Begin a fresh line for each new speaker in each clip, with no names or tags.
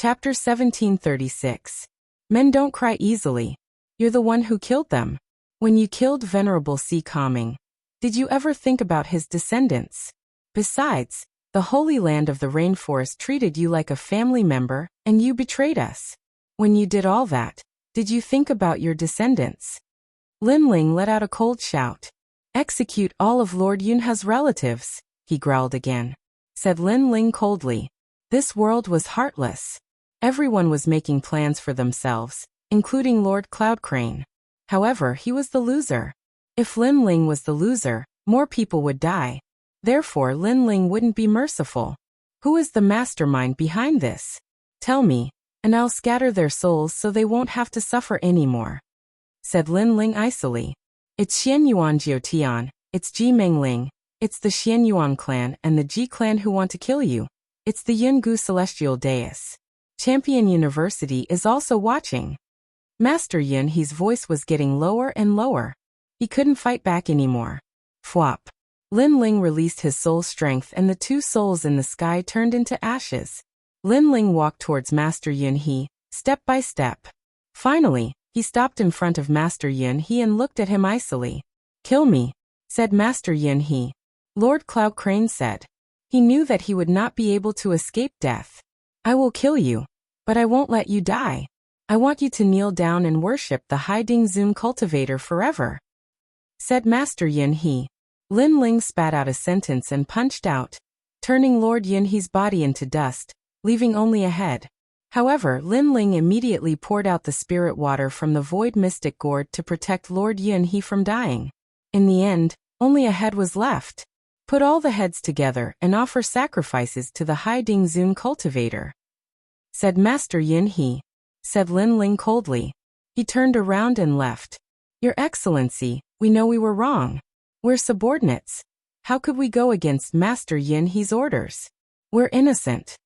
Chapter 1736. Men don't cry easily. You're the one who killed them. When you killed Venerable Sea Calming, did you ever think about his descendants? Besides, the Holy Land of the Rainforest treated you like a family member, and you betrayed us. When you did all that, did you think about your descendants? Lin Ling let out a cold shout. Execute all of Lord Yunha's relatives, he growled again. Said Lin Ling coldly. This world was heartless. Everyone was making plans for themselves, including Lord Cloudcrane. However, he was the loser. If Lin Ling was the loser, more people would die. Therefore, Lin Ling wouldn't be merciful. Who is the mastermind behind this? Tell me, and I'll scatter their souls so they won't have to suffer anymore. Said Lin Ling icily. It's Xianyuan Jiutian, it's Ji Mengling, it's the Xianyuan clan and the Ji clan who want to kill you. It's the Yungu Celestial Deus. Champion University is also watching. Master Yun He's voice was getting lower and lower. He couldn't fight back anymore. Fwop. Lin Ling released his soul strength and the two souls in the sky turned into ashes. Lin Ling walked towards Master Yun He, step by step. Finally, he stopped in front of Master Yun He and looked at him icily. Kill me, said Master Yun He. Lord Cloud Crane said. He knew that he would not be able to escape death. I will kill you, but I won't let you die. I want you to kneel down and worship the Haiding Zun cultivator forever, said Master Yun He. Lin Ling spat out a sentence and punched out, turning Lord Yun He's body into dust, leaving only a head. However, Lin Ling immediately poured out the spirit water from the void mystic gourd to protect Lord Yun He from dying. In the end, only a head was left. Put all the heads together and offer sacrifices to the Haiding Zun cultivator, said Master Yun He. Said Lin Ling coldly. He turned around and left. Your Excellency, we know we were wrong. We're subordinates. How could we go against Master Yun He's orders? We're innocent,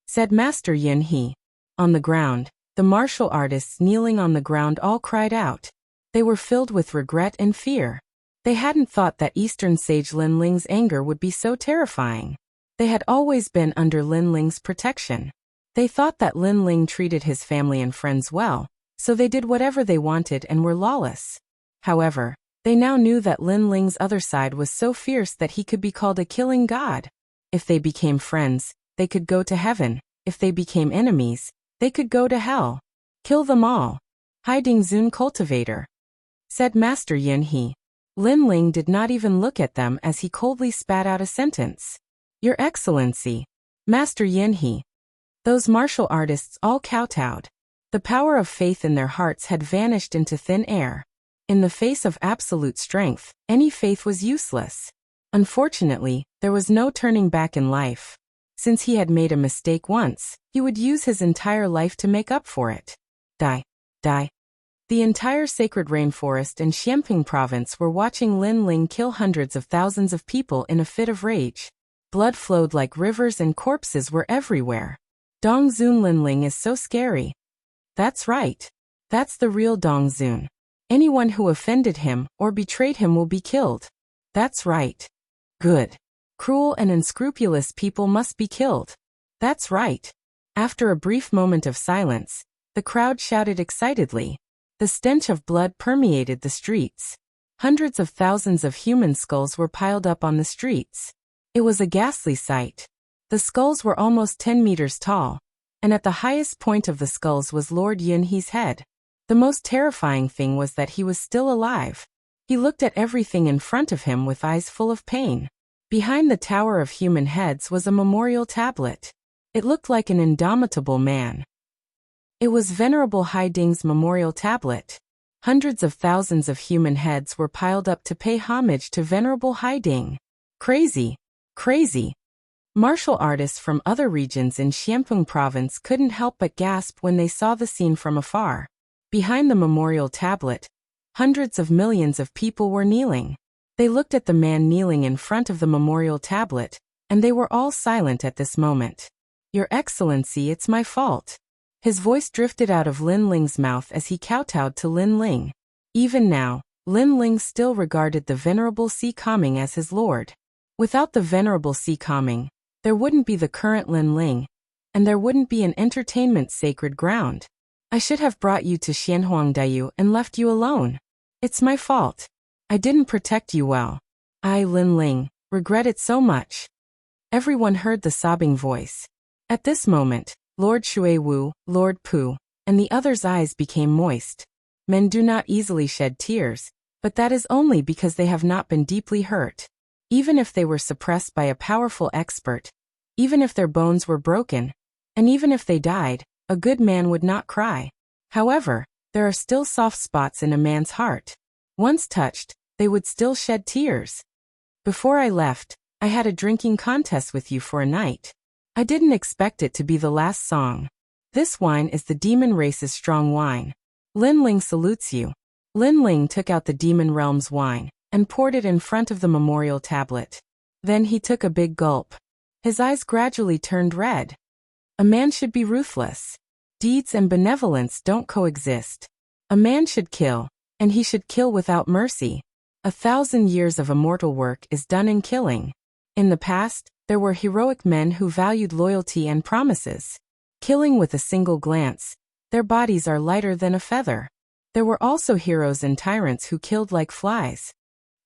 said Master Yun He. On the ground, the martial artists kneeling on the ground all cried out. They were filled with regret and fear. They hadn't thought that Eastern Sage Lin Ling's anger would be so terrifying. They had always been under Lin Ling's protection. They thought that Lin Ling treated his family and friends well, so they did whatever they wanted and were lawless. However, they now knew that Lin Ling's other side was so fierce that he could be called a killing god. If they became friends, they could go to heaven. If they became enemies, they could go to hell. Kill them all. Haiding Zun cultivator, said Master Yun He. Lin Ling did not even look at them as he coldly spat out a sentence. Your Excellency, Master Yun He. Those martial artists all kowtowed. The power of faith in their hearts had vanished into thin air. In the face of absolute strength, any faith was useless. Unfortunately, there was no turning back in life. Since he had made a mistake once, he would use his entire life to make up for it. Die. Die. The entire sacred rainforest and Xiamping province were watching Lin Ling kill hundreds of thousands of people in a fit of rage. Blood flowed like rivers and corpses were everywhere. Dongzun Lin Ling is so scary. That's right. That's the real Dongzun. Anyone who offended him or betrayed him will be killed. That's right. Good. Cruel and unscrupulous people must be killed. That's right. After a brief moment of silence, the crowd shouted excitedly. The stench of blood permeated the streets. Hundreds of thousands of human skulls were piled up on the streets. It was a ghastly sight. The skulls were almost 10 meters tall, and at the highest point of the skulls was Lord Yun He's head. The most terrifying thing was that he was still alive. He looked at everything in front of him with eyes full of pain. Behind the tower of human heads was a memorial tablet. It looked like an indomitable man. It was Venerable Haiding's memorial tablet. Hundreds of thousands of human heads were piled up to pay homage to Venerable Haiding. Crazy. Crazy. Martial artists from other regions in Xiamping province couldn't help but gasp when they saw the scene from afar. Behind the memorial tablet, hundreds of millions of people were kneeling. They looked at the man kneeling in front of the memorial tablet, and they were all silent at this moment. Your Excellency, it's my fault. His voice drifted out of Lin Ling's mouth as he kowtowed to Lin Ling. Even now, Lin Ling still regarded the Venerable Sea Calming as his lord. Without the Venerable Sea Calming, there wouldn't be the current Lin Ling, and there wouldn't be an entertainment sacred ground. I should have brought you to Xianhuangdayu and left you alone. It's my fault. I didn't protect you well. I, Lin Ling, regret it so much. Everyone heard the sobbing voice. At this moment, Lord Shuiwu, Lord Pu, and the others' eyes became moist. Men do not easily shed tears, but that is only because they have not been deeply hurt. Even if they were suppressed by a powerful expert, even if their bones were broken, and even if they died, a good man would not cry. However, there are still soft spots in a man's heart. Once touched, they would still shed tears. Before I left, I had a drinking contest with you for a night. I didn't expect it to be the last song. This wine is the demon race's strong wine. Lin Ling salutes you. Lin Ling took out the demon realm's wine and poured it in front of the memorial tablet. Then he took a big gulp. His eyes gradually turned red. A man should be ruthless. Deeds and benevolence don't coexist. A man should kill, and he should kill without mercy. 1,000 years of immortal work is done in killing. In the past, there were heroic men who valued loyalty and promises. Killing with a single glance, their bodies are lighter than a feather. There were also heroes and tyrants who killed like flies.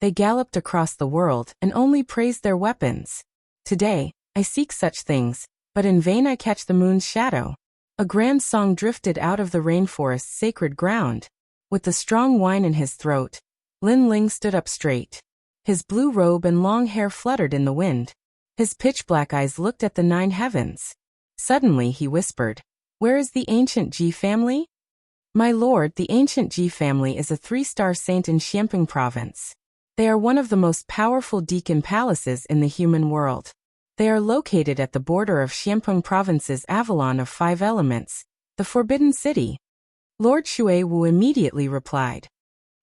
They galloped across the world and only praised their weapons. Today, I seek such things, but in vain I catch the moon's shadow. A grand song drifted out of the rainforest's sacred ground. With the strong wine in his throat, Lin Ling stood up straight. His blue robe and long hair fluttered in the wind. His pitch-black eyes looked at the 9 heavens. Suddenly he whispered, "Where is the ancient Ji family?" "My lord, the ancient Ji family is a 3-star saint in Xiamping province. They are one of the most powerful deacon palaces in the human world. They are located at the border of Xiamping province's Avalon of 5 elements, the Forbidden City." Lord Shuiwu immediately replied,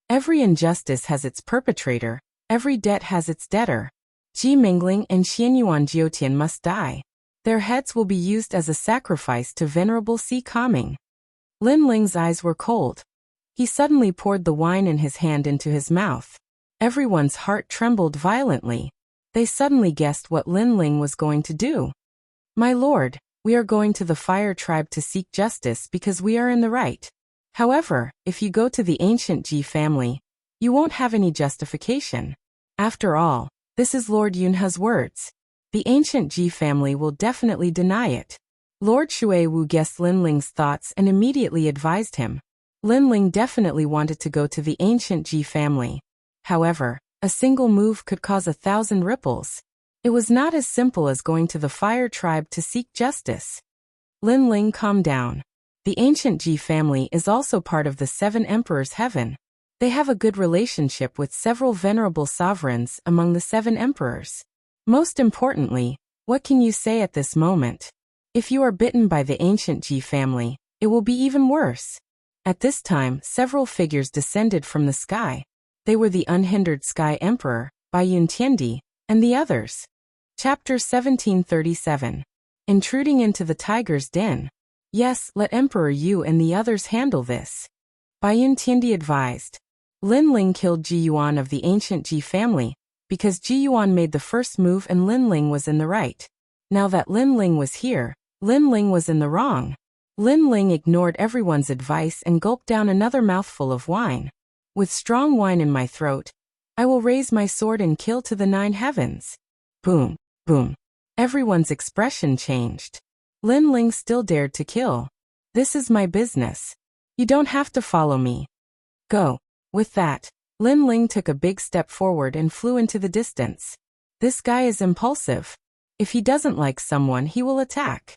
"Every injustice has its perpetrator, every debt has its debtor. Ji Mingling and Xianyuan Jiotian must die. Their heads will be used as a sacrifice to Venerable Si Kaming." Lin Ling's eyes were cold. He suddenly poured the wine in his hand into his mouth. Everyone's heart trembled violently. They suddenly guessed what Lin Ling was going to do. "My lord, we are going to the Fire Tribe to seek justice because we are in the right. However, if you go to the ancient Ji family, you won't have any justification. After all, this is Lord Yunhe's words. The ancient Ji family will definitely deny it." Lord Shuiwu guessed Lin Ling's thoughts and immediately advised him. Lin Ling definitely wanted to go to the ancient Ji family. However, a single move could cause 1,000 ripples. It was not as simple as going to the Fire Tribe to seek justice. Lin Ling calmed down. The ancient Ji family is also part of the 7 Emperors' Heaven. They have a good relationship with several venerable sovereigns among the 7 emperors. Most importantly, what can you say at this moment? If you are bitten by the ancient Ji family, it will be even worse. At this time, several figures descended from the sky. They were the unhindered Sky Emperor, Baiyun Tiandi, and the others. Chapter 1737. Intruding into the tiger's den. Yes, let Emperor Yu and the others handle this. Baiyun Tiandi advised. Lin Ling killed Ji Yuan of the ancient Ji family, because Ji Yuan made the first move and Lin Ling was in the right. Now that Lin Ling was here, Lin Ling was in the wrong. Lin Ling ignored everyone's advice and gulped down another mouthful of wine. "With strong wine in my throat, I will raise my sword and kill to the 9 heavens." Boom, boom. Everyone's expression changed. Lin Ling still dared to kill. "This is my business. You don't have to follow me. Go." With that, Lin Ling took a big step forward and flew into the distance. This guy is impulsive. If he doesn't like someone, he will attack.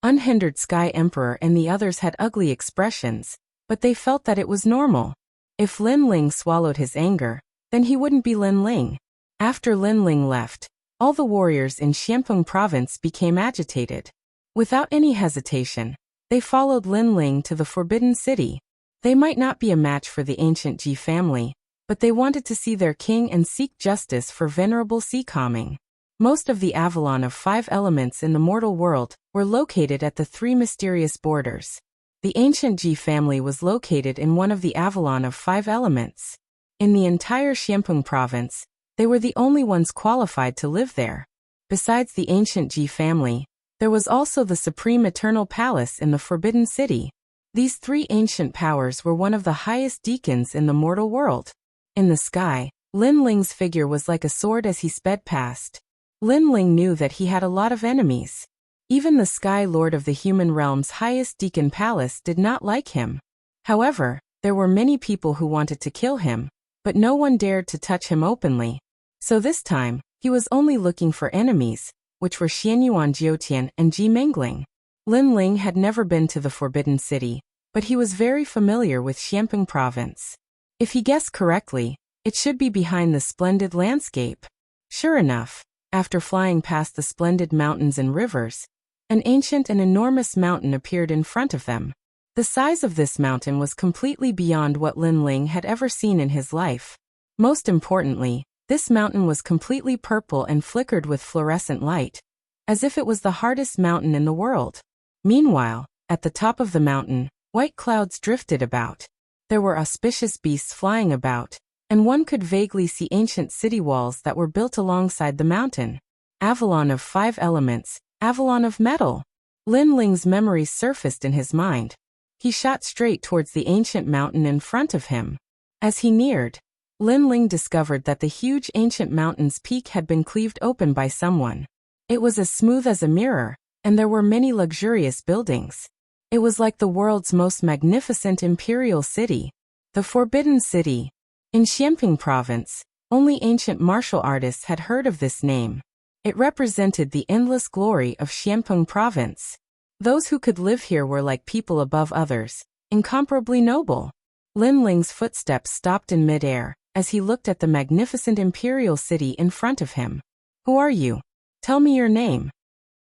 Unhindered Sky Emperor and the others had ugly expressions, but they felt that it was normal. If Lin Ling swallowed his anger, then he wouldn't be Lin Ling. After Lin Ling left, all the warriors in Xiamping province became agitated. Without any hesitation, they followed Lin Ling to the Forbidden City. They might not be a match for the ancient Ji family, but they wanted to see their king and seek justice for Venerable Si Kaming. Most of the Avalon of 5 elements in the mortal world were located at the 3 mysterious borders. The ancient Ji family was located in one of the Avalon of 5 elements. In the entire Xiamping province, they were the only ones qualified to live there. Besides the ancient Ji family, There was also the Supreme Eternal Palace in the Forbidden City. These three ancient powers were one of the highest deacons in the mortal world. In the sky, Lin Ling's figure was like a sword as he sped past. Lin Ling knew that he had a lot of enemies. Even the Sky Lord of the human realm's highest deacon palace did not like him. However, there were many people who wanted to kill him, but no one dared to touch him openly. So this time, he was only looking for enemies, which were Xianyuan Jiutian and Ji Mengling. Lin Ling had never been to the Forbidden City, but he was very familiar with Xianping Province. If he guessed correctly, it should be behind the splendid landscape. Sure enough, after flying past the splendid mountains and rivers, an ancient and enormous mountain appeared in front of them. The size of this mountain was completely beyond what Lin Ling had ever seen in his life. Most importantly, this mountain was completely purple and flickered with fluorescent light, as if it was the hardest mountain in the world. Meanwhile, at the top of the mountain, white clouds drifted about. There were auspicious beasts flying about, and one could vaguely see ancient city walls that were built alongside the mountain. Avalon of 5 elements, Avalon of metal. Lin Ling's memories surfaced in his mind. He shot straight towards the ancient mountain in front of him. As he neared, Lin Ling discovered that the huge ancient mountain's peak had been cleaved open by someone. It was as smooth as a mirror, and there were many luxurious buildings. It was like the world's most magnificent imperial city, the Forbidden City. In Xianping Province, only ancient martial artists had heard of this name. It represented the endless glory of Xianping Province. Those who could live here were like people above others, incomparably noble. Lin Ling's footsteps stopped in midair as he looked at the magnificent imperial city in front of him. Who are you? Tell me your name.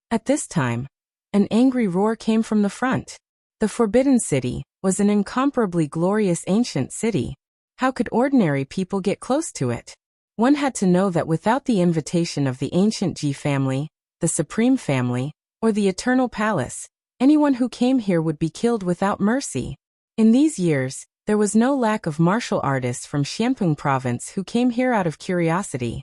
At this time, an angry roar came from the front. The Forbidden City was an incomparably glorious ancient city. How could ordinary people get close to it? One had to know that without the invitation of the ancient Ji family, the Supreme Family, or the Eternal Palace, anyone who came here would be killed without mercy. In these years, there was no lack of martial artists from Xianping Province who came here out of curiosity.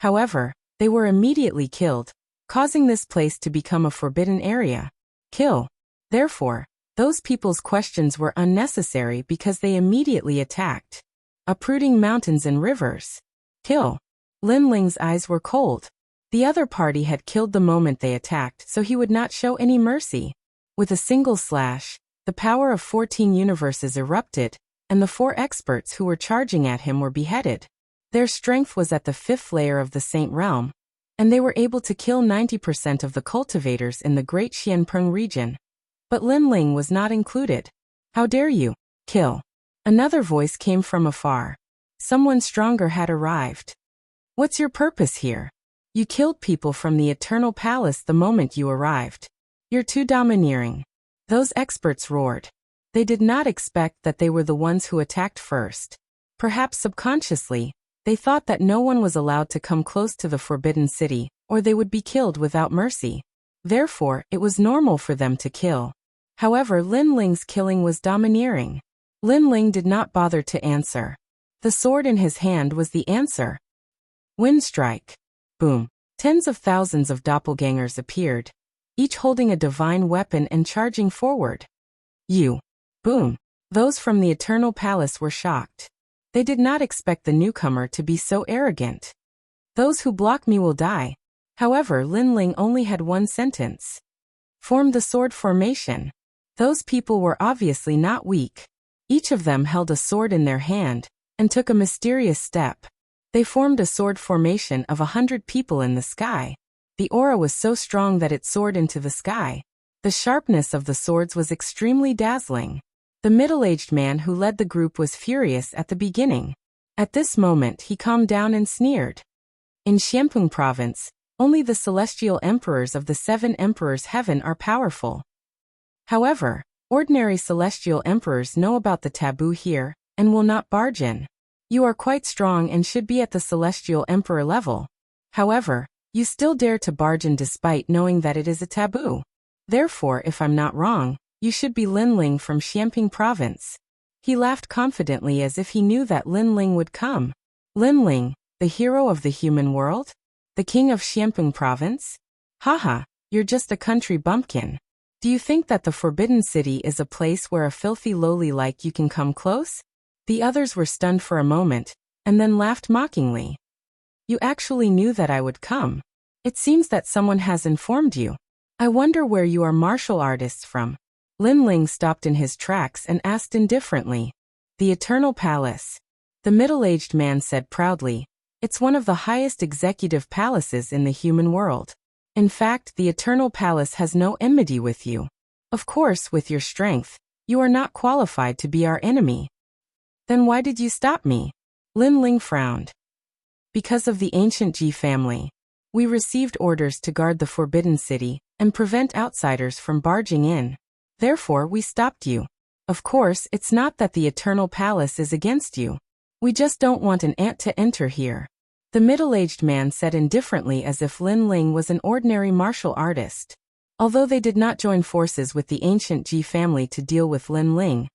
However, they were immediately killed, causing this place to become a forbidden area. Kill. Therefore, those people's questions were unnecessary because they immediately attacked. Uprooting mountains and rivers. Kill. Lin Ling's eyes were cold. The other party had killed the moment they attacked, so he would not show any mercy. With a single slash, the power of 14 universes erupted, and the 4 experts who were charging at him were beheaded. Their strength was at the 5th layer of the Saint Realm, and they were able to kill 90% of the cultivators in the Great Xianpeng region. But Lin Ling was not included. How dare you? Kill. Another voice came from afar. Someone stronger had arrived. What's your purpose here? You killed people from the Eternal Palace the moment you arrived. You're too domineering. Those experts roared. They did not expect that they were the ones who attacked first. Perhaps subconsciously, they thought that no one was allowed to come close to the Forbidden City, or they would be killed without mercy. Therefore, it was normal for them to kill. However, Lin Ling's killing was domineering. Lin Ling did not bother to answer. The sword in his hand was the answer. Wind strike. Boom. Tens of thousands of doppelgangers appeared, each holding a divine weapon and charging forward. You. Boom. Those from the Eternal Palace were shocked. They did not expect the newcomer to be so arrogant. Those who block me will die. However, Lin Ling only had one sentence. Form the sword formation. Those people were obviously not weak. Each of them held a sword in their hand, and took a mysterious step. They formed a sword formation of 100 people in the sky. The aura was so strong that it soared into the sky. The sharpness of the swords was extremely dazzling. The middle-aged man who led the group was furious at the beginning. At this moment he calmed down and sneered. In Xianping Province, only the celestial emperors of the 7 emperors' heaven are powerful. However, ordinary celestial emperors know about the taboo here, and will not barge in. You are quite strong and should be at the celestial emperor level. However, you still dare to barge in despite knowing that it is a taboo. Therefore, if I'm not wrong, you should be Lin Ling from Xianping Province. He laughed confidently as if he knew that Lin Ling would come. Lin Ling, the hero of the human world? The king of Xianping Province? Haha, You're just a country bumpkin. Do you think that the Forbidden City is a place where a filthy lowly like you can come close? The others were stunned for a moment, and then laughed mockingly. You actually knew that I would come. It seems that someone has informed you. I wonder where you are martial artists from. Lin Ling stopped in his tracks and asked indifferently. The Eternal Palace. The middle-aged man said proudly. It's one of the highest executive palaces in the human world. In fact, the Eternal Palace has no enmity with you. Of course, with your strength, you are not qualified to be our enemy. Then why did you stop me? Lin Ling frowned. Because of the ancient Ji family. We received orders to guard the Forbidden City and prevent outsiders from barging in. Therefore, we stopped you. Of course, it's not that the Eternal Palace is against you. We just don't want an ant to enter here. The middle-aged man said indifferently as if Lin Ling was an ordinary martial artist. Although they did not join forces with the ancient Ji family to deal with Lin Ling,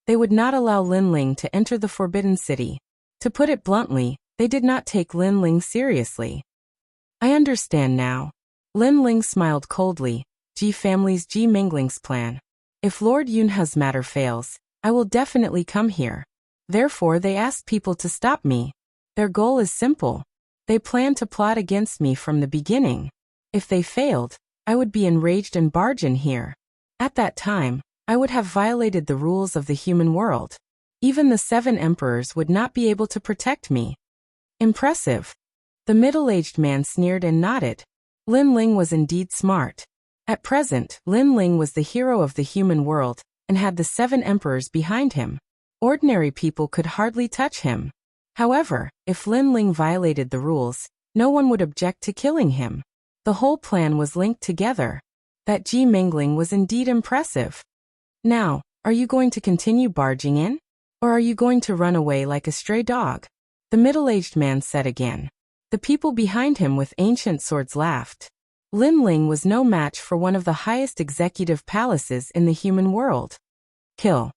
they would not allow Lin Ling to enter the Forbidden City. To put it bluntly, they did not take Lin Ling seriously. I understand now. Lin Ling smiled coldly. Ji family's Ji Mingling's plan. If Lord Yunhe's matter fails, I will definitely come here. Therefore they asked people to stop me. Their goal is simple. They plan to plot against me from the beginning. If they failed, I would be enraged and barge in here. At that time, I would have violated the rules of the human world. Even the 7 emperors would not be able to protect me. Impressive. The middle-aged man sneered and nodded. Lin Ling was indeed smart. At present, Lin Ling was the hero of the human world and had the 7 emperors behind him. Ordinary people could hardly touch him. However, if Lin Ling violated the rules, no one would object to killing him. The whole plan was linked together. That Ji Mingling was indeed impressive. Now, are you going to continue barging in? Or are you going to run away like a stray dog? The middle-aged man said again. The people behind him with ancient swords laughed. Lin Ling was no match for one of the highest executive palaces in the human world. Kill.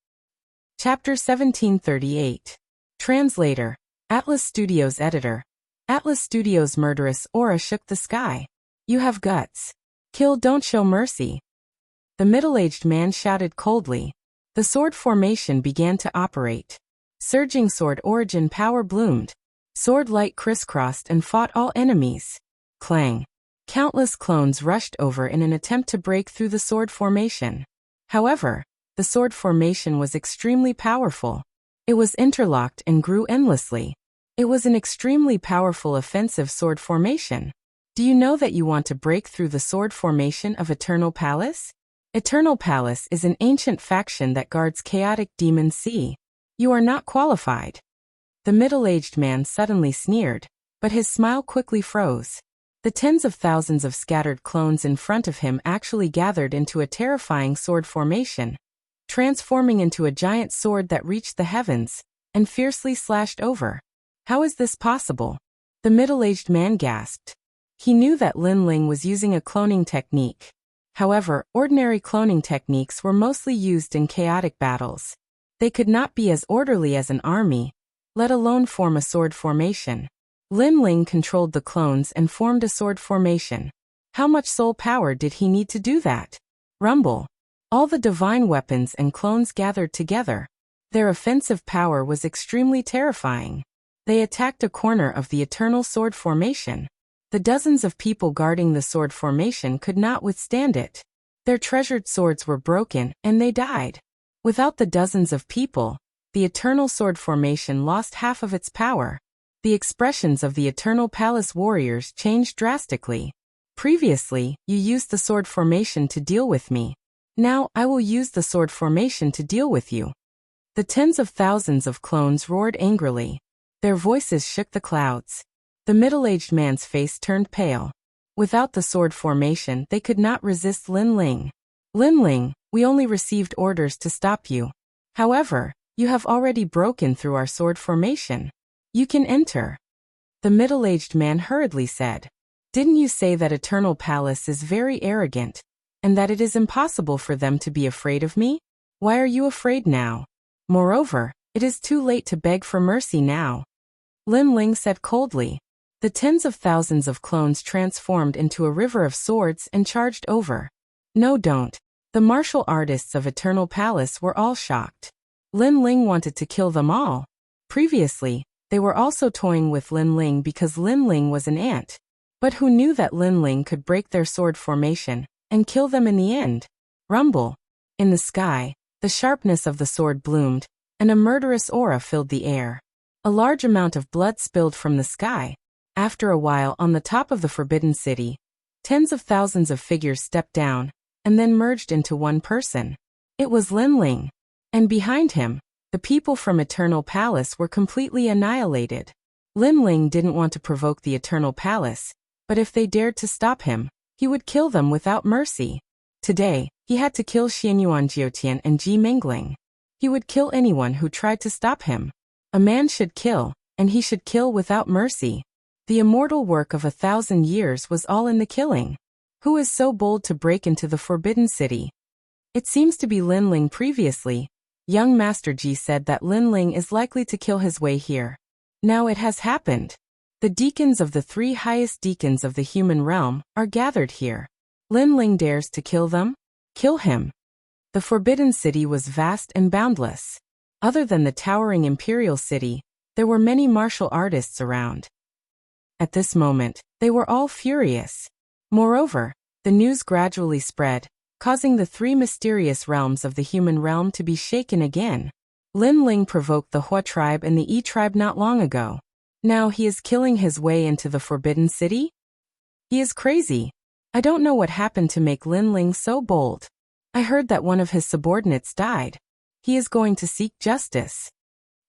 Chapter 1738. Translator. Atlas Studios editor. Atlas Studios' murderous aura shook the sky. You have guts. Kill, don't show mercy. The middle-aged man shouted coldly. The sword formation began to operate. Surging sword origin power bloomed. Sword light crisscrossed and fought all enemies. Clang. Countless clones rushed over in an attempt to break through the sword formation. However, the sword formation was extremely powerful. It was interlocked and grew endlessly. It was an extremely powerful offensive sword formation. Do you know that you want to break through the sword formation of Eternal Palace? Eternal Palace is an ancient faction that guards chaotic demon sea. You are not qualified. The middle-aged man suddenly sneered, but his smile quickly froze. The tens of thousands of scattered clones in front of him actually gathered into a terrifying sword formation, transforming into a giant sword that reached the heavens and fiercely slashed over. How is this possible? The middle-aged man gasped. He knew that Lin Ling was using a cloning technique. However, ordinary cloning techniques were mostly used in chaotic battles. They could not be as orderly as an army, let alone form a sword formation. Lin Ling controlled the clones and formed a sword formation. How much soul power did he need to do that? Rumble. All the divine weapons and clones gathered together. Their offensive power was extremely terrifying. They attacked a corner of the eternal sword formation. The dozens of people guarding the sword formation could not withstand it. Their treasured swords were broken, and they died. Without the dozens of people, the eternal sword formation lost half of its power. The expressions of the Eternal Palace warriors changed drastically. Previously, you used the sword formation to deal with me. Now, I will use the sword formation to deal with you. The tens of thousands of clones roared angrily. Their voices shook the clouds. The middle-aged man's face turned pale. Without the sword formation, they could not resist Lin Ling. Lin Ling, we only received orders to stop you. However, you have already broken through our sword formation. You can enter. The middle-aged man hurriedly said. Didn't you say that Eternal Palace is very arrogant, and that it is impossible for them to be afraid of me? Why are you afraid now? Moreover, it is too late to beg for mercy now. Lin Ling said coldly. The The tens of thousands of clones transformed into a river of swords and charged over. No, don't. The martial artists of Eternal Palace were all shocked. Lin Ling wanted to kill them all. Previously, they were also toying with Lin Ling because Lin Ling was an ant. But who knew that Lin Ling could break their sword formation and kill them in the end? Rumble. In the sky, the sharpness of the sword bloomed, and a murderous aura filled the air. A large amount of blood spilled from the sky. After a while, on the top of the Forbidden City, tens of thousands of figures stepped down, and then merged into one person. It was Lin Ling. And behind him, the people from Eternal Palace were completely annihilated. Lin Ling didn't want to provoke the Eternal Palace, but if they dared to stop him, he would kill them without mercy. Today, he had to kill Xianyuan Jiutian and Ji Mingling. He would kill anyone who tried to stop him. A man should kill, and he should kill without mercy. The immortal work of 1,000 years was all in the killing. Who is so bold to break into the Forbidden City? It seems to be Lin Ling. Previously, young Master Ji said that Lin Ling is likely to kill his way here. Now it has happened. The deacons of the 3 highest deacons of the human realm are gathered here. Lin Ling dares to kill them? Kill him. The Forbidden City was vast and boundless. Other than the towering Imperial City, there were many martial artists around. At this moment, they were all furious. Moreover, the news gradually spread, causing the 3 mysterious realms of the human realm to be shaken again. Lin Ling provoked the Hua tribe and the Yi tribe not long ago. Now he is killing his way into the Forbidden City? He is crazy. I don't know what happened to make Lin Ling so bold. I heard that one of his subordinates died. He is going to seek justice.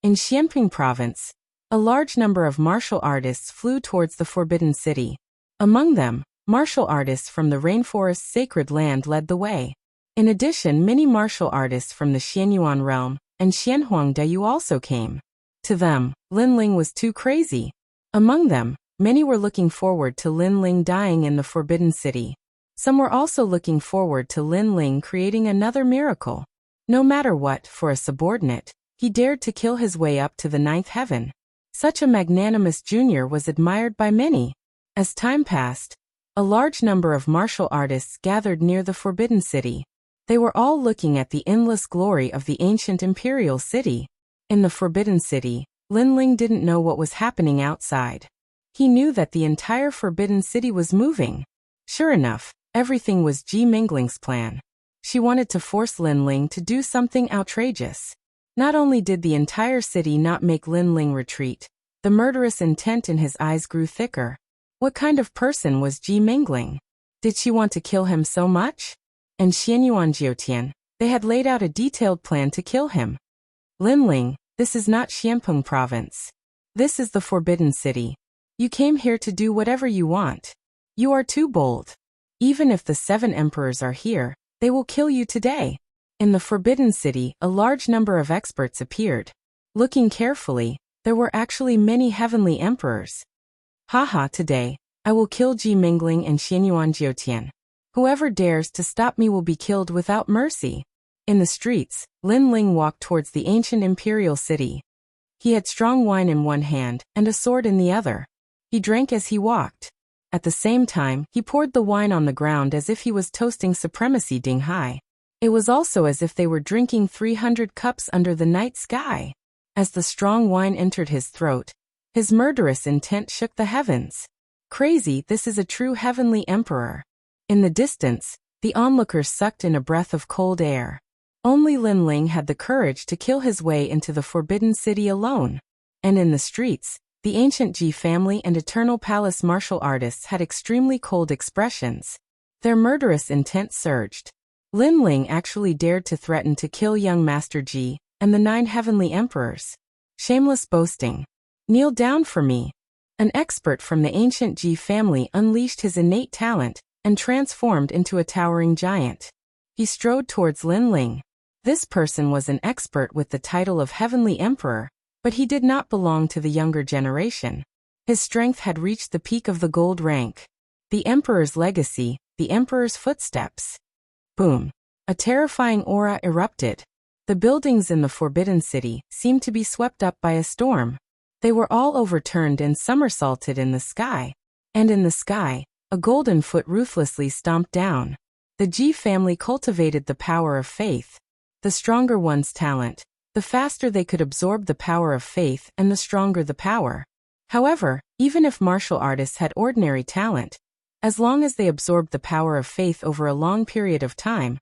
In Xianping Province, a large number of martial artists flew towards the Forbidden City. Among them, martial artists from the Rainforest's sacred land led the way. In addition, many martial artists from the Xianyuan realm and Xianhuang Dayu also came. To them, Lin Ling was too crazy. Among them, many were looking forward to Lin Ling dying in the Forbidden City. Some were also looking forward to Lin Ling creating another miracle. No matter what, for a subordinate, he dared to kill his way up to the 9th heaven. Such a magnanimous junior was admired by many. As time passed, a large number of martial artists gathered near the Forbidden City. They were all looking at the endless glory of the ancient Imperial City. In the Forbidden City, Lin Ling didn't know what was happening outside. He knew that the entire Forbidden City was moving. Sure enough, everything was Ji Mingling's plan. She wanted to force Lin Ling to do something outrageous. Not only did the entire city not make Lin Ling retreat, the murderous intent in his eyes grew thicker. What kind of person was Ji Mingling? Did she want to kill him so much? And Xianyuan Jiutian, they had laid out a detailed plan to kill him. Lin Ling, this is not Xianpeng Province. This is the Forbidden City. You came here to do whatever you want. You are too bold. Even if the 7 emperors are here, they will kill you today. In the Forbidden City, a large number of experts appeared. Looking carefully, there were actually many heavenly emperors. Haha, today, I will kill Ji Mingling and Xianyuan Jiutian. Whoever dares to stop me will be killed without mercy. In the streets, Lin Ling walked towards the ancient Imperial City. He had strong wine in one hand and a sword in the other. He drank as he walked. At the same time, he poured the wine on the ground as if he was toasting supremacy Ding Hai. It was also as if they were drinking 300 cups under the night sky. As the strong wine entered his throat, his murderous intent shook the heavens. Crazy, this is a true heavenly emperor. In the distance, the onlookers sucked in a breath of cold air. Only Lin Ling had the courage to kill his way into the Forbidden City alone. And in the streets, the ancient Ji family and Eternal Palace martial artists had extremely cold expressions. Their murderous intent surged. Lin Ling actually dared to threaten to kill young Master Ji and the 9 heavenly emperors. Shameless boasting. Kneel down for me. An expert from the ancient Ji family unleashed his innate talent and transformed into a towering giant. He strode towards Lin Ling. This person was an expert with the title of Heavenly Emperor, but he did not belong to the younger generation. His strength had reached the peak of the gold rank. The Emperor's legacy, the Emperor's footsteps. Boom. A terrifying aura erupted. The buildings in the Forbidden City seemed to be swept up by a storm. They were all overturned and somersaulted in the sky. And in the sky, a golden foot ruthlessly stomped down. The Ji family cultivated the power of faith. The stronger one's talent, the faster they could absorb the power of faith and the stronger the power. However, even if martial artists had ordinary talent, as long as they absorbed the power of faith over a long period of time,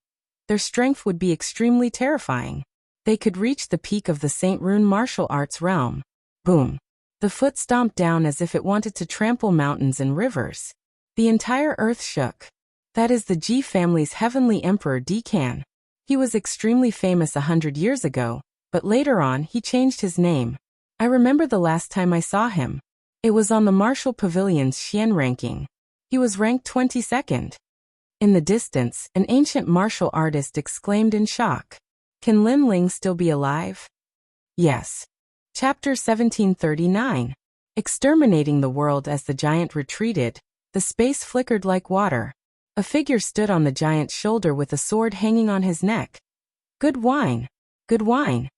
their strength would be extremely terrifying. They could reach the peak of the Saint Rune martial arts realm. Boom! The foot stomped down as if it wanted to trample mountains and rivers. The entire earth shook. That is the Ji family's heavenly emperor Dekan. He was extremely famous 100 years ago, but later on he changed his name. I remember the last time I saw him. It was on the Martial Pavilion's Xian ranking. He was ranked 22nd. In the distance, an ancient martial artist exclaimed in shock. Can Lin Ling still be alive? Yes. Chapter 1739. Exterminating the world. As the giant retreated, the space flickered like water. A figure stood on the giant's shoulder with a sword hanging on his neck. Good wine. Good wine.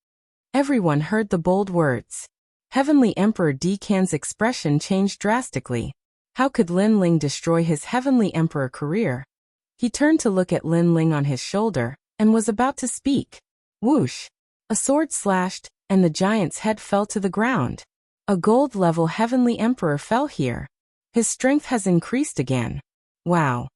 Everyone heard the bold words. Heavenly Emperor Dekan's expression changed drastically. How could Lin Ling destroy his Heavenly Emperor career? He turned to look at Lin Ling on his shoulder, and was about to speak. Whoosh! A sword slashed, and the giant's head fell to the ground. A gold-level Heavenly Emperor fell here. His strength has increased again. Wow!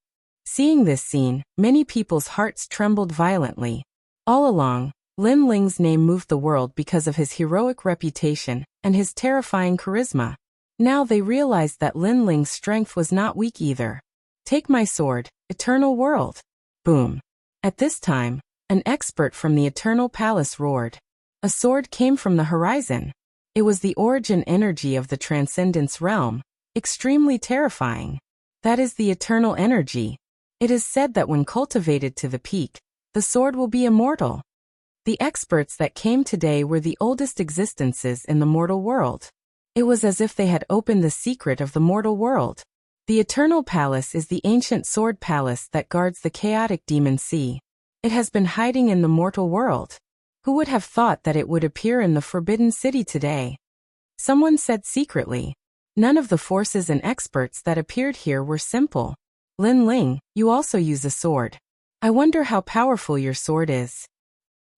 Seeing this scene, many people's hearts trembled violently. All along, Lin Ling's name moved the world because of his heroic reputation and his terrifying charisma. Now they realized that Lin Ling's strength was not weak either. Take my sword, Eternal World. Boom. At this time, an expert from the Eternal Palace roared. A sword came from the horizon. It was the origin energy of the Transcendence realm, extremely terrifying. That is the eternal energy. It is said that when cultivated to the peak, the sword will be immortal. The experts that came today were the oldest existences in the mortal world. It was as if they had opened the secret of the mortal world. The Eternal Palace is the ancient sword palace that guards the chaotic demon sea. It has been hiding in the mortal world. Who would have thought that it would appear in the Forbidden City today? Someone said secretly. None of the forces and experts that appeared here were simple. Lin Ling, you also use a sword. I wonder how powerful your sword is.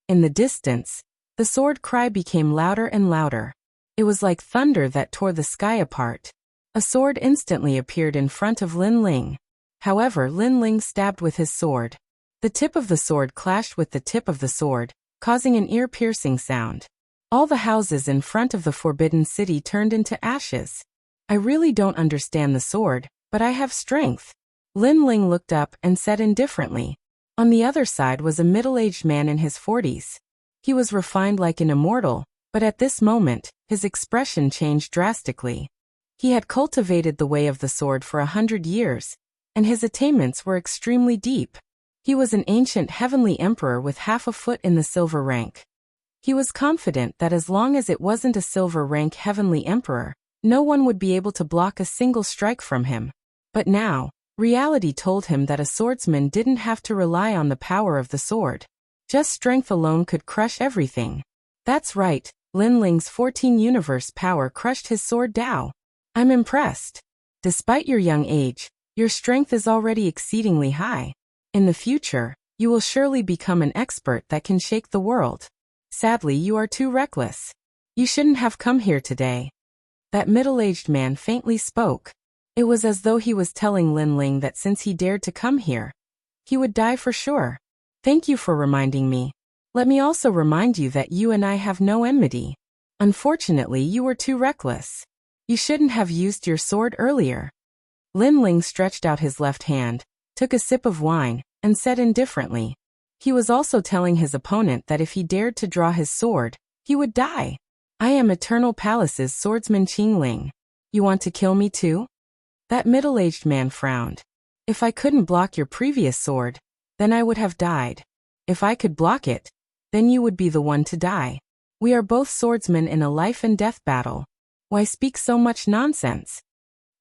In the distance, the sword cry became louder and louder. It was like thunder that tore the sky apart. A sword instantly appeared in front of Lin Ling. However, Lin Ling stabbed with his sword. The tip of the sword clashed with the tip of the sword, causing an ear-piercing sound. All the houses in front of the Forbidden City turned into ashes. I really don't understand the sword, but I have strength. Lin Ling looked up and said indifferently. On the other side was a middle-aged man in his 40s. He was refined like an immortal, but at this moment, his expression changed drastically. He had cultivated the way of the sword for 100 years, and his attainments were extremely deep. He was an ancient heavenly emperor with half a foot in the silver rank. He was confident that as long as it wasn't a silver rank heavenly emperor, no one would be able to block a single strike from him. But now, reality told him that a swordsman didn't have to rely on the power of the sword. Just strength alone could crush everything. That's right, Lin Ling's 14 universe power crushed his sword Dao. I'm impressed. Despite your young age, your strength is already exceedingly high. In the future, you will surely become an expert that can shake the world. Sadly, you are too reckless. You shouldn't have come here today. That middle-aged man faintly spoke. It was as though he was telling Lin Ling that since he dared to come here, he would die for sure. Thank you for reminding me. Let me also remind you that you and I have no enmity. Unfortunately, you were too reckless. You shouldn't have used your sword earlier. Lin Ling stretched out his left hand, took a sip of wine, and said indifferently. He was also telling his opponent that if he dared to draw his sword, he would die. I am Eternal Palace's swordsman Qing Ling. You want to kill me too? That middle-aged man frowned. If I couldn't block your previous sword, then I would have died. If I could block it, then you would be the one to die. We are both swordsmen in a life and death battle. Why speak so much nonsense?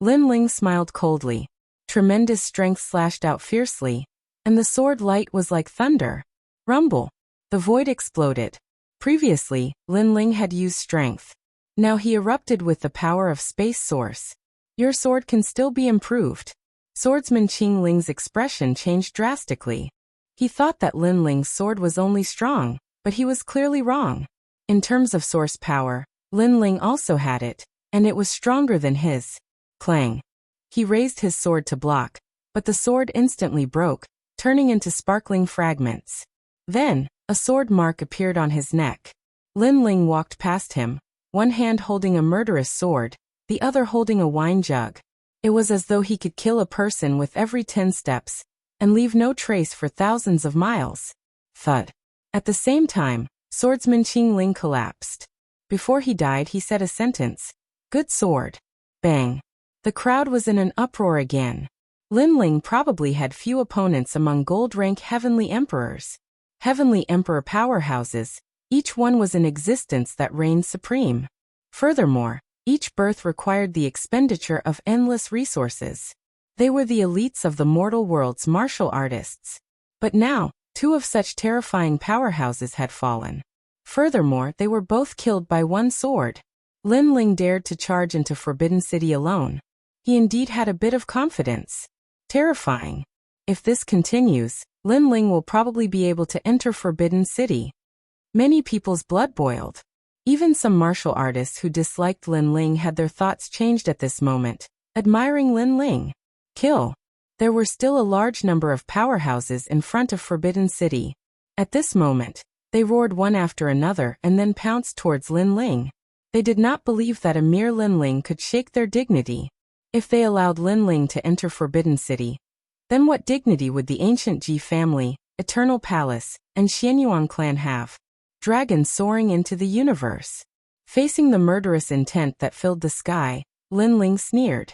Lin Ling smiled coldly. Tremendous strength slashed out fiercely, and the sword light was like thunder. Rumble. The void exploded. Previously, Lin Ling had used strength. Now he erupted with the power of Space Source. Your sword can still be improved. Swordsman Qing Ling's expression changed drastically. He thought that Lin Ling's sword was only strong, but he was clearly wrong. In terms of source power, Lin Ling also had it, and it was stronger than his. Clang. He raised his sword to block, but the sword instantly broke, turning into sparkling fragments. Then, a sword mark appeared on his neck. Lin Ling walked past him, one hand holding a murderous sword, the other holding a wine jug. It was as though he could kill a person with every 10 steps, and leave no trace for thousands of miles. Thud. At the same time, Swordsman Qing Ling collapsed. Before he died, he said a sentence. Good sword. Bang. The crowd was in an uproar again. Lin Ling probably had few opponents among gold-rank Heavenly Emperors. Heavenly Emperor powerhouses, each one was in existence that reigned supreme. Furthermore, each birth required the expenditure of endless resources. They were the elites of the mortal world's martial artists. But now, 2 of such terrifying powerhouses had fallen. Furthermore, they were both killed by one sword. Lin Ling dared to charge into Forbidden City alone. He indeed had a bit of confidence. Terrifying. If this continues, Lin Ling will probably be able to enter Forbidden City. Many people's blood boiled. Even some martial artists who disliked Lin Ling had their thoughts changed at this moment, admiring Lin Ling. Kill. There were still a large number of powerhouses in front of Forbidden City. At this moment, they roared one after another and then pounced towards Lin Ling. They did not believe that a mere Lin Ling could shake their dignity. If they allowed Lin Ling to enter Forbidden City, then what dignity would the ancient Ji family, Eternal Palace, and Xianyuan clan have? Dragons soaring into the universe. Facing the murderous intent that filled the sky, Lin Ling sneered.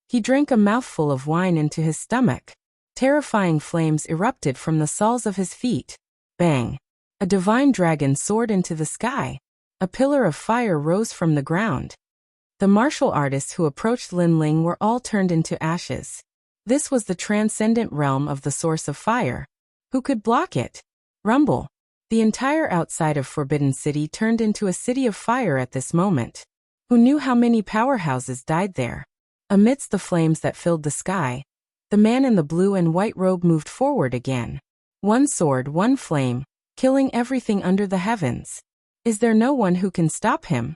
He drank a mouthful of wine into his stomach. Terrifying flames erupted from the soles of his feet. Bang! A divine dragon soared into the sky. A pillar of fire rose from the ground. The martial artists who approached Lin Ling were all turned into ashes. This was the transcendent realm of the source of fire. Who could block it? Rumble. The entire outside of Forbidden City turned into a city of fire at this moment. Who knew how many powerhouses died there? Amidst the flames that filled the sky, the man in the blue and white robe moved forward again. One sword, one flame, killing everything under the heavens. Is there no one who can stop him?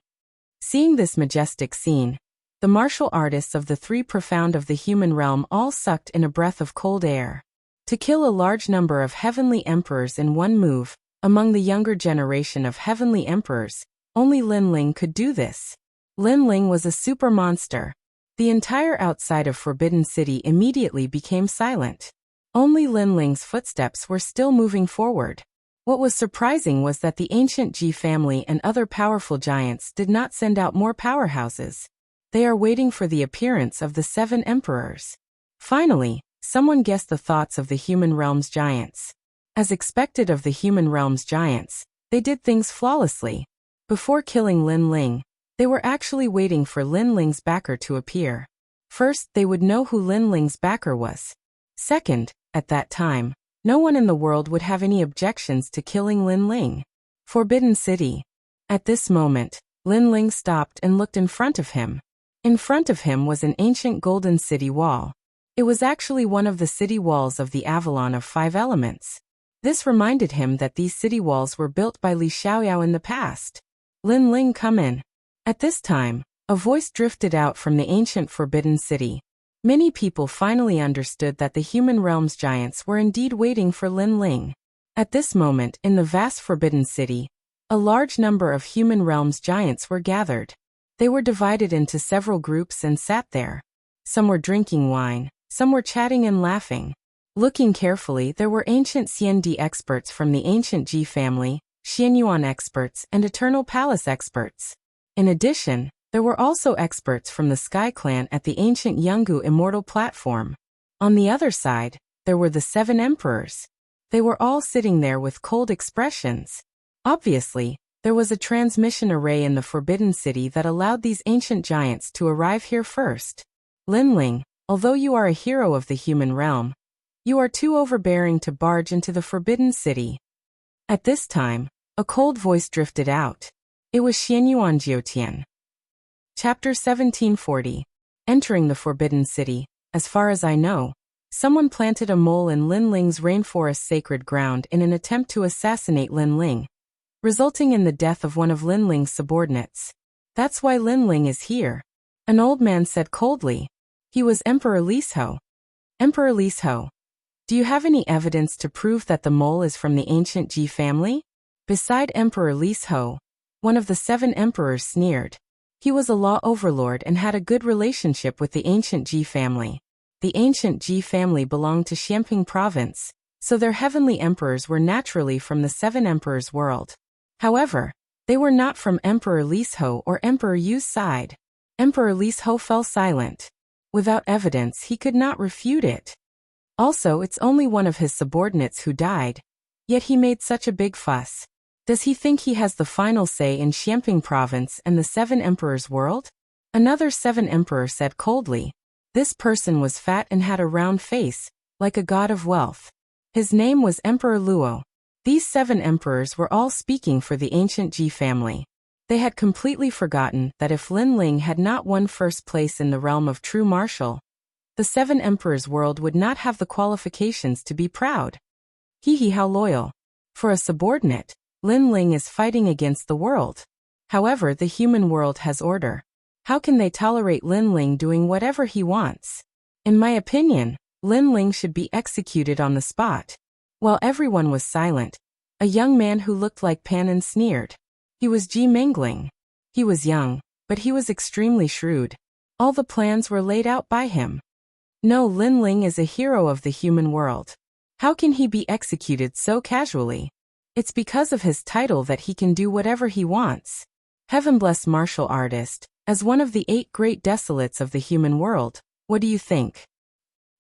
Seeing this majestic scene, the martial artists of the 3 profound of the human realm all sucked in a breath of cold air. To kill a large number of heavenly emperors in one move, among the younger generation of heavenly emperors, only Lin Ling could do this. Lin Ling was a super monster. The entire outside of Forbidden City immediately became silent. Only Lin Ling's footsteps were still moving forward. What was surprising was that the ancient Ji family and other powerful giants did not send out more powerhouses. They are waiting for the appearance of the 7 emperors. Finally, someone guessed the thoughts of the human realm's giants. As expected of the human realm's giants, they did things flawlessly. Before killing Lin Ling, they were actually waiting for Lin Ling's backer to appear. First, they would know who Lin Ling's backer was. Second, at that time, no one in the world would have any objections to killing Lin Ling. Forbidden City. At this moment, Lin Ling stopped and looked in front of him. In front of him was an ancient golden city wall. It was actually one of the city walls of the Avalon of 5 elements. This reminded him that these city walls were built by Li Xiaoyao in the past. Lin Ling, come in. At this time, a voice drifted out from the ancient Forbidden City. Many people finally understood that the human realm's giants were indeed waiting for Lin Ling. At this moment, in the vast Forbidden City, a large number of human realm's giants were gathered. They were divided into several groups and sat there. Some were drinking wine, some were chatting and laughing. Looking carefully, there were ancient CND experts from the ancient Ji family, Xianyuan experts, and Eternal Palace experts. In addition, there were also experts from the Sky Clan at the ancient Yungu Immortal platform. On the other side, there were the 7 emperors. They were all sitting there with cold expressions. Obviously, there was a transmission array in the Forbidden City that allowed these ancient giants to arrive here first. Lin Ling, although you are a hero of the human realm, you are too overbearing to barge into the Forbidden City. At this time, a cold voice drifted out. It was Xianyuan Jiutian. Chapter 1740. Entering the Forbidden City. As far as I know, someone planted a mole in Linling's rainforest sacred ground in an attempt to assassinate Linling, resulting in the death of one of Linling's subordinates. That's why Linling is here, an old man said coldly. He was Emperor Lisho. Emperor Lisho. Do you have any evidence to prove that the mole is from the ancient Ji family? Beside Emperor Lisho, one of the 7 emperors sneered. He was a law overlord and had a good relationship with the ancient Ji family. The ancient Ji family belonged to Xiamping province, so their heavenly emperors were naturally from the 7 emperors' world. However, they were not from Emperor Lisho or Emperor Yu's side. Emperor Lisho fell silent. Without evidence, he could not refute it. Also, it's only one of his subordinates who died, yet he made such a big fuss. Does he think he has the final say in Xiamping province and the 7 emperors' world? Another 7 emperor said coldly. This person was fat and had a round face, like a god of wealth. His name was Emperor Luo. These 7 emperors were all speaking for the ancient Ji family. They had completely forgotten that if Linling had not won first place in the realm of true martial, the 7 emperors' world would not have the qualifications to be proud. Hee how loyal. For a subordinate, Linling is fighting against the world. However, the human world has order. How can they tolerate Linling doing whatever he wants? In my opinion, Linling should be executed on the spot. While everyone was silent, a young man who looked like Panin sneered. He was Ji Mingling. He was young, but he was extremely shrewd. All the plans were laid out by him. No, Linling is a hero of the human world. How can he be executed so casually? It's because of his title that he can do whatever he wants. Heaven bless martial artist, as one of the 8 great desolates of the human world, what do you think?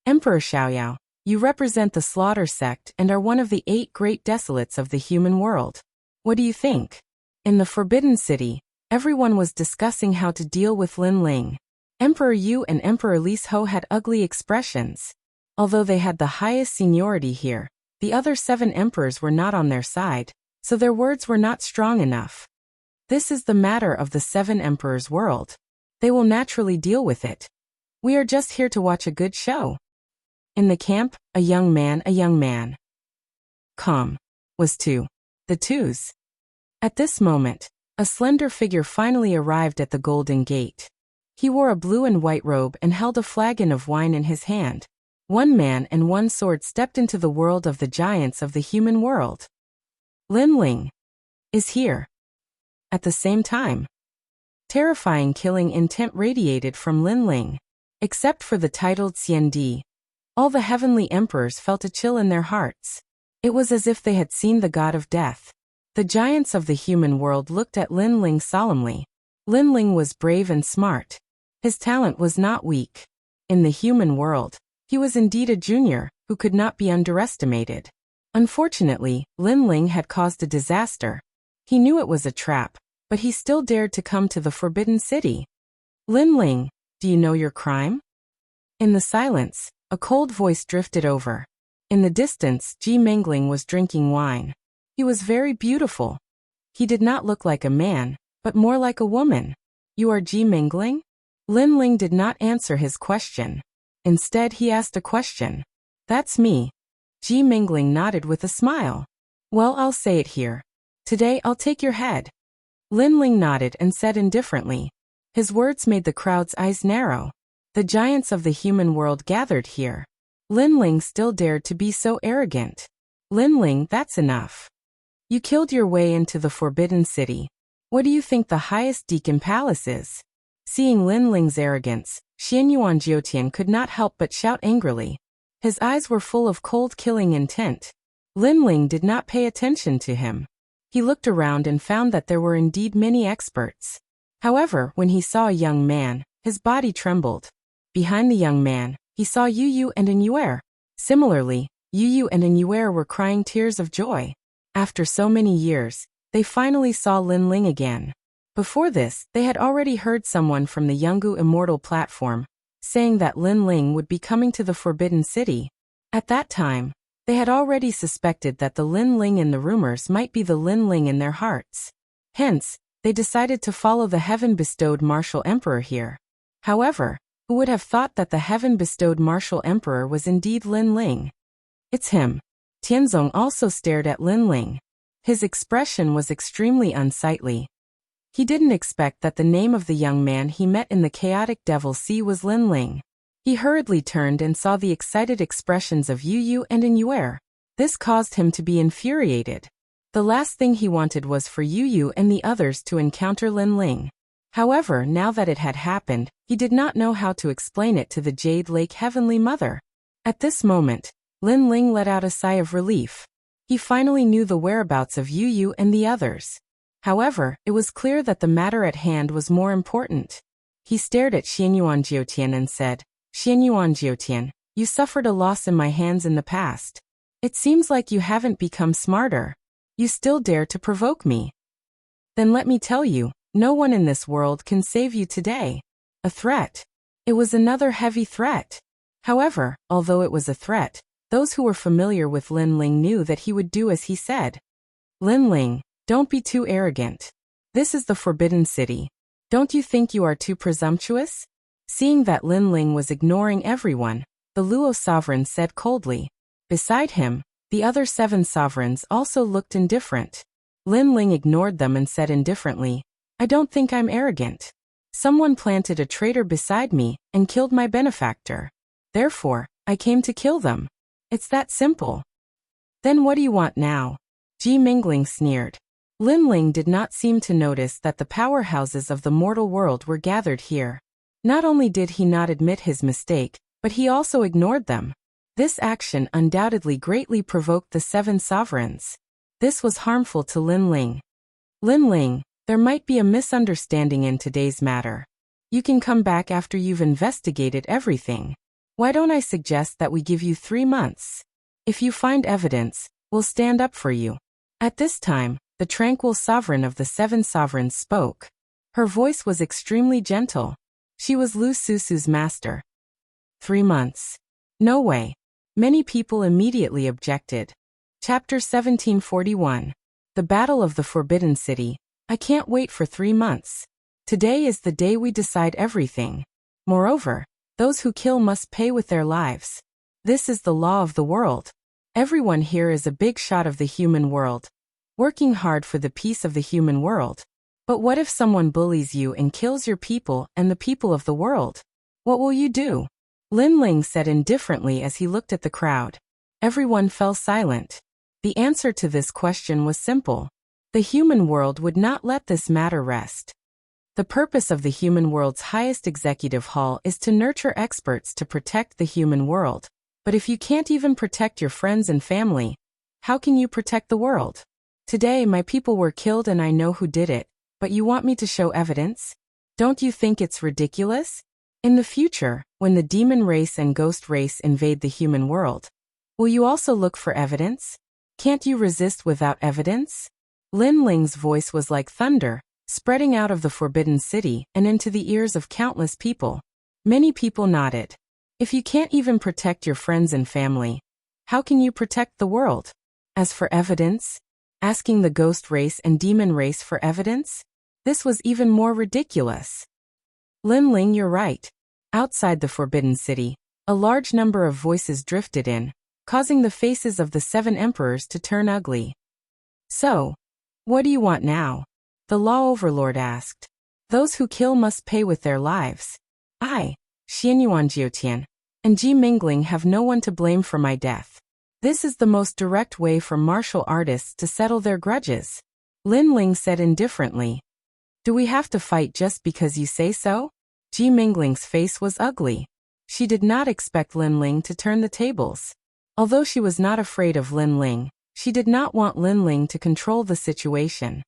Emperor Xiaoyao, you represent the slaughter sect and are one of the 8 great desolates of the human world. What do you think? In the Forbidden City, everyone was discussing how to deal with Linling. Emperor Yu and Emperor Lisho had ugly expressions. Although they had the highest seniority here, the other 7 emperors were not on their side, so their words were not strong enough. This is the matter of the 7 emperors' world. They will naturally deal with it. We are just here to watch a good show. In the camp, a young man. Calm. Was 2. The 2s. At this moment, a slender figure finally arrived at the Golden Gate. He wore a blue and white robe and held a flagon of wine in his hand. 1 man and 1 sword stepped into the world of the giants of the human world. Linling is here. At the same time, terrifying killing intent radiated from Linling. Except for the titled Xiandi, all the heavenly emperors felt a chill in their hearts. It was as if they had seen the god of death. The giants of the human world looked at Linling solemnly. Linling was brave and smart. His talent was not weak. In the human world, he was indeed a junior who could not be underestimated. Unfortunately, Linling had caused a disaster. He knew it was a trap, but he still dared to come to the Forbidden City. Linling, do you know your crime? In the silence, a cold voice drifted over. In the distance, Ji Mingling was drinking wine. He was very beautiful. He did not look like a man, but more like a woman. You are Ji Mingling? Linling did not answer his question. Instead, he asked a question. That's me. Ji Mingling nodded with a smile. Well, I'll say it here. Today I'll take your head. Linling nodded and said indifferently. His words made the crowd's eyes narrow. The giants of the human world gathered here. Linling still dared to be so arrogant. Linling, that's enough. You killed your way into the Forbidden City. What do you think the highest Deacon Palace is? Seeing Linling's arrogance, Xianyuan Jiotian could not help but shout angrily. His eyes were full of cold killing intent. Linling did not pay attention to him. He looked around and found that there were indeed many experts. However, when he saw a young man, his body trembled. Behind the young man, he saw Yu and Inuer. Similarly, Yu and Inuer were crying tears of joy. After so many years, they finally saw Linling again. Before this, they had already heard someone from the Yungu Immortal platform saying that Linling would be coming to the Forbidden City. At that time, they had already suspected that the Linling in the rumors might be the Linling in their hearts. Hence, they decided to follow the heaven-bestowed martial emperor here. However, who would have thought that the heaven-bestowed martial emperor was indeed Lin Ling? It's him. Tianzong also stared at Lin Ling. His expression was extremely unsightly. He didn't expect that the name of the young man he met in the chaotic Devil Sea was Lin Ling. He hurriedly turned and saw the excited expressions of Yu Yu and In Yuer. This caused him to be infuriated. The last thing he wanted was for Yu Yu and the others to encounter Lin Ling. However, now that it had happened, he did not know how to explain it to the Jade Lake Heavenly Mother. At this moment, Lin Ling let out a sigh of relief. He finally knew the whereabouts of Yu Yu and the others. However, it was clear that the matter at hand was more important. He stared at Xianyuan Jiutian and said, Xianyuan Jiutian, you suffered a loss in my hands in the past. It seems like you haven't become smarter. You still dare to provoke me. Then let me tell you, no one in this world can save you today. A threat. It was another heavy threat. However, although it was a threat, those who were familiar with Lin Ling knew that he would do as he said. Lin Ling, don't be too arrogant. This is the Forbidden City. Don't you think you are too presumptuous? Seeing that Lin Ling was ignoring everyone, the Luo sovereign said coldly. Beside him, the other 7 sovereigns also looked indifferent. Lin Ling ignored them and said indifferently, I don't think I'm arrogant. Someone planted a traitor beside me and killed my benefactor. Therefore, I came to kill them. It's that simple. Then what do you want now? Ji Mingling sneered. Lin Ling did not seem to notice that the powerhouses of the mortal world were gathered here. Not only did he not admit his mistake, but he also ignored them. This action undoubtedly greatly provoked the 7 sovereigns. This was harmful to Lin Ling. Lin Ling, there might be a misunderstanding in today's matter. You can come back after you've investigated everything. Why don't I suggest that we give you 3 months? If you find evidence, we'll stand up for you. At this time, the tranquil sovereign of the 7 sovereigns spoke. Her voice was extremely gentle. She was Lu Susu's master. 3 months. No way. Many people immediately objected. Chapter 1741. The Battle of the Forbidden City. I can't wait for 3 months. Today is the day we decide everything. Moreover, those who kill must pay with their lives. This is the law of the world. Everyone here is a big shot of the human world, working hard for the peace of the human world. But what if someone bullies you and kills your people and the people of the world? What will you do? Lin Ling said indifferently as he looked at the crowd. Everyone fell silent. The answer to this question was simple. The human world would not let this matter rest. The purpose of the human world's highest executive hall is to nurture experts to protect the human world. But if you can't even protect your friends and family, how can you protect the world? Today my people were killed and I know who did it, but you want me to show evidence? Don't you think it's ridiculous? In the future, when the demon race and ghost race invade the human world, will you also look for evidence? Can't you resist without evidence? Lin Ling's voice was like thunder, spreading out of the Forbidden City and into the ears of countless people. Many people nodded. If you can't even protect your friends and family, how can you protect the world? As for evidence, asking the ghost race and demon race for evidence? This was even more ridiculous. Lin Ling, you're right. Outside the Forbidden City, a large number of voices drifted in, causing the faces of the 7 emperors to turn ugly. So, what do you want now? The law overlord asked. Those who kill must pay with their lives. I, Xianyuan Jiutian, and Ji Mingling have no one to blame for my death. This is the most direct way for martial artists to settle their grudges. Lin Ling said indifferently. Do we have to fight just because you say so? Ji Mingling's face was ugly. She did not expect Lin Ling to turn the tables. Although she was not afraid of Lin Ling, she did not want Lin Ling to control the situation.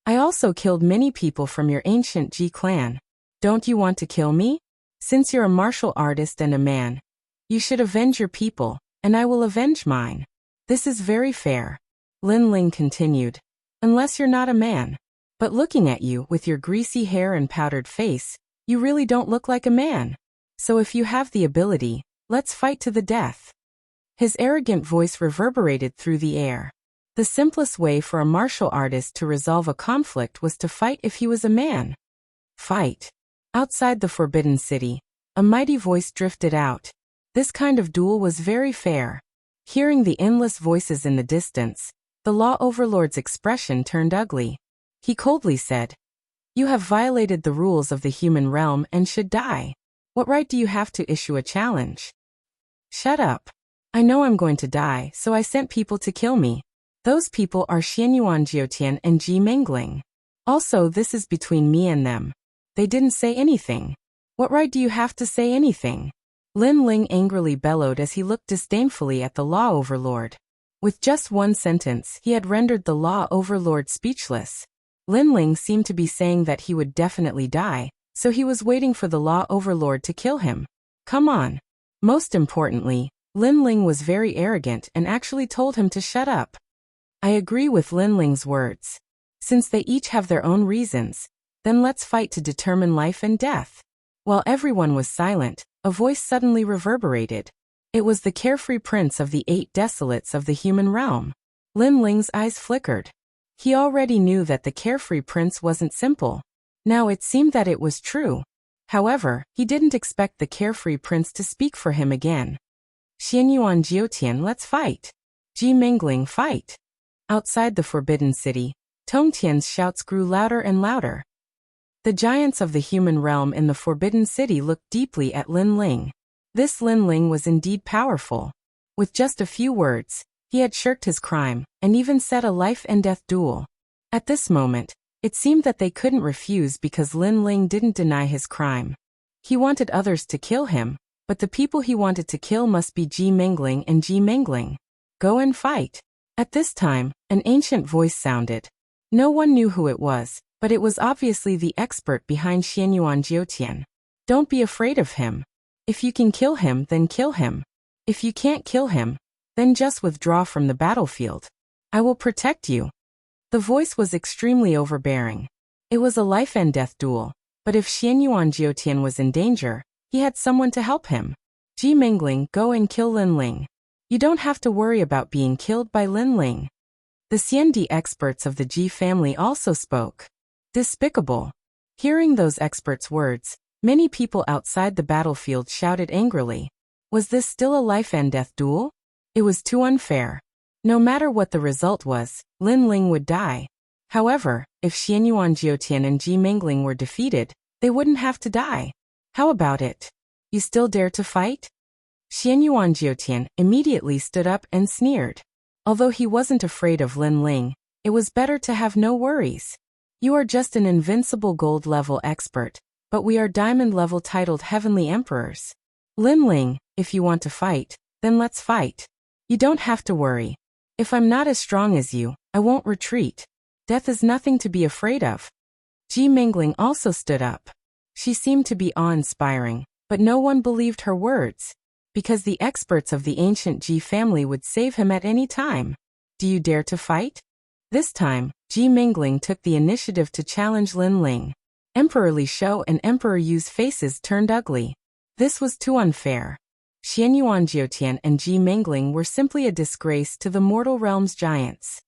I also killed many people from your ancient Ji clan. Don't you want to kill me? Since you're a martial artist and a man, you should avenge your people, and I will avenge mine. This is very fair. Lin Ling continued. Unless you're not a man. But looking at you with your greasy hair and powdered face, you really don't look like a man. So if you have the ability, let's fight to the death. His arrogant voice reverberated through the air. The simplest way for a martial artist to resolve a conflict was to fight if he was a man. Fight. Outside the Forbidden City, a mighty voice drifted out. This kind of duel was very fair. Hearing the endless voices in the distance, the law overlord's expression turned ugly. He coldly said, "You have violated the rules of the human realm and should die. What right do you have to issue a challenge?" "Shut up. I know I'm going to die, so I sent people to kill me. Those people are Xianyuan Jiutian and Ji Mengling. Also, this is between me and them. They didn't say anything. What right do you have to say anything?" Lin Ling angrily bellowed as he looked disdainfully at the law overlord. With just one sentence, he had rendered the law overlord speechless. Lin Ling seemed to be saying that he would definitely die, so he was waiting for the law overlord to kill him. Come on. Most importantly, Lin Ling was very arrogant and actually told him to shut up. I agree with Lin Ling's words. Since they each have their own reasons, then let's fight to determine life and death. While everyone was silent, a voice suddenly reverberated. It was the carefree prince of the 8 desolates of the human realm. Lin Ling's eyes flickered. He already knew that the carefree prince wasn't simple. Now it seemed that it was true. However, he didn't expect the carefree prince to speak for him again. Xianyuan Jiutian, let's fight. Ji Mengling, fight. Outside the Forbidden City, Tongtian's shouts grew louder and louder. The giants of the human realm in the Forbidden City looked deeply at Lin Ling. This Lin Ling was indeed powerful. With just a few words, he had shirked his crime, and even set a life-and-death duel. At this moment, it seemed that they couldn't refuse because Lin Ling didn't deny his crime. He wanted others to kill him, but the people he wanted to kill must be Ji Mengling and Ji Mengling. Go and fight. At this time, an ancient voice sounded. No one knew who it was, but it was obviously the expert behind Xianyuan Jiutian. Don't be afraid of him. If you can kill him, then kill him. If you can't kill him, then just withdraw from the battlefield. I will protect you. The voice was extremely overbearing. It was a life-and-death duel, but if Xianyuan Jiutian was in danger, he had someone to help him. Ji Mengling, go and kill Lin Ling. You don't have to worry about being killed by Lin Ling. The Xiandi experts of the Ji family also spoke. Despicable. Hearing those experts' words, many people outside the battlefield shouted angrily. Was this still a life-and-death duel? It was too unfair. No matter what the result was, Lin Ling would die. However, if Xianyuan Jiutian and Ji Mengling were defeated, they wouldn't have to die. How about it? You still dare to fight? Xianyuan Jiutian immediately stood up and sneered. Although he wasn't afraid of Lin Ling, it was better to have no worries. You are just an invincible gold-level expert, but we are diamond-level titled Heavenly Emperors. Lin Ling, if you want to fight, then let's fight. You don't have to worry. If I'm not as strong as you, I won't retreat. Death is nothing to be afraid of. Ji Mengling also stood up. She seemed to be awe-inspiring, but no one believed her words, because the experts of the ancient Ji family would save him at any time. Do you dare to fight? This time, Ji Mengling took the initiative to challenge Lin Ling. Emperor Li Shou and Emperor Yu's faces turned ugly. This was too unfair. Xianyuan Jiutian and Ji Mengling were simply a disgrace to the mortal realm's giants.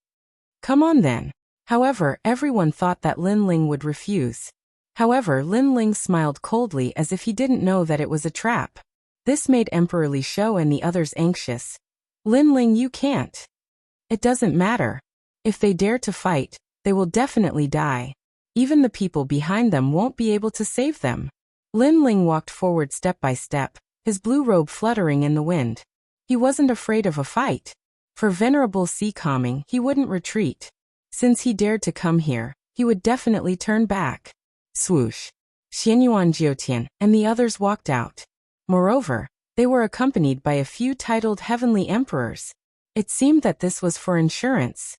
Come on then. However, everyone thought that Lin Ling would refuse. However, Lin Ling smiled coldly as if he didn't know that it was a trap. This made Emperor Li Shou and the others anxious. Lin Ling, you can't. It doesn't matter. If they dare to fight, they will definitely die. Even the people behind them won't be able to save them. Lin Ling walked forward step by step, his blue robe fluttering in the wind. He wasn't afraid of a fight. For Venerable Sea Calming, he wouldn't retreat. Since he dared to come here, he would definitely turn back. Swoosh. Xianyuan Jiutian and the others walked out. Moreover, they were accompanied by a few titled Heavenly Emperors. It seemed that this was for insurance.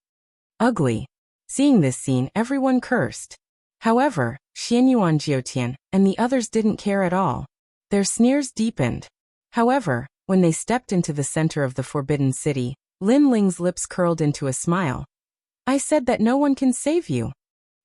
Ugly. Seeing this scene, everyone cursed. However, Xianyuan Jiutian and the others didn't care at all. Their sneers deepened. However, when they stepped into the center of the Forbidden City, Lin Ling's lips curled into a smile. I said that no one can save you.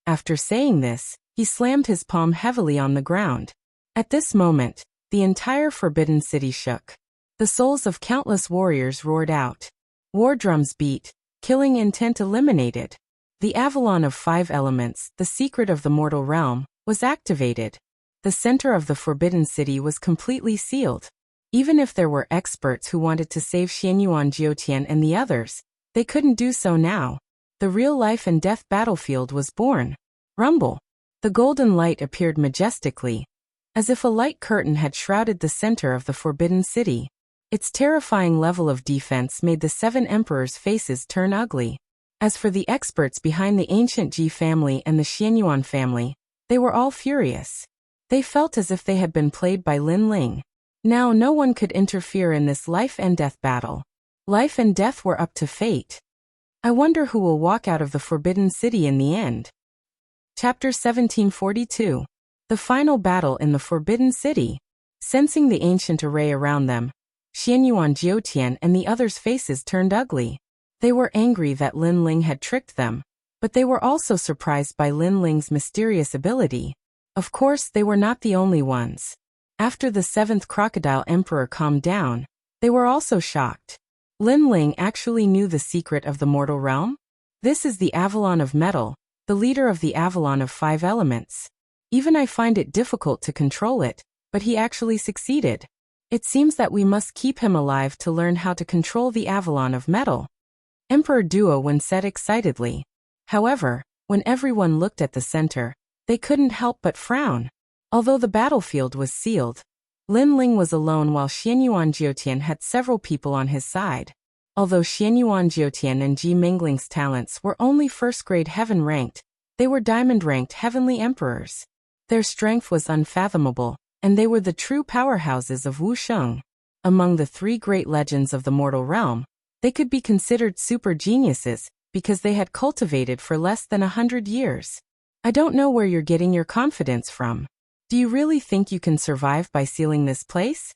After saying this, he slammed his palm heavily on the ground. At this moment, the entire Forbidden City shook. The souls of countless warriors roared out. War drums beat. Killing intent eliminated. The Avalon of 5 elements, the secret of the mortal realm, was activated. The center of the Forbidden City was completely sealed. Even if there were experts who wanted to save Xianyuan Jiutian and the others, they couldn't do so now. The real life and death battlefield was born. Rumble. The golden light appeared majestically, as if a light curtain had shrouded the center of the Forbidden City. Its terrifying level of defense made the 7 emperors' faces turn ugly. As for the experts behind the ancient Ji family and the Xianyuan family, they were all furious. They felt as if they had been played by Lin Ling. Now no one could interfere in this life and death battle. Life and death were up to fate. I wonder who will walk out of the Forbidden City in the end. Chapter 1742. The final battle in the Forbidden City. Sensing the ancient array around them, Xianyuan Jiutian and the others' faces turned ugly. They were angry that Lin Ling had tricked them, but they were also surprised by Lin Ling's mysterious ability. Of course, they were not the only ones. After the 7th Crocodile Emperor calmed down, they were also shocked. Lin Ling actually knew the secret of the mortal realm? This is the Avalon of Metal, the leader of the Avalon of 5 elements. Even I find it difficult to control it, but he actually succeeded. It seems that we must keep him alive to learn how to control the Avalon of Metal. Emperor Duo said excitedly. However, when everyone looked at the center, they couldn't help but frown. Although the battlefield was sealed, Lin Ling was alone while Xianyuan Jiutian had several people on his side. Although Xianyuan Jiutian and Ji Mingling's talents were only first-grade heaven-ranked, they were diamond-ranked heavenly emperors. Their strength was unfathomable, and they were the true powerhouses of Wuxia. Among the 3 great legends of the mortal realm, they could be considered super geniuses because they had cultivated for less than 100 years. I don't know where you're getting your confidence from. Do you really think you can survive by sealing this place?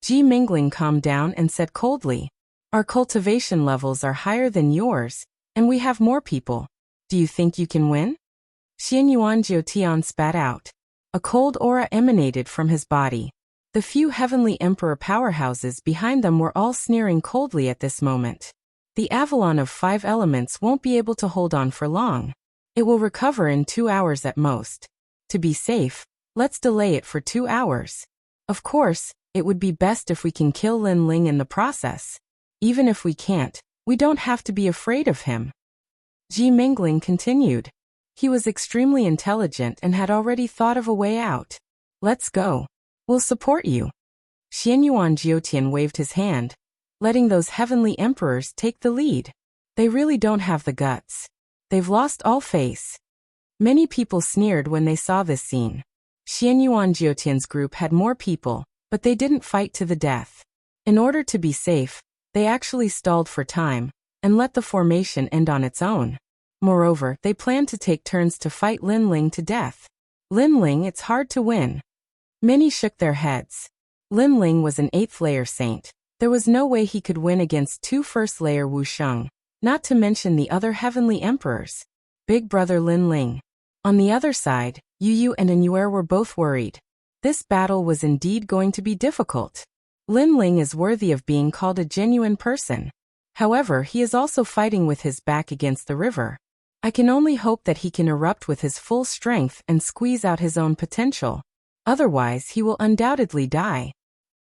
Ji Mingling calmed down and said coldly. Our cultivation levels are higher than yours, and we have more people. Do you think you can win? Xianyuan Jiutian spat out. A cold aura emanated from his body. The few heavenly emperor powerhouses behind them were all sneering coldly at this moment. The Avalon of 5 elements won't be able to hold on for long. It will recover in 2 hours at most. To be safe, let's delay it for 2 hours. Of course, it would be best if we can kill Lin Ling in the process. Even if we can't, we don't have to be afraid of him. Ji Mingling continued. He was extremely intelligent and had already thought of a way out. Let's go. We'll support you. Xianyuan Jiutian waved his hand, letting those heavenly emperors take the lead. They really don't have the guts. They've lost all face. Many people sneered when they saw this scene. Xianyuan Jiutian's group had more people, but they didn't fight to the death. In order to be safe, they actually stalled for time, and let the formation end on its own. Moreover, they planned to take turns to fight Lin Ling to death. Lin Ling, it's hard to win. Many shook their heads. Lin Ling was an 8th-layer saint. There was no way he could win against 2 first-layer Wuxia, not to mention the other heavenly emperors. Big brother Lin Ling. On the other side, Yu and Anuer were both worried. This battle was indeed going to be difficult. Lin Ling is worthy of being called a genuine person. However, he is also fighting with his back against the river. I can only hope that he can erupt with his full strength and squeeze out his own potential. Otherwise, he will undoubtedly die.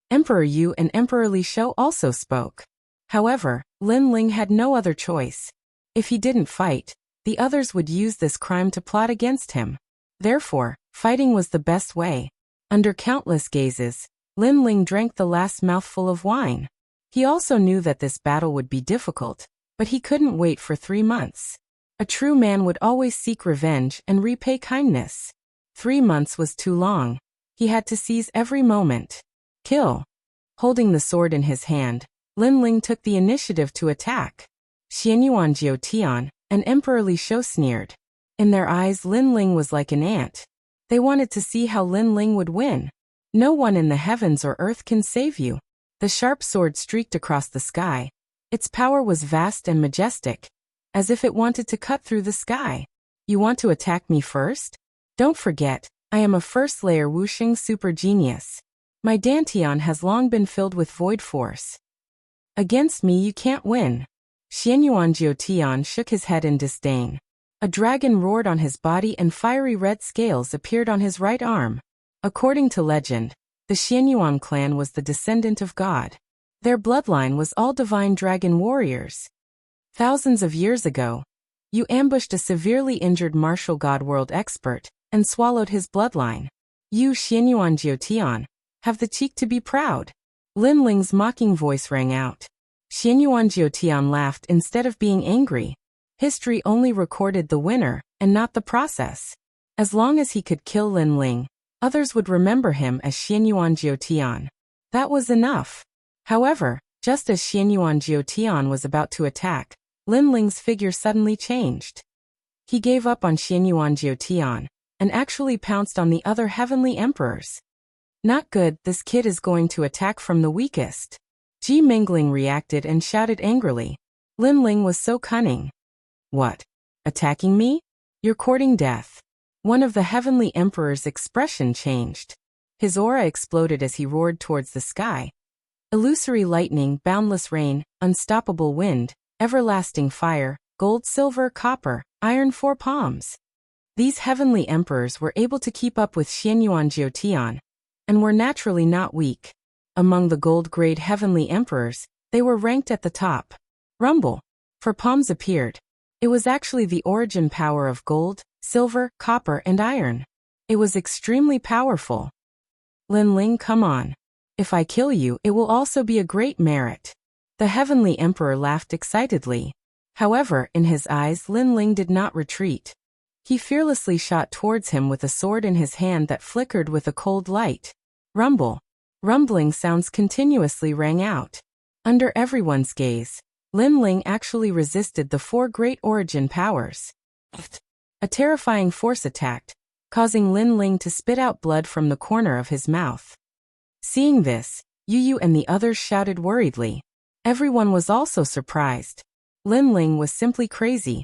Emperor Yu and Emperor Li Shou also spoke. However, Lin Ling had no other choice. If he didn't fight, the others would use this crime to plot against him. Therefore, fighting was the best way. Under countless gazes, Lin Ling drank the last mouthful of wine. He also knew that this battle would be difficult, but he couldn't wait for 3 months. A true man would always seek revenge and repay kindness. 3 months was too long. He had to seize every moment. Kill. Holding the sword in his hand, Lin Ling took the initiative to attack. Xianyuan Jiutian and Emperor Li Shou sneered. In their eyes, Lin Ling was like an ant. They wanted to see how Lin Ling would win. No one in the heavens or earth can save you. The sharp sword streaked across the sky. Its power was vast and majestic, as if it wanted to cut through the sky. You want to attack me first? Don't forget, I am a first-layer Wuxia super genius. My Dantian has long been filled with void force. Against me you can't win. Xianyuan Jiutian shook his head in disdain. A dragon roared on his body and fiery red scales appeared on his right arm. According to legend, the Xianyuan clan was the descendant of God. Their bloodline was all divine dragon warriors. Thousands of years ago, you ambushed a severely injured martial god world expert and swallowed his bloodline. You, Xianyuan Jiutian, have the cheek to be proud. Lin Ling's mocking voice rang out. Xianyuan Jiutian laughed instead of being angry. History only recorded the winner and not the process. As long as he could kill Lin Ling, others would remember him as Xianyuan Jiutian. That was enough. However, just as Xianyuan Jiutian was about to attack, Lin Ling's figure suddenly changed. He gave up on Xianyuan Jiutian and actually pounced on the other heavenly emperors. Not good, this kid is going to attack from the weakest. Ji Mingling reacted and shouted angrily. Lin Ling was so cunning. What? Attacking me? You're courting death. One of the heavenly emperor's expression changed. His aura exploded as he roared towards the sky. Illusory lightning, boundless rain, unstoppable wind, everlasting fire, gold, silver, copper, iron, 4 palms. These heavenly emperors were able to keep up with Xianyuan Jiutian, and were naturally not weak. Among the gold-grade heavenly emperors, they were ranked at the top. Rumble. 4 palms appeared. It was actually the origin power of gold, silver, copper, and iron. It was extremely powerful. Lin Ling, come on. If I kill you, it will also be a great merit. The heavenly emperor laughed excitedly. However, in his eyes, Lin Ling did not retreat. He fearlessly shot towards him with a sword in his hand that flickered with a cold light. Rumble. Rumbling sounds continuously rang out. Under everyone's gaze, Lin Ling actually resisted the 4 great origin powers. A terrifying force attacked, causing Lin Ling to spit out blood from the corner of his mouth. Seeing this, Yu and the others shouted worriedly. Everyone was also surprised. Lin Ling was simply crazy,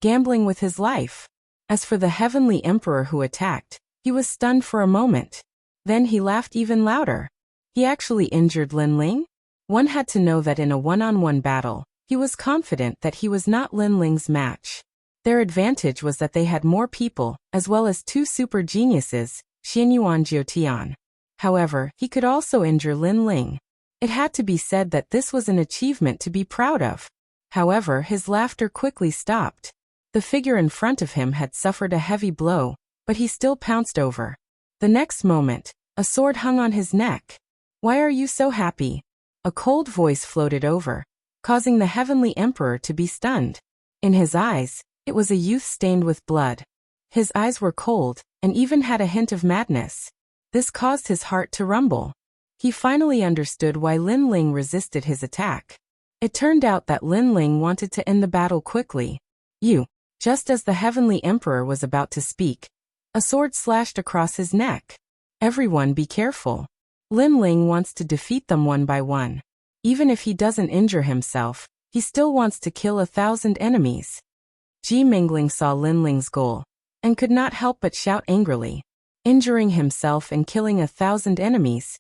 gambling with his life. As for the heavenly emperor who attacked, he was stunned for a moment. Then he laughed even louder. He actually injured Lin Ling? One had to know that in a one-on-one battle, he was confident that he was not Lin Ling's match. Their advantage was that they had more people, as well as 2 super geniuses, Xianyuan Jiutian. However, he could also injure Lin Ling. It had to be said that this was an achievement to be proud of. However, his laughter quickly stopped. The figure in front of him had suffered a heavy blow, but he still pounced over. The next moment, a sword hung on his neck. Why are you so happy? A cold voice floated over, causing the heavenly emperor to be stunned. In his eyes, it was a youth stained with blood. His eyes were cold, and even had a hint of madness. This caused his heart to rumble. He finally understood why Lin Ling resisted his attack. It turned out that Lin Ling wanted to end the battle quickly. Just as the heavenly emperor was about to speak, a sword slashed across his neck. Everyone be careful. Lin Ling wants to defeat them one by one. Even if he doesn't injure himself, he still wants to kill 1,000 enemies. Ji Mingling saw Lin Ling's goal, and could not help but shout angrily. Injuring himself and killing 1,000 enemies.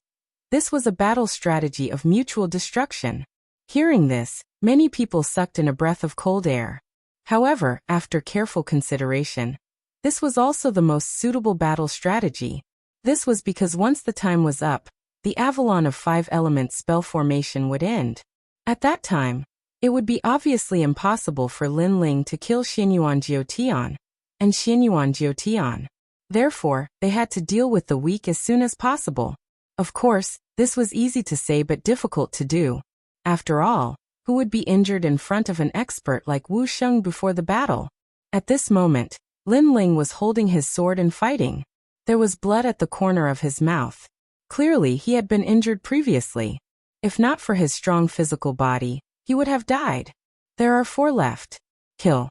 This was a battle strategy of mutual destruction. Hearing this, many people sucked in a breath of cold air. However, after careful consideration, this was also the most suitable battle strategy. This was because once the time was up, the Avalon of 5 elements spell formation would end. At that time, it would be obviously impossible for Lin Ling to kill Xianyuan Jiutian and Xianyuan Jiutian. Therefore, they had to deal with the weak as soon as possible. Of course, this was easy to say but difficult to do. After all, who would be injured in front of an expert like Wuxia before the battle? At this moment, Lin Ling was holding his sword and fighting. There was blood at the corner of his mouth. Clearly, he had been injured previously. If not for his strong physical body, he would have died. There are 4 left. Kill.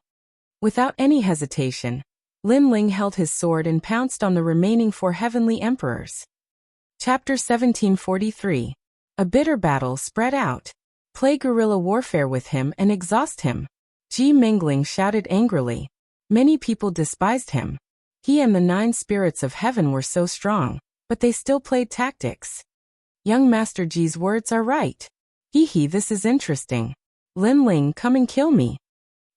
Without any hesitation, Lin Ling held his sword and pounced on the remaining 4 heavenly emperors. Chapter 1743. A bitter battle spread out. Play guerrilla warfare with him and exhaust him. Ji Mingling shouted angrily. Many people despised him. He and the 9 spirits of heaven were so strong, but they still played tactics. Young Master Ji's words are right. This is interesting. Lin Ling, come and kill me.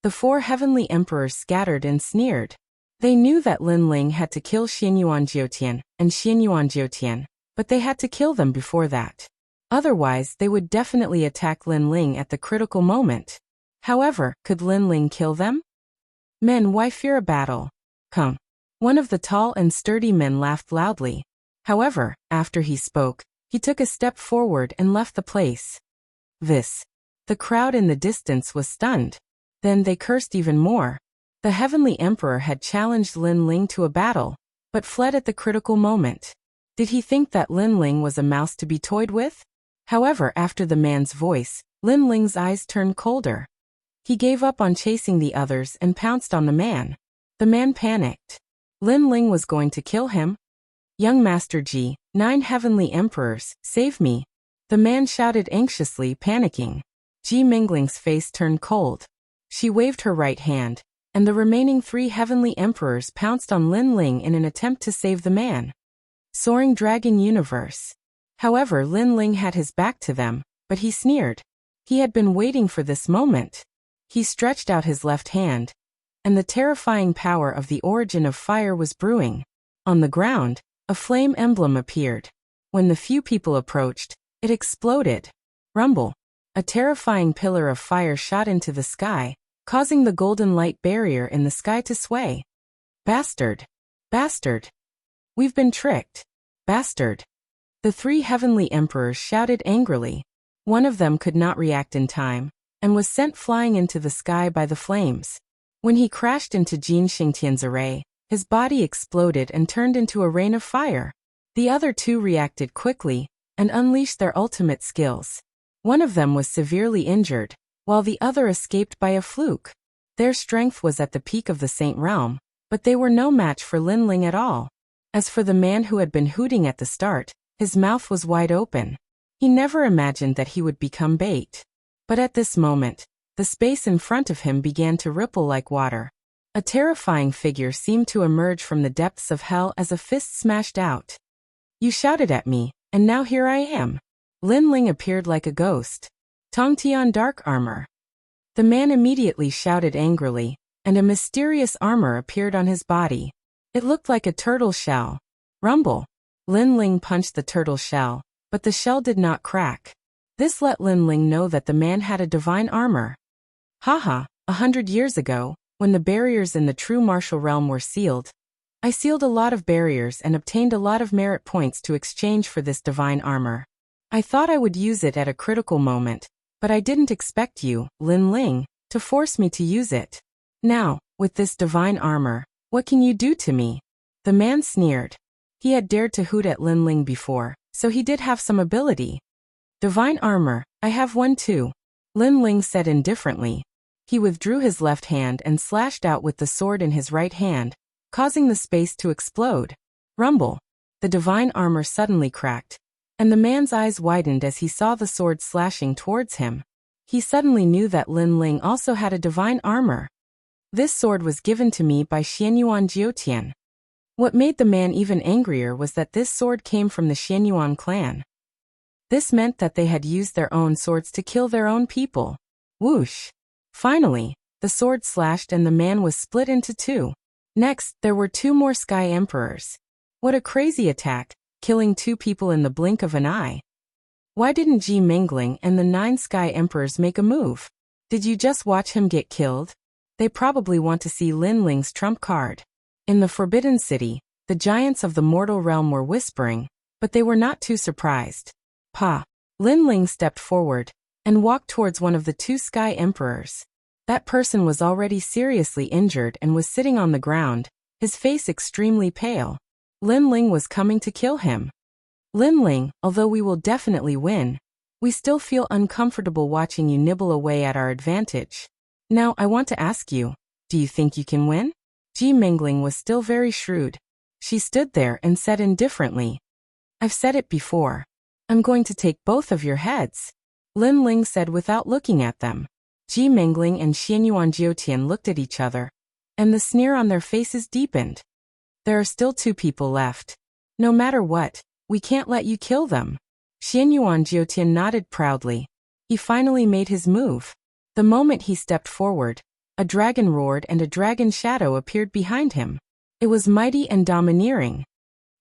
The 4 heavenly emperors scattered and sneered. They knew that Lin Ling had to kill Xianyuan Jiutian and Xianyuan Jiutian, but they had to kill them before that. Otherwise, they would definitely attack Lin Ling at the critical moment. However, could Lin Ling kill them? Men, why fear a battle? Come. One of the tall and sturdy men laughed loudly. However, after he spoke, he took a step forward and left the place. The crowd in the distance was stunned. Then they cursed even more. The heavenly emperor had challenged Lin Ling to a battle, but fled at the critical moment. Did he think that Lin Ling was a mouse to be toyed with? However, after the man's voice, Lin Ling's eyes turned colder. He gave up on chasing the others and pounced on the man. The man panicked. Lin Ling was going to kill him. Young Master Ji, 9 heavenly emperors, save me. The man shouted anxiously, panicking. Ji Mingling's face turned cold. She waved her right hand, and the remaining 3 heavenly emperors pounced on Lin Ling in an attempt to save the man. Soaring Dragon Universe. However, Lin Ling had his back to them, but he sneered. He had been waiting for this moment. He stretched out his left hand, and the terrifying power of the origin of fire was brewing. On the ground, a flame emblem appeared. When the few people approached, it exploded. Rumble. A terrifying pillar of fire shot into the sky, causing the golden light barrier in the sky to sway. Bastard! Bastard! We've been tricked! Bastard! The 3 heavenly emperors shouted angrily. One of them could not react in time, and was sent flying into the sky by the flames. When he crashed into Jin Xingtian's array, his body exploded and turned into a rain of fire. The other 2 reacted quickly, and unleashed their ultimate skills. One of them was severely injured, while the other escaped by a fluke. Their strength was at the peak of the Saint Realm, but they were no match for Lin Ling at all. As for the man who had been hooting at the start, his mouth was wide open. He never imagined that he would become bait. But at this moment, the space in front of him began to ripple like water. A terrifying figure seemed to emerge from the depths of hell as a fist smashed out. You shouted at me, and now here I am. Lin Ling appeared like a ghost. Tongtian dark armor. The man immediately shouted angrily, and a mysterious armor appeared on his body. It looked like a turtle shell. Rumble. Lin Ling punched the turtle shell, but the shell did not crack. This let Lin Ling know that the man had a divine armor. Haha, 100 years ago, when the barriers in the true martial realm were sealed, I sealed a lot of barriers and obtained a lot of merit points to exchange for this divine armor. I thought I would use it at a critical moment, but I didn't expect you, Lin Ling, to force me to use it. Now, with this divine armor, what can you do to me? The man sneered. He had dared to hoot at Lin Ling before, so he did have some ability. Divine armor, I have one too, Lin Ling said indifferently. He withdrew his left hand and slashed out with the sword in his right hand, causing the space to explode. Rumble. The divine armor suddenly cracked, and the man's eyes widened as he saw the sword slashing towards him. He suddenly knew that Lin Ling also had a divine armor. This sword was given to me by Xianyuan Jiutian. What made the man even angrier was that this sword came from the Xianyuan clan. This meant that they had used their own swords to kill their own people. Whoosh! Finally, the sword slashed and the man was split into 2. Next, there were 2 more Sky Emperors. What a crazy attack, killing 2 people in the blink of an eye. Why didn't Ji Mingling and the 9 Sky Emperors make a move? Did you just watch him get killed? They probably want to see Lin Ling's trump card. In the Forbidden City, the giants of the mortal realm were whispering, but they were not too surprised. Lin Ling stepped forward and walked towards one of the 2 Sky Emperors. That person was already seriously injured and was sitting on the ground, his face extremely pale. Lin Ling was coming to kill him. Lin Ling, although we will definitely win, we still feel uncomfortable watching you nibble away at our advantage. Now I want to ask you, do you think you can win? Ji Mingling was still very shrewd. She stood there and said indifferently, I've said it before. I'm going to take both of your heads. Lin Ling said without looking at them. Ji Mingling and Xianyuan Jiutian looked at each other, and the sneer on their faces deepened. There are still 2 people left. No matter what, we can't let you kill them. Xianyuan Jiutian nodded proudly. He finally made his move. The moment he stepped forward, a dragon roared and a dragon shadow appeared behind him. It was mighty and domineering.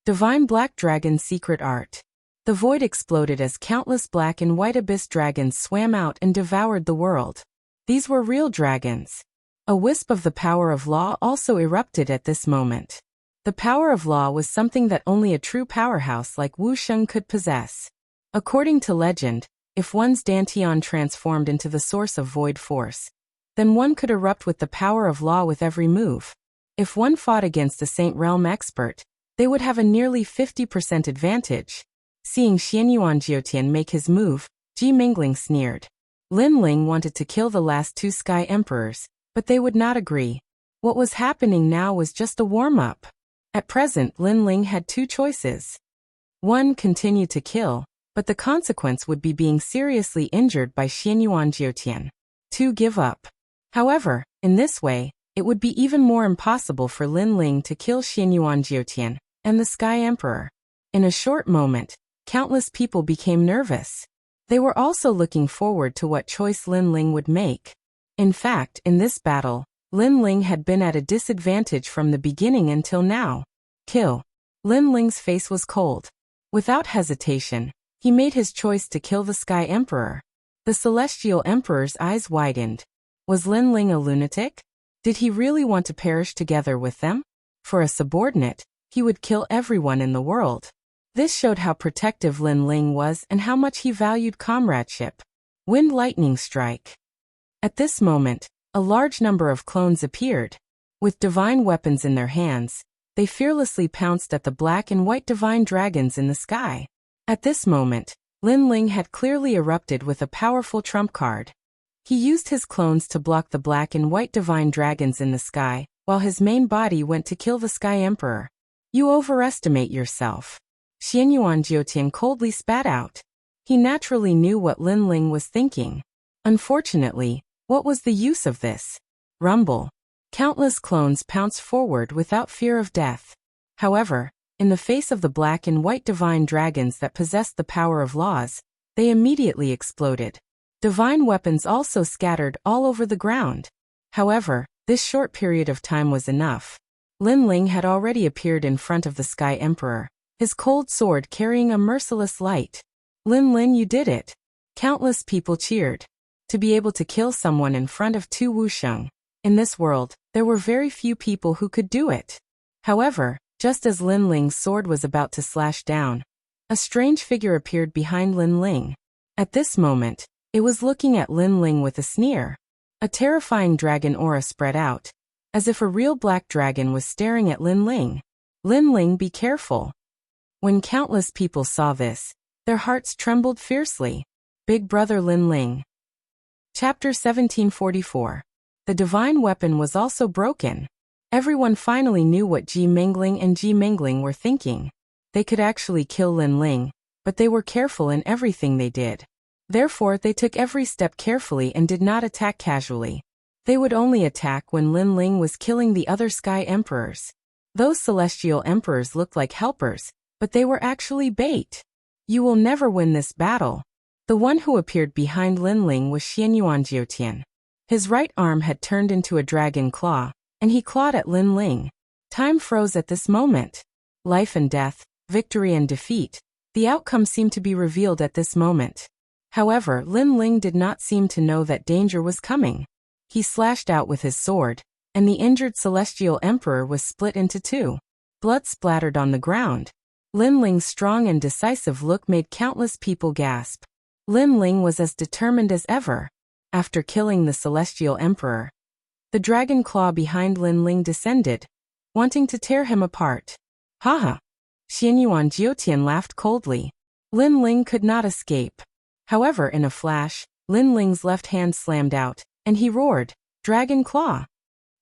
Divine Black Dragon's secret art. The void exploded as countless black and white abyss dragons swam out and devoured the world. These were real dragons. A wisp of the power of law also erupted at this moment. The power of law was something that only a true powerhouse like Wuxia could possess. According to legend, if one's dantian transformed into the source of void force, then one could erupt with the power of law with every move. If one fought against a Saint Realm expert, they would have a nearly 50% advantage. Seeing Xianyuan Jiotian make his move, Ji Mingling sneered. Lin Ling wanted to kill the last two Sky Emperors, but they would not agree. What was happening now was just a warm-up. At present, Lin Ling had two choices. 1. Continue to kill, but the consequence would be being seriously injured by Xianyuan Jiotian. 2. Give up. However, in this way, it would be even more impossible for Lin Ling to kill Xianyuan Jiotian and the Sky Emperor. In a short moment, countless people became nervous. They were also looking forward to what choice Lin Ling would make. In fact, in this battle, Lin Ling had been at a disadvantage from the beginning until now. Kill. Lin Ling's face was cold. Without hesitation, he made his choice to kill the Sky Emperor. The Celestial Emperor's eyes widened. Was Lin Ling a lunatic? Did he really want to perish together with them? For a subordinate, he would kill everyone in the world. This showed how protective Lin Ling was and how much he valued comradeship. Wind Lightning Strike. At this moment, a large number of clones appeared. With divine weapons in their hands, they fearlessly pounced at the black and white divine dragons in the sky. At this moment, Lin Ling had clearly erupted with a powerful trump card. He used his clones to block the black and white divine dragons in the sky, while his main body went to kill the Sky Emperor. You overestimate yourself. Xianyuan Jiotian coldly spat out. He naturally knew what Lin Ling was thinking. Unfortunately, what was the use of this? Rumble. Countless clones pounced forward without fear of death. However, in the face of the black and white divine dragons that possessed the power of laws, they immediately exploded. Divine weapons also scattered all over the ground. However, this short period of time was enough. Lin Ling had already appeared in front of the Sky Emperor, his cold sword carrying a merciless light. Lin Ling, you did it. Countless people cheered. To be able to kill someone in front of two Wuxia. In this world, there were very few people who could do it. However, just as Lin Ling's sword was about to slash down, a strange figure appeared behind Lin Ling. At this moment, it was looking at Lin Ling with a sneer. A terrifying dragon aura spread out, as if a real black dragon was staring at Lin Ling. Lin Ling, be careful. When countless people saw this, their hearts trembled fiercely. Big Brother Lin Ling. Chapter 1744. The divine weapon was also broken. Everyone finally knew what Ji Mingling and Ji Mingling were thinking. They could actually kill Lin Ling, but they were careful in everything they did. Therefore, they took every step carefully and did not attack casually. They would only attack when Lin Ling was killing the other Sky Emperors. Those Celestial Emperors looked like helpers, but they were actually bait. You will never win this battle. The one who appeared behind Lin Ling was Xianyuan Jiotian. His right arm had turned into a dragon claw, and he clawed at Lin Ling. Time froze at this moment. Life and death, victory and defeat, the outcome seemed to be revealed at this moment. However, Lin Ling did not seem to know that danger was coming. He slashed out with his sword, and the injured Celestial Emperor was split into two. Blood splattered on the ground. Lin Ling's strong and decisive look made countless people gasp. Lin Ling was as determined as ever. After killing the Celestial Emperor, the dragon claw behind Lin Ling descended, wanting to tear him apart. Haha! Xianyuan Jiotian laughed coldly. Lin Ling could not escape. However, in a flash, Lin Ling's left hand slammed out, and he roared, Dragon Claw!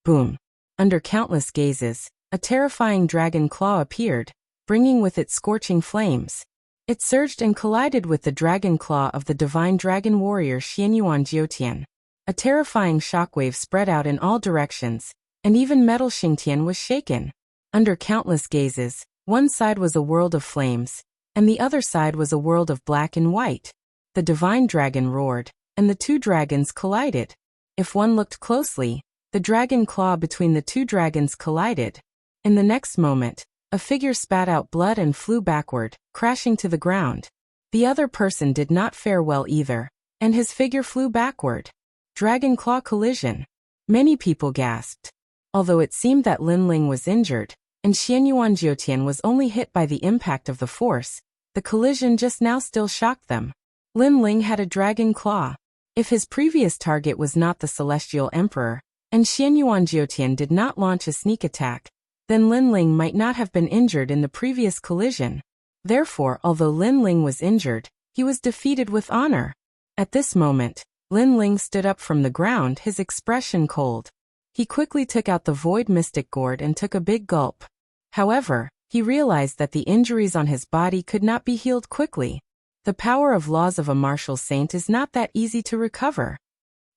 Boom! Under countless gazes, a terrifying dragon claw appeared, bringing with it scorching flames. It surged and collided with the dragon claw of the divine dragon warrior Xianyuan Jiotian. A terrifying shockwave spread out in all directions, and even metal Xingtian was shaken. Under countless gazes, one side was a world of flames, and the other side was a world of black and white. The divine dragon roared, and the two dragons collided. If one looked closely, the dragon claw between the two dragons collided. In the next moment, a figure spat out blood and flew backward, crashing to the ground. The other person did not fare well either, and his figure flew backward. Dragon claw collision. Many people gasped. Although it seemed that Lin Ling was injured, and Xianyuan Jiutian was only hit by the impact of the force, the collision just now still shocked them. Lin Ling had a dragon claw. If his previous target was not the Celestial Emperor, and Xianyuan Jiutian did not launch a sneak attack, then Lin Ling might not have been injured in the previous collision. Therefore, although Lin Ling was injured, he was defeated with honor. At this moment, Lin Ling stood up from the ground, his expression cold. He quickly took out the Void Mystic Gourd and took a big gulp. However, he realized that the injuries on his body could not be healed quickly. The power of laws of a martial saint is not that easy to recover.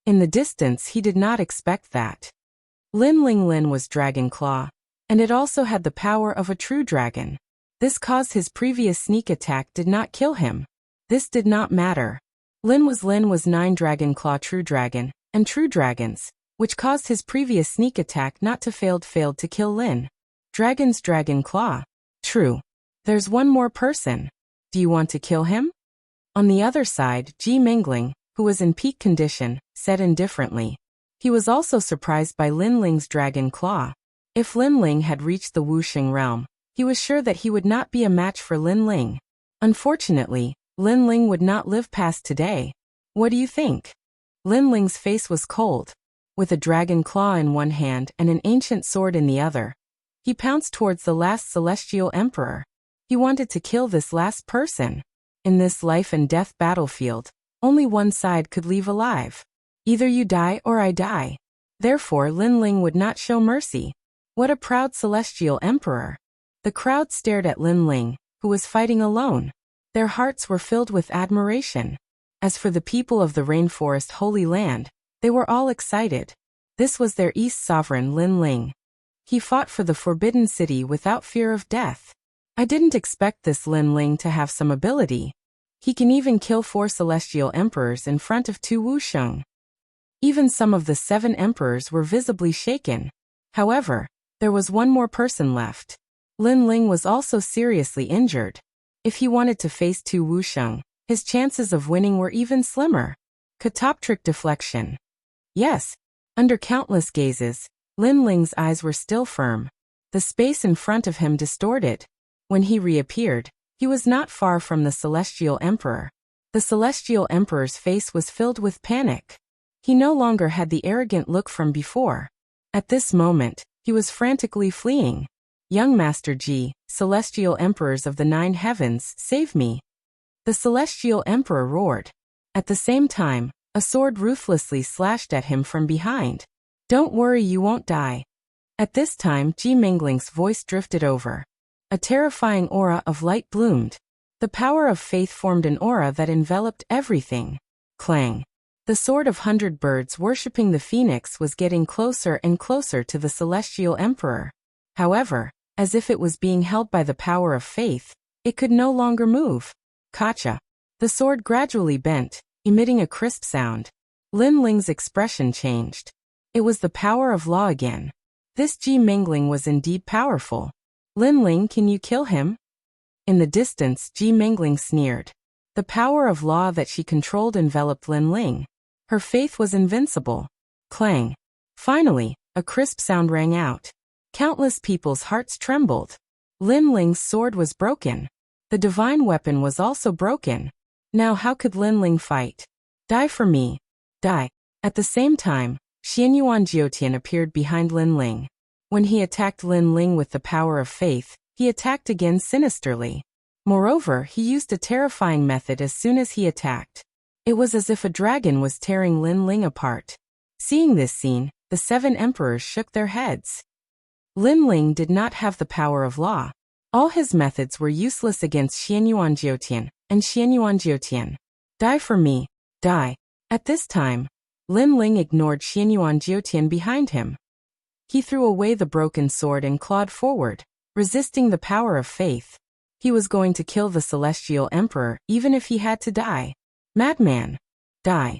In the distance, he did not expect that. Lin Ling was Dragon Claw, and it also had the power of a true dragon. This caused his previous sneak attack did not kill him. This did not matter. Lin was 9 Dragon Claw True Dragon, and True Dragons, which caused his previous sneak attack not to failed to kill Lin. Dragon's Dragon Claw. True. There's one more person. Do you want to kill him? On the other side, Ji Mingling, who was in peak condition, said indifferently. He was also surprised by Lin Ling's Dragon Claw. If Lin Ling had reached the Wuxia realm, he was sure that he would not be a match for Lin Ling. Unfortunately, Lin Ling would not live past today. What do you think? Lin Ling's face was cold. With a dragon claw in one hand and an ancient sword in the other, he pounced towards the last Celestial Emperor. He wanted to kill this last person. In this life and death battlefield, only one side could leave alive. Either you die or I die. Therefore, Lin Ling would not show mercy. What a proud Celestial Emperor. The crowd stared at Lin Ling, who was fighting alone. Their hearts were filled with admiration. As for the people of the Rainforest Holy Land, they were all excited. This was their East Sovereign Lin Ling. He fought for the Forbidden City without fear of death. I didn't expect this Lin Ling to have some ability. He can even kill 4 Celestial Emperors in front of 2 Wuxiang. Even some of the 7 Emperors were visibly shaken. However, there was one more person left. Lin Ling was also seriously injured. If he wanted to face 2 Wuxiang, his chances of winning were even slimmer. Catoptric deflection. Yes. Under countless gazes, Lin Ling's eyes were still firm. The space in front of him distorted. When he reappeared, he was not far from the Celestial Emperor. The Celestial Emperor's face was filled with panic. He no longer had the arrogant look from before. At this moment, he was frantically fleeing. Young Master Ji, Celestial Emperors of the 9 heavens, save me. The Celestial Emperor roared. At the same time, a sword ruthlessly slashed at him from behind. Don't worry, you won't die. At this time, Ji Mingling's voice drifted over. A terrifying aura of light bloomed. The power of faith formed an aura that enveloped everything. Clang. The sword of 100 birds worshipping the phoenix was getting closer and closer to the Celestial Emperor. However, as if it was being held by the power of faith, it could no longer move. Kacha. The sword gradually bent, emitting a crisp sound. Lin Ling's expression changed. It was the power of law again. This Ji Mingling was indeed powerful. Lin Ling, can you kill him? In the distance, Ji Mingling sneered. The power of law that she controlled enveloped Lin Ling. Her faith was invincible. Clang. Finally, a crisp sound rang out. Countless people's hearts trembled. Lin Ling's sword was broken. The divine weapon was also broken. Now how could Lin Ling fight? Die for me. Die. At the same time, Xianyuan Jiutian appeared behind Lin Ling. When he attacked Lin Ling with the power of faith, he attacked again sinisterly. Moreover, he used a terrifying method as soon as he attacked. It was as if a dragon was tearing Lin Ling apart. Seeing this scene, the 7 emperors shook their heads. Lin Ling did not have the power of law. All his methods were useless against Xianyuan Jiutian, and Xianyuan Jiutian. Die for me. Die. At this time, Lin Ling ignored Xianyuan Jiutian behind him. He threw away the broken sword and clawed forward, resisting the power of faith. He was going to kill the Celestial Emperor even if he had to die. Madman. Die.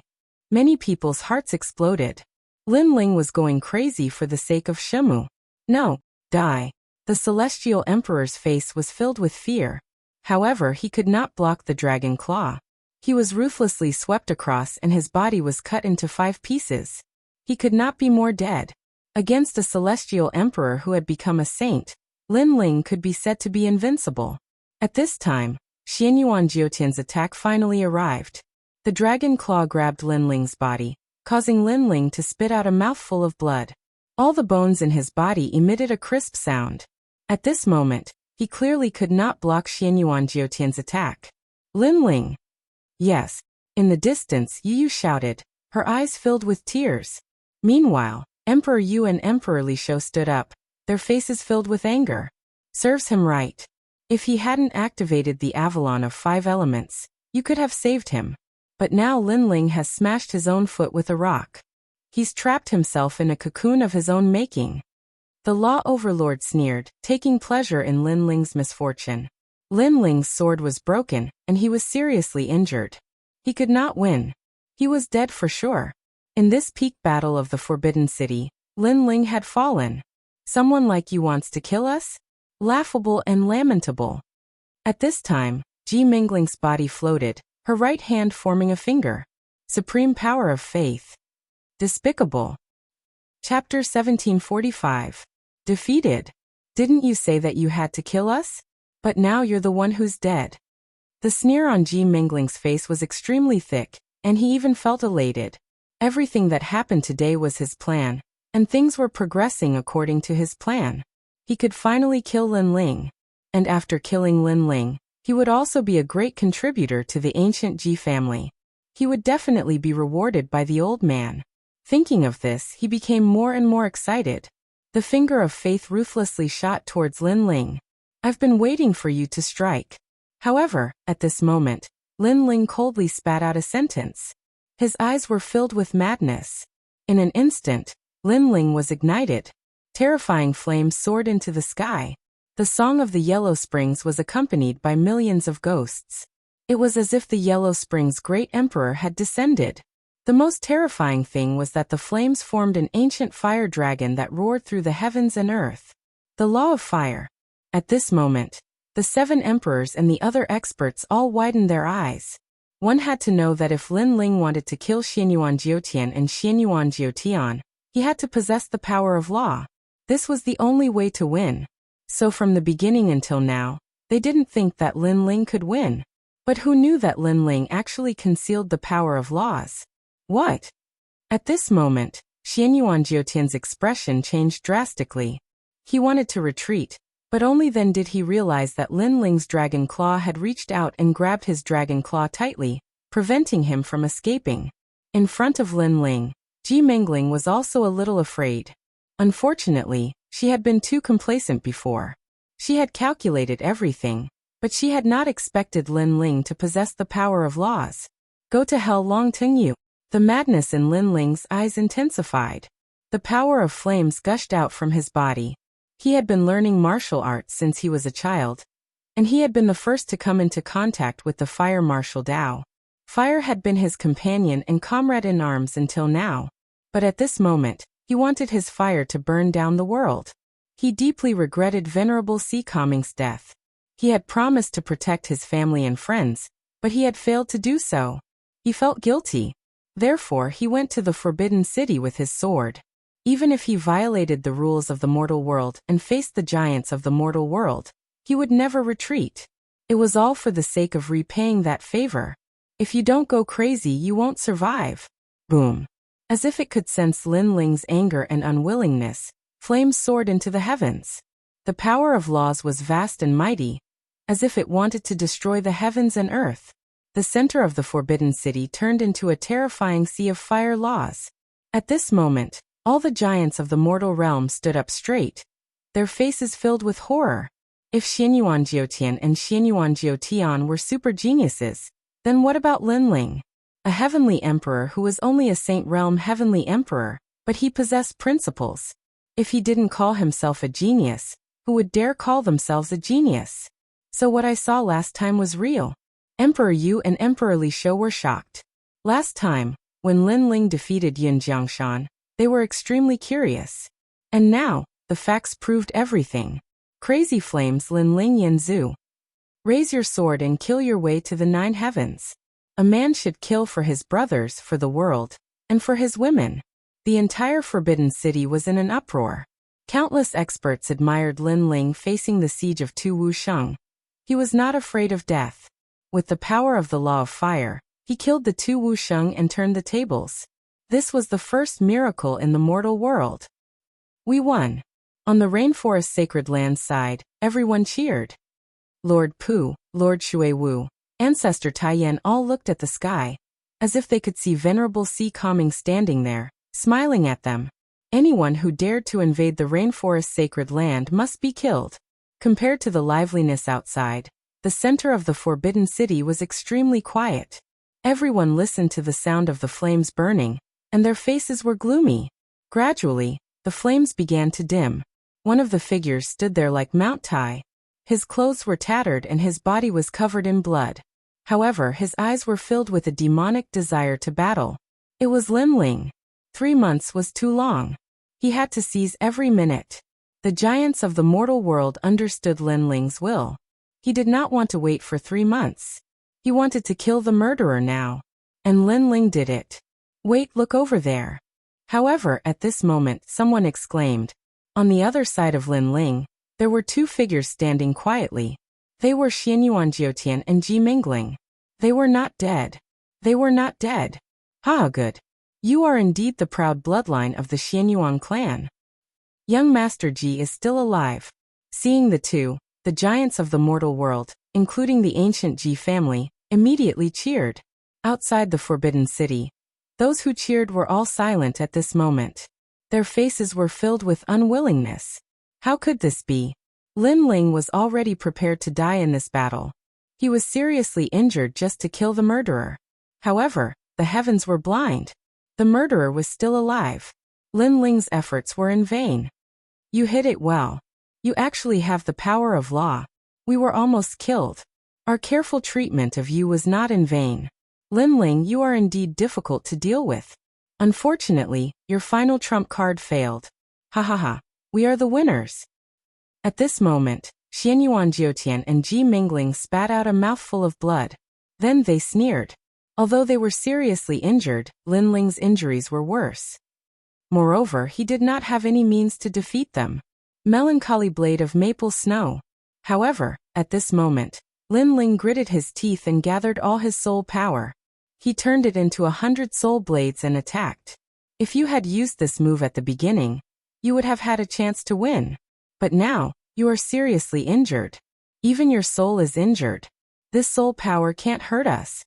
Many people's hearts exploded. Lin Ling was going crazy for the sake of Shemu. No, die. The Celestial Emperor's face was filled with fear. However, he could not block the dragon claw. He was ruthlessly swept across and his body was cut into 5 pieces. He could not be more dead. Against a Celestial Emperor who had become a saint, Lin Ling could be said to be invincible. At this time, Xianyuan Jiotian's attack finally arrived. The dragon claw grabbed Lin Ling's body, causing Lin Ling to spit out a mouthful of blood. All the bones in his body emitted a crisp sound. At this moment, he clearly could not block Xianyuan Jiotian's attack. Lin Ling! Yes. In the distance, Yu shouted, her eyes filled with tears. Meanwhile, Emperor Yu and Emperor Li Shou stood up, their faces filled with anger. Serves him right. If he hadn't activated the Avalon of 5 elements, you could have saved him. But now Lin Ling has smashed his own foot with a rock. He's trapped himself in a cocoon of his own making. The Law Overlord sneered, taking pleasure in Lin Ling's misfortune. Lin Ling's sword was broken, and he was seriously injured. He could not win. He was dead for sure. In this peak battle of the Forbidden City, Lin Ling had fallen. Someone like you wants to kill us? Laughable and lamentable. At this time, Ji Mingling's body floated, her right hand forming a finger. Supreme power of faith. Despicable. Chapter 1745. Defeated. Didn't you say that you had to kill us? But now you're the one who's dead. The sneer on Ji Mingling's face was extremely thick, and he even felt elated. Everything that happened today was his plan, and things were progressing according to his plan. He could finally kill Lin Ling. And after killing Lin Ling, he would also be a great contributor to the ancient Ji family. He would definitely be rewarded by the old man. Thinking of this, he became more and more excited. The finger of faith ruthlessly shot towards Lin Ling. I've been waiting for you to strike. However, at this moment, Lin Ling coldly spat out a sentence. His eyes were filled with madness. In an instant, Lin Ling was ignited. Terrifying flames soared into the sky. The song of the Yellow Springs was accompanied by millions of ghosts. It was as if the Yellow Springs' great emperor had descended. The most terrifying thing was that the flames formed an ancient fire dragon that roared through the heavens and earth. The law of fire. At this moment, the 7 emperors and the other experts all widened their eyes. One had to know that if Lin Ling wanted to kill Xianyuan Jiotian and Xianyuan Jiotian, he had to possess the power of law. This was the only way to win. So from the beginning until now, they didn't think that Lin Ling could win. But who knew that Lin Ling actually concealed the power of laws? What? At this moment, Xianyuan Jiotian's expression changed drastically. He wanted to retreat, but only then did he realize that Lin Ling's dragon claw had reached out and grabbed his dragon claw tightly, preventing him from escaping. In front of Lin Ling, Ji Mingling was also a little afraid. Unfortunately, she had been too complacent before. She had calculated everything, but she had not expected Lin Ling to possess the power of laws. Go to hell, Long Tingyu. The madness in Lin Ling's eyes intensified. The power of flames gushed out from his body. He had been learning martial arts since he was a child, and he had been the first to come into contact with the fire martial Dao. Fire had been his companion and comrade in arms until now, but at this moment, he wanted his fire to burn down the world. He deeply regretted Venerable Si Kaming's death. He had promised to protect his family and friends, but he had failed to do so. He felt guilty. Therefore, he went to the Forbidden City with his sword. Even if he violated the rules of the mortal world and faced the giants of the mortal world, he would never retreat. It was all for the sake of repaying that favor. If you don't go crazy, you won't survive. Boom. As if it could sense Lin Ling's anger and unwillingness, flames soared into the heavens. The power of laws was vast and mighty, as if it wanted to destroy the heavens and earth. The center of the Forbidden City turned into a terrifying sea of fire laws. At this moment, all the giants of the mortal realm stood up straight, their faces filled with horror. If Xianyuan Jiotian and Xianyuan Jiotian were super geniuses, then what about Lin Ling? A heavenly emperor who was only a Saint Realm heavenly emperor, but he possessed principles. If he didn't call himself a genius, who would dare call themselves a genius? So what I saw last time was real. Emperor Yu and Emperor Li Shou were shocked. Last time, When Lin Ling defeated Yin Jiangshan, they were extremely curious. And now, the facts proved everything. Crazy flames Lin Ling Yanzu. Raise your sword and kill your way to the 9 heavens. A man should kill for his brothers, for the world, and for his women. The entire Forbidden City was in an uproar. Countless experts admired Lin Ling facing the siege of Tu Wusheng. He was not afraid of death. With the power of the law of fire, he killed the Tu Wusheng and turned the tables. This was the first miracle in the mortal world. We won. On the rainforest sacred land side, everyone cheered. Lord Pu, Lord Shuiwu, Ancestor Taiyan all looked at the sky, as if they could see Venerable Si Kaming standing there, smiling at them. Anyone who dared to invade the rainforest sacred land must be killed. Compared to the liveliness outside, the center of the Forbidden City was extremely quiet. Everyone listened to the sound of the flames burning, and their faces were gloomy. Gradually, the flames began to dim. One of the figures stood there like Mount Tai. His clothes were tattered and his body was covered in blood. However, his eyes were filled with a demonic desire to battle. It was Lin Ling. 3 months was too long. He had to seize every minute. The giants of the mortal world understood Lin Ling's will. He did not want to wait for 3 months. He wanted to kill the murderer now. And Lin Ling did it. Wait, look over there. However, at this moment, someone exclaimed. On the other side of Lin Ling, there were 2 figures standing quietly. They were Xianyuan Jiotian and Ji Mingling. They were not dead. They were not dead. Ha, good. You are indeed the proud bloodline of the Xianyuan clan. Young Master Ji is still alive. Seeing the 2, the giants of the mortal world, including the ancient Ji family, immediately cheered. Outside the Forbidden City, those who cheered were all silent at this moment. Their faces were filled with unwillingness. How could this be? Lin Ling was already prepared to die in this battle. He was seriously injured just to kill the murderer. However, the heavens were blind. The murderer was still alive. Lin Ling's efforts were in vain. You hit it well. You actually have the power of law. We were almost killed. Our careful treatment of you was not in vain. Lin Ling, you are indeed difficult to deal with. Unfortunately, your final trump card failed. Ha ha ha. We are the winners. At this moment, Xianyuan Jiotian and Ji Mingling spat out a mouthful of blood. Then they sneered. Although they were seriously injured, Lin Ling's injuries were worse. Moreover, he did not have any means to defeat them. Melancholy blade of maple snow. However, at this moment, Lin Ling gritted his teeth and gathered all his soul power. He turned it into 100 soul blades and attacked. If you had used this move at the beginning, you would have had a chance to win. But now, you are seriously injured. Even your soul is injured. This soul power can't hurt us.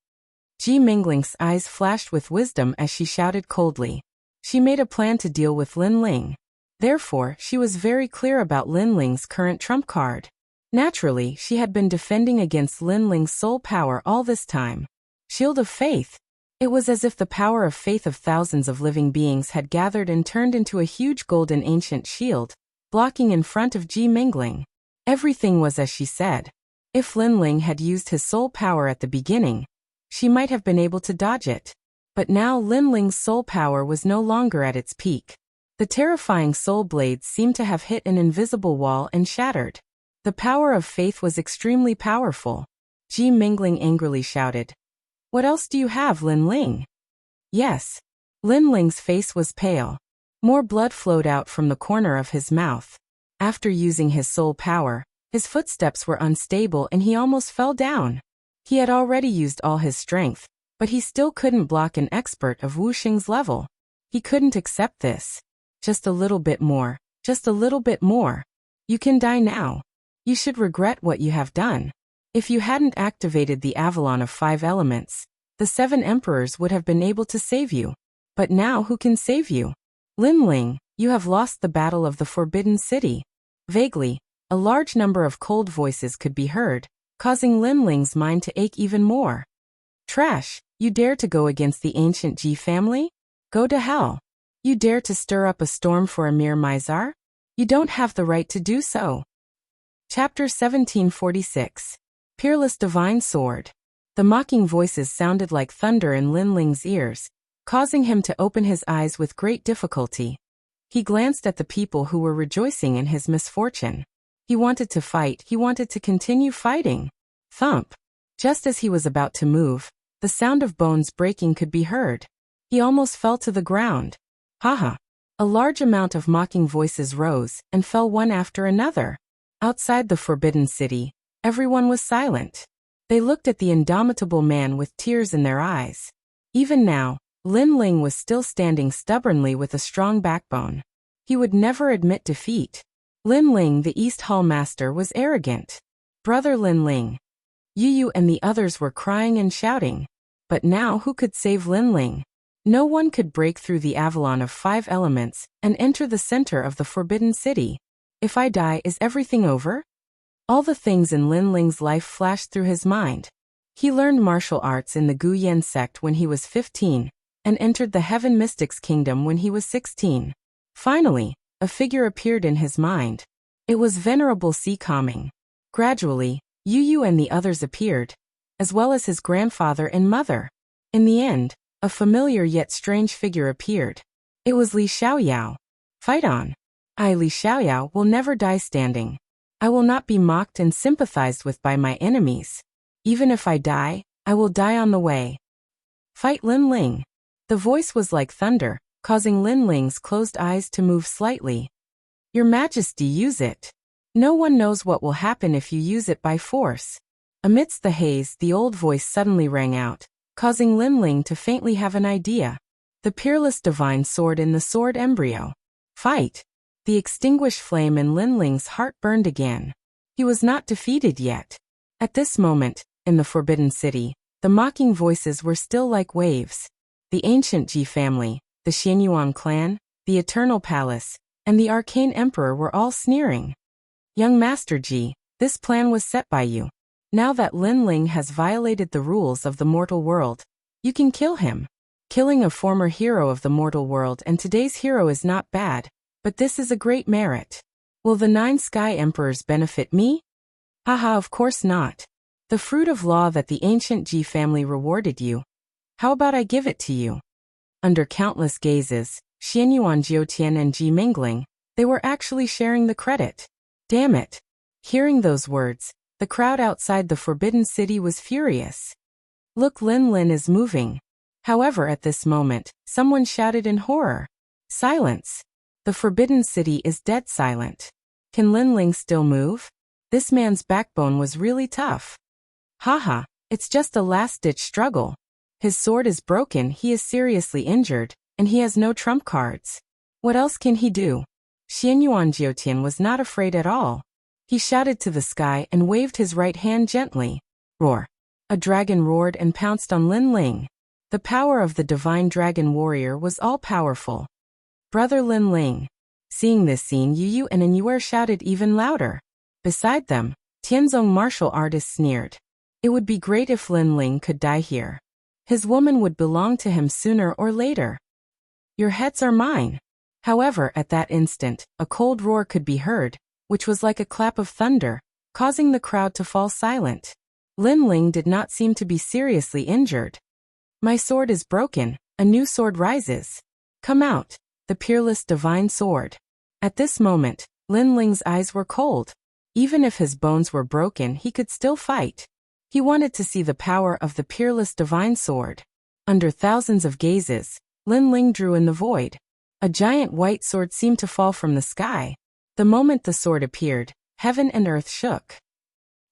Ji Mingling's eyes flashed with wisdom as she shouted coldly. She made a plan to deal with Lin Ling. Therefore, she was very clear about Lin Ling's current trump card. Naturally, she had been defending against Lin Ling's soul power all this time. Shield of Faith. It was as if the power of faith of thousands of living beings had gathered and turned into a huge golden ancient shield, blocking in front of Ji Mingling. Everything was as she said. If Lin Ling had used his soul power at the beginning, she might have been able to dodge it. But now Lin Ling's soul power was no longer at its peak. The terrifying soul blades seemed to have hit an invisible wall and shattered. The power of faith was extremely powerful. Ji Mingling angrily shouted. What else do you have, Lin Ling? Yes. Lin Ling's face was pale. More blood flowed out from the corner of his mouth. After using his soul power, his footsteps were unstable and he almost fell down. He had already used all his strength, but he still couldn't block an expert of Wuxing's level. He couldn't accept this. Just a little bit more, just a little bit more. You can die now. You should regret what you have done. If you hadn't activated the Avalon of 5 elements, the 7 emperors would have been able to save you. But now who can save you? Lin Ling, you have lost the battle of the Forbidden City. Vaguely, a large number of cold voices could be heard, causing Lin Ling's mind to ache even more. Trash, you dare to go against the ancient Ji family? Go to hell. You dare to stir up a storm for a mere Mizar? You don't have the right to do so. Chapter 1746. Peerless Divine Sword. The mocking voices sounded like thunder in Lin Ling's ears, causing him to open his eyes with great difficulty. He glanced at the people who were rejoicing in his misfortune. He wanted to fight, he wanted to continue fighting. Thump! Just as he was about to move, the sound of bones breaking could be heard. He almost fell to the ground. Haha! A large amount of mocking voices rose and fell one after another. Outside the Forbidden City, everyone was silent. They looked at the indomitable man with tears in their eyes. Even now, Lin Ling was still standing stubbornly with a strong backbone. He would never admit defeat. Lin Ling, the East Hall Master, was arrogant. Brother Lin Ling. Yu and the others were crying and shouting. But now who could save Lin Ling? No one could break through the Avalon of 5 elements and enter the center of the Forbidden City. If I die, is everything over? All the things in Lin Ling's life flashed through his mind. He learned martial arts in the Gu Yen sect when he was 15, and entered the Heaven Mystics Kingdom when he was 16. Finally, a figure appeared in his mind. It was Venerable Si Kaming. Gradually, Yu and the others appeared, as well as his grandfather and mother. In the end, a familiar yet strange figure appeared. It was Li Xiaoyao. Fight on. I, Li Xiaoyao, will never die standing. I will not be mocked and sympathized with by my enemies. Even if I die, I will die on the way. Fight Lin Ling. The voice was like thunder, causing Lin Ling's closed eyes to move slightly. Your Majesty, use it. No one knows what will happen if you use it by force. Amidst the haze, the old voice suddenly rang out, causing Lin Ling to faintly have an idea. The peerless divine sword in the sword embryo. Fight! The extinguished flame in Lin Ling's heart burned again. He was not defeated yet. At this moment, in the Forbidden City, the mocking voices were still like waves. The ancient Ji family, the Xianyuan clan, the Eternal Palace, and the Arcane Emperor were all sneering. Young Master Ji, this plan was set by you. Now that Lin Ling has violated the rules of the mortal world, you can kill him. Killing a former hero of the mortal world and today's hero is not bad, but this is a great merit. Will the 9 Sky Emperors benefit me? Haha, of course not. The fruit of law that the ancient Ji family rewarded you. How about I give it to you? Under countless gazes, Xianyuan Jiutian and Ji mingling, they were actually sharing the credit. Damn it. Hearing those words, the crowd outside the Forbidden City was furious. Look, Lin Lin is moving. However, at this moment, someone shouted in horror. Silence. The Forbidden City is dead silent. Can Lin Ling still move? This man's backbone was really tough. Haha, it's just a last-ditch struggle. His sword is broken, he is seriously injured, and he has no trump cards. What else can he do? Xianyuan Jiutian was not afraid at all. He shouted to the sky and waved his right hand gently. Roar. A dragon roared and pounced on Lin Ling. The power of the divine dragon warrior was all-powerful. Brother Lin Ling. Seeing this scene, Yu and Anyuer shouted even louder. Beside them, Tianzong martial artist sneered. It would be great if Lin Ling could die here. His woman would belong to him sooner or later. Your heads are mine. However, at that instant, a cold roar could be heard, which was like a clap of thunder, causing the crowd to fall silent. Lin Ling did not seem to be seriously injured. My sword is broken, a new sword rises. Come out, the peerless divine sword. At this moment, Lin Ling's eyes were cold. Even if his bones were broken, he could still fight. He wanted to see the power of the peerless divine sword. Under thousands of gazes, Lin Ling drew in the void. A giant white sword seemed to fall from the sky. The moment the sword appeared, heaven and earth shook.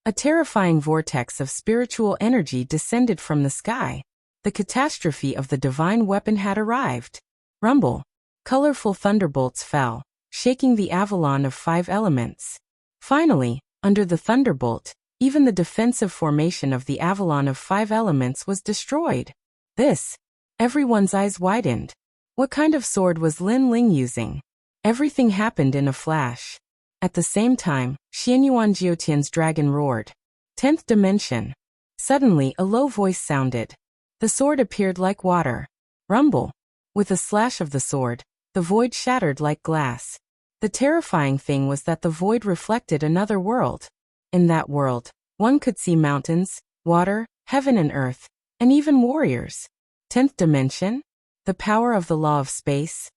A terrifying vortex of spiritual energy descended from the sky. The catastrophe of the divine weapon had arrived. Rumble. Colorful thunderbolts fell, shaking the Avalon of 5 elements. Finally, under the thunderbolt, even the defensive formation of the Avalon of 5 elements was destroyed. Everyone's eyes widened. What kind of sword was Lin Ling using? Everything happened in a flash. At the same time, Xianyuan Jiutian's dragon roared. 10th dimension. Suddenly, a low voice sounded. The sword appeared like water. Rumble. With a slash of the sword, the void shattered like glass. The terrifying thing was that the void reflected another world. In that world, one could see mountains, water, heaven and earth, and even warriors. 10th dimension? The power of the law of space.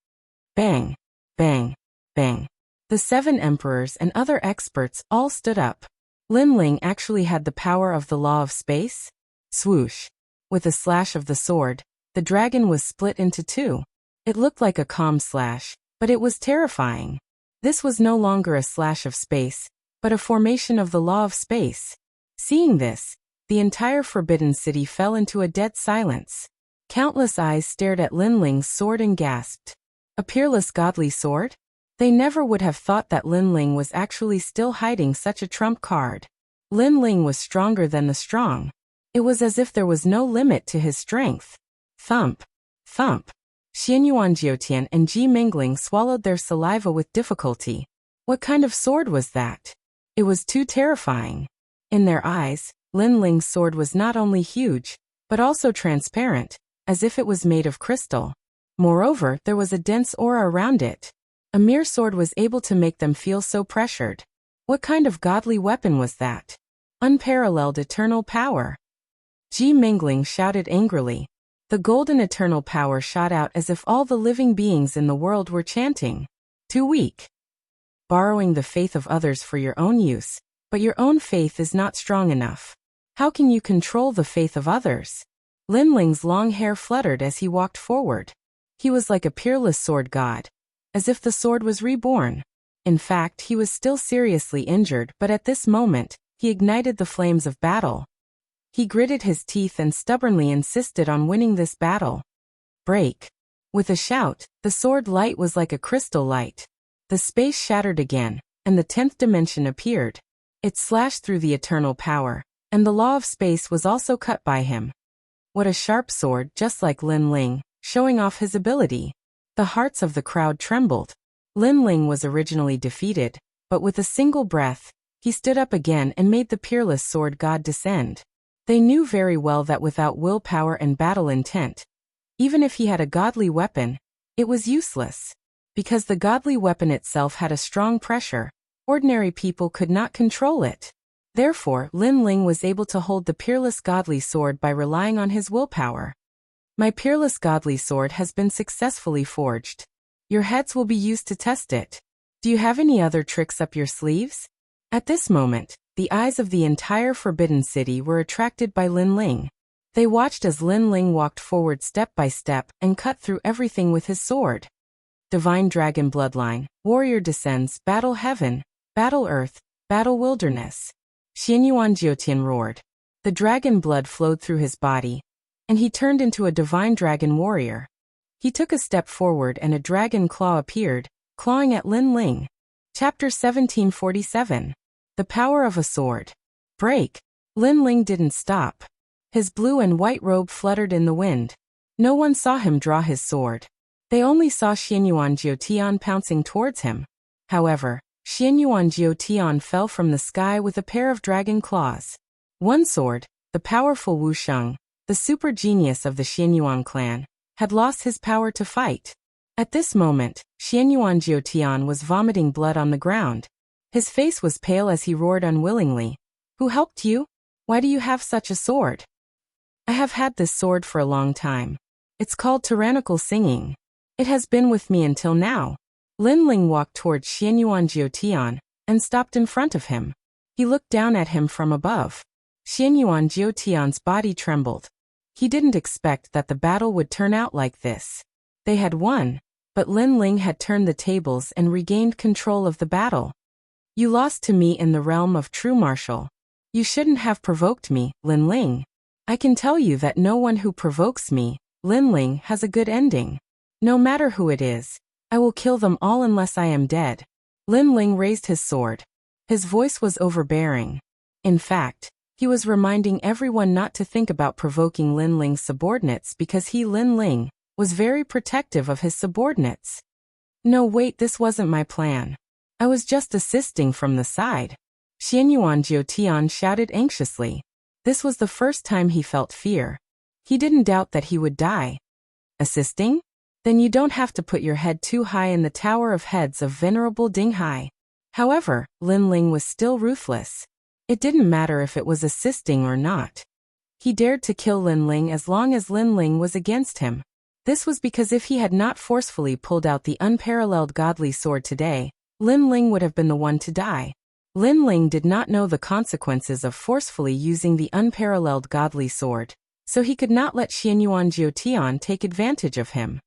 Bang, bang, bang. The 7 emperors and other experts all stood up. Lin Ling actually had the power of the law of space? Swoosh. With a slash of the sword, the dragon was split into 2. It looked like a calm slash, but it was terrifying. This was no longer a slash of space, but a formation of the law of space. Seeing this, the entire Forbidden City fell into a dead silence. Countless eyes stared at Lin Ling's sword and gasped. A peerless godly sword? They never would have thought that Lin Ling was actually still hiding such a trump card. Lin Ling was stronger than the strong. It was as if there was no limit to his strength. Thump. Thump. Xianyuan Jiutian and Ji Mingling swallowed their saliva with difficulty. What kind of sword was that? It was too terrifying. In their eyes, Lin Ling's sword was not only huge, but also transparent, as if it was made of crystal. Moreover, there was a dense aura around it. A mere sword was able to make them feel so pressured. What kind of godly weapon was that? Unparalleled eternal power. Ji Mingling shouted angrily. The golden eternal power shot out as if all the living beings in the world were chanting. Too weak. Borrowing the faith of others for your own use, but your own faith is not strong enough. How can you control the faith of others? Lin Ling's long hair fluttered as he walked forward. He was like a peerless sword god, as if the sword was reborn. In fact, he was still seriously injured, but at this moment, he ignited the flames of battle. He gritted his teeth and stubbornly insisted on winning this battle. Break. With a shout, the sword light was like a crystal light. The space shattered again, and the 10th dimension appeared. It slashed through the eternal power, and the law of space was also cut by him. What a sharp sword, just like Lin Ling, showing off his ability. The hearts of the crowd trembled. Lin Ling was originally defeated, but with a single breath, he stood up again and made the peerless sword god descend. They knew very well that without willpower and battle intent, even if he had a godly weapon, it was useless. Because the godly weapon itself had a strong pressure, ordinary people could not control it. Therefore, Lin Ling was able to hold the peerless godly sword by relying on his willpower. My peerless godly sword has been successfully forged. Your heads will be used to test it. Do you have any other tricks up your sleeves? At this moment, the eyes of the entire Forbidden City were attracted by Lin Ling. They watched as Lin Ling walked forward step by step and cut through everything with his sword. Divine Dragon Bloodline, Warrior descends, Battle Heaven, Battle Earth, Battle Wilderness. Xianyuan Jiutian roared. The dragon blood flowed through his body, and he turned into a divine dragon warrior. He took a step forward and a dragon claw appeared, clawing at Lin Ling. Chapter 1747. The Power of a Sword. Break. Lin Ling didn't stop. His blue and white robe fluttered in the wind. No one saw him draw his sword. They only saw Xianyuan Jiutian pouncing towards him. However, Xianyuan Jiutian fell from the sky with a pair of dragon claws. One sword, the powerful Wuxia, the super genius of the Xianyuan clan, had lost his power to fight. At this moment, Xianyuan Jiutian was vomiting blood on the ground. His face was pale as he roared unwillingly. Who helped you? Why do you have such a sword? I have had this sword for a long time. It's called tyrannical singing. It has been with me until now. Lin Ling walked towards Xianyuan Jiutian and stopped in front of him. He looked down at him from above. Xianyuan Jiutian's body trembled. He didn't expect that the battle would turn out like this. They had won, but Lin Ling had turned the tables and regained control of the battle. You lost to me in the realm of true martial. You shouldn't have provoked me, Lin Ling. I can tell you that no one who provokes me, Lin Ling, has a good ending. No matter who it is, I will kill them all unless I am dead. Lin Ling raised his sword. His voice was overbearing. In fact, he was reminding everyone not to think about provoking Lin Ling's subordinates because he, Lin Ling, was very protective of his subordinates. No, wait, this wasn't my plan. I was just assisting from the side. Xianyuan Jiutian shouted anxiously. This was the first time he felt fear. He didn't doubt that he would die. Assisting? Then you don't have to put your head too high in the Tower of Heads of Venerable Dinghai. However, Lin Ling was still ruthless. It didn't matter if it was assisting or not. He dared to kill Lin Ling as long as Lin Ling was against him. This was because if he had not forcefully pulled out the unparalleled godly sword today, Lin Ling would have been the one to die. Lin Ling did not know the consequences of forcefully using the unparalleled godly sword, so he could not let Xianyuan Jiutian take advantage of him.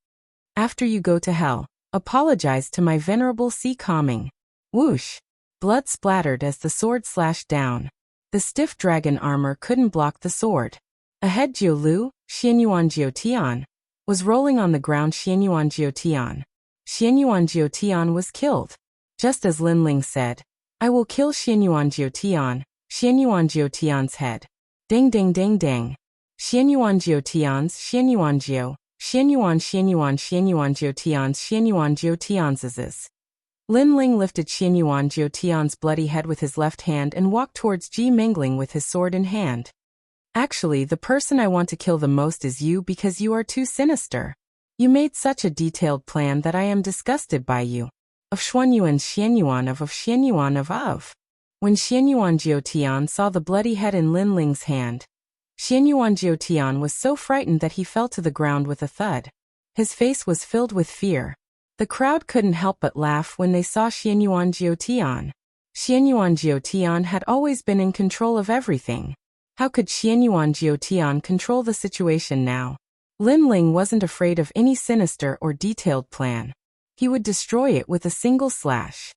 After you go to hell, apologize to my venerable sea calming. Whoosh! Blood splattered as the sword slashed down. The stiff dragon armor couldn't block the sword. Ahead Jiu Lu, Xianyuan Jiutian, was rolling on the ground. Xianyuan Jiutian was killed. Just as Lin Ling said, I will kill Xianyuan Jiutian's head. Ding ding ding ding. Xianyuan Jiutian's. Lin Ling lifted Xianyuan Jiutian's bloody head with his left hand and walked towards Ji Mengling with his sword in hand. Actually, the person I want to kill the most is you because you are too sinister. You made such a detailed plan that I am disgusted by you. Of Xianyuan of. When Xianyuan Jiutian saw the bloody head in Lin Ling's hand, Xianyuan Jiutian was so frightened that he fell to the ground with a thud. His face was filled with fear. The crowd couldn't help but laugh when they saw Xianyuan Jiutian. Xianyuan Jiutian had always been in control of everything. How could Xianyuan Jiutian control the situation now? Lin Ling wasn't afraid of any sinister or detailed plan. He would destroy it with a single slash.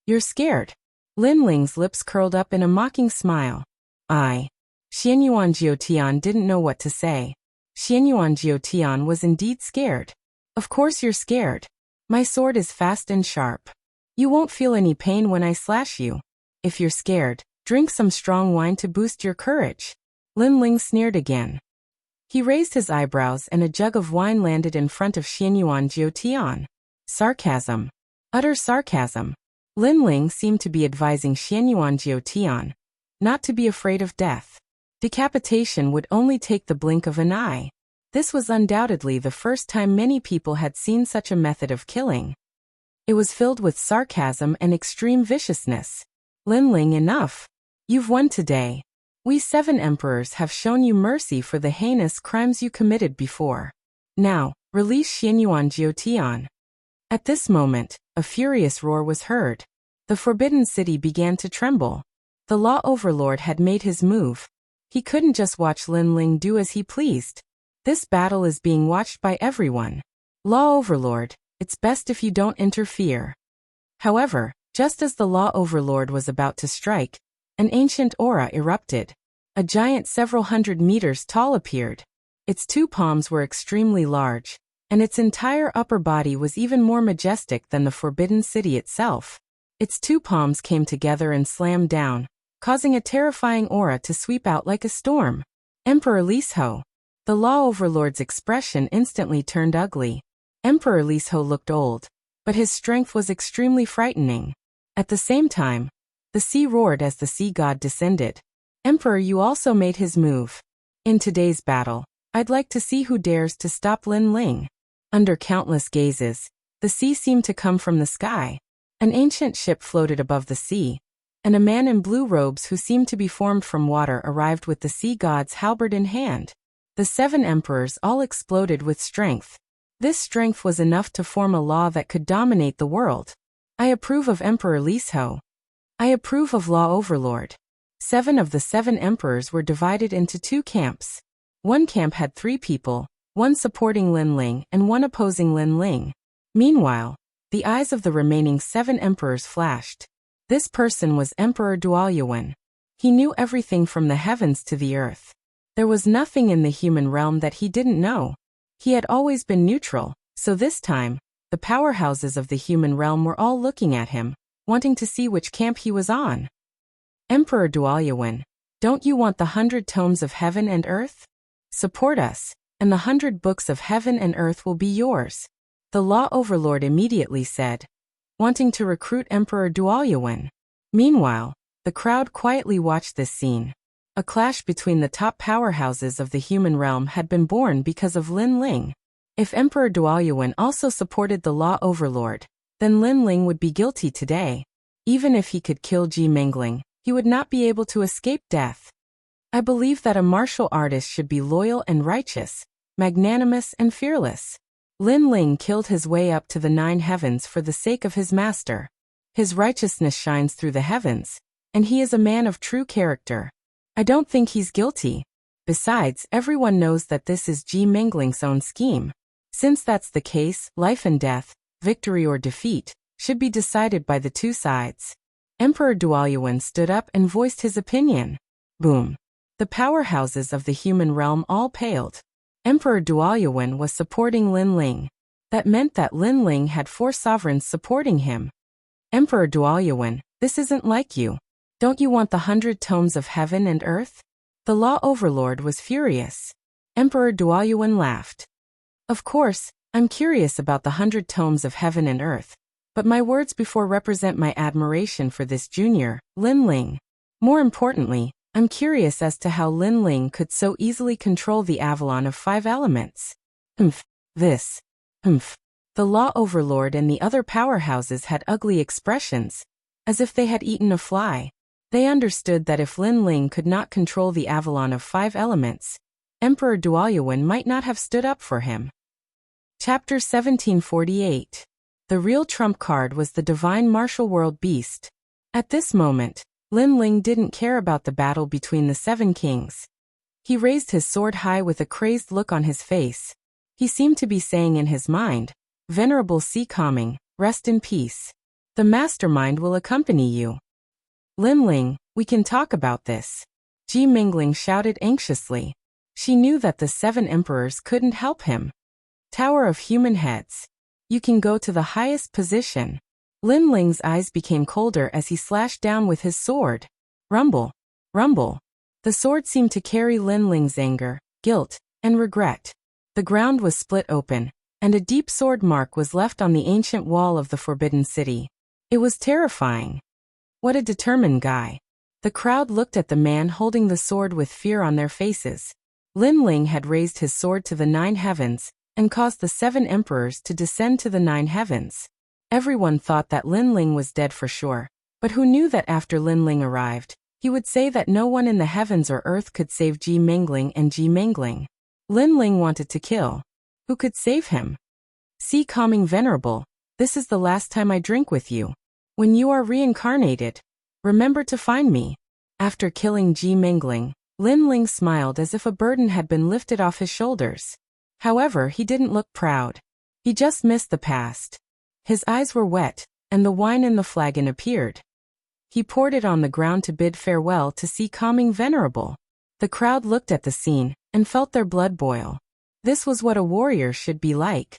You're scared. Lin Ling's lips curled up in a mocking smile. Xianyuan Jiutian didn't know what to say. Xianyuan Jiutian was indeed scared. Of course you're scared. My sword is fast and sharp. You won't feel any pain when I slash you. If you're scared, drink some strong wine to boost your courage. Lin Ling sneered again. He raised his eyebrows and a jug of wine landed in front of Xianyuan Jiutian. Sarcasm. Utter sarcasm. Lin Ling seemed to be advising Xianyuan Jiutian not to be afraid of death. Decapitation would only take the blink of an eye. This was undoubtedly the first time many people had seen such a method of killing. It was filled with sarcasm and extreme viciousness. Lin Ling, enough. You've won today. We 7 emperors have shown you mercy for the heinous crimes you committed before. Now, release Xianyuan Jiutian. At this moment, a furious roar was heard. The Forbidden City began to tremble. The Law Overlord had made his move. He couldn't just watch Lin Ling do as he pleased. This battle is being watched by everyone. Law Overlord, it's best if you don't interfere. However, just as the Law Overlord was about to strike, an ancient aura erupted. A giant several hundred meters tall appeared. Its 2 palms were extremely large, and its entire upper body was even more majestic than the Forbidden City itself. Its 2 palms came together and slammed down, causing a terrifying aura to sweep out like a storm. Emperor Lisho. The Law Overlord's expression instantly turned ugly. Emperor Lisho looked old, but his strength was extremely frightening. At the same time, the sea roared as the sea god descended. Emperor Yu also made his move. In today's battle, I'd like to see who dares to stop Lin Ling. Under countless gazes, the sea seemed to come from the sky. An ancient ship floated above the sea, and a man in blue robes who seemed to be formed from water arrived with the sea god's halberd in hand. The 7 emperors all exploded with strength. This strength was enough to form a law that could dominate the world. I approve of Emperor Lisho. I approve of Law Overlord. 7 of the 7 emperors were divided into 2 camps. One camp had 3 people, one supporting Lin Ling and one opposing Lin Ling. Meanwhile, the eyes of the remaining 7 emperors flashed. This person was Emperor Dualyuan. He knew everything from the heavens to the earth. There was nothing in the human realm that he didn't know. He had always been neutral, so this time, the powerhouses of the human realm were all looking at him, wanting to see which camp he was on. Emperor Dualyuan, don't you want the 100 tomes of heaven and earth? Support us, and the 100 books of heaven and earth will be yours. The Law Overlord immediately said, wanting to recruit Emperor Dualyuan. Meanwhile, the crowd quietly watched this scene. A clash between the top powerhouses of the human realm had been born because of Lin Ling. If Emperor Dualyuan also supported the Law Overlord, then Lin Ling would be guilty today. Even if he could kill Ji Mengling, he would not be able to escape death. I believe that a martial artist should be loyal and righteous. magnanimous and fearless. Lin Ling killed his way up to the 9 heavens for the sake of his master. His righteousness shines through the heavens, and he is a man of true character. I don't think he's guilty. Besides, everyone knows that this is Ji Mingling's own scheme. Since that's the case, life and death, victory or defeat, should be decided by the two sides. Emperor Duoyuan stood up and voiced his opinion. Boom. The powerhouses of the human realm all paled. Emperor Duoyuan was supporting Lin Ling. That meant that Lin Ling had 4 sovereigns supporting him. Emperor Duoyuan, this isn't like you. Don't you want the 100 tomes of heaven and earth? The law overlord was furious. Emperor Duoyuan laughed. Of course, I'm curious about the 100 tomes of heaven and earth, but my words before represent my admiration for this junior, Lin Ling. More importantly, I'm curious as to how Lin Ling could so easily control the Avalon of 5 elements. This. The law overlord and the other powerhouses had ugly expressions, as if they had eaten a fly. They understood that if Lin Ling could not control the Avalon of 5 elements, Emperor Duoyuan might not have stood up for him. Chapter 1748. The real trump card was the divine martial world beast. At this moment, Lin Ling didn't care about the battle between the 7 kings. He raised his sword high with a crazed look on his face. He seemed to be saying in his mind, "Venerable Sea Calming, rest in peace. The mastermind will accompany you." Lin Ling, we can talk about this. Ji Mingling shouted anxiously. She knew that the 7 emperors couldn't help him. Tower of Human Heads. You can go to the highest position. Lin Ling's eyes became colder as he slashed down with his sword. Rumble. Rumble. The sword seemed to carry Lin Ling's anger, guilt, and regret. The ground was split open, and a deep sword mark was left on the ancient wall of the Forbidden City. It was terrifying. What a determined guy. The crowd looked at the man holding the sword with fear on their faces. Lin Ling had raised his sword to the 9 heavens, and caused the 7 emperors to descend to the 9 heavens. Everyone thought that Lin Ling was dead for sure, but who knew that after Lin Ling arrived, he would say that no one in the heavens or earth could save Ji Mingling and Ji Mingling. Lin Ling wanted to kill. Who could save him? Sea Calming Venerable, this is the last time I drink with you. When you are reincarnated, remember to find me. After killing Ji Mingling, Lin Ling smiled as if a burden had been lifted off his shoulders. However, he didn't look proud. He just missed the past. His eyes were wet, and the wine in the flagon appeared. He poured it on the ground to bid farewell to Sea Calming Venerable. The crowd looked at the scene, and felt their blood boil. This was what a warrior should be like.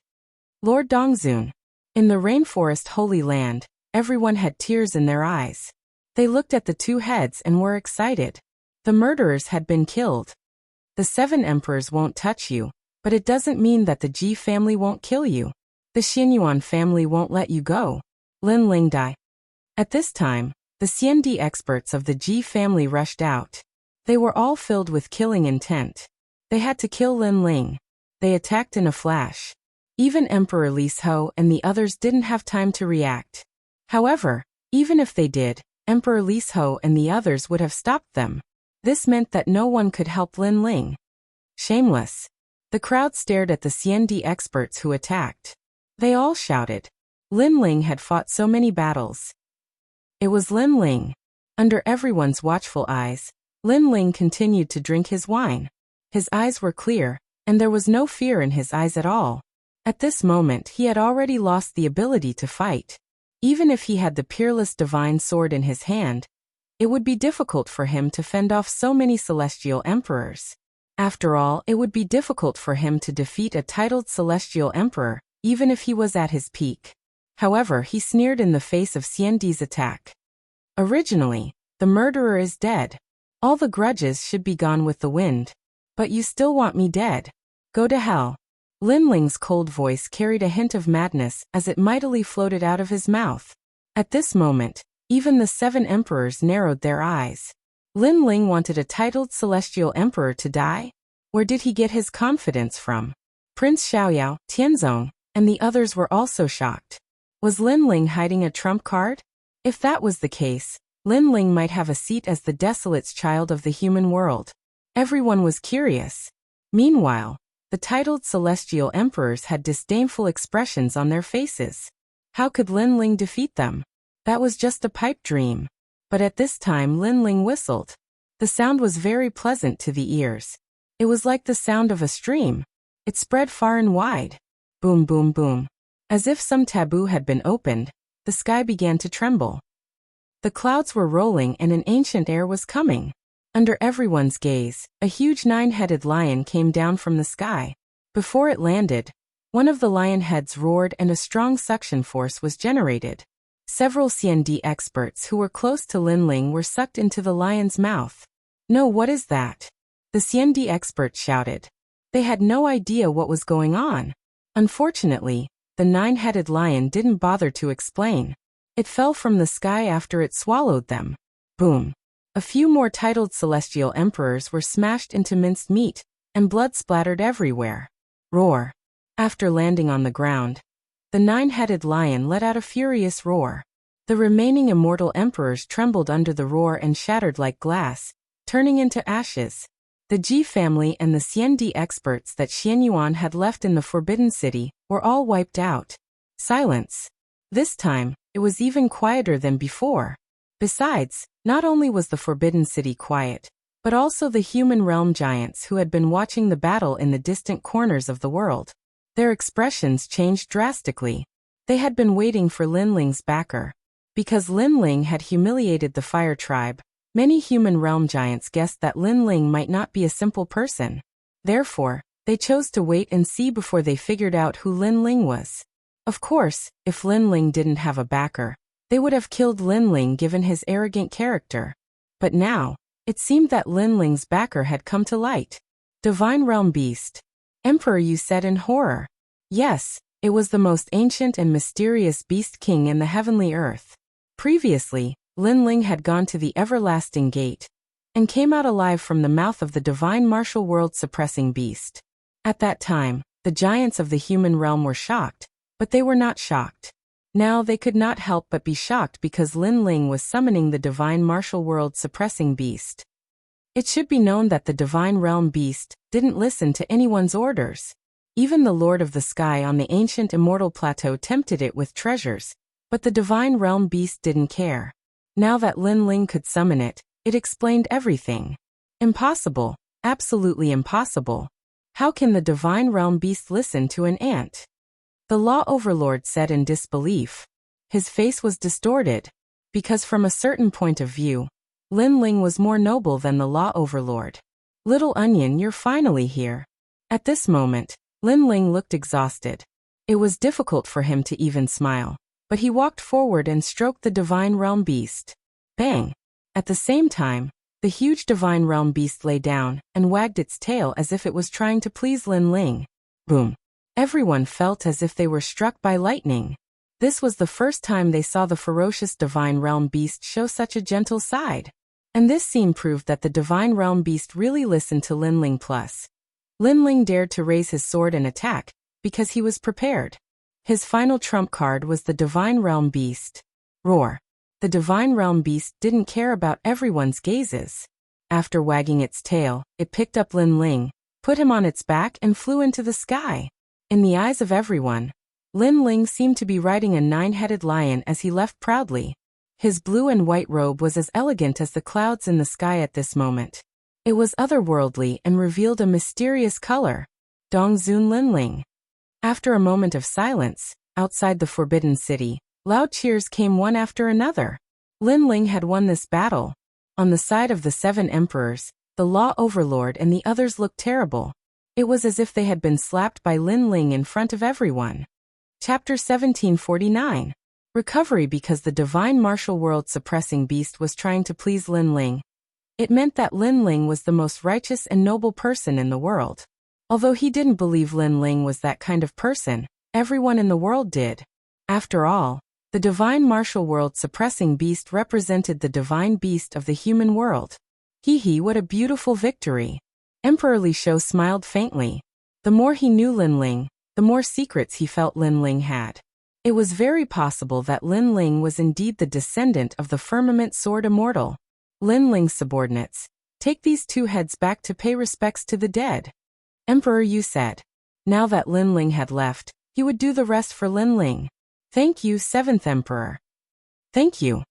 Lord Dongzun. In the rainforest Holy Land, everyone had tears in their eyes. They looked at the 2 heads and were excited. The murderers had been killed. The 7 emperors won't touch you, but it doesn't mean that the Ji family won't kill you. The Xianyuan family won't let you go. Lin Ling died. At this time, the Xiandi experts of the Ji family rushed out. They were all filled with killing intent. They had to kill Lin Ling. They attacked in a flash. Even Emperor Lis Ho and the others didn't have time to react. However, even if they did, Emperor Lis Ho and the others would have stopped them. This meant that no one could help Lin Ling. Shameless. The crowd stared at the Xiandi experts who attacked. They all shouted. Lin Ling had fought so many battles. It was Lin Ling. Under everyone's watchful eyes, Lin Ling continued to drink his wine. His eyes were clear, and there was no fear in his eyes at all. At this moment he had already lost the ability to fight. Even if he had the peerless divine sword in his hand, it would be difficult for him to fend off so many celestial emperors. After all, it would be difficult for him to defeat a titled celestial emperor, even if he was at his peak. However, he sneered in the face of Xiandi's attack. Originally, the murderer is dead. All the grudges should be gone with the wind. But you still want me dead. Go to hell. Lin Ling's cold voice carried a hint of madness as it mightily floated out of his mouth. At this moment, even the 7 emperors narrowed their eyes. Lin Ling wanted a titled celestial emperor to die? Where did he get his confidence from? Prince Xiaoyao, Tianzong, and the others were also shocked. Was Lin Ling hiding a trump card? If that was the case, Lin Ling might have a seat as the desolate's child of the human world. Everyone was curious. Meanwhile, The titled celestial emperors had disdainful expressions on their faces. How could Lin Ling defeat them? That was just a pipe dream. But at this time Lin Ling whistled. The sound was very pleasant to the ears. It was like the sound of a stream. It spread far and wide. Boom, boom, boom. As if some taboo had been opened, the sky began to tremble. The clouds were rolling and an ancient air was coming. Under everyone's gaze, a huge 9-headed lion came down from the sky. Before it landed, one of the lion heads roared and a strong suction force was generated. Several CND experts who were close to Lin Ling were sucked into the lion's mouth. No, what is that? The CND experts shouted. They had no idea what was going on. Unfortunately, the 9-headed lion didn't bother to explain. It fell from the sky after it swallowed them. Boom. A few more titled celestial emperors were smashed into minced meat, and blood splattered everywhere. Roar. After landing on the ground, the 9-headed lion let out a furious roar. The remaining immortal emperors trembled under the roar and shattered like glass, turning into ashes. The Ji family and the CND experts that Xianyuan had left in the Forbidden City were all wiped out. Silence. This time, it was even quieter than before. Besides, not only was the Forbidden City quiet, but also the human realm giants who had been watching the battle in the distant corners of the world. Their expressions changed drastically. They had been waiting for Lin Ling's backer. Because Lin Ling had humiliated the Fire Tribe, many human realm giants guessed that Lin Ling might not be a simple person. Therefore, they chose to wait and see before they figured out who Lin Ling was. Of course, if Lin Ling didn't have a backer, they would have killed Lin Ling given his arrogant character. But now, it seemed that Lin Ling's backer had come to light. Divine Realm Beast. Emperor, you said in horror. Yes, it was the most ancient and mysterious beast king in the heavenly earth. Previously, Lin Ling had gone to the everlasting gate and came out alive from the mouth of the divine martial world suppressing beast. At that time, the giants of the human realm were shocked, but they were not shocked. Now they could not help but be shocked because Lin Ling was summoning the divine martial world suppressing beast. It should be known that the divine realm beast didn't listen to anyone's orders. Even the Lord of the Sky on the ancient immortal plateau tempted it with treasures, but the divine realm beast didn't care. Now that Lin Ling could summon it, it explained everything. Impossible, absolutely impossible. How can the divine realm beast listen to an ant? The law overlord said in disbelief. His face was distorted, because from a certain point of view, Lin Ling was more noble than the law overlord. Little onion, you're finally here. At this moment, Lin Ling looked exhausted. It was difficult for him to even smile, but he walked forward and stroked the divine realm beast. Bang! At the same time, the huge divine realm beast lay down and wagged its tail as if it was trying to please Lin Ling. Boom! Everyone felt as if they were struck by lightning. This was the first time they saw the ferocious divine realm beast show such a gentle side. And this scene proved that the divine realm beast really listened to Lin Ling plus. Lin Ling dared to raise his sword and attack, because he was prepared. His final trump card was the divine realm beast. Roar. The divine realm beast didn't care about everyone's gazes. After wagging its tail, it picked up Lin Ling, put him on its back and flew into the sky. In the eyes of everyone, Lin Ling seemed to be riding a 9-headed lion as he left proudly. His blue and white robe was as elegant as the clouds in the sky at this moment. It was otherworldly and revealed a mysterious color. Dongzun Lin Ling. After a moment of silence, outside the Forbidden City, loud cheers came one after another. Lin Ling had won this battle. On the side of the 7 emperors, the law overlord and the others looked terrible. It was as if they had been slapped by Lin Ling in front of everyone. Chapter 1749. Recovery. Because the divine martial world suppressing beast was trying to please Lin Ling. It meant that Lin Ling was the most righteous and noble person in the world. Although he didn't believe Lin Ling was that kind of person, everyone in the world did. After all, the divine martial world suppressing beast represented the divine beast of the human world. Hee hee, what a beautiful victory. Emperor Li Shou smiled faintly. The more he knew Lin Ling, the more secrets he felt Lin Ling had. It was very possible that Lin Ling was indeed the descendant of the firmament sword immortal. Lin Ling's subordinates, take these 2 heads back to pay respects to the dead. Emperor Yu said. Now that Lin Ling had left, he would do the rest for Lin Ling. Thank you, 7th Emperor. Thank you.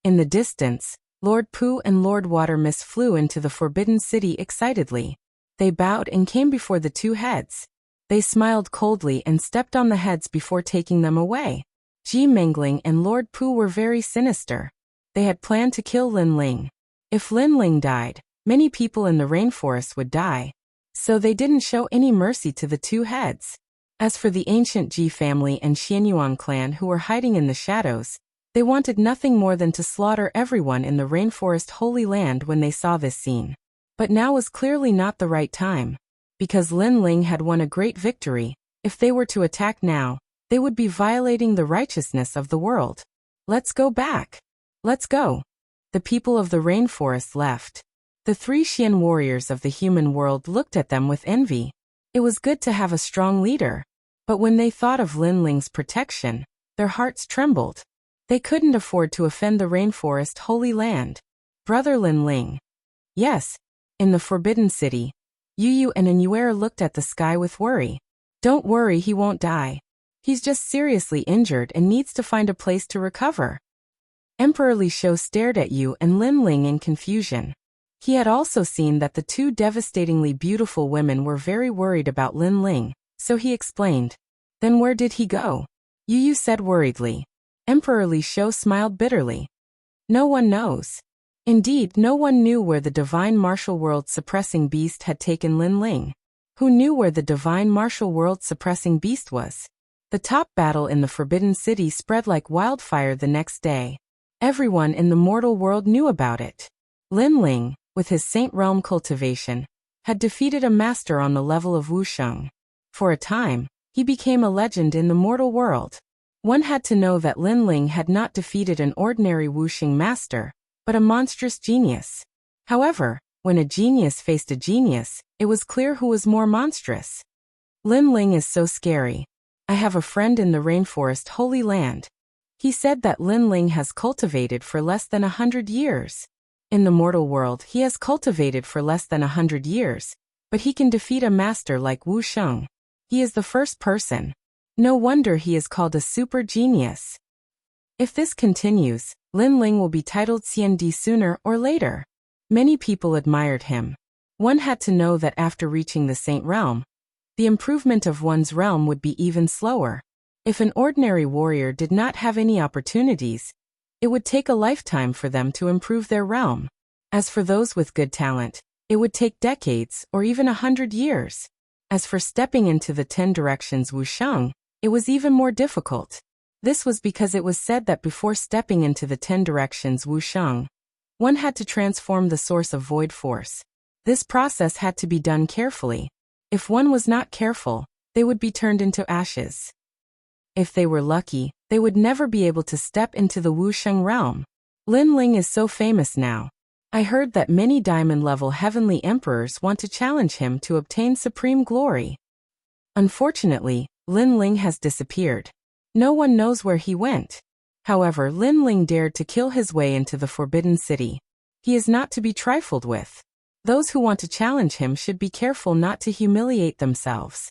In the distance, Lord Pu and Lord Water Mist flew into the Forbidden City excitedly. They bowed and came before the two heads. They smiled coldly and stepped on the heads before taking them away. Ji Mengling and Lord Pu were very sinister. They had planned to kill Lin Ling. If Lin Ling died, many people in the rainforest would die. So they didn't show any mercy to the two heads. As for the ancient Ji family and Xianyuan clan who were hiding in the shadows, they wanted nothing more than to slaughter everyone in the rainforest Holy Land when they saw this scene. But now was clearly not the right time. Because Lin Ling had won a great victory, if they were to attack now, they would be violating the righteousness of the world. Let's go back. Let's go. The people of the rainforest left. The three Xian warriors of the human world looked at them with envy. It was good to have a strong leader. But when they thought of Lin Ling's protection, their hearts trembled. They couldn't afford to offend the rainforest Holy Land. Brother Lin Ling. Yes. In the Forbidden City, Yu and Anuera looked at the sky with worry. Don't worry, he won't die. He's just seriously injured and needs to find a place to recover. Emperor Li Shou stared at Yu and Lin Ling in confusion. He had also seen that the two devastatingly beautiful women were very worried about Lin Ling, so he explained. Then where did he go? Yu said worriedly. Emperor Li Shou smiled bitterly. No one knows. Indeed, no one knew where the divine martial world suppressing beast had taken Lin Ling. Who knew where the divine martial world suppressing beast was? The top battle in the Forbidden City spread like wildfire the next day. Everyone in the mortal world knew about it. Lin Ling, with his Saint Realm cultivation, had defeated a master on the level of Wuxia. For a time, he became a legend in the mortal world. One had to know that Lin Ling had not defeated an ordinary Wuxia master, but a monstrous genius. However, when a genius faced a genius, it was clear who was more monstrous. Lin Ling is so scary. I have a friend in the rainforest Holy Land. He said that Lin Ling has cultivated for less than 100 years. In the mortal world, he has cultivated for less than 100 years, but he can defeat a master like Wu Sheng. He is the first person. No wonder he is called a super genius. If this continues, Lin Ling will be titled Xiandi sooner or later. Many people admired him. One had to know that after reaching the Saint Realm, the improvement of one's realm would be even slower. If an ordinary warrior did not have any opportunities, it would take a lifetime for them to improve their realm. As for those with good talent, it would take decades or even 100 years. As for stepping into the 10 directions Wusheng, it was even more difficult. This was because it was said that before stepping into the 10 directions Wusheng, one had to transform the source of void force. This process had to be done carefully. If one was not careful, they would be turned into ashes. If they were lucky, they would never be able to step into the Wusheng realm. Lin Ling is so famous now. I heard that many diamond-level heavenly emperors want to challenge him to obtain supreme glory. Unfortunately, Lin Ling has disappeared. No one knows where he went. However, Lin Ling dared to kill his way into the Forbidden City. He is not to be trifled with. Those who want to challenge him should be careful not to humiliate themselves.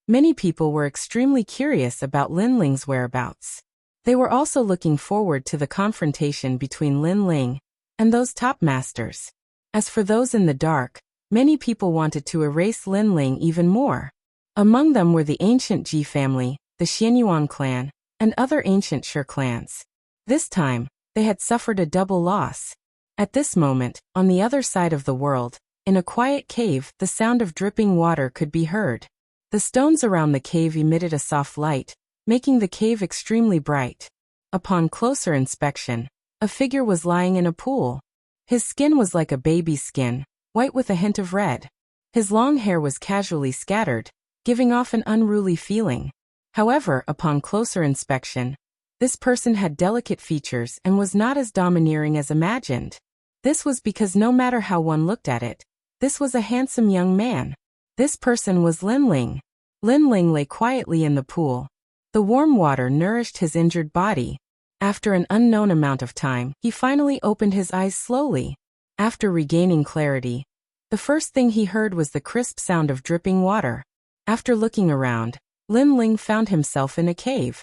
Many people were extremely curious about Lin Ling's whereabouts. They were also looking forward to the confrontation between Lin Ling and those top masters. As for those in the dark, many people wanted to erase Lin Ling even more. Among them were the ancient Ji family, the Xianyuan clan, and other ancient Shi clans. This time, they had suffered a double loss. At this moment, on the other side of the world, in a quiet cave, the sound of dripping water could be heard. The stones around the cave emitted a soft light, making the cave extremely bright. Upon closer inspection, a figure was lying in a pool. His skin was like a baby's skin, white with a hint of red. His long hair was casually scattered, giving off an unruly feeling. However, upon closer inspection, this person had delicate features and was not as domineering as imagined. This was because no matter how one looked at it, this was a handsome young man. This person was Lin Ling. Lin Ling lay quietly in the pool. The warm water nourished his injured body. After an unknown amount of time, he finally opened his eyes slowly. After regaining clarity, The first thing he heard was the crisp sound of dripping water. After looking around, Lin Ling found himself in a cave.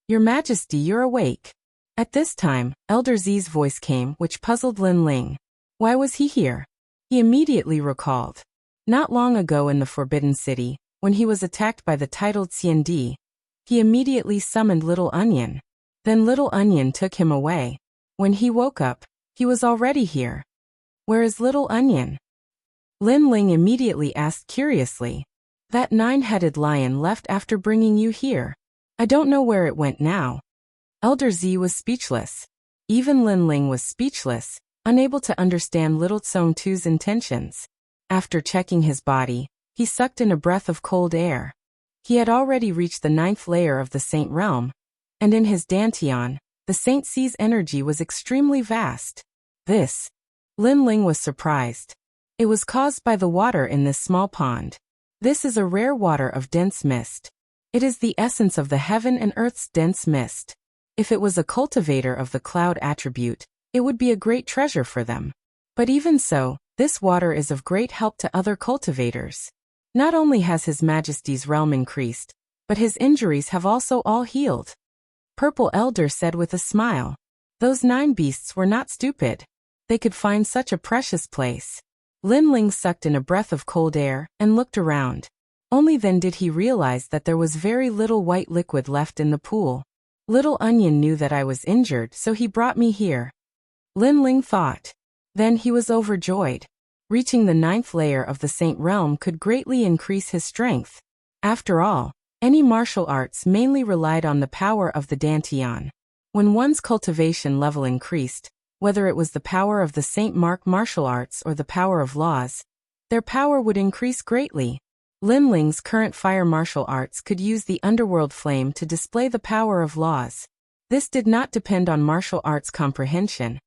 Your Majesty, you're awake. At this time, Elder Zi's voice came, which puzzled Lin Ling. Why was he here? He immediately recalled. Not long ago in the Forbidden City, when he was attacked by the titled Xiandi, he immediately summoned Little Onion. Then Little Onion took him away. When he woke up, he was already here. Where is Little Onion? Lin Ling immediately asked curiously. That 9-headed lion left after bringing you here. I don't know where it went now. Elder Zi was speechless. Even Lin Ling was speechless, unable to understand Little Tsong Tu's intentions. After checking his body, he sucked in a breath of cold air. He had already reached the 9th layer of the Saint Realm, and in his dantian, the Saint Sea's energy was extremely vast. This. Lin Ling was surprised. It was caused by the water in this small pond. This is a rare water of dense mist. It is the essence of the heaven and earth's dense mist. If it was a cultivator of the cloud attribute, it would be a great treasure for them. But even so, this water is of great help to other cultivators. Not only has His Majesty's realm increased, but his injuries have also all healed. Purple Elder said with a smile. Those 9 beasts were not stupid. They could find such a precious place. Lin Ling sucked in a breath of cold air and looked around. Only then did he realize that there was very little white liquid left in the pool. Little Onion knew that I was injured, so he brought me here. Lin Ling thought. Then he was overjoyed. Reaching the 9th layer of the Saint Realm could greatly increase his strength. After all, any martial arts mainly relied on the power of the dantian. When one's cultivation level increased, whether it was the power of the Saint Mark martial arts or the power of laws, their power would increase greatly. Lin Ling's current fire martial arts could use the underworld flame to display the power of laws. This did not depend on martial arts comprehension,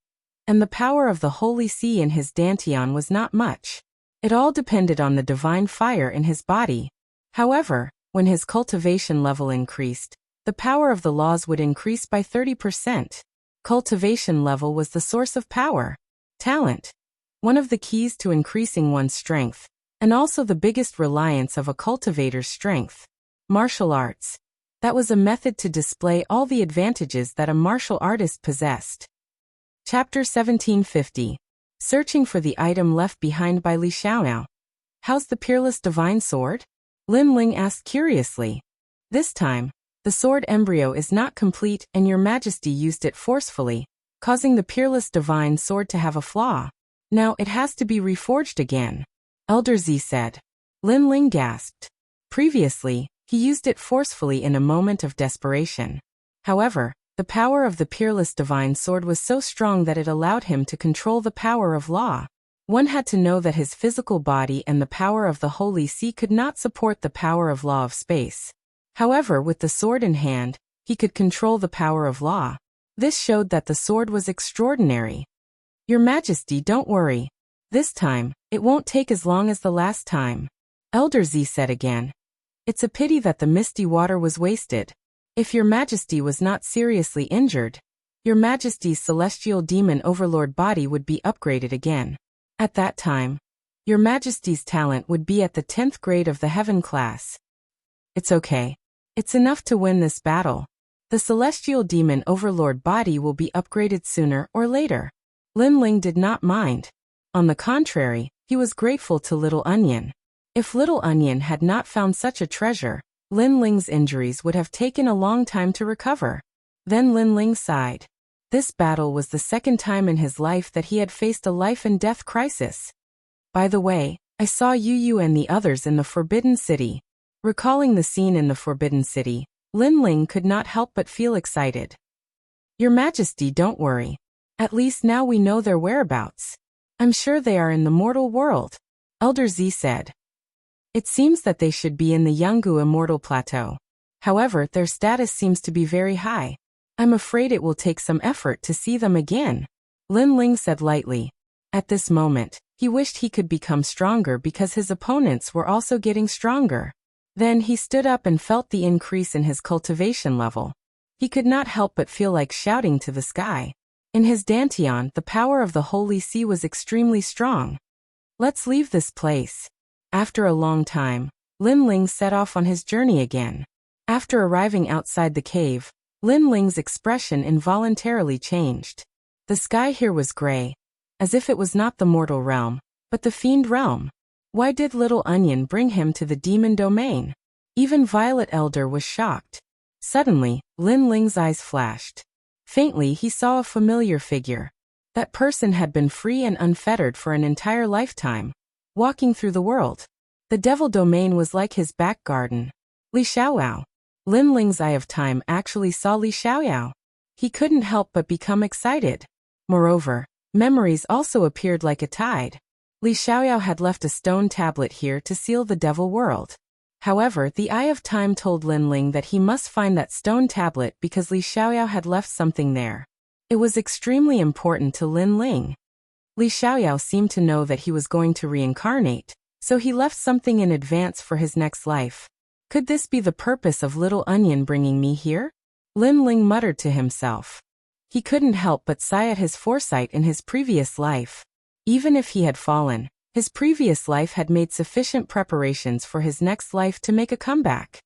and the power of the Holy See in his dantian was not much. It all depended on the divine fire in his body. However, when his cultivation level increased, the power of the laws would increase by 30%. Cultivation level was the source of power. Talent. One of the keys to increasing one's strength, and also the biggest reliance of a cultivator's strength. Martial arts. That was a method to display all the advantages that a martial artist possessed. Chapter 1750. Searching for the item left behind by Li Xiaoyao. How's the peerless divine sword? Lin Ling asked curiously. This time, the sword embryo is not complete and Your Majesty used it forcefully, causing the peerless divine sword to have a flaw. Now it has to be reforged again. Elder Zi said. Lin Ling gasped. Previously, he used it forcefully in a moment of desperation. However, the power of the peerless divine sword was so strong that it allowed him to control the power of law. One had to know that his physical body and the power of the Holy See could not support the power of law of space. However, with the sword in hand, he could control the power of law. This showed that the sword was extraordinary. Your Majesty, don't worry. This time, it won't take as long as the last time. Elder Zi said again. It's a pity that the misty water was wasted. If Your Majesty was not seriously injured, Your Majesty's celestial demon overlord body would be upgraded again. At that time, Your Majesty's talent would be at the 10th grade of the heaven class. It's okay. It's enough to win this battle. The celestial demon overlord body will be upgraded sooner or later. Lin Ling did not mind. On the contrary, he was grateful to Little Onion. If Little Onion had not found such a treasure, Lin Ling's injuries would have taken a long time to recover. Then Lin Ling sighed. This battle was the second time in his life that he had faced a life-and-death crisis. By the way, I saw Yu and the others in the Forbidden City. Recalling the scene in the Forbidden City, Lin Ling could not help but feel excited. Your Majesty, don't worry. At least now we know their whereabouts. I'm sure they are in the mortal world. Elder Zi said. It seems that they should be in the Yanggu Immortal Plateau. However, their status seems to be very high. I'm afraid it will take some effort to see them again. Lin Ling said lightly. At this moment, he wished he could become stronger because his opponents were also getting stronger. Then he stood up and felt the increase in his cultivation level. He could not help but feel like shouting to the sky. In his dantian, the power of the Holy See was extremely strong. Let's leave this place. After a long time, Lin Ling set off on his journey again. After arriving outside the cave, Lin Ling's expression involuntarily changed. The sky here was gray, as if it was not the mortal realm, but the fiend realm. Why did Little Onion bring him to the demon domain? Even Violet Elder was shocked. Suddenly, Lin Ling's eyes flashed. Faintly, he saw a familiar figure. That person had been free and unfettered for an entire lifetime, walking through the world. The devil domain was like his back garden. Li Xiaoyao. Lin Ling's Eye of Time actually saw Li Xiaoyao. He couldn't help but become excited. Moreover, memories also appeared like a tide. Li Xiaoyao had left a stone tablet here to seal the devil world. However, the Eye of Time told Lin Ling that he must find that stone tablet because Li Xiaoyao had left something there. It was extremely important to Lin Ling. Li Xiaoyao seemed to know that he was going to reincarnate, so he left something in advance for his next life. Could this be the purpose of Little Onion bringing me here? Lin Ling muttered to himself. He couldn't help but sigh at his foresight in his previous life. Even if he had fallen, his previous life had made sufficient preparations for his next life to make a comeback.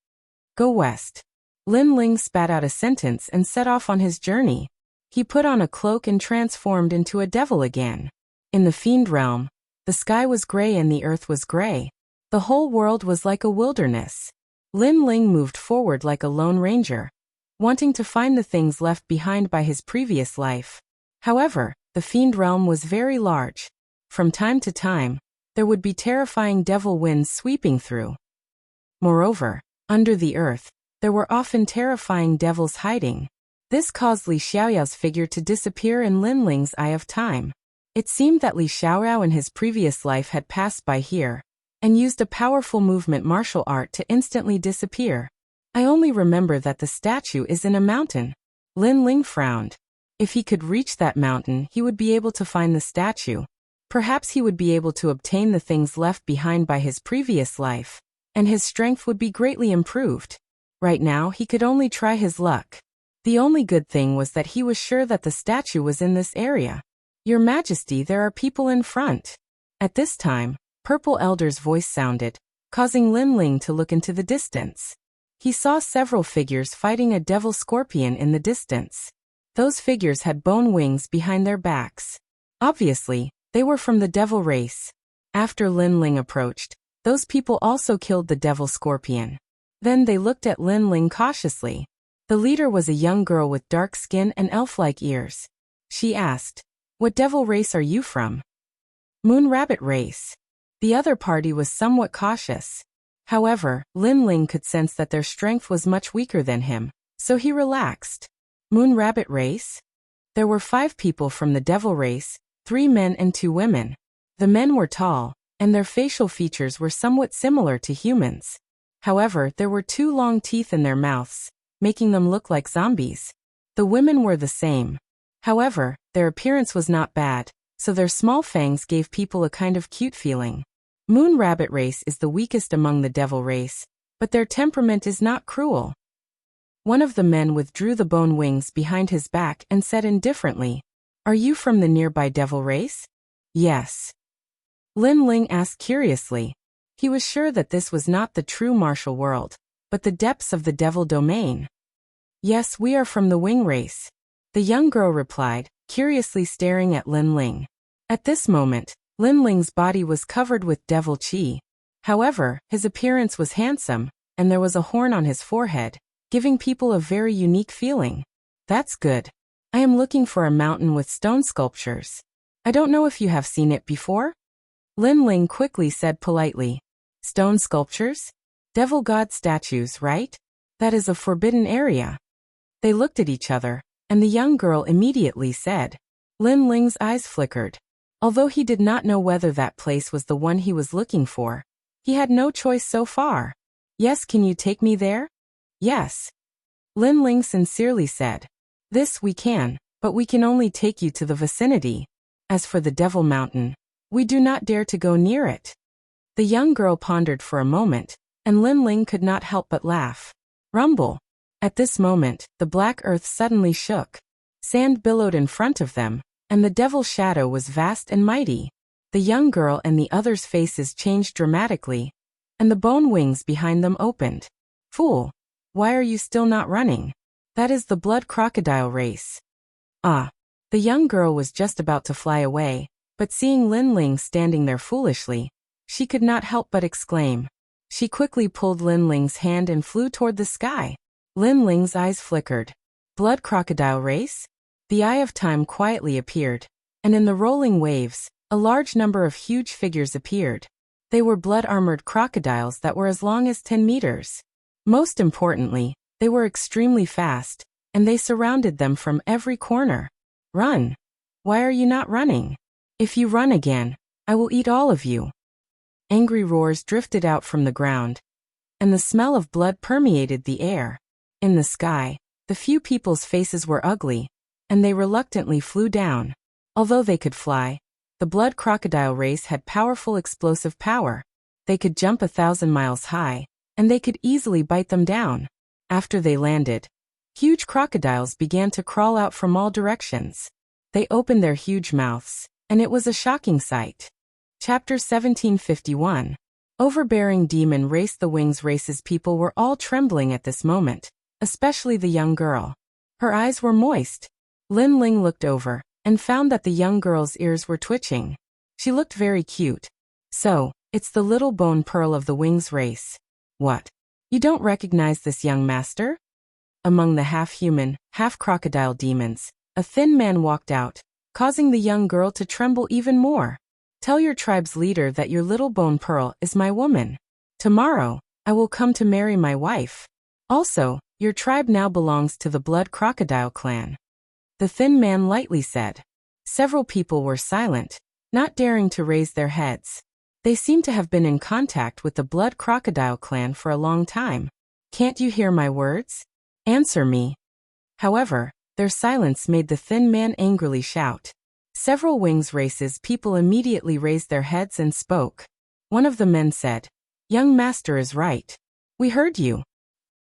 Go west. Lin Ling spat out a sentence and set off on his journey. He put on a cloak and transformed into a devil again. In the fiend realm, the sky was gray and the earth was gray. The whole world was like a wilderness. Lin Ling moved forward like a lone ranger, wanting to find the things left behind by his previous life. However, the fiend realm was very large. From time to time, there would be terrifying devil winds sweeping through. Moreover, under the earth, there were often terrifying devils hiding. This caused Li Xiaoyao's figure to disappear in Lin Ling's Eye of Time. It seemed that Li Xiaoyao in his previous life had passed by here, and used a powerful movement martial art to instantly disappear. I only remember that the statue is in a mountain. Lin Ling frowned. If he could reach that mountain, he would be able to find the statue. Perhaps he would be able to obtain the things left behind by his previous life, and his strength would be greatly improved. Right now, he could only try his luck. The only good thing was that he was sure that the statue was in this area. Your Majesty, there are people in front. At this time, Purple Elder's voice sounded, causing Lin Ling to look into the distance. He saw several figures fighting a devil scorpion in the distance. Those figures had bone wings behind their backs. Obviously, they were from the devil race. After Lin Ling approached, those people also killed the devil scorpion. Then they looked at Lin Ling cautiously. The leader was a young girl with dark skin and elf-like ears. She asked, "What devil race are you from?" "Moon Rabbit race." The other party was somewhat cautious. However, Lin Ling could sense that their strength was much weaker than him, so he relaxed. Moon Rabbit race? There were 5 people from the devil race, 3 men and 2 women. The men were tall, and their facial features were somewhat similar to humans. However, there were 2 long teeth in their mouths, making them look like zombies. The women were the same. However, their appearance was not bad, so their small fangs gave people a kind of cute feeling. Moon Rabbit race is the weakest among the devil race, but their temperament is not cruel. One of the men withdrew the bone wings behind his back and said indifferently, "Are you from the nearby devil race?" "Yes." Lin Ling asked curiously. He was sure that this was not the true martial world, but the depths of the devil domain. "Yes, we are from the wing race," the young girl replied, curiously staring at Lin Ling. At this moment, Lin Ling's body was covered with devil qi. However, his appearance was handsome, and there was a horn on his forehead, giving people a very unique feeling. "That's good. I am looking for a mountain with stone sculptures. I don't know if you have seen it before?" Lin Ling quickly said politely. "Stone sculptures? Devil god statues, right? That is a forbidden area." They looked at each other, and the young girl immediately said. Lin Ling's eyes flickered. Although he did not know whether that place was the one he was looking for, he had no choice so far. "Yes, can you take me there?" "Yes." Lin Ling sincerely said. "This we can, but we can only take you to the vicinity. As for the Devil Mountain, we do not dare to go near it." The young girl pondered for a moment, and Lin Ling could not help but laugh. Rumble. At this moment, the black earth suddenly shook. Sand billowed in front of them, and the devil's shadow was vast and mighty. The young girl and the others' faces changed dramatically, and the bone wings behind them opened. Fool! Why are you still not running? That is the blood crocodile race. Ah! The young girl was just about to fly away, but seeing Lin Ling standing there foolishly, she could not help but exclaim. She quickly pulled Lin Ling's hand and flew toward the sky. Lin Ling's eyes flickered. Blood crocodile race? The Eye of Time quietly appeared, and in the rolling waves, a large number of huge figures appeared. They were blood-armored crocodiles that were as long as 10 meters. Most importantly, they were extremely fast, and they surrounded them from every corner. Run! Why are you not running? If you run again, I will eat all of you. Angry roars drifted out from the ground, and the smell of blood permeated the air. In the sky, the few people's faces were ugly, and they reluctantly flew down. Although they could fly, the blood crocodile race had powerful explosive power. They could jump 1,000 miles high, and they could easily bite them down. After they landed, huge crocodiles began to crawl out from all directions. They opened their huge mouths, and it was a shocking sight. Chapter 1751. Overbearing demon race. The Wings race's people were all trembling at this moment, especially the young girl. Her eyes were moist. Lin Ling looked over, and found that the young girl's ears were twitching. She looked very cute. So, it's the little bone pearl of the Wings race. What? You don't recognize this young master? Among the half-human, half-crocodile demons, a thin man walked out, causing the young girl to tremble even more. Tell your tribe's leader that your little bone pearl is my woman. Tomorrow, I will come to marry my wife. Also, your tribe now belongs to the blood crocodile clan. The thin man lightly said. Several people were silent, not daring to raise their heads. They seemed to have been in contact with the blood crocodile clan for a long time. Can't you hear my words? Answer me. However, their silence made the thin man angrily shout. Several Wings races people immediately raised their heads and spoke. One of the men said, Young master is right. We heard you.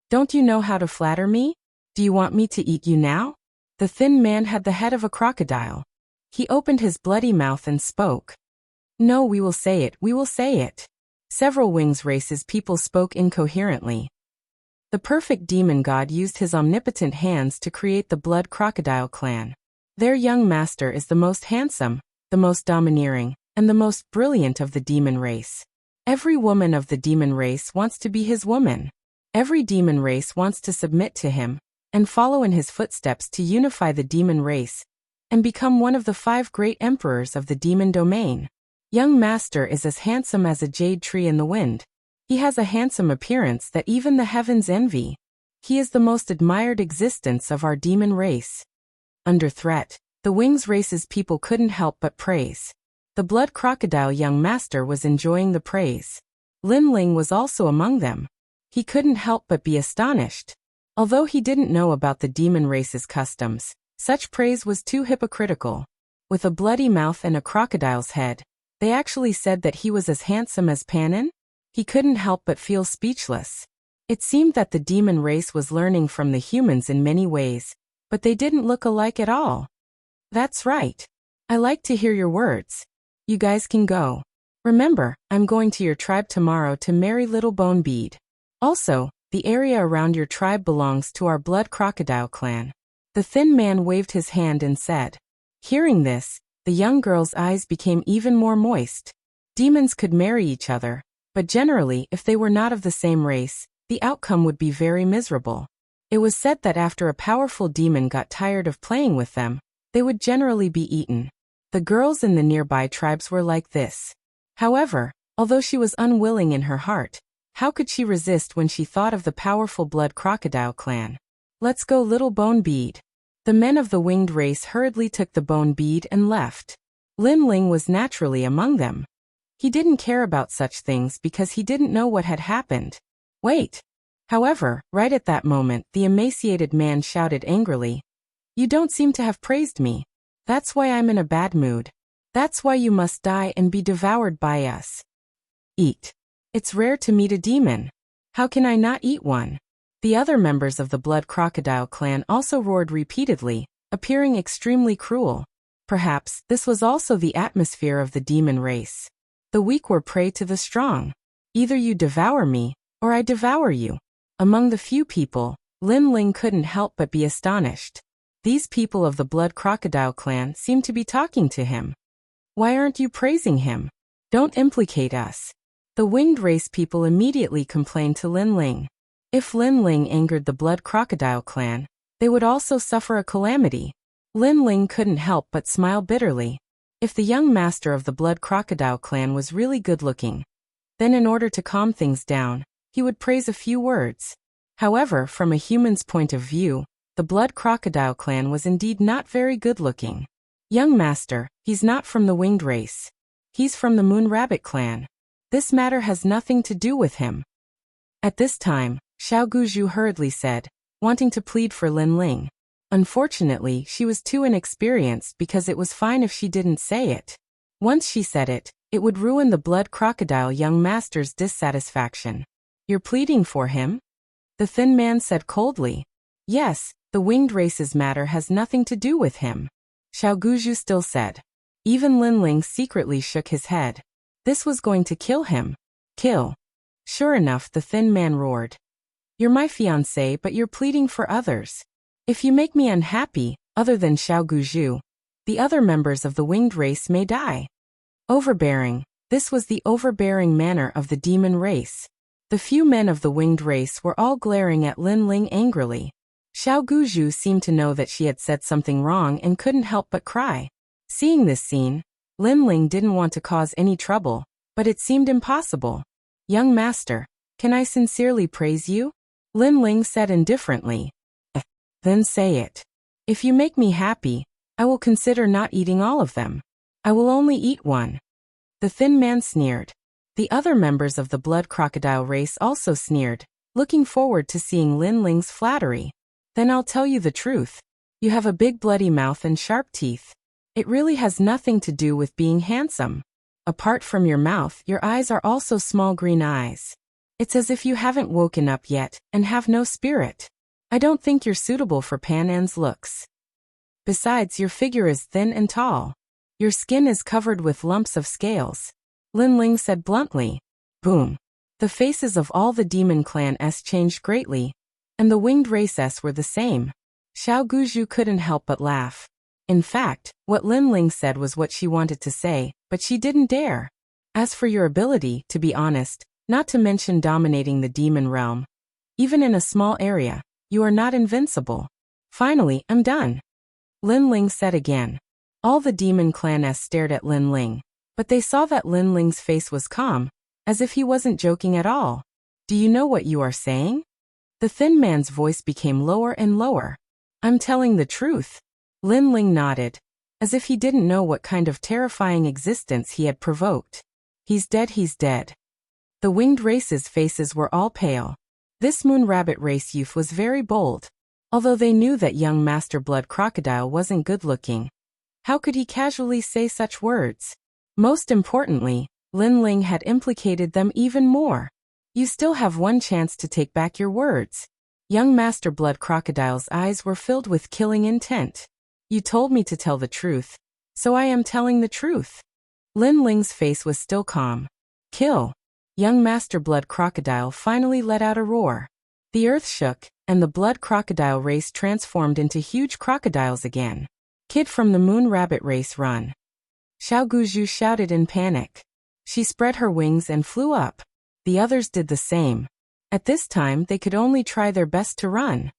Don't you know how to flatter me? Do you want me to eat you now? The thin man had the head of a crocodile. He opened his bloody mouth and spoke. No, we will say it, we will say it. Several Wings races people spoke incoherently. The perfect demon god used his omnipotent hands to create the blood crocodile clan. Their young master is the most handsome, the most domineering, and the most brilliant of the demon race. Every woman of the demon race wants to be his woman. Every demon race wants to submit to him, and follow in his footsteps to unify the demon race, and become one of the 5 great emperors of the demon domain. Young master is as handsome as a jade tree in the wind. He has a handsome appearance that even the heavens envy. He is the most admired existence of our demon race. Under threat, the Wings race's people couldn't help but praise. The blood crocodile young master was enjoying the praise. Lin Ling was also among them. He couldn't help but be astonished. Although he didn't know about the demon race's customs, such praise was too hypocritical. With a bloody mouth and a crocodile's head, they actually said that he was as handsome as Panin? He couldn't help but feel speechless. It seemed that the demon race was learning from the humans in many ways, but they didn't look alike at all. That's right. I like to hear your words. You guys can go. Remember, I'm going to your tribe tomorrow to marry Little Bone Bead. Also, the area around your tribe belongs to our blood crocodile clan. The thin man waved his hand and said. Hearing this, the young girl's eyes became even more moist. Demons could marry each other, but generally, if they were not of the same race, the outcome would be very miserable. It was said that after a powerful demon got tired of playing with them, they would generally be eaten. The girls in the nearby tribes were like this. However, although she was unwilling in her heart, how could she resist when she thought of the powerful blood crocodile clan? Let's go, Little Bone Bead. The men of the winged race hurriedly took the bone bead and left. Lin Ling was naturally among them. He didn't care about such things because he didn't know what had happened. Wait. However, right at that moment, the emaciated man shouted angrily, You don't seem to have praised me. That's why I'm in a bad mood. That's why you must die and be devoured by us. Eat. It's rare to meet a demon. How can I not eat one? The other members of the blood crocodile clan also roared repeatedly, appearing extremely cruel. Perhaps this was also the atmosphere of the demon race. The weak were prey to the strong. Either you devour me, or I devour you. Among the few people, Lin Ling couldn't help but be astonished. These people of the Blood Crocodile clan seemed to be talking to him. Why aren't you praising him? Don't implicate us. The winged race people immediately complained to Lin Ling. If Lin Ling angered the Blood Crocodile clan, they would also suffer a calamity. Lin Ling couldn't help but smile bitterly. If the young master of the Blood Crocodile clan was really good-looking, then in order to calm things down, he would praise a few words. However, from a human's point of view, the Blood Crocodile clan was indeed not very good-looking. Young master, he's not from the winged race. He's from the Moon Rabbit clan. This matter has nothing to do with him. At this time, Xiao Guzhu hurriedly said, wanting to plead for Lin Ling. Unfortunately, she was too inexperienced because it was fine if she didn't say it. Once she said it, it would ruin the Blood Crocodile young master's dissatisfaction. You're pleading for him? The thin man said coldly. Yes, the winged race's matter has nothing to do with him. Xiao Guzhu still said. Even Lin Ling secretly shook his head. This was going to kill him. Kill. Sure enough, the thin man roared. You're my fiancé, but you're pleading for others. If you make me unhappy, other than Xiao Guzhu, the other members of the winged race may die. Overbearing. This was the overbearing manner of the demon race. The few men of the winged race were all glaring at Lin Ling angrily. Xiao Guzhu seemed to know that she had said something wrong and couldn't help but cry. Seeing this scene, Lin Ling didn't want to cause any trouble, but it seemed impossible. Young master, can I sincerely praise you? Lin Ling said indifferently. Then say it. If you make me happy, I will consider not eating all of them. I will only eat one. The thin man sneered. The other members of the Blood Crocodile race also sneered, looking forward to seeing Lin Ling's flattery. Then I'll tell you the truth. You have a big bloody mouth and sharp teeth. It really has nothing to do with being handsome. Apart from your mouth, your eyes are also small green eyes. It's as if you haven't woken up yet and have no spirit. I don't think you're suitable for Pan An's looks. Besides, your figure is thin and tall. Your skin is covered with lumps of scales. Lin Ling said bluntly. Boom. The faces of all the demon clan S changed greatly, and the winged race S were the same. Xiao Guzhu couldn't help but laugh. In fact, what Lin Ling said was what she wanted to say, but she didn't dare. As for your ability, to be honest, not to mention dominating the demon realm, even in a small area, you are not invincible. Finally, I'm done. Lin Ling said again. All the demon clan S stared at Lin Ling, but they saw that Lin Ling's face was calm, as if he wasn't joking at all. Do you know what you are saying? The thin man's voice became lower and lower. I'm telling the truth. Lin Ling nodded, as if he didn't know what kind of terrifying existence he had provoked. He's dead, he's dead. The winged race's faces were all pale. This Moon Rabbit race youth was very bold. Although they knew that young Master Blood Crocodile wasn't good-looking, how could he casually say such words? Most importantly, Lin Ling had implicated them even more. You still have one chance to take back your words. Young Master Blood Crocodile's eyes were filled with killing intent. You told me to tell the truth, so I am telling the truth. Lin Ling's face was still calm. Kill. Young Master Blood Crocodile finally let out a roar. The earth shook, and the Blood Crocodile race transformed into huge crocodiles again. Kid from the Moon Rabbit race, run. Xiao Guzhu shouted in panic. She spread her wings and flew up. The others did the same. At this time, they could only try their best to run.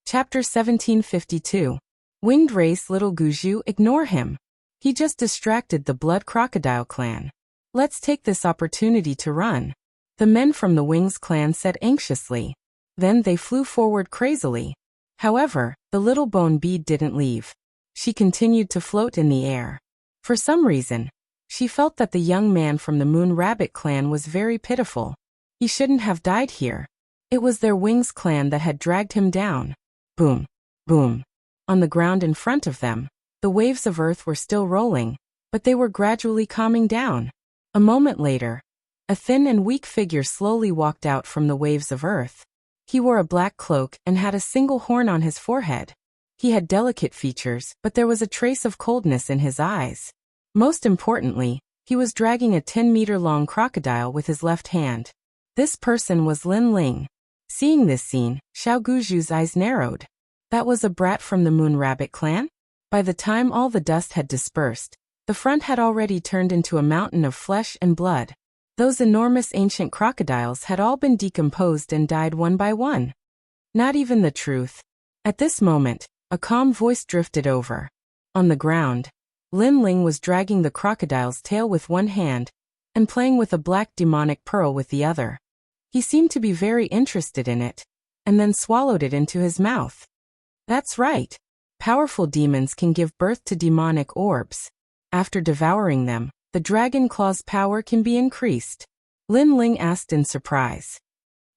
Chapter 1752. Winged race. Little Guzhu, ignore him. He just distracted the Blood Crocodile clan. Let's take this opportunity to run. The men from the Wings clan said anxiously. Then they flew forward crazily. However, the little bone bead didn't leave. She continued to float in the air. For some reason, she felt that the young man from the Moon Rabbit clan was very pitiful. He shouldn't have died here. It was their Wings clan that had dragged him down. Boom. Boom. On the ground in front of them, the waves of earth were still rolling, but they were gradually calming down. A moment later, a thin and weak figure slowly walked out from the waves of earth. He wore a black cloak and had a single horn on his forehead. He had delicate features, but there was a trace of coldness in his eyes. Most importantly, he was dragging a 10-meter-long crocodile with his left hand. This person was Lin Ling. Seeing this scene, Xiao Guju's eyes narrowed. That was a brat from the Moon Rabbit clan? By the time all the dust had dispersed, the front had already turned into a mountain of flesh and blood. Those enormous ancient crocodiles had all been decomposed and died one by one. Not even the truth. At this moment, a calm voice drifted over. On the ground, Lin Ling was dragging the crocodile's tail with one hand and playing with a black demonic pearl with the other. He seemed to be very interested in it, and then swallowed it into his mouth. That's right. Powerful demons can give birth to demonic orbs. After devouring them, the dragon claw's power can be increased. Lin Ling asked in surprise.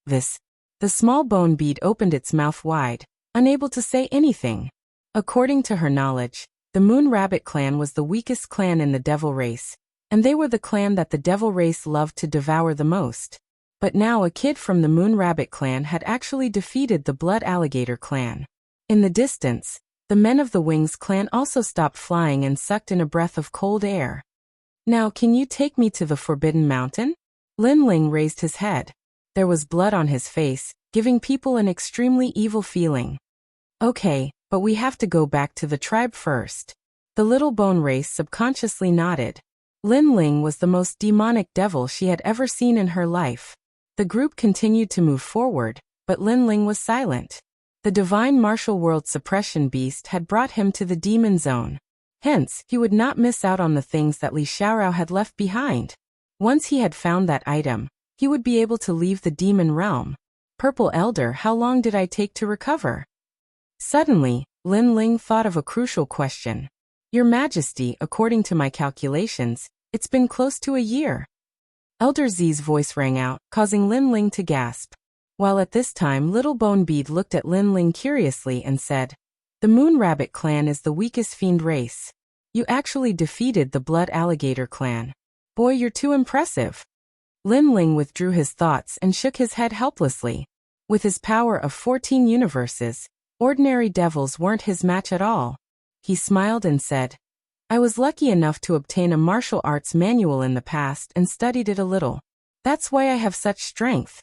This. The small bone bead opened its mouth wide, unable to say anything. According to her knowledge, the Moon Rabbit clan was the weakest clan in the devil race, and they were the clan that the devil race loved to devour the most. But now a kid from the Moon Rabbit clan had actually defeated the Blood Alligator clan. In the distance, the Men of the Wings clan also stopped flying and sucked in a breath of cold air. Now can you take me to the Forbidden Mountain? Lin Ling raised his head. There was blood on his face, giving people an extremely evil feeling. Okay, but we have to go back to the tribe first. The little bone race subconsciously nodded. Lin Ling was the most demonic devil she had ever seen in her life. The group continued to move forward, but Lin Ling was silent. The divine martial world suppression beast had brought him to the demon zone. Hence, he would not miss out on the things that Li Xiaorao had left behind. Once he had found that item, he would be able to leave the demon realm. Purple Elder, how long did I take to recover? Suddenly, Lin Ling thought of a crucial question. Your Majesty, according to my calculations, it's been close to a year. Elder Z's voice rang out, causing Lin Ling to gasp. While at this time Little Bone Bead looked at Lin Ling curiously and said, The Moon Rabbit clan is the weakest fiend race. You actually defeated the Blood Alligator clan. Boy, you're too impressive. Lin Ling withdrew his thoughts and shook his head helplessly. With his power of 14 universes, ordinary devils weren't his match at all. He smiled and said, I was lucky enough to obtain a martial arts manual in the past and studied it a little. That's why I have such strength.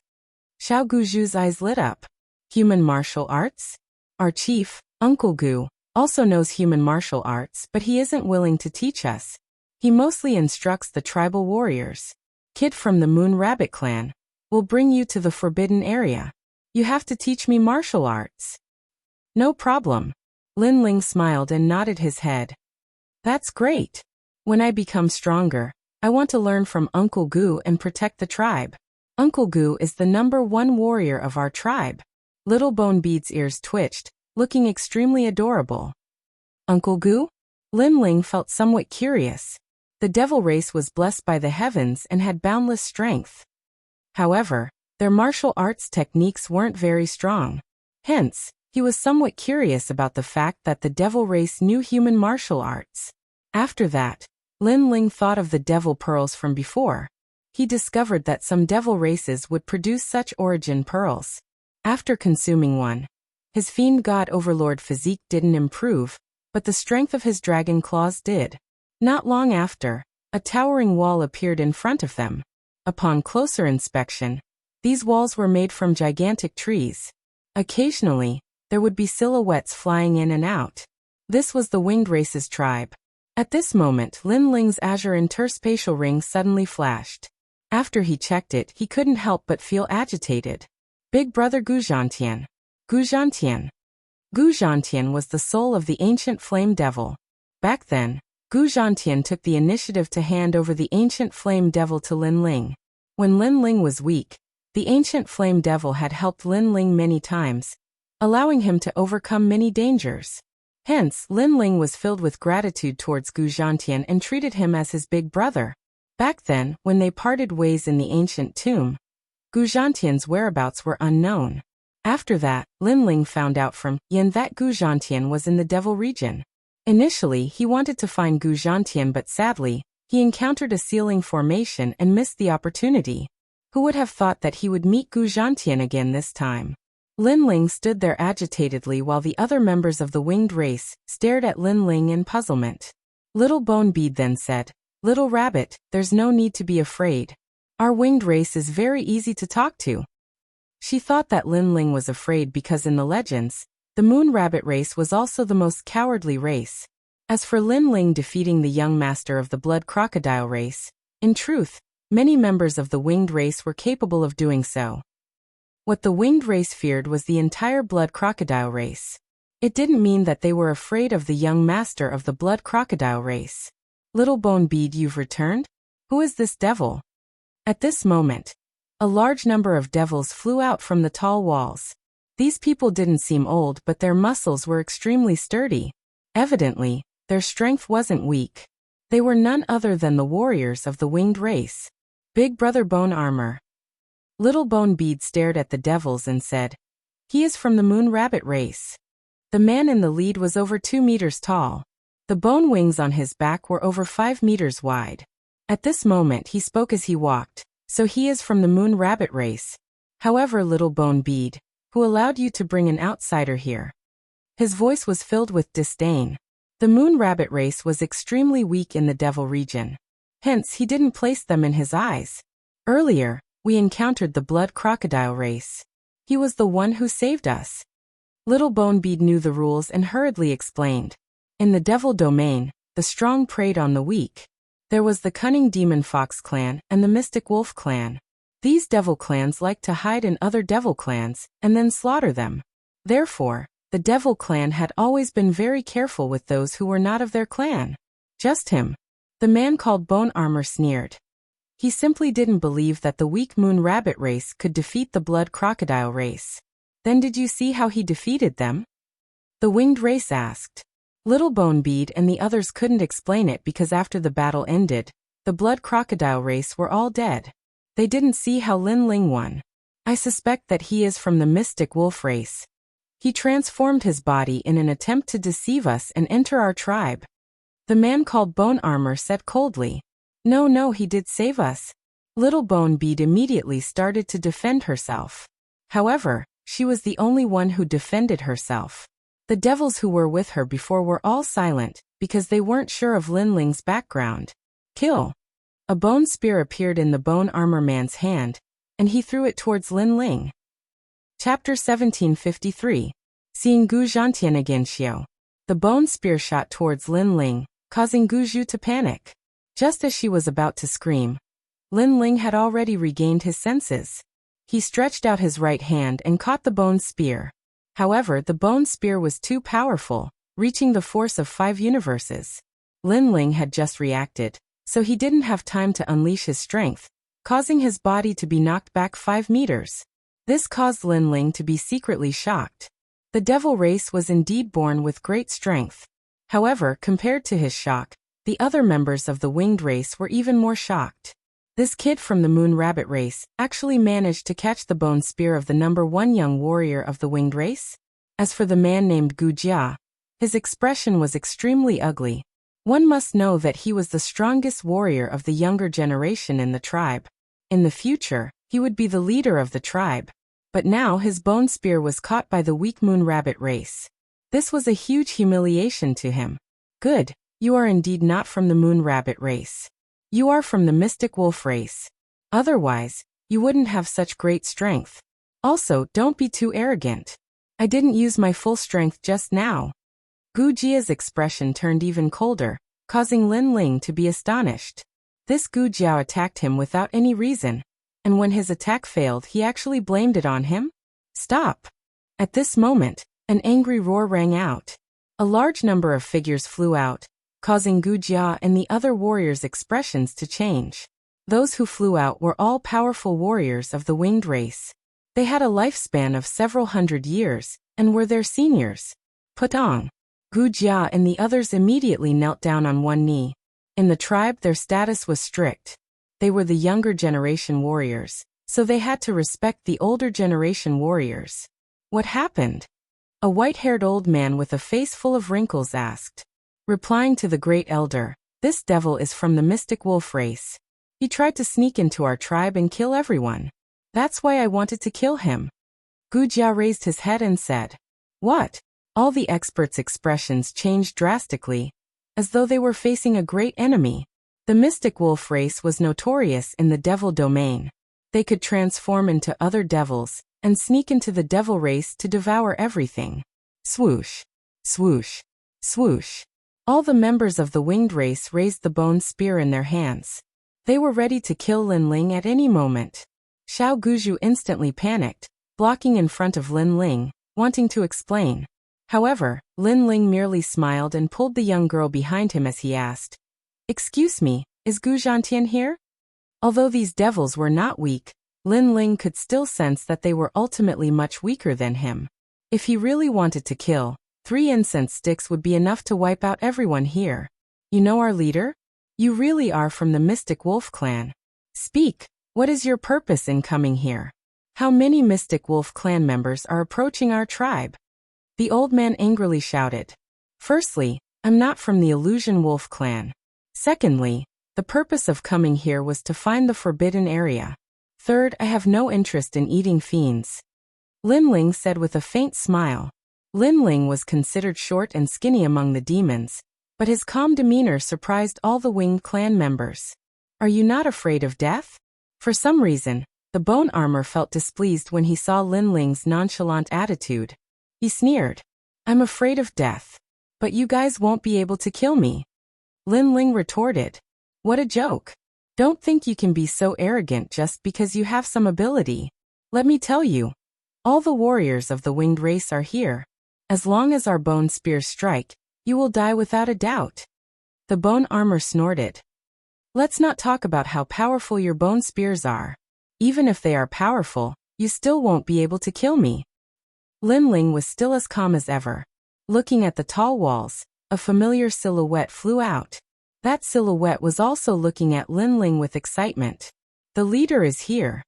Xiao Guju's eyes lit up. Human martial arts? Our chief, Uncle Gu, also knows human martial arts, but he isn't willing to teach us. He mostly instructs the tribal warriors. Kid from the Moon Rabbit clan. We'll bring you to the forbidden area. You have to teach me martial arts. No problem. Lin Ling smiled and nodded his head. That's great. When I become stronger, I want to learn from Uncle Gu and protect the tribe. Uncle Gu is the #1 warrior of our tribe. Little Bone Bead's ears twitched, looking extremely adorable. Uncle Gu? Lin Ling felt somewhat curious. The devil race was blessed by the heavens and had boundless strength. However, their martial arts techniques weren't very strong. Hence, he was somewhat curious about the fact that the devil race knew human martial arts. After that, Lin Ling thought of the devil pearls from before. He discovered that some devil races would produce such origin pearls. After consuming one, his fiend god overlord physique didn't improve, but the strength of his dragon claws did. Not long after, a towering wall appeared in front of them. Upon closer inspection, these walls were made from gigantic trees. Occasionally, there would be silhouettes flying in and out. This was the Winged Race's tribe. At this moment, Lin Ling's azure interspatial ring suddenly flashed. After he checked it, he couldn't help but feel agitated. Big Brother Guzhantian. Guzhantian. Guzhantian was the soul of the ancient flame devil. Back then, Guzhantian took the initiative to hand over the ancient flame devil to Lin Ling. When Lin Ling was weak, the ancient flame devil had helped Lin Ling many times, allowing him to overcome many dangers. Hence, Lin Ling was filled with gratitude towards Guzhantian and treated him as his big brother. Back then, when they parted ways in the ancient tomb, Guzhantian's whereabouts were unknown. After that, Lin Ling found out from Yin that Guzhantian was in the devil region. Initially, he wanted to find Guzhantian, but sadly, he encountered a ceiling formation and missed the opportunity. Who would have thought that he would meet Guzhantian again this time? Lin Ling stood there agitatedly while the other members of the winged race stared at Lin Ling in puzzlement. Little Bone Bead then said, "Little Rabbit, there's no need to be afraid. Our winged race is very easy to talk to." She thought that Lin Ling was afraid because in the legends, the Moon Rabbit race was also the most cowardly race. As for Lin Ling defeating the young master of the Blood Crocodile race, in truth, many members of the winged race were capable of doing so. What the winged race feared was the entire Blood Crocodile race. It didn't mean that they were afraid of the young master of the Blood Crocodile race. "Little Bone Bead, you've returned? Who is this devil?" At this moment, a large number of devils flew out from the tall walls. These people didn't seem old, but their muscles were extremely sturdy. Evidently, their strength wasn't weak. They were none other than the warriors of the winged race. Big Brother Bone Armor. Little Bone Bead stared at the devils and said, "He is from the Moon Rabbit race." The man in the lead was over 2 meters tall. The bone wings on his back were over 5 meters wide. At this moment he spoke as he walked, "So he is from the Moon Rabbit race. However, Little Bone Bead, who allowed you to bring an outsider here?" His voice was filled with disdain. The Moon Rabbit race was extremely weak in the Devil region. Hence, he didn't place them in his eyes. Earlier, we encountered the Blood Crocodile race. He was the one who saved us. Little Bone Bead knew the rules and hurriedly explained. In the Devil domain, the strong preyed on the weak. There was the cunning Demon Fox clan and the Mystic Wolf clan. These devil clans liked to hide in other devil clans and then slaughter them. Therefore, the devil clan had always been very careful with those who were not of their clan. Just him. The man called Bone Armor sneered. He simply didn't believe that the weak Moon Rabbit race could defeat the Blood Crocodile race. Then did you see how he defeated them? The winged race asked. Little Bone Bead and the others couldn't explain it because after the battle ended, the Blood Crocodile race were all dead. They didn't see how Lin Ling won. I suspect that he is from the Mystic Wolf race. He transformed his body in an attempt to deceive us and enter our tribe. The man called Bone Armor said coldly. No, he did save us. Little Bone Bead immediately started to defend herself. However, she was the only one who defended herself. The devils who were with her before were all silent, because they weren't sure of Lin Ling's background. Kill. A bone spear appeared in the Bone Armor man's hand, and he threw it towards Lin Ling. Chapter 1753. Seeing Gu Zhantian again Xiao. The bone spear shot towards Lin Ling, causing Gu Zhu to panic. Just as she was about to scream, Lin Ling had already regained his senses. He stretched out his right hand and caught the bone spear. However, the bone spear was too powerful, reaching the force of 5 universes. Lin Ling had just reacted, so he didn't have time to unleash his strength, causing his body to be knocked back 5 meters. This caused Lin Ling to be secretly shocked. The devil race was indeed born with great strength. However, compared to his shock, the other members of the winged race were even more shocked. This kid from the Moon Rabbit race actually managed to catch the bone spear of the number 1 young warrior of the winged race. As for the man named Gu Jia, his expression was extremely ugly. One must know that he was the strongest warrior of the younger generation in the tribe. In the future, he would be the leader of the tribe. But now his bone spear was caught by the weak Moon Rabbit race. This was a huge humiliation to him. Good, you are indeed not from the Moon Rabbit race. You are from the Mystic Wolf race. Otherwise, you wouldn't have such great strength. Also, don't be too arrogant. I didn't use my full strength just now. Gu Jia's expression turned even colder, causing Lin Ling to be astonished. This Gu Jiao attacked him without any reason, and when his attack failed he actually blamed it on him? Stop! At this moment, an angry roar rang out. A large number of figures flew out, causing Gu Jia and the other warriors' expressions to change. Those who flew out were all powerful warriors of the winged race. They had a lifespan of several hundred years, and were their seniors. Putong. Gu Jia and the others immediately knelt down on one knee. In the tribe their status was strict. They were the younger generation warriors, so they had to respect the older generation warriors. What happened? A white-haired old man with a face full of wrinkles asked. Replying to the great elder, this devil is from the Mystic Wolf race. He tried to sneak into our tribe and kill everyone. That's why I wanted to kill him. Gujia raised his head and said, "What?" All the experts' expressions changed drastically, as though they were facing a great enemy. The mystic wolf race was notorious in the devil domain. They could transform into other devils and sneak into the devil race to devour everything. Swoosh, swoosh, swoosh. All the members of the winged race raised the bone spear in their hands. They were ready to kill Lin Ling at any moment. Xiao Guju instantly panicked, blocking in front of Lin Ling, wanting to explain. However, Lin Ling merely smiled and pulled the young girl behind him as he asked, "Excuse me, is Gu Zhantian here?" Although these devils were not weak, Lin Ling could still sense that they were ultimately much weaker than him. If he really wanted to kill, 3 incense sticks would be enough to wipe out everyone here. "You know our leader? You really are from the Mystic Wolf clan. Speak, what is your purpose in coming here? How many Mystic Wolf clan members are approaching our tribe?" The old man angrily shouted. "Firstly, I'm not from the Illusion Wolf clan. Secondly, the purpose of coming here was to find the forbidden area. Third, I have no interest in eating fiends," Lin Ling said with a faint smile. Lin Ling was considered short and skinny among the demons, but his calm demeanor surprised all the winged clan members. "Are you not afraid of death?" For some reason, the bone armor felt displeased when he saw Lin Ling's nonchalant attitude. He sneered. "I'm afraid of death. But you guys won't be able to kill me," Lin Ling retorted. "What a joke. Don't think you can be so arrogant just because you have some ability. Let me tell you, all the warriors of the winged race are here. As long as our bone spears strike, you will die without a doubt." The bone armor snorted. "Let's not talk about how powerful your bone spears are. Even if they are powerful, you still won't be able to kill me." Lin Ling was still as calm as ever. Looking at the tall walls, a familiar silhouette flew out. That silhouette was also looking at Lin Ling with excitement. "The leader is here."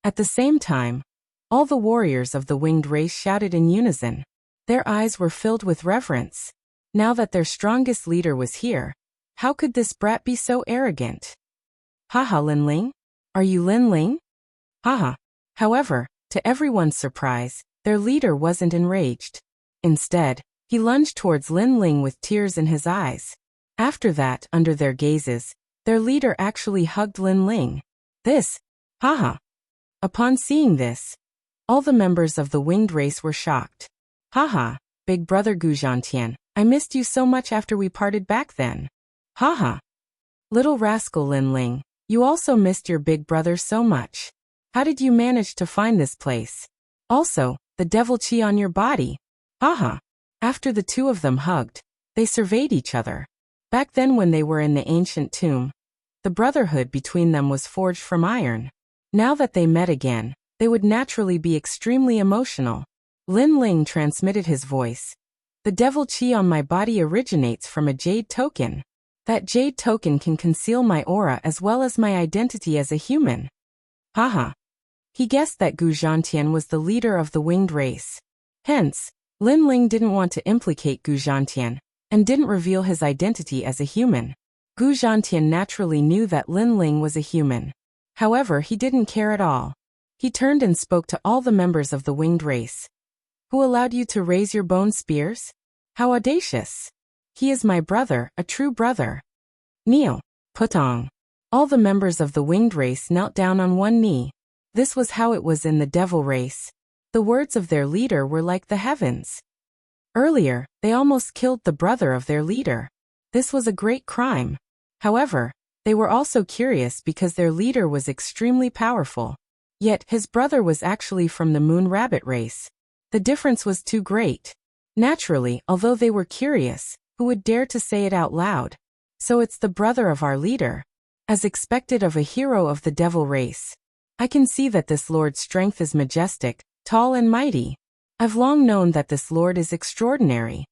At the same time, all the warriors of the winged race shouted in unison. Their eyes were filled with reverence. Now that their strongest leader was here, how could this brat be so arrogant? "Haha, Lin Ling? Are you Lin Ling?" Haha. However, to everyone's surprise, their leader wasn't enraged. Instead, he lunged towards Lin Ling with tears in his eyes. After that, under their gazes, their leader actually hugged Lin Ling. Haha. Upon seeing this, all the members of the winged race were shocked. "Haha, big brother Gu Zhantian, I missed you so much after we parted back then." "Haha. Little rascal Lin Ling, you also missed your big brother so much. How did you manage to find this place? Also, the devil chi on your body." "Haha." After the two of them hugged, they surveyed each other. Back then when they were in the ancient tomb, the brotherhood between them was forged from iron. Now that they met again, they would naturally be extremely emotional. Lin Ling transmitted his voice. "The devil chi on my body originates from a jade token. That jade token can conceal my aura as well as my identity as a human." Haha. He guessed that Gu Zhantian was the leader of the winged race. Hence, Lin Ling didn't want to implicate Gu Zhantian, and didn't reveal his identity as a human. Gu Zhantian naturally knew that Lin Ling was a human. However, he didn't care at all. He turned and spoke to all the members of the winged race. "Who allowed you to raise your bone spears? How audacious! He is my brother, a true brother. Kneel." Putong. All the members of the winged race knelt down on one knee. This was how it was in the devil race. The words of their leader were like the heavens. Earlier, they almost killed the brother of their leader. This was a great crime. However, they were also curious because their leader was extremely powerful. Yet, his brother was actually from the moon rabbit race. The difference was too great. Naturally, although they were curious, who would dare to say it out loud? "So it's the brother of our leader." As expected of a hero of the devil race. "I can see that this lord's strength is majestic, tall and mighty. I've long known that this lord is extraordinary.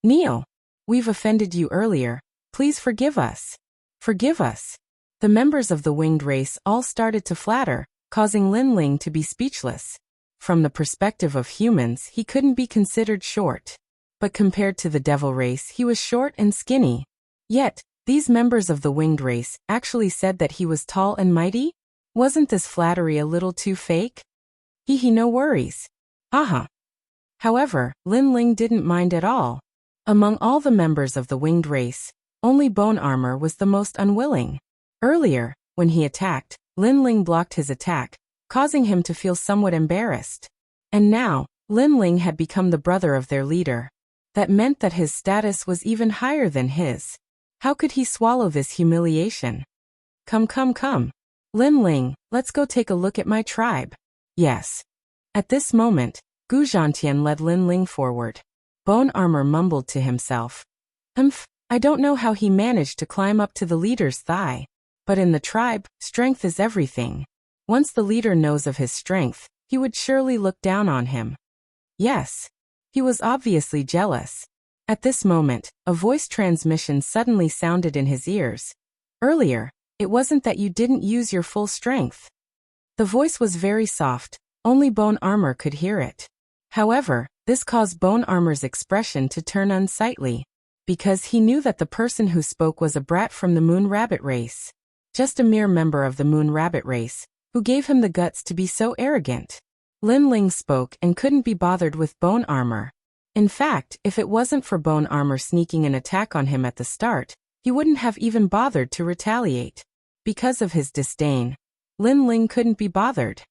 Kneel. We've offended you earlier. Please forgive us. Forgive us." The members of the winged race all started to flatter, causing Lin Ling to be speechless. From the perspective of humans, he couldn't be considered short. But compared to the devil race, he was short and skinny. Yet, these members of the winged race actually said that he was tall and mighty? Wasn't this flattery a little too fake? No worries. Haha. However, Lin Ling didn't mind at all. Among all the members of the winged race, only Bone Armor was the most unwilling. Earlier, when he attacked, Lin Ling blocked his attack, causing him to feel somewhat embarrassed. And now, Lin Ling had become the brother of their leader. That meant that his status was even higher than his. How could he swallow this humiliation? Come. Lin Ling, let's go take a look at my tribe. Yes. At this moment, Gu Zhantian led Lin Ling forward. Bone Armor mumbled to himself. I don't know how he managed to climb up to the leader's thigh. But in the tribe, strength is everything. Once the leader knows of his strength, he would surely look down on him. Yes. He was obviously jealous. At this moment, a voice transmission suddenly sounded in his ears. Earlier, it wasn't that you didn't use your full strength. The voice was very soft, only Bone Armor could hear it. However, this caused Bone Armor's expression to turn unsightly, because he knew that the person who spoke was a brat from the Moon Rabbit race. Just a mere member of the Moon Rabbit race, who gave him the guts to be so arrogant. Lin Ling spoke and couldn't be bothered with Bone Armor. In fact, if it wasn't for Bone Armor sneaking an attack on him at the start, he wouldn't have even bothered to retaliate. Because of his disdain, Lin Ling couldn't be bothered.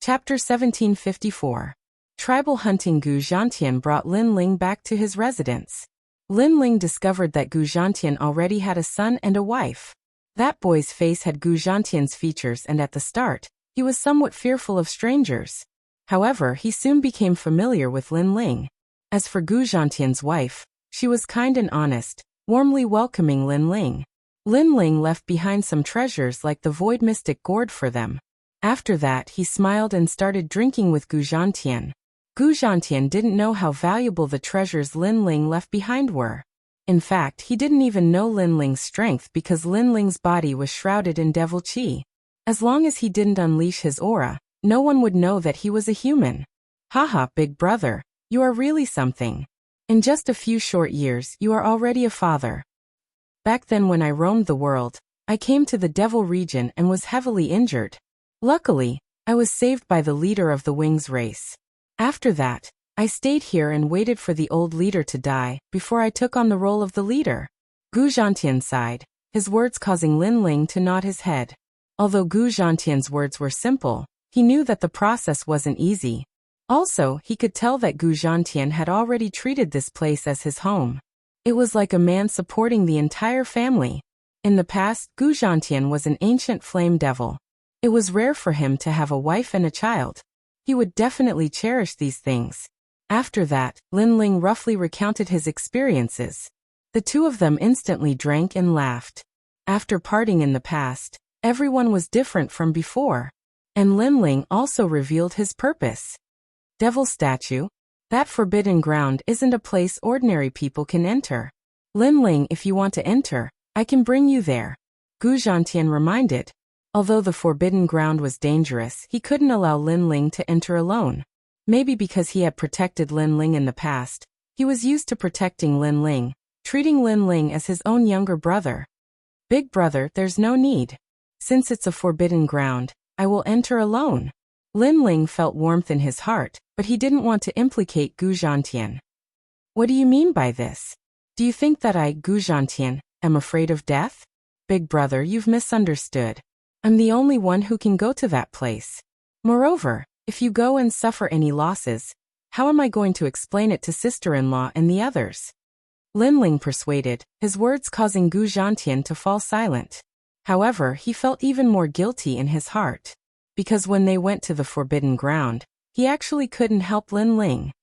Chapter 1754. Tribal hunting. Gu Zhantian brought Lin Ling back to his residence. Lin Ling discovered that Gu Zhantian already had a son and a wife. That boy's face had Gu Zhantian's features, and at the start, he was somewhat fearful of strangers. However, he soon became familiar with Lin Ling. As for Gu Zhantian's wife, she was kind and honest, warmly welcoming Lin Ling. Lin Ling left behind some treasures like the Void Mystic Gourd for them. After that, he smiled and started drinking with Gu Zhantian. Gu Zhantian didn't know how valuable the treasures Lin Ling left behind were. In fact, he didn't even know Lin Ling's strength because Lin Ling's body was shrouded in devil chi. As long as he didn't unleash his aura, no one would know that he was a human. Haha, big brother, you are really something. In just a few short years, you are already a father. Back then when I roamed the world, I came to the devil region and was heavily injured. Luckily, I was saved by the leader of the Wings race. After that, I stayed here and waited for the old leader to die before I took on the role of the leader. Gu Zhantian sighed, his words causing Lin Ling to nod his head. Although Gu Zhantian's words were simple, he knew that the process wasn't easy. Also, he could tell that Gu Zhantian had already treated this place as his home. It was like a man supporting the entire family. In the past, Gu Zhantian was an ancient flame devil. It was rare for him to have a wife and a child. He would definitely cherish these things. After that, Lin Ling roughly recounted his experiences. The two of them instantly drank and laughed. After parting in the past, everyone was different from before. And Lin Ling also revealed his purpose. Devil statue? That forbidden ground isn't a place ordinary people can enter. Lin Ling, if you want to enter, I can bring you there. Gu Zhantian reminded. Although the forbidden ground was dangerous, he couldn't allow Lin Ling to enter alone. Maybe because he had protected Lin Ling in the past, he was used to protecting Lin Ling, treating Lin Ling as his own younger brother. Big brother, there's no need. Since it's a forbidden ground, I will enter alone. Lin Ling felt warmth in his heart, but he didn't want to implicate Gu Zhantian. What do you mean by this? Do you think that I, Gu Zhantian, am afraid of death? Big brother, you've misunderstood. I'm the only one who can go to that place. Moreover, if you go and suffer any losses, how am I going to explain it to sister-in-law and the others? Lin Ling persuaded, his words causing Gu Zhantian to fall silent. However, he felt even more guilty in his heart. Because when they went to the forbidden ground, he actually couldn't help Lin Ling.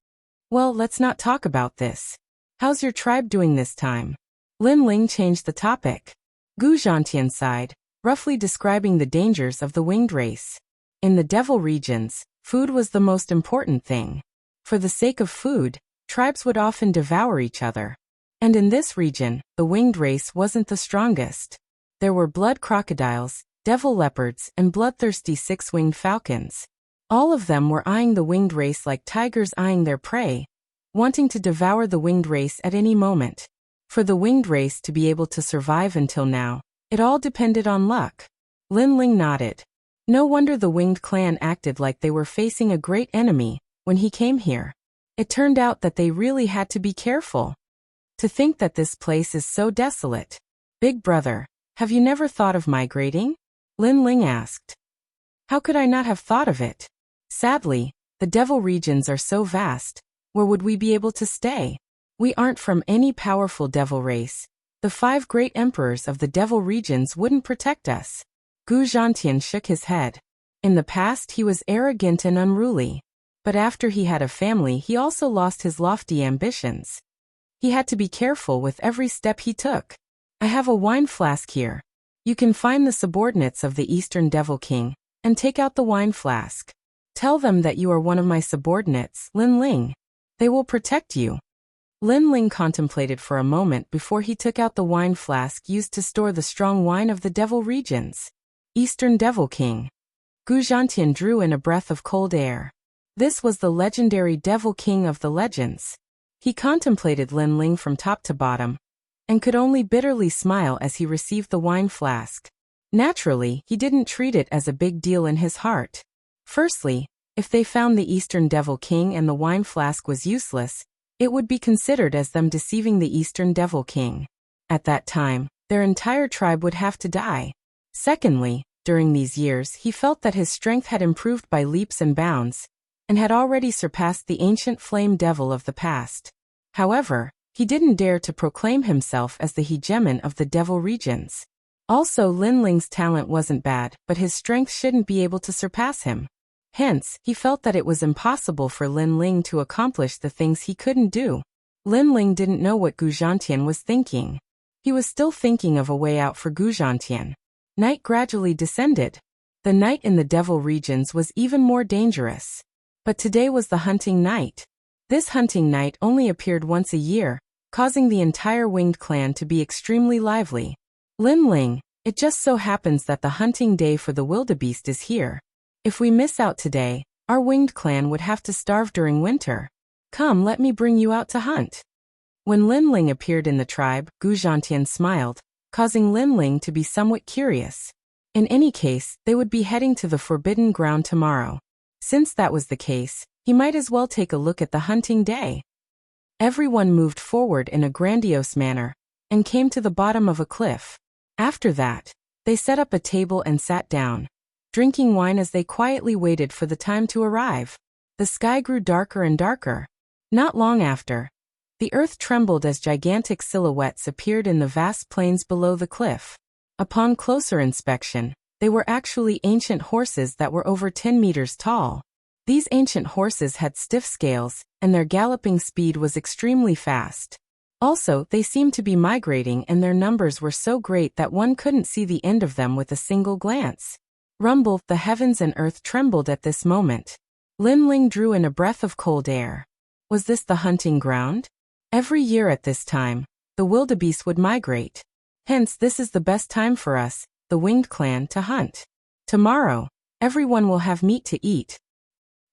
Well, let's not talk about this. How's your tribe doing this time? Lin Ling changed the topic. Gu Zhantian sighed, roughly describing the dangers of the winged race. In the devil regions, food was the most important thing. For the sake of food, tribes would often devour each other. And in this region, the winged race wasn't the strongest. There were blood crocodiles, devil leopards, and bloodthirsty six-winged falcons. All of them were eyeing the winged race like tigers eyeing their prey, wanting to devour the winged race at any moment. For the winged race to be able to survive until now, it all depended on luck. Lin Ling nodded. No wonder the winged clan acted like they were facing a great enemy, when he came here. It turned out that they really had to be careful. To think that this place is so desolate. Big brother, have you never thought of migrating? Lin Ling asked. How could I not have thought of it? Sadly, the devil regions are so vast. Where would we be able to stay? We aren't from any powerful devil race. The 5 great emperors of the devil regions wouldn't protect us. Gu Zhantian shook his head. In the past he was arrogant and unruly. But after he had a family he also lost his lofty ambitions. He had to be careful with every step he took. I have a wine flask here. You can find the subordinates of the Eastern Devil King, and take out the wine flask. Tell them that you are one of my subordinates, Lin Ling. They will protect you. Lin Ling contemplated for a moment before he took out the wine flask used to store the strong wine of the devil regions. Eastern Devil King. Gu Zhantian drew in a breath of cold air. This was the legendary Devil King of the legends. He contemplated Lin Ling from top to bottom, and could only bitterly smile as he received the wine flask. Naturally, he didn't treat it as a big deal in his heart. Firstly, if they found the Eastern Devil King and the wine flask was useless, it would be considered as them deceiving the Eastern Devil King. At that time, their entire tribe would have to die. Secondly, during these years he felt that his strength had improved by leaps and bounds, and had already surpassed the ancient flame devil of the past. However, he didn't dare to proclaim himself as the hegemon of the devil regions. Also, Lin Ling's talent wasn't bad, but his strength shouldn't be able to surpass him. Hence, he felt that it was impossible for Lin Ling to accomplish the things he couldn't do. Lin Ling didn't know what Gu Zhantian was thinking. He was still thinking of a way out for Gu Zhantian. Night gradually descended. The night in the devil regions was even more dangerous. But today was the hunting night. This hunting night only appeared once a year, causing the entire winged clan to be extremely lively. Lin Ling, it just so happens that the hunting day for the wildebeest is here. If we miss out today, our winged clan would have to starve during winter. Come, let me bring you out to hunt. When Lin Ling appeared in the tribe, Gu Zhantian smiled, causing Lin Ling to be somewhat curious. In any case, they would be heading to the Forbidden Ground tomorrow. Since that was the case, he might as well take a look at the hunting day. Everyone moved forward in a grandiose manner, and came to the bottom of a cliff. After that, they set up a table and sat down, drinking wine as they quietly waited for the time to arrive. The sky grew darker and darker. Not long after, the earth trembled as gigantic silhouettes appeared in the vast plains below the cliff. Upon closer inspection, they were actually ancient horses that were over 10 meters tall. These ancient horses had stiff scales, and their galloping speed was extremely fast. Also, they seemed to be migrating, and their numbers were so great that one couldn't see the end of them with a single glance. Rumble, the heavens and earth trembled at this moment. Lin Ling drew in a breath of cold air. Was this the hunting ground? Every year at this time, the wildebeest would migrate. Hence, this is the best time for us, the winged clan, to hunt. Tomorrow, everyone will have meat to eat.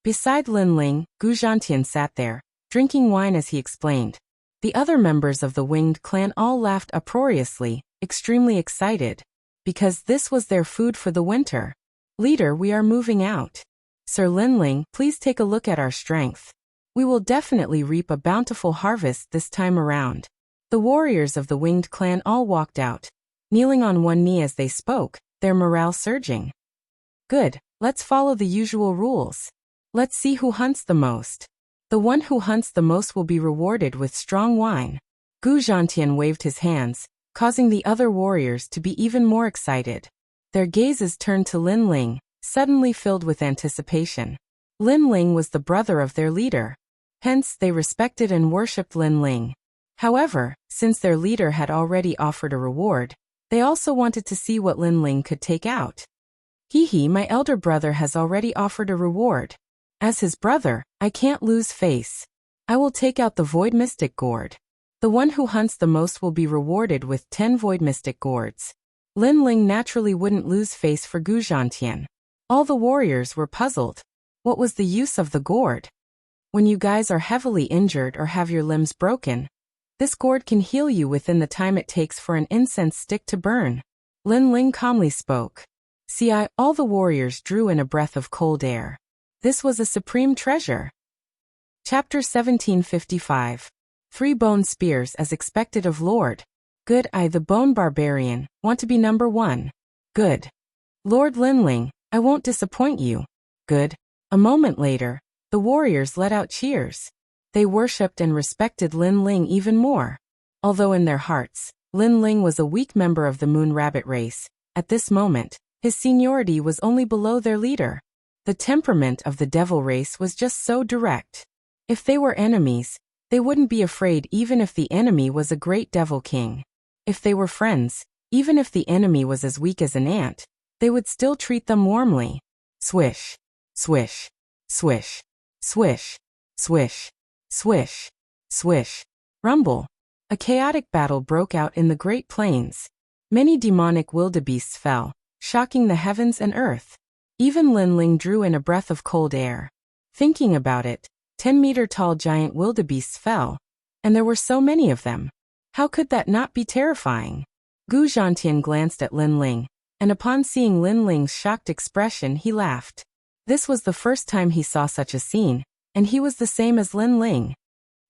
Beside Lin Ling, Gu Zhantian sat there, drinking wine as he explained. The other members of the winged clan all laughed uproariously, extremely excited, because this was their food for the winter. Leader, we are moving out. Sir Lin Ling, please take a look at our strength. We will definitely reap a bountiful harvest this time around. The warriors of the winged clan all walked out, kneeling on one knee as they spoke, their morale surging. Good, let's follow the usual rules. Let's see who hunts the most. The one who hunts the most will be rewarded with strong wine. Gu Zhantian waved his hands, causing the other warriors to be even more excited. Their gazes turned to Lin Ling, suddenly filled with anticipation. Lin Ling was the brother of their leader. Hence, they respected and worshipped Lin Ling. However, since their leader had already offered a reward, they also wanted to see what Lin Ling could take out. Hee, my elder brother has already offered a reward. As his brother, I can't lose face. I will take out the Void Mystic Gourd. The one who hunts the most will be rewarded with 10 Void Mystic Gourds. Lin Ling naturally wouldn't lose face for Gu Zhantian. All the warriors were puzzled. What was the use of the gourd? When you guys are heavily injured or have your limbs broken, this gourd can heal you within the time it takes for an incense stick to burn. Lin Ling calmly spoke. All the warriors drew in a breath of cold air. This was a supreme treasure. Chapter 1755. 3 bone spears as expected of Lord. Good. I, the bone barbarian, want to be number 1. Good. Lord Linling, I won't disappoint you. Good. A moment later, the warriors let out cheers. They worshipped and respected Lin Ling even more. Although in their hearts, Lin Ling was a weak member of the Moon Rabbit race, at this moment, his seniority was only below their leader. The temperament of the devil race was just so direct. If they were enemies, they wouldn't be afraid even if the enemy was a great devil king. If they were friends, even if the enemy was as weak as an ant, they would still treat them warmly. Swish, swish, swish, swish, swish, swish, swish, rumble. A chaotic battle broke out in the Great Plains. Many demonic wildebeests fell, shocking the heavens and earth. Even Lin Ling drew in a breath of cold air. Thinking about it, 10-meter-tall giant wildebeests fell, and there were so many of them. How could that not be terrifying? Gu Zhantian glanced at Lin Ling, and upon seeing Lin Ling's shocked expression he laughed. This was the first time he saw such a scene, and he was the same as Lin Ling.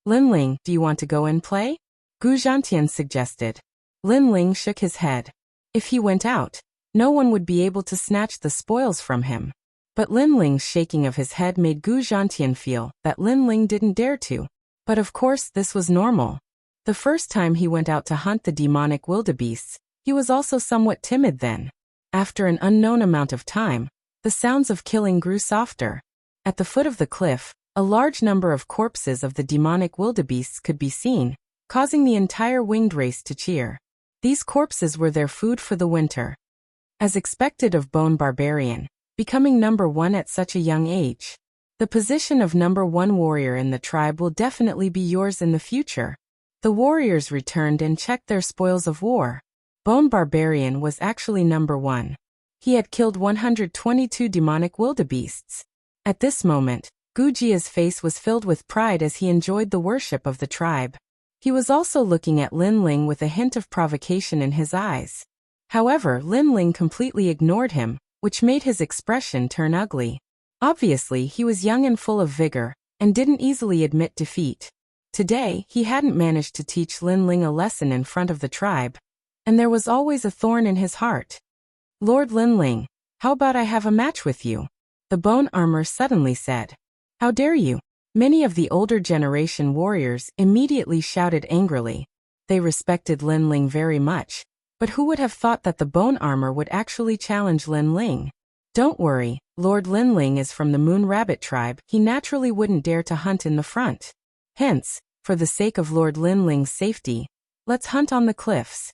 Lin Ling, do you want to go and play? Gu Zhantian suggested. Lin Ling shook his head. If he went out, no one would be able to snatch the spoils from him. But Lin Ling's shaking of his head made Gu Zhantian feel that Lin Ling didn't dare to. But of course this was normal. The first time he went out to hunt the demonic wildebeests, he was also somewhat timid then. After an unknown amount of time, the sounds of killing grew softer. At the foot of the cliff, a large number of corpses of the demonic wildebeests could be seen, causing the entire winged race to cheer. These corpses were their food for the winter. As expected of Bone Barbarian, becoming number 1 at such a young age. The position of number 1 warrior in the tribe will definitely be yours in the future. The warriors returned and checked their spoils of war. Bone Barbarian was actually number 1. He had killed 122 demonic wildebeests. At this moment, Gu Jia's face was filled with pride as he enjoyed the worship of the tribe. He was also looking at Lin Ling with a hint of provocation in his eyes. However, Lin Ling completely ignored him, which made his expression turn ugly. Obviously, he was young and full of vigor, and didn't easily admit defeat. Today, he hadn't managed to teach Lin Ling a lesson in front of the tribe, and there was always a thorn in his heart. Lord Lin Ling, how about I have a match with you? The bone armor suddenly said. How dare you? Many of the older generation warriors immediately shouted angrily. They respected Lin Ling very much, but who would have thought that the bone armor would actually challenge Lin Ling? Don't worry, Lord Lin Ling is from the Moon Rabbit tribe. He naturally wouldn't dare to hunt in the front. Hence, for the sake of Lord Lin Ling's safety, let's hunt on the cliffs.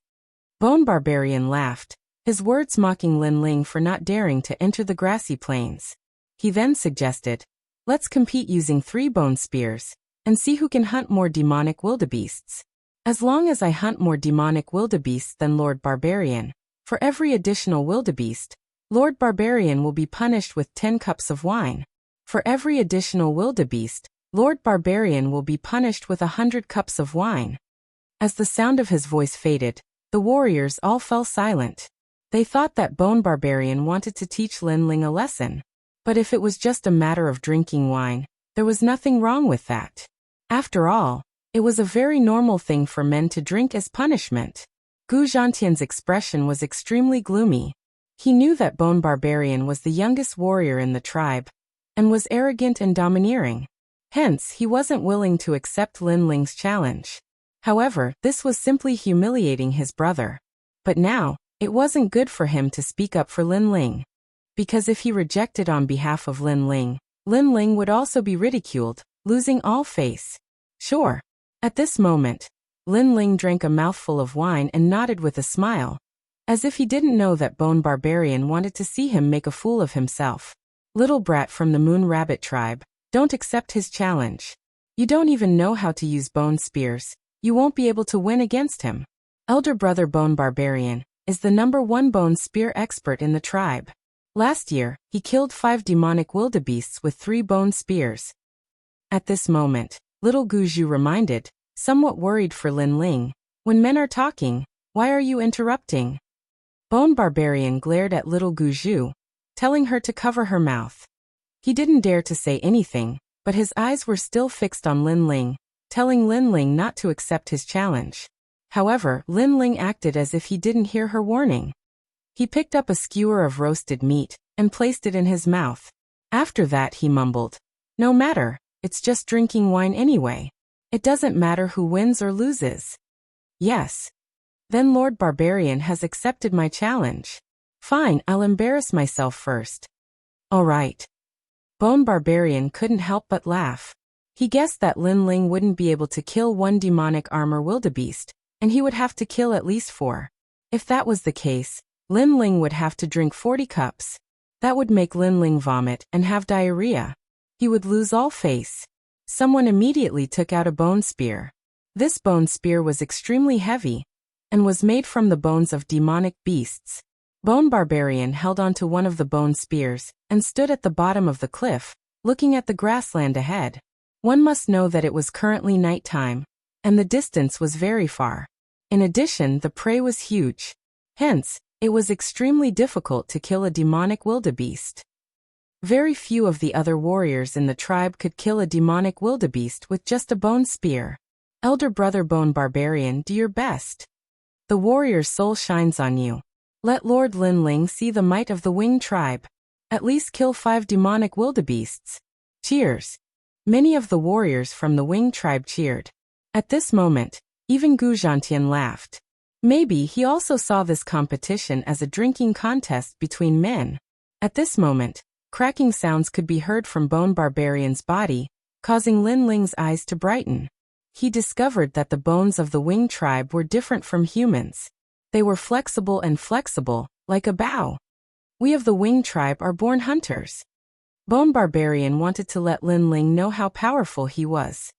Bone Barbarian laughed, his words mocking Lin Ling for not daring to enter the grassy plains. He then suggested, let's compete using 3 bone spears, and see who can hunt more demonic wildebeests. As long as I hunt more demonic wildebeests than Lord Barbarian, for every additional wildebeest, Lord Barbarian will be punished with 10 cups of wine. For every additional wildebeest, Lord Barbarian will be punished with 100 cups of wine. As the sound of his voice faded, the warriors all fell silent. They thought that Bone Barbarian wanted to teach Lin Ling a lesson. But if it was just a matter of drinking wine, there was nothing wrong with that. After all, it was a very normal thing for men to drink as punishment. Gu Zhantian's expression was extremely gloomy. He knew that Bone Barbarian was the youngest warrior in the tribe, and was arrogant and domineering. Hence, he wasn't willing to accept Lin Ling's challenge. However, this was simply humiliating his brother. But now, it wasn't good for him to speak up for Lin Ling. Because if he rejected on behalf of Lin Ling would also be ridiculed, losing all face. Sure. At this moment, Lin Ling drank a mouthful of wine and nodded with a smile, as if he didn't know that Bone Barbarian wanted to see him make a fool of himself. Little brat from the Moon Rabbit tribe, don't accept his challenge. You don't even know how to use bone spears, you won't be able to win against him. Elder brother Bone Barbarian is the number 1 bone spear expert in the tribe. Last year, he killed 5 demonic wildebeests with 3 bone spears. At this moment, little Guju reminded, somewhat worried for Lin Ling, when men are talking, why are you interrupting? Bone Barbarian glared at little Guju, telling her to cover her mouth. He didn't dare to say anything, but his eyes were still fixed on Lin Ling, telling Lin Ling not to accept his challenge. However, Lin Ling acted as if he didn't hear her warning. He picked up a skewer of roasted meat and placed it in his mouth. After that he mumbled, "No matter, it's just drinking wine anyway. It doesn't matter who wins or loses." "Yes. Then Lord Barbarian has accepted my challenge. Fine, I'll embarrass myself first." "All right." Bone Barbarian couldn't help but laugh. He guessed that Lin Ling wouldn't be able to kill one demonic armor wildebeest, and he would have to kill at least 4. If that was the case, Lin Ling would have to drink 40 cups. That would make Lin Ling vomit and have diarrhea. He would lose all face. Someone immediately took out a bone spear. This bone spear was extremely heavy and was made from the bones of demonic beasts. Bone Barbarian held onto one of the bone spears and stood at the bottom of the cliff, looking at the grassland ahead. One must know that it was currently nighttime, and the distance was very far. In addition, the prey was huge. Hence, it was extremely difficult to kill a demonic wildebeest. Very few of the other warriors in the tribe could kill a demonic wildebeest with just a bone spear. Elder brother Bone Barbarian, do your best. The warrior's soul shines on you. Let Lord Lin Ling see the might of the Wing tribe. At least kill 5 demonic wildebeests. Cheers. Many of the warriors from the Wing tribe cheered. At this moment, even Gu Zhantian laughed. Maybe he also saw this competition as a drinking contest between men. At this moment, cracking sounds could be heard from Bone Barbarian's body, causing Lin Ling's eyes to brighten. He discovered that the bones of the Wing tribe were different from humans. They were flexible, like a bow. We of the Wing tribe are born hunters. Bone Barbarian wanted to let Lin Ling know how powerful he was.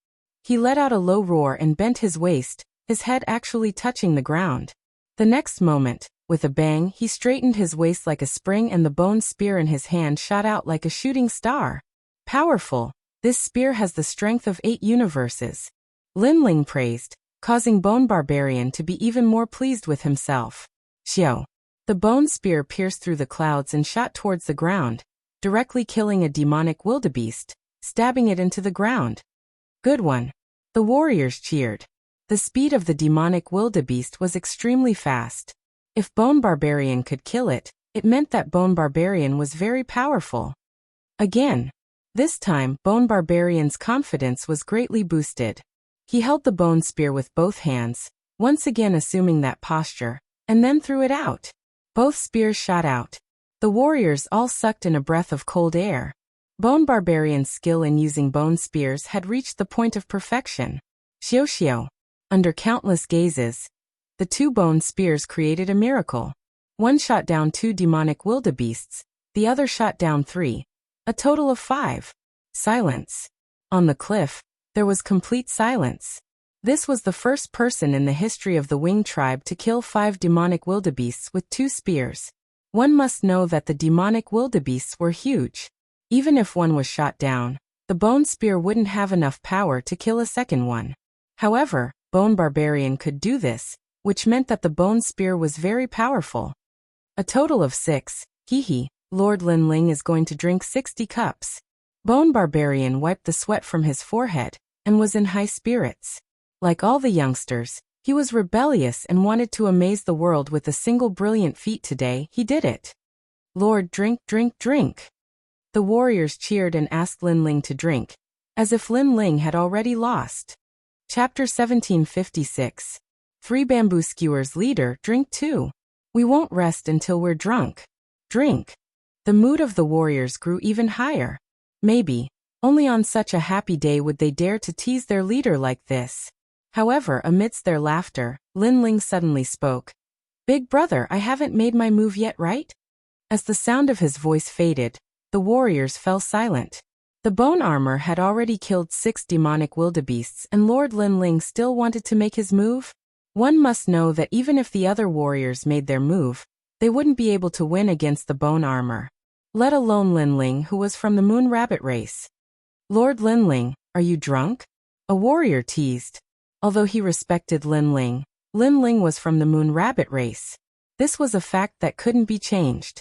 He let out a low roar and bent his waist, his head actually touching the ground. The next moment, with a bang, he straightened his waist like a spring and the bone spear in his hand shot out like a shooting star. Powerful. This spear has the strength of 8 universes. Lin Ling praised, causing Bone Barbarian to be even more pleased with himself. Xiao. The bone spear pierced through the clouds and shot towards the ground, directly killing a demonic wildebeest, stabbing it into the ground. Good one. The warriors cheered. The speed of the demonic wildebeest was extremely fast. If Bone Barbarian could kill it, it meant that Bone Barbarian was very powerful. Again. This time, Bone Barbarian's confidence was greatly boosted. He held the bone spear with both hands, once again assuming that posture, and then threw it out. Both spears shot out. The warriors all sucked in a breath of cold air. Bone Barbarian's skill in using bone spears had reached the point of perfection. Xiao. Under countless gazes, the 2 bone spears created a miracle. One shot down 2 demonic wildebeests, the other shot down 3. A total of 5. Silence. On the cliff, there was complete silence. This was the first person in the history of the Wing tribe to kill 5 demonic wildebeests with 2 spears. One must know that the demonic wildebeests were huge. Even if one was shot down, the bone spear wouldn't have enough power to kill a second one. However, Bone Barbarian could do this, which meant that the bone spear was very powerful. A total of 6. Lord Lin Ling is going to drink 60 cups. Bone Barbarian wiped the sweat from his forehead and was in high spirits. Like all the youngsters, he was rebellious and wanted to amaze the world with a single brilliant feat. Today, he did it. Lord, drink. The warriors cheered and asked Lin Ling to drink, as if Lin Ling had already lost. Chapter 1756. 3 bamboo skewers. Leader, drink too. We won't rest until we're drunk. Drink. The mood of the warriors grew even higher. Maybe, only on such a happy day would they dare to tease their leader like this. However, amidst their laughter, Lin Ling suddenly spoke. Big brother, I haven't made my move yet, right? As the sound of his voice faded, the warriors fell silent. The bone armor had already killed 6 demonic wildebeests and Lord Lin Ling still wanted to make his move? One must know that even if the other warriors made their move, they wouldn't be able to win against the bone armor. Let alone Lin Ling, who was from the Moon Rabbit race. Lord Lin Ling, are you drunk? A warrior teased. Although he respected Lin Ling was from the Moon Rabbit race. This was a fact that couldn't be changed.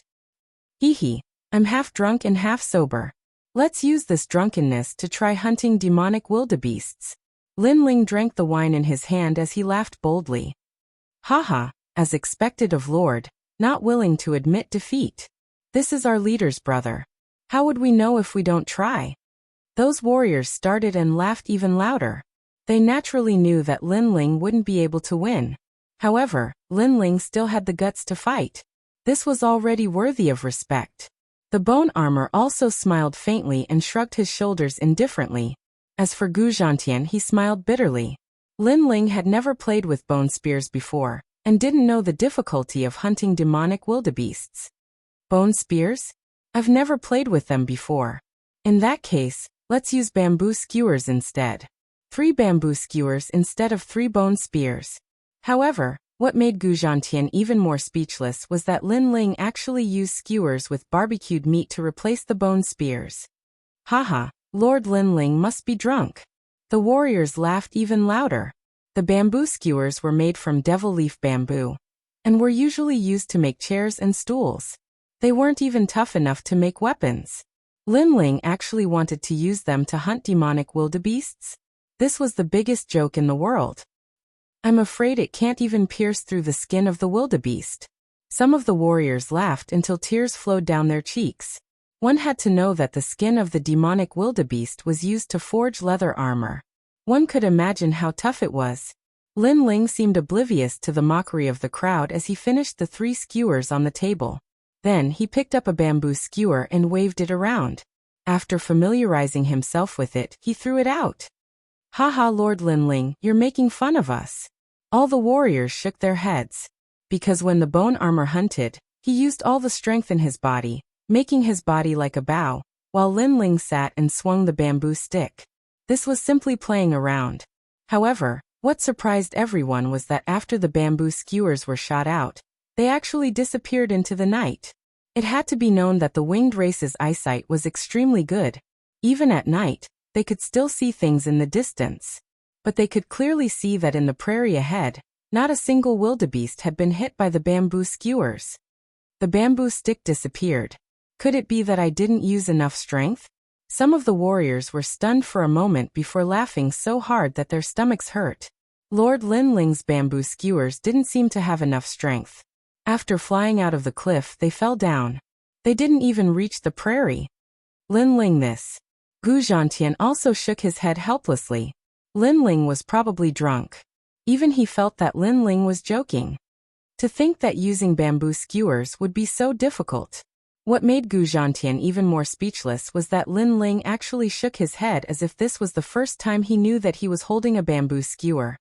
I'm half drunk and half sober. Let's use this drunkenness to try hunting demonic wildebeests. Lin Ling drank the wine in his hand as he laughed boldly. Haha, as expected of Lord, not willing to admit defeat. This is our leader's brother. How would we know if we don't try? Those warriors started and laughed even louder. They naturally knew that Lin Ling wouldn't be able to win. However, Lin Ling still had the guts to fight. This was already worthy of respect. The bone armor also smiled faintly and shrugged his shoulders indifferently. As for Gu Zhantian, he smiled bitterly. Lin Ling had never played with bone spears before, and didn't know the difficulty of hunting demonic wildebeests. Bone spears? I've never played with them before. In that case, let's use bamboo skewers instead. 3 bamboo skewers instead of 3 bone spears. However, what made Gu Zhantian even more speechless was that Lin Ling actually used skewers with barbecued meat to replace the bone spears. Haha, Lord Lin Ling must be drunk. The warriors laughed even louder. The bamboo skewers were made from devil leaf bamboo, and were usually used to make chairs and stools. They weren't even tough enough to make weapons. Lin Ling actually wanted to use them to hunt demonic wildebeests? This was the biggest joke in the world. I'm afraid it can't even pierce through the skin of the wildebeest. Some of the warriors laughed until tears flowed down their cheeks. One had to know that the skin of the demonic wildebeest was used to forge leather armor. One could imagine how tough it was. Lin Ling seemed oblivious to the mockery of the crowd as he finished the 3 skewers on the table. Then he picked up a bamboo skewer and waved it around. After familiarizing himself with it, he threw it out. Haha, Lord Lin Ling, you're making fun of us. All the warriors shook their heads. Because when the bone armor hunted, he used all the strength in his body, making his body like a bow, while Lin Ling sat and swung the bamboo stick. This was simply playing around. However, what surprised everyone was that after the bamboo skewers were shot out, they actually disappeared into the night. It had to be known that the winged race's eyesight was extremely good. Even at night, they could still see things in the distance. But they could clearly see that in the prairie ahead, not a single wildebeest had been hit by the bamboo skewers. The bamboo stick disappeared. Could it be that I didn't use enough strength? Some of the warriors were stunned for a moment before laughing so hard that their stomachs hurt. Lord Lin Ling's bamboo skewers didn't seem to have enough strength. After flying out of the cliff, they fell down. They didn't even reach the prairie. Lin Ling this. Gu Zhantian also shook his head helplessly. Lin Ling was probably drunk. Even he felt that Lin Ling was joking. To think that using bamboo skewers would be so difficult. What made Gu Zhantian even more speechless was that Lin Ling actually shook his head as if this was the first time he knew that he was holding a bamboo skewer.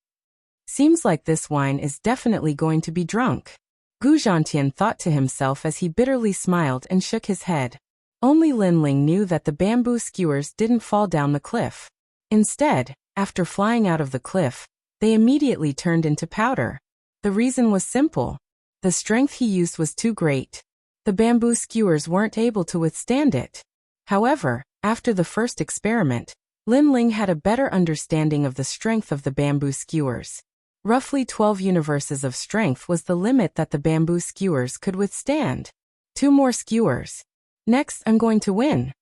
Seems like this wine is definitely going to be drunk. Gu Zhantian thought to himself as he bitterly smiled and shook his head. Only Lin Ling knew that the bamboo skewers didn't fall down the cliff. Instead, after flying out of the cliff, they immediately turned into powder. The reason was simple. The strength he used was too great. The bamboo skewers weren't able to withstand it. However, after the first experiment, Lin Ling had a better understanding of the strength of the bamboo skewers. Roughly 12 universes of strength was the limit that the bamboo skewers could withstand. 2 more skewers. Next, I'm going to win.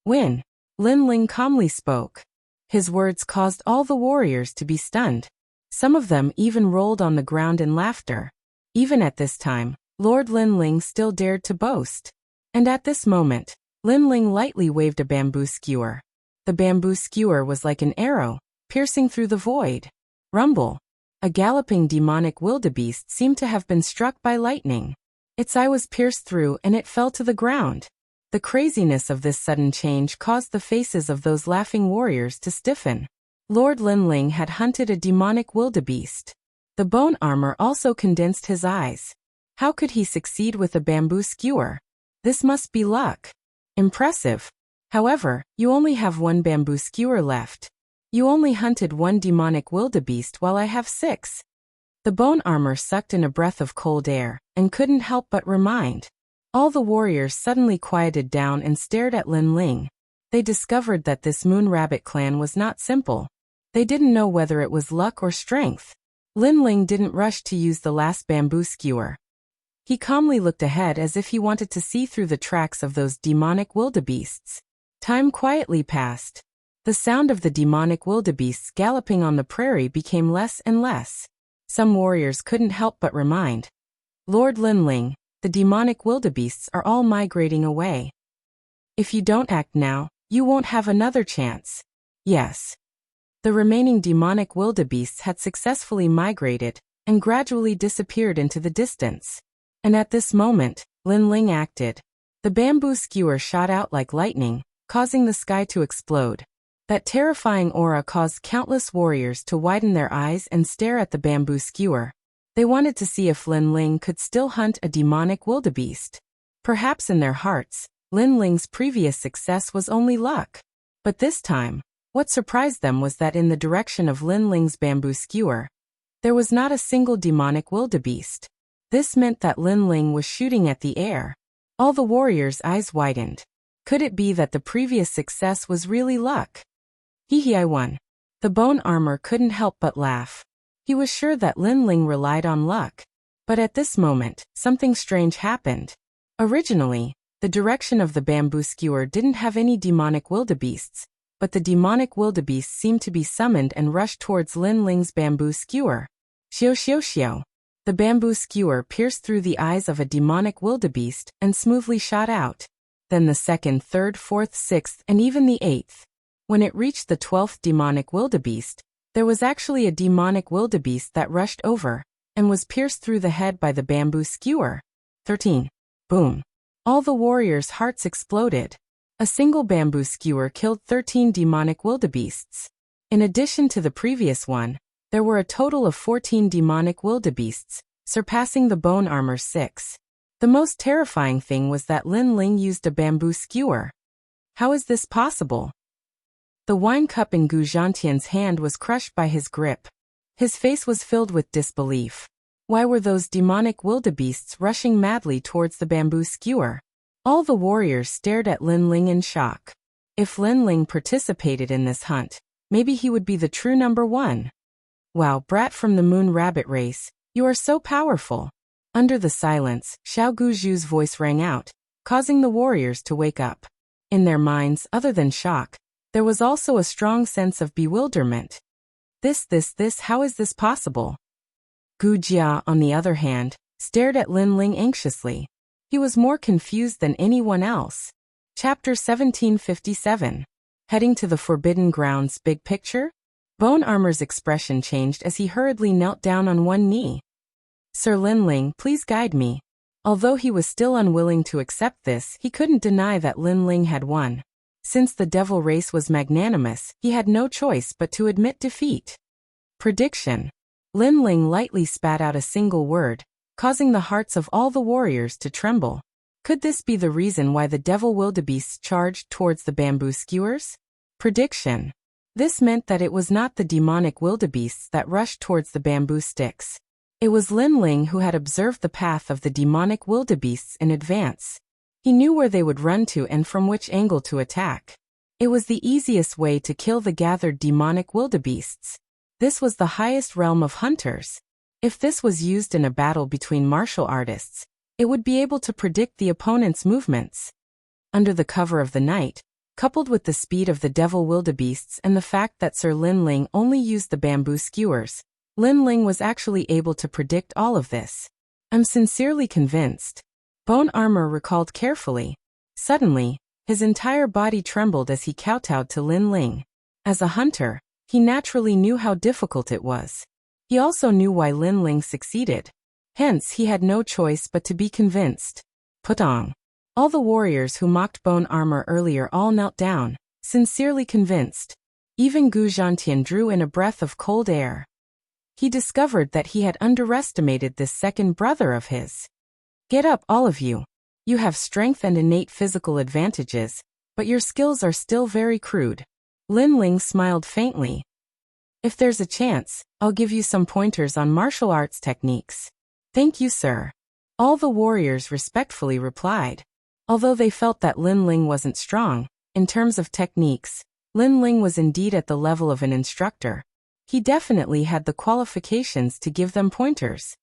Win. Lin Ling calmly spoke. His words caused all the warriors to be stunned. Some of them even rolled on the ground in laughter. Even at this time, Lord Lin Ling still dared to boast. And at this moment, Lin Ling lightly waved a bamboo skewer. The bamboo skewer was like an arrow, piercing through the void. Rumble. A galloping demonic wildebeest seemed to have been struck by lightning. Its eye was pierced through and it fell to the ground. The craziness of this sudden change caused the faces of those laughing warriors to stiffen. Lord Lin Ling had hunted a demonic wildebeest. The bone armor also condensed his eyes. How could he succeed with a bamboo skewer? This must be luck. Impressive. However, you only have 1 bamboo skewer left. You only hunted 1 demonic wildebeest while I have 6. The bone armor sucked in a breath of cold air, and couldn't help but remind. All the warriors suddenly quieted down and stared at Lin Ling. They discovered that this Moon Rabbit clan was not simple. They didn't know whether it was luck or strength. Lin Ling didn't rush to use the last bamboo skewer. He calmly looked ahead as if he wanted to see through the tracks of those demonic wildebeests. Time quietly passed. The sound of the demonic wildebeests galloping on the prairie became less and less. Some warriors couldn't help but remind Lord Linling, the demonic wildebeests are all migrating away. If you don't act now, you won't have another chance. Yes. The remaining demonic wildebeests had successfully migrated and gradually disappeared into the distance. And at this moment, Linling acted. The bamboo skewer shot out like lightning, causing the sky to explode. That terrifying aura caused countless warriors to widen their eyes and stare at the bamboo skewer. They wanted to see if Linling could still hunt a demonic wildebeest. Perhaps in their hearts, Linling's previous success was only luck. But this time, what surprised them was that in the direction of Linling's bamboo skewer, there was not a single demonic wildebeest. This meant that Linling was shooting at the air. All the warriors' eyes widened. Could it be that the previous success was really luck? Hee I won. The bone armor couldn't help but laugh. He was sure that Linling relied on luck. But at this moment, something strange happened. Originally, the direction of the bamboo skewer didn't have any demonic wildebeests, but the demonic wildebeests seemed to be summoned and rushed towards Linling's bamboo skewer. Xiao xiao xiao. The bamboo skewer pierced through the eyes of a demonic wildebeest and smoothly shot out. Then the second, third, fourth, sixth, and even the eighth. When it reached the 12th demonic wildebeest, there was actually a demonic wildebeest that rushed over and was pierced through the head by the bamboo skewer. 13. Boom. All the warriors' hearts exploded. A single bamboo skewer killed 13 demonic wildebeests. In addition to the previous one, there were a total of 14 demonic wildebeests, surpassing the bone armor 6. The most terrifying thing was that Linling used a bamboo skewer. How is this possible? The wine cup in Gu Zhantian's hand was crushed by his grip. His face was filled with disbelief. Why were those demonic wildebeests rushing madly towards the bamboo skewer? All the warriors stared at Linling in shock. If Linling participated in this hunt, maybe he would be the true number one. Wow, brat from the moon rabbit race, you are so powerful. Under the silence, Xiao Guzhu's voice rang out, causing the warriors to wake up. In their minds, other than shock, there was also a strong sense of bewilderment. This, how is this possible? Gu Jia, on the other hand, stared at Linling anxiously. He was more confused than anyone else. Chapter 1757. Heading to the Forbidden Grounds big picture? Bone Armor's expression changed as he hurriedly knelt down on one knee. Sir Linling, please guide me. Although he was still unwilling to accept this, he couldn't deny that Linling had won. Since the devil race was magnanimous, he had no choice but to admit defeat. Prediction. Linling lightly spat out a single word, causing the hearts of all the warriors to tremble. Could this be the reason why the devil wildebeests charged towards the bamboo skewers? Prediction. This meant that it was not the demonic wildebeests that rushed towards the bamboo sticks. It was Linling who had observed the path of the demonic wildebeests in advance. He knew where they would run to and from which angle to attack. It was the easiest way to kill the gathered demonic wildebeests. This was the highest realm of hunters. If this was used in a battle between martial artists, it would be able to predict the opponent's movements. Under the cover of the night, coupled with the speed of the devil wildebeests and the fact that Sir Linling only used the bamboo skewers, Linling was actually able to predict all of this. I'm sincerely convinced. Bone Armor recalled carefully. Suddenly, his entire body trembled as he kowtowed to Linling. As a hunter, he naturally knew how difficult it was. He also knew why Linling succeeded. Hence, he had no choice but to be convinced. Putong. All the warriors who mocked Bone Armor earlier all knelt down, sincerely convinced. Even Gu Zhantian drew in a breath of cold air. He discovered that he had underestimated this second brother of his. Get up, all of you. You have strength and innate physical advantages, but your skills are still very crude. Linling smiled faintly. If there's a chance, I'll give you some pointers on martial arts techniques. Thank you, sir. All the warriors respectfully replied. Although they felt that Linling wasn't strong, in terms of techniques, Linling was indeed at the level of an instructor. He definitely had the qualifications to give them pointers.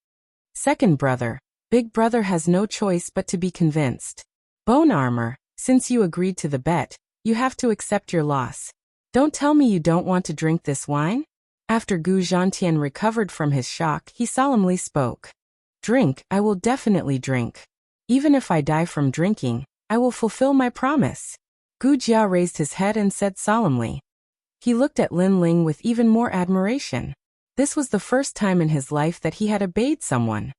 Second brother. Big brother has no choice but to be convinced. Bone Armor, since you agreed to the bet, You have to accept your loss. Don't tell me you don't want to drink this wine? After Gu Zhantian recovered from his shock, he solemnly spoke. Drink, I will definitely drink. Even if I die from drinking, I will fulfill my promise. Gu Jia raised his head and said solemnly. He looked at Lin Ling with even more admiration. This was the first time in his life that he had obeyed someone.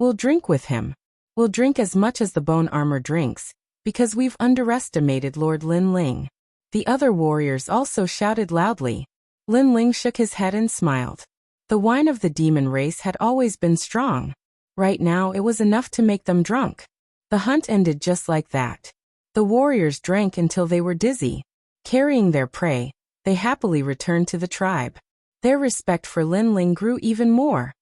We'll drink with him. We'll drink as much as the bone armor drinks, because we've underestimated Lord Lin Ling. The other warriors also shouted loudly. Lin Ling shook his head and smiled. The wine of the demon race had always been strong. Right now it was enough to make them drunk. The hunt ended just like that. The warriors drank until they were dizzy. Carrying their prey, they happily returned to the tribe. Their respect for Lin Ling grew even more.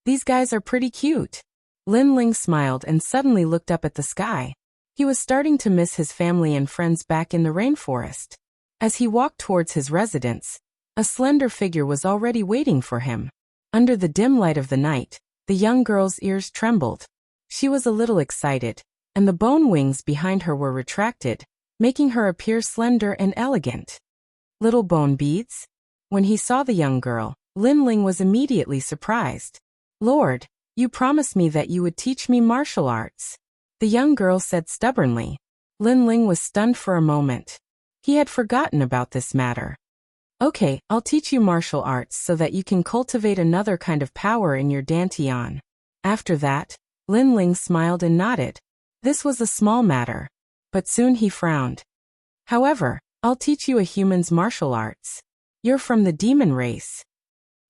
These guys are pretty cute. Lin Ling smiled and suddenly looked up at the sky. He was starting to miss his family and friends back in the rainforest. As he walked towards his residence, a slender figure was already waiting for him. Under the dim light of the night, the young girl's ears trembled. She was a little excited, and the bone wings behind her were retracted, making her appear slender and elegant. Little bone beads? When he saw the young girl, Lin Ling was immediately surprised. Lord, you promised me that you would teach me martial arts. The young girl said stubbornly. Lin Ling was stunned for a moment. He had forgotten about this matter. Okay, I'll teach you martial arts so that you can cultivate another kind of power in your dantian. After that, Lin Ling smiled and nodded. This was a small matter. But soon he frowned. However, I'll teach you a human's martial arts. You're from the demon race.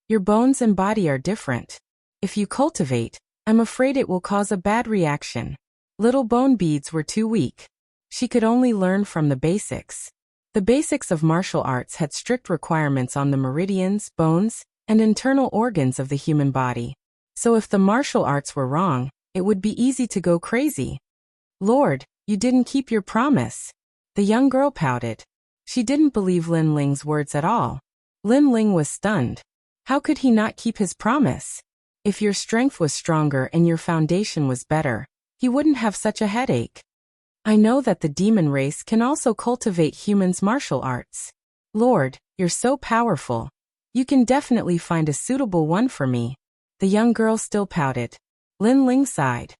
Your bones and body are different. If you cultivate, I'm afraid it will cause a bad reaction. Little bone beads were too weak. She could only learn from the basics. The basics of martial arts had strict requirements on the meridians, bones, and internal organs of the human body. So if the martial arts were wrong, it would be easy to go crazy. Lord, you didn't keep your promise. The young girl pouted. She didn't believe Lin Ling's words at all. Lin Ling was stunned. How could he not keep his promise? If your strength was stronger and your foundation was better, he wouldn't have such a headache. I know that the demon race can also cultivate humans' martial arts. Lord, you're so powerful. You can definitely find a suitable one for me. The young girl still pouted. Lin Ling sighed.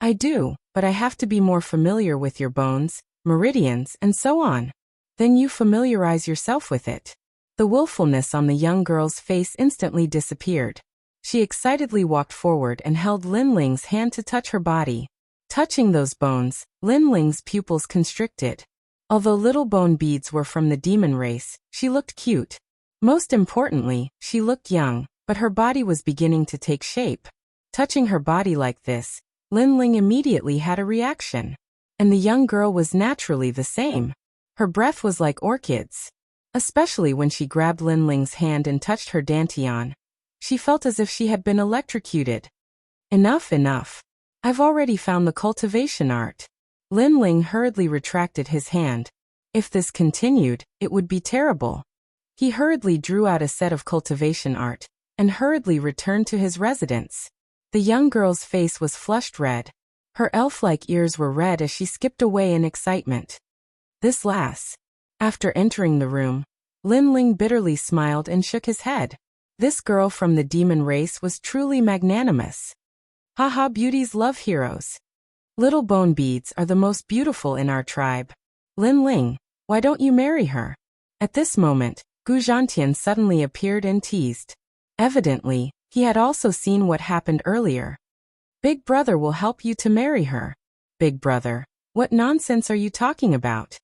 I do, but I have to be more familiar with your bones, meridians, and so on. Then you familiarize yourself with it. The willfulness on the young girl's face instantly disappeared. She excitedly walked forward and held Lin Ling's hand to touch her body. Touching those bones, Lin Ling's pupils constricted. Although little bone beads were from the demon race, she looked cute. Most importantly, she looked young, but her body was beginning to take shape. Touching her body like this, Lin Ling immediately had a reaction. And the young girl was naturally the same. Her breath was like orchids. Especially when she grabbed Lin Ling's hand and touched her dantian. She felt as if she had been electrocuted. Enough, enough. I've already found the cultivation art. Lin Ling hurriedly retracted his hand. If this continued, it would be terrible. He hurriedly drew out a set of cultivation art, and hurriedly returned to his residence. The young girl's face was flushed red. Her elf-like ears were red as she skipped away in excitement. This lass. After entering the room, Lin Ling bitterly smiled and shook his head. This girl from the demon race was truly magnanimous. Haha, beauties love heroes. Little bone beads are the most beautiful in our tribe. Lin Ling, why don't you marry her? At this moment, Gu Zhantian suddenly appeared and teased. Evidently, he had also seen what happened earlier. Big brother will help you to marry her. Big brother, what nonsense are you talking about?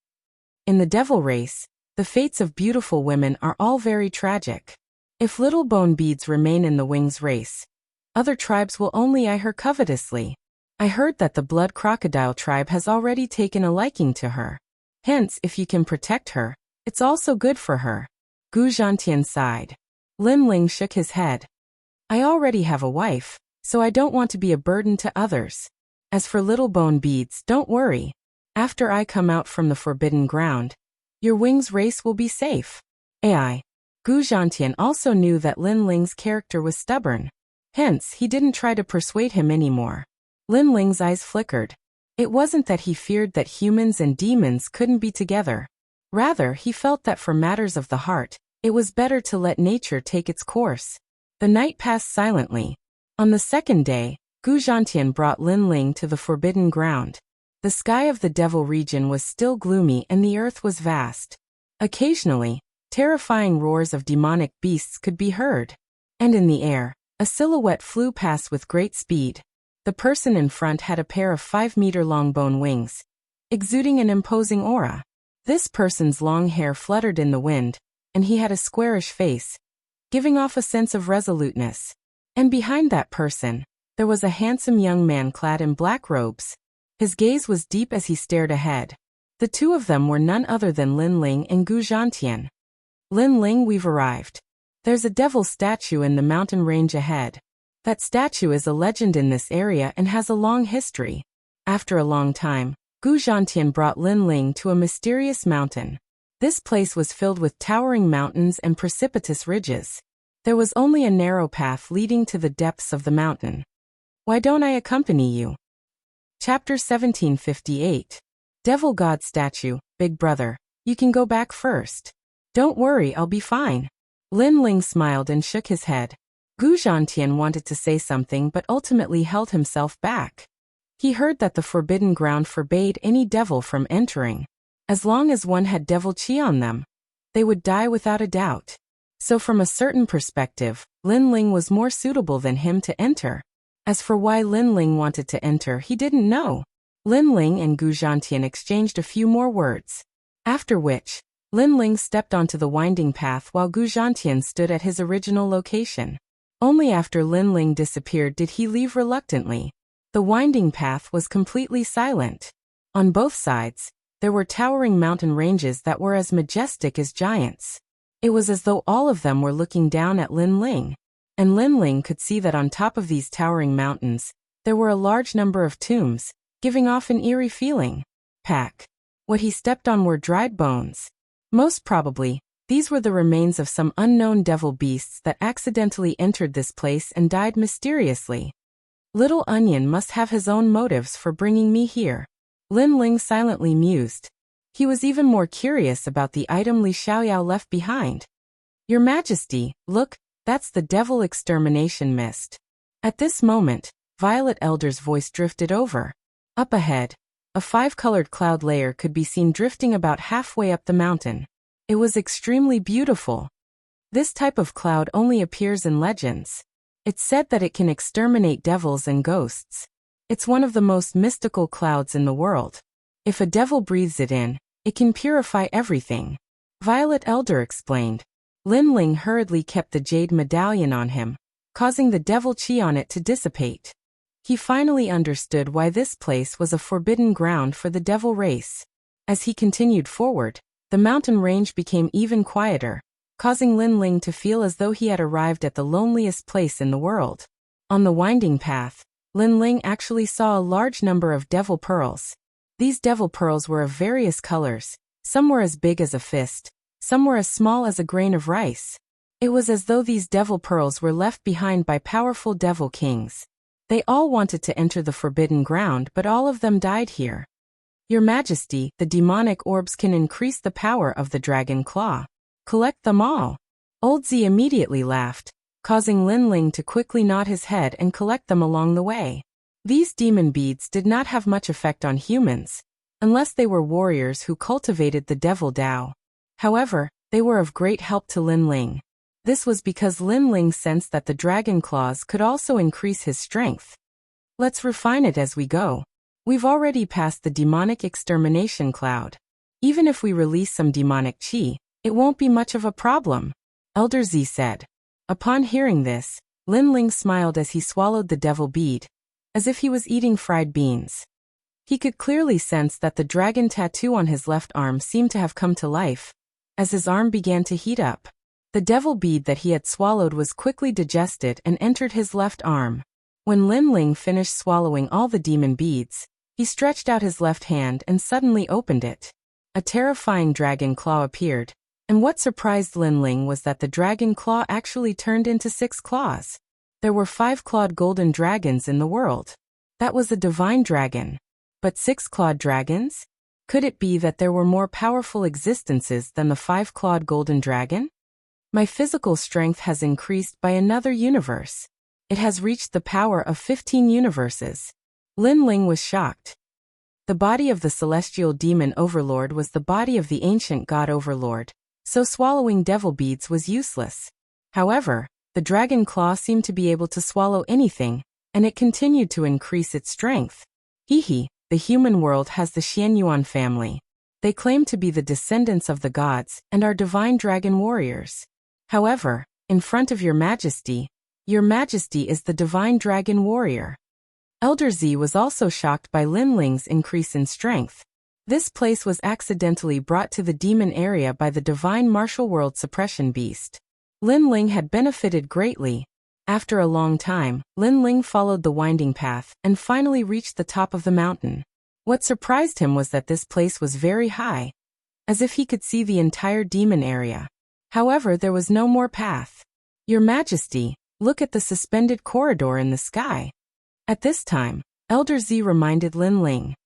In the devil race, the fates of beautiful women are all very tragic. If little bone beads remain in the wings race, other tribes will only eye her covetously. I heard that the blood crocodile tribe has already taken a liking to her. Hence, if you can protect her, it's also good for her. Gu Zhantian sighed. Lin Ling shook his head. I already have a wife, so I don't want to be a burden to others. As for little bone beads, don't worry. After I come out from the forbidden ground, your wings race will be safe. AI. Gu Zhantian also knew that Lin Ling's character was stubborn. Hence, he didn't try to persuade him anymore. Lin Ling's eyes flickered. It wasn't that he feared that humans and demons couldn't be together. Rather, he felt that for matters of the heart, it was better to let nature take its course. The night passed silently. On the second day, Gu Zhantian brought Lin Ling to the forbidden ground. The sky of the devil region was still gloomy and the earth was vast. Occasionally, terrifying roars of demonic beasts could be heard. And in the air, a silhouette flew past with great speed. The person in front had a pair of 5-meter-long bone wings, exuding an imposing aura. This person's long hair fluttered in the wind, and he had a squarish face, giving off a sense of resoluteness. And behind that person, there was a handsome young man clad in black robes. His gaze was deep as he stared ahead. The two of them were none other than Lin Ling and Gu Zhantian. Lin Ling, we've arrived. There's a devil statue in the mountain range ahead. That statue is a legend in this area and has a long history. After a long time, Gu Zhantian brought Lin Ling to a mysterious mountain. This place was filled with towering mountains and precipitous ridges. There was only a narrow path leading to the depths of the mountain. Why don't I accompany you? Chapter 1758. Devil God Statue, Big Brother, you can go back first. Don't worry, I'll be fine. Lin Ling smiled and shook his head. Gu Zhantian wanted to say something but ultimately held himself back. He heard that the forbidden ground forbade any devil from entering. As long as one had devil chi on them, they would die without a doubt. So from a certain perspective, Lin Ling was more suitable than him to enter. As for why Lin Ling wanted to enter, he didn't know. Lin Ling and Gu Zhantian exchanged a few more words. After which, Lin Ling stepped onto the winding path while Gu Zhantian stood at his original location. Only after Lin Ling disappeared did he leave reluctantly. The winding path was completely silent. On both sides, there were towering mountain ranges that were as majestic as giants. It was as though all of them were looking down at Lin Ling. And Lin Ling could see that on top of these towering mountains, there were a large number of tombs, giving off an eerie feeling. Pack. What he stepped on were dried bones. Most probably, these were the remains of some unknown devil beasts that accidentally entered this place and died mysteriously. Little Onion must have his own motives for bringing me here. Lin Ling silently mused. He was even more curious about the item Li Xiaoyao left behind. Your Majesty, look, that's the devil extermination mist. At this moment, Violet Elder's voice drifted over. Up ahead, a 5-colored cloud layer could be seen drifting about halfway up the mountain. It was extremely beautiful. This type of cloud only appears in legends. It's said that it can exterminate devils and ghosts. It's one of the most mystical clouds in the world. If a devil breathes it in, it can purify everything. Violet Elder explained. Lin Ling hurriedly kept the jade medallion on him, causing the devil chi on it to dissipate. He finally understood why this place was a forbidden ground for the devil race. As he continued forward, the mountain range became even quieter, causing Lin Ling to feel as though he had arrived at the loneliest place in the world. On the winding path, Lin Ling actually saw a large number of devil pearls. These devil pearls were of various colors. Some were as big as a fist, some were as small as a grain of rice. It was as though these devil pearls were left behind by powerful devil kings. They all wanted to enter the forbidden ground, but all of them died here. Your Majesty, the demonic orbs can increase the power of the dragon claw. Collect them all. Old Z immediately laughed, causing Lin Ling to quickly nod his head and collect them along the way. These demon beads did not have much effect on humans, unless they were warriors who cultivated the devil Dao. However, they were of great help to Lin Ling. This was because Lin Ling sensed that the dragon claws could also increase his strength. Let's refine it as we go. We've already passed the demonic extermination cloud. Even if we release some demonic chi, it won't be much of a problem, Elder Z said. Upon hearing this, Lin Ling smiled as he swallowed the devil bead, as if he was eating fried beans. He could clearly sense that the dragon tattoo on his left arm seemed to have come to life, as his arm began to heat up. The devil bead that he had swallowed was quickly digested and entered his left arm. When Lin Ling finished swallowing all the demon beads, he stretched out his left hand and suddenly opened it. A terrifying dragon claw appeared, and what surprised Lin Ling was that the dragon claw actually turned into 6 claws. There were 5-clawed golden dragons in the world. That was a divine dragon. But 6-clawed dragons? Could it be that there were more powerful existences than the five-clawed golden dragon? My physical strength has increased by another universe. It has reached the power of 15 universes. Lin Ling was shocked. The body of the celestial demon overlord was the body of the ancient god overlord, so swallowing devil beads was useless. However, the dragon claw seemed to be able to swallow anything, and it continued to increase its strength. Hehe, the human world has the Xianyuan family. They claim to be the descendants of the gods and are divine dragon warriors. However, in front of your majesty is the divine dragon warrior. Elder Z was also shocked by Lin Ling's increase in strength. This place was accidentally brought to the demon area by the divine martial world suppression beast. Lin Ling had benefited greatly. After a long time, Lin Ling followed the winding path and finally reached the top of the mountain. What surprised him was that this place was very high, as if he could see the entire demon area. However, there was no more path. Your Majesty, look at the suspended corridor in the sky. At this time, Elder Z reminded Lin Ling.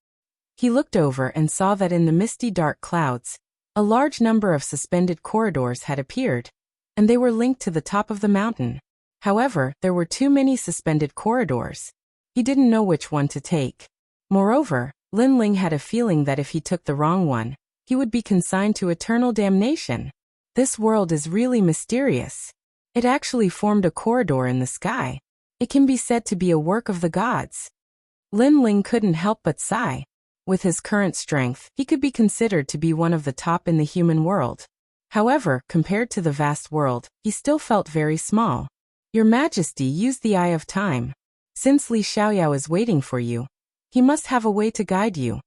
He looked over and saw that in the misty dark clouds, a large number of suspended corridors had appeared, and they were linked to the top of the mountain. However, there were too many suspended corridors. He didn't know which one to take. Moreover, Lin Ling had a feeling that if he took the wrong one, he would be consigned to eternal damnation. This world is really mysterious. It actually formed a corridor in the sky. It can be said to be a work of the gods. Lin Ling couldn't help but sigh. With his current strength, he could be considered to be one of the top in the human world. However, compared to the vast world, he still felt very small. Your Majesty, use the Eye of Time. Since Li Xiaoyao is waiting for you, he must have a way to guide you.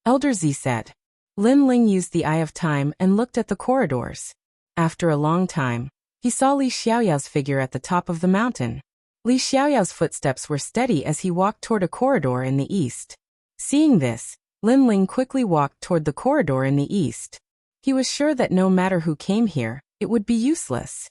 Elder Z said. Lin Ling used the Eye of Time and looked at the corridors. After a long time, he saw Li Xiaoyao's figure at the top of the mountain. Li Xiaoyao's footsteps were steady as he walked toward a corridor in the east. Seeing this, Lin Ling quickly walked toward the corridor in the east. He was sure that no matter who came here, it would be useless.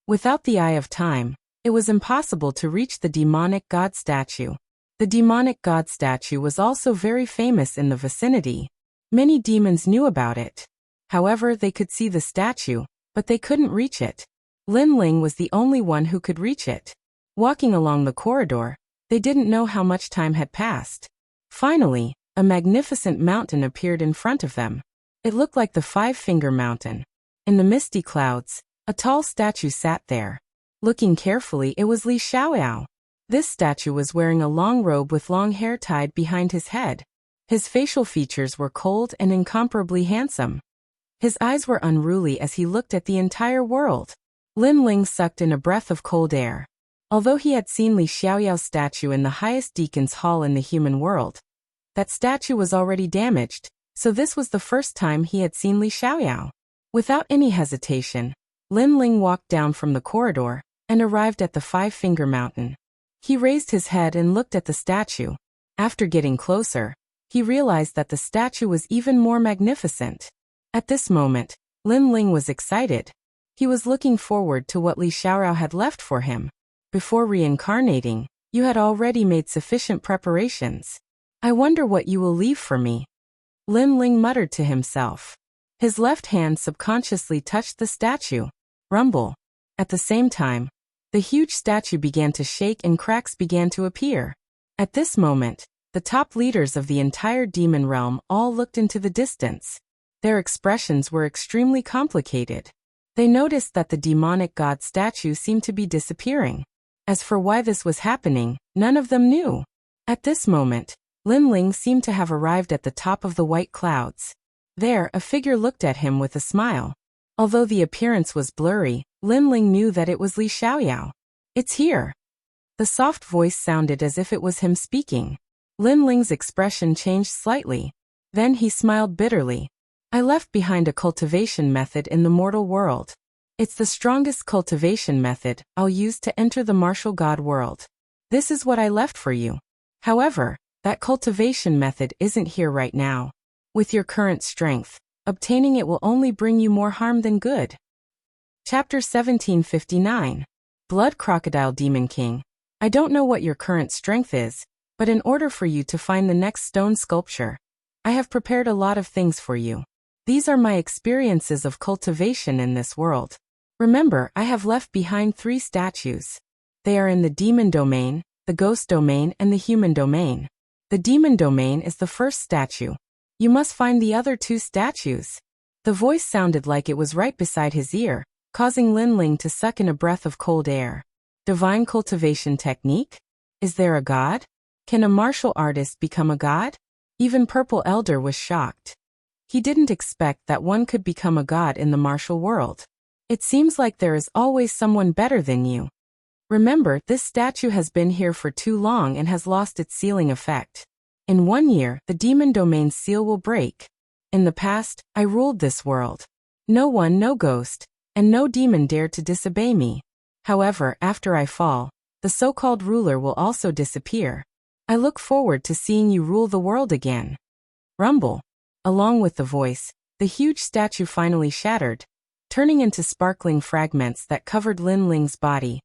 Without the Eye of Time, it was impossible to reach the demonic god statue. The demonic god statue was also very famous in the vicinity. Many demons knew about it. However, they could see the statue, but they couldn't reach it. Lin Ling was the only one who could reach it. Walking along the corridor, they didn't know how much time had passed. Finally, a magnificent mountain appeared in front of them. It looked like the Five-Finger Mountain. In the misty clouds, a tall statue sat there. Looking carefully, it was Li Xiaoyao. This statue was wearing a long robe with long hair tied behind his head. His facial features were cold and incomparably handsome. His eyes were unruly as he looked at the entire world. Lin Ling sucked in a breath of cold air. Although he had seen Li Xiaoyao's statue in the highest deacon's hall in the human world, that statue was already damaged, so this was the first time he had seen Li Xiaoyao. Without any hesitation, Lin Ling walked down from the corridor and arrived at the Five-Finger Mountain. He raised his head and looked at the statue. After getting closer, he realized that the statue was even more magnificent. At this moment, Lin Ling was excited. He was looking forward to what Li Xiaoyao had left for him. Before reincarnating, you had already made sufficient preparations. I wonder what you will leave for me. Lin Ling muttered to himself. His left hand subconsciously touched the statue. Rumble. At the same time, the huge statue began to shake and cracks began to appear. At this moment, the top leaders of the entire demon realm all looked into the distance. Their expressions were extremely complicated. They noticed that the demonic god statue seemed to be disappearing. As for why this was happening, none of them knew. At this moment, Lin Ling seemed to have arrived at the top of the white clouds. There, a figure looked at him with a smile. Although the appearance was blurry, Lin Ling knew that it was Li Xiaoyao. It's here. The soft voice sounded as if it was him speaking. Lin Ling's expression changed slightly. Then he smiled bitterly. I left behind a cultivation method in the mortal world. It's the strongest cultivation method I'll use to enter the martial god world. This is what I left for you. However, that cultivation method isn't here right now. With your current strength, obtaining it will only bring you more harm than good. Chapter 1759. Blood Crocodile Demon King. I don't know what your current strength is, but in order for you to find the next stone sculpture, I have prepared a lot of things for you. These are my experiences of cultivation in this world. Remember, I have left behind 3 statues. They are in the demon domain, the ghost domain, and the human domain. The demon domain is the first statue. You must find the other 2 statues. The voice sounded like it was right beside his ear, causing Lin Ling to suck in a breath of cold air. Divine cultivation technique? Is there a god? Can a martial artist become a god? Even Purple Elder was shocked. He didn't expect that one could become a god in the martial world. It seems like there is always someone better than you. Remember, this statue has been here for too long and has lost its sealing effect. In 1 year, the demon domain's seal will break. In the past, I ruled this world. No one, no ghost, and no demon dared to disobey me. However, after I fall, the so-called ruler will also disappear. I look forward to seeing you rule the world again. Rumble. Along with the voice, the huge statue finally shattered, turning into sparkling fragments that covered Lin Ling's body,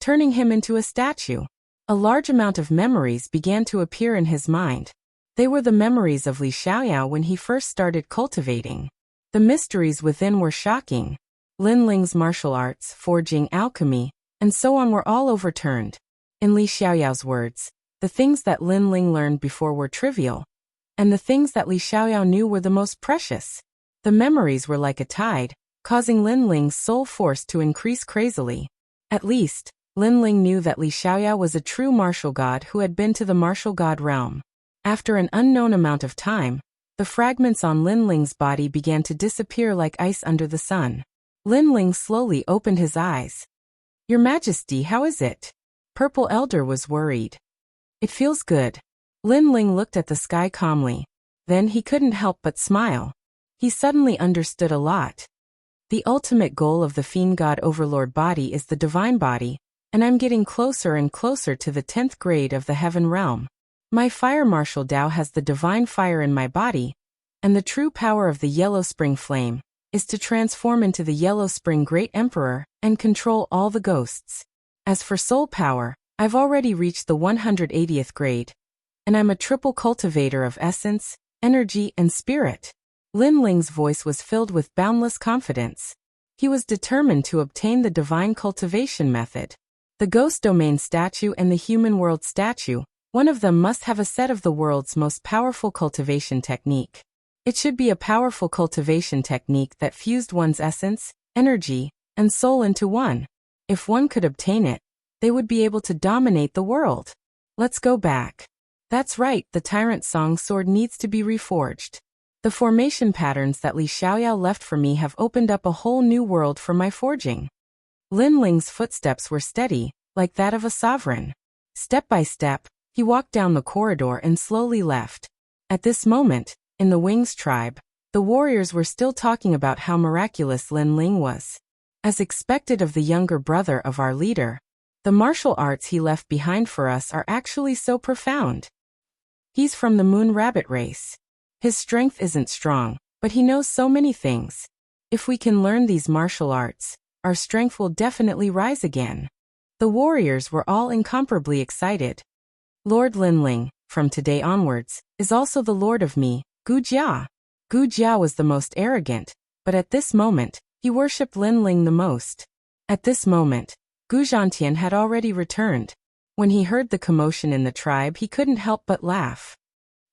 turning him into a statue. A large amount of memories began to appear in his mind. They were the memories of Li Xiaoyao when he first started cultivating. The mysteries within were shocking. Lin Ling's martial arts, forging, alchemy, and so on were all overturned. In Li Xiaoyao's words, the things that Lin Ling learned before were trivial, and the things that Li Xiaoyao knew were the most precious. The memories were like a tide, causing Lin Ling's soul force to increase crazily. At least, Lin Ling knew that Li Xiaoyao was a true martial god who had been to the martial god realm. After an unknown amount of time, the fragments on Lin Ling's body began to disappear like ice under the sun. Lin Ling slowly opened his eyes. Your Majesty, how is it? Purple Elder was worried. It feels good. Lin Ling looked at the sky calmly. Then he couldn't help but smile. He suddenly understood a lot. The ultimate goal of the Fiend God Overlord body is the divine body, and I'm getting closer and closer to the 10th grade of the heaven realm. My fire martial Dao has the divine fire in my body, and the true power of the Yellow Spring Flame is to transform into the Yellow Spring Great Emperor and control all the ghosts. As for soul power, I've already reached the 180th grade, and I'm a triple cultivator of essence, energy, and spirit. Lin Ling's voice was filled with boundless confidence. He was determined to obtain the divine cultivation method. The ghost domain statue and the human world statue, one of them must have a set of the world's most powerful cultivation technique. It should be a powerful cultivation technique that fused one's essence, energy, and soul into one. If one could obtain it, they would be able to dominate the world. Let's go back. That's right, the Tyrant Song sword needs to be reforged. The formation patterns that Li Xiaoyao left for me have opened up a whole new world for my forging. Lin Ling's footsteps were steady, like that of a sovereign. Step by step, he walked down the corridor and slowly left. At this moment, in the Wings tribe, the warriors were still talking about how miraculous Lin Ling was. As expected of the younger brother of our leader, the martial arts he left behind for us are actually so profound. He's from the Moon Rabbit race. His strength isn't strong, but he knows so many things. If we can learn these martial arts, our strength will definitely rise again. The warriors were all incomparably excited. Lord Lin Ling, from today onwards, is also the lord of me, Gu Jia. Gu Jia was the most arrogant, but at this moment, he worshipped Lin Ling the most. At this moment, Gu Zhantian had already returned. When he heard the commotion in the tribe, he couldn't help but laugh.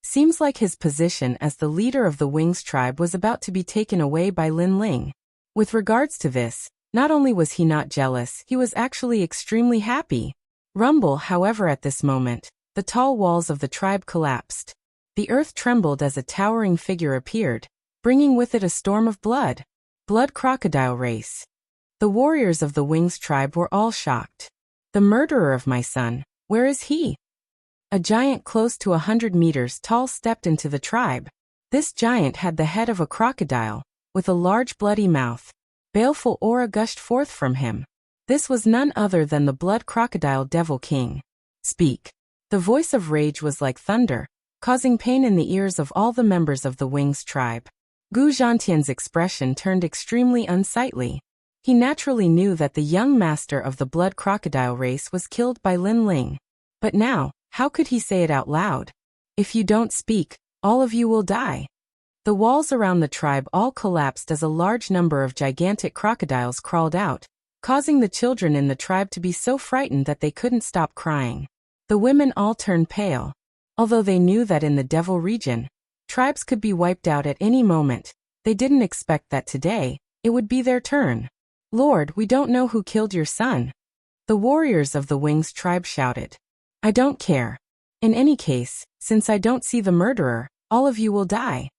Seems like his position as the leader of the Wings tribe was about to be taken away by Lin Ling. With regards to this, not only was he not jealous, he was actually extremely happy. Rumble, however, at this moment, the tall walls of the tribe collapsed. The earth trembled as a towering figure appeared, bringing with it a storm of blood. Blood crocodile race. The warriors of the Wings tribe were all shocked. The murderer of my son, where is he? A giant close to 100 meters tall stepped into the tribe. This giant had the head of a crocodile, with a large bloody mouth. Baleful aura gushed forth from him. This was none other than the blood crocodile Devil King. Speak. The voice of rage was like thunder, causing pain in the ears of all the members of the Wings tribe. Gu Zhantian's expression turned extremely unsightly. He naturally knew that the young master of the blood crocodile race was killed by Lin Ling. But now, how could he say it out loud? If you don't speak, All of you will die. The walls around the tribe all collapsed as a large number of gigantic crocodiles crawled out, causing the children in the tribe to be so frightened that they couldn't stop crying. The women all turned pale. Although they knew that in the Devil region, tribes could be wiped out at any moment, they didn't expect that today, it would be their turn. Lord, we don't know who killed your son. The warriors of the Wings tribe shouted. I don't care. In any case, since I don't see the murderer, all of you will die.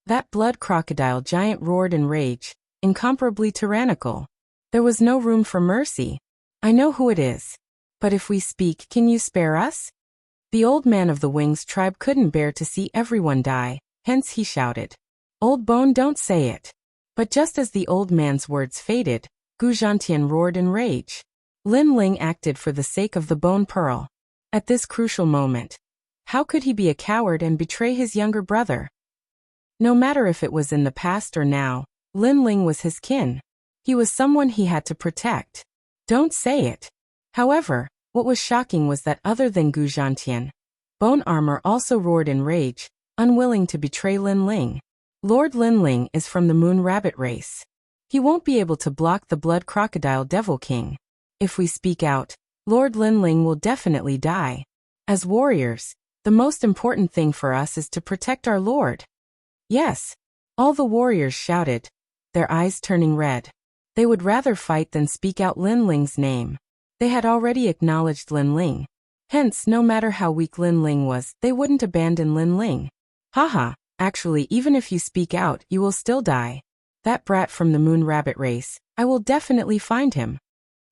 That blood crocodile giant roared in rage, incomparably tyrannical. There was no room for mercy. I know who it is. But if we speak, can you spare us? The old man of the Wings tribe couldn't bear to see everyone die, hence he shouted. Old Bone, don't say it. But just as the old man's words faded, Gu Zhantian roared in rage. Lin Ling acted for the sake of the Bone Pearl. At this crucial moment, how could he be a coward and betray his younger brother? No matter if it was in the past or now, Lin Ling was his kin. He was someone he had to protect. Don't say it. However, what was shocking was that other than Gu Zhantian, Bone Armor also roared in rage, unwilling to betray Lin Ling. Lord Lin Ling is from the Moon Rabbit race. He won't be able to block the Blood Crocodile Devil King. If we speak out, Lord Lin Ling will definitely die. As warriors, the most important thing for us is to protect our lord. Yes, all the warriors shouted, their eyes turning red. They would rather fight than speak out Lin Ling's name. They had already acknowledged Lin Ling. Hence, no matter how weak Lin Ling was, they wouldn't abandon Lin Ling. Haha, actually, even if you speak out, you will still die. That brat from the Moon Rabbit race, I will definitely find him.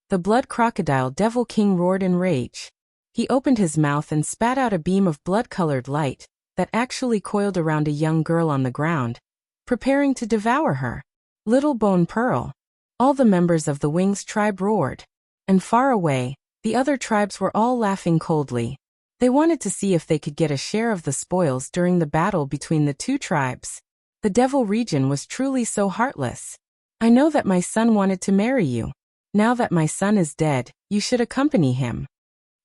The Blood Crocodile Devil King roared in rage. He opened his mouth and spat out a beam of blood-colored light that actually coiled around a young girl on the ground, preparing to devour her. Little Bone Pearl. All the members of the Wings tribe roared. And far away, the other tribes were all laughing coldly. They wanted to see if they could get a share of the spoils during the battle between the two tribes. The Devil region was truly so heartless. I know that my son wanted to marry you. Now that my son is dead, you should accompany him.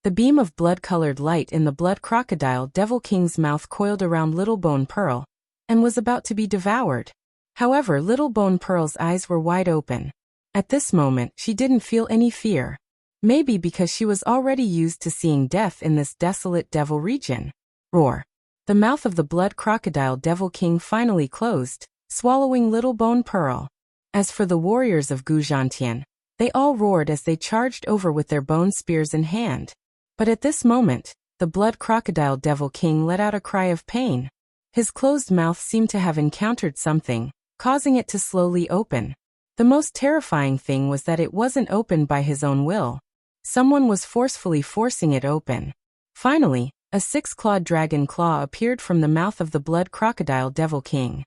The beam of blood-colored light in the Blood Crocodile Devil King's mouth coiled around Little Bone Pearl, and was about to be devoured. However, Little Bone Pearl's eyes were wide open. At this moment, she didn't feel any fear. Maybe because she was already used to seeing death in this desolate devil region. Roar. The mouth of the Blood Crocodile Devil King finally closed, swallowing Little Bone Pearl. As for the warriors of Gu Zhantian, they all roared as they charged over with their bone spears in hand. But at this moment, the Blood Crocodile Devil King let out a cry of pain. His closed mouth seemed to have encountered something, causing it to slowly open. The most terrifying thing was that it wasn't opened by his own will. Someone was forcefully forcing it open. Finally, a six-clawed dragon claw appeared from the mouth of the Blood Crocodile Devil King.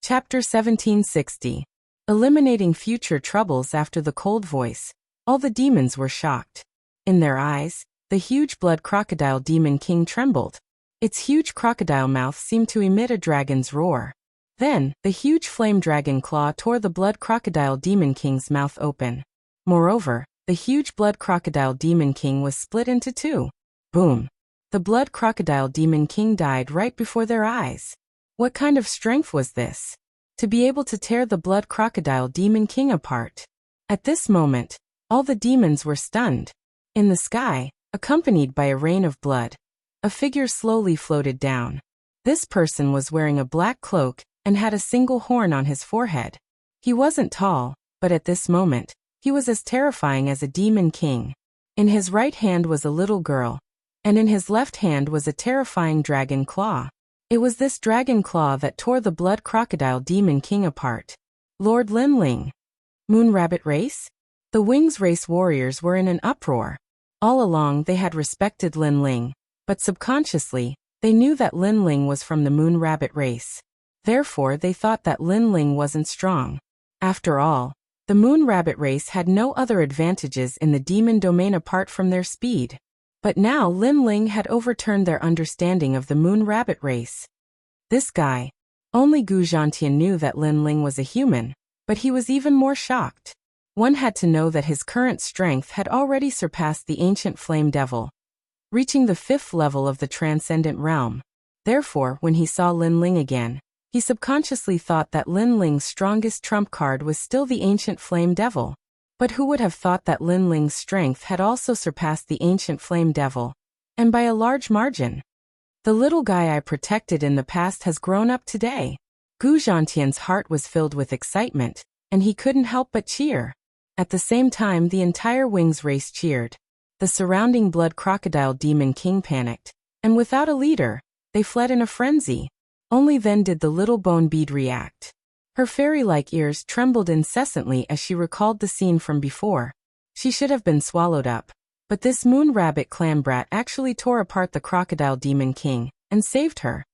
Chapter 1760. Eliminating future troubles after the cold voice. All the demons were shocked. In their eyes, the huge Blood Crocodile Demon King trembled. Its huge crocodile mouth seemed to emit a dragon's roar. Then, the huge flame dragon claw tore the Blood Crocodile Demon King's mouth open. Moreover, the huge Blood Crocodile Demon King was split into two. Boom! The Blood Crocodile Demon King died right before their eyes. What kind of strength was this? To be able to tear the Blood Crocodile Demon King apart. At this moment, all the demons were stunned. In the sky, accompanied by a rain of blood, a figure slowly floated down. This person was wearing a black cloak and had a single horn on his forehead. He wasn't tall, but at this moment, he was as terrifying as a demon king. In his right hand was a little girl, and in his left hand was a terrifying dragon claw. It was this dragon claw that tore the Blood Crocodile Demon King apart. Lord Lin Ling. Moon Rabbit race? The Wings race warriors were in an uproar. All along they had respected Lin Ling, but subconsciously, they knew that Lin Ling was from the Moon Rabbit race. Therefore they thought that Lin Ling wasn't strong. After all, the Moon Rabbit race had no other advantages in the demon domain apart from their speed. But now Lin Ling had overturned their understanding of the Moon Rabbit race. This guy. Only Gu Zhantian knew that Lin Ling was a human, but he was even more shocked. One had to know that his current strength had already surpassed the ancient Flame Devil, reaching the 5th level of the Transcendent Realm. Therefore, when he saw Lin Ling again, he subconsciously thought that Lin Ling's strongest trump card was still the ancient flame devil. But who would have thought that Lin Ling's strength had also surpassed the ancient flame devil? And by a large margin. The little guy I protected in the past has grown up today. Gu Zhantian's heart was filled with excitement, and he couldn't help but cheer. At the same time, the entire Wings race cheered. The surrounding blood crocodile demon king panicked, and without a leader, they fled in a frenzy. Only then did the little bone bead react. Her fairy-like ears trembled incessantly as she recalled the scene from before. She should have been swallowed up, but this moon rabbit clan brat actually tore apart the crocodile demon king and saved her.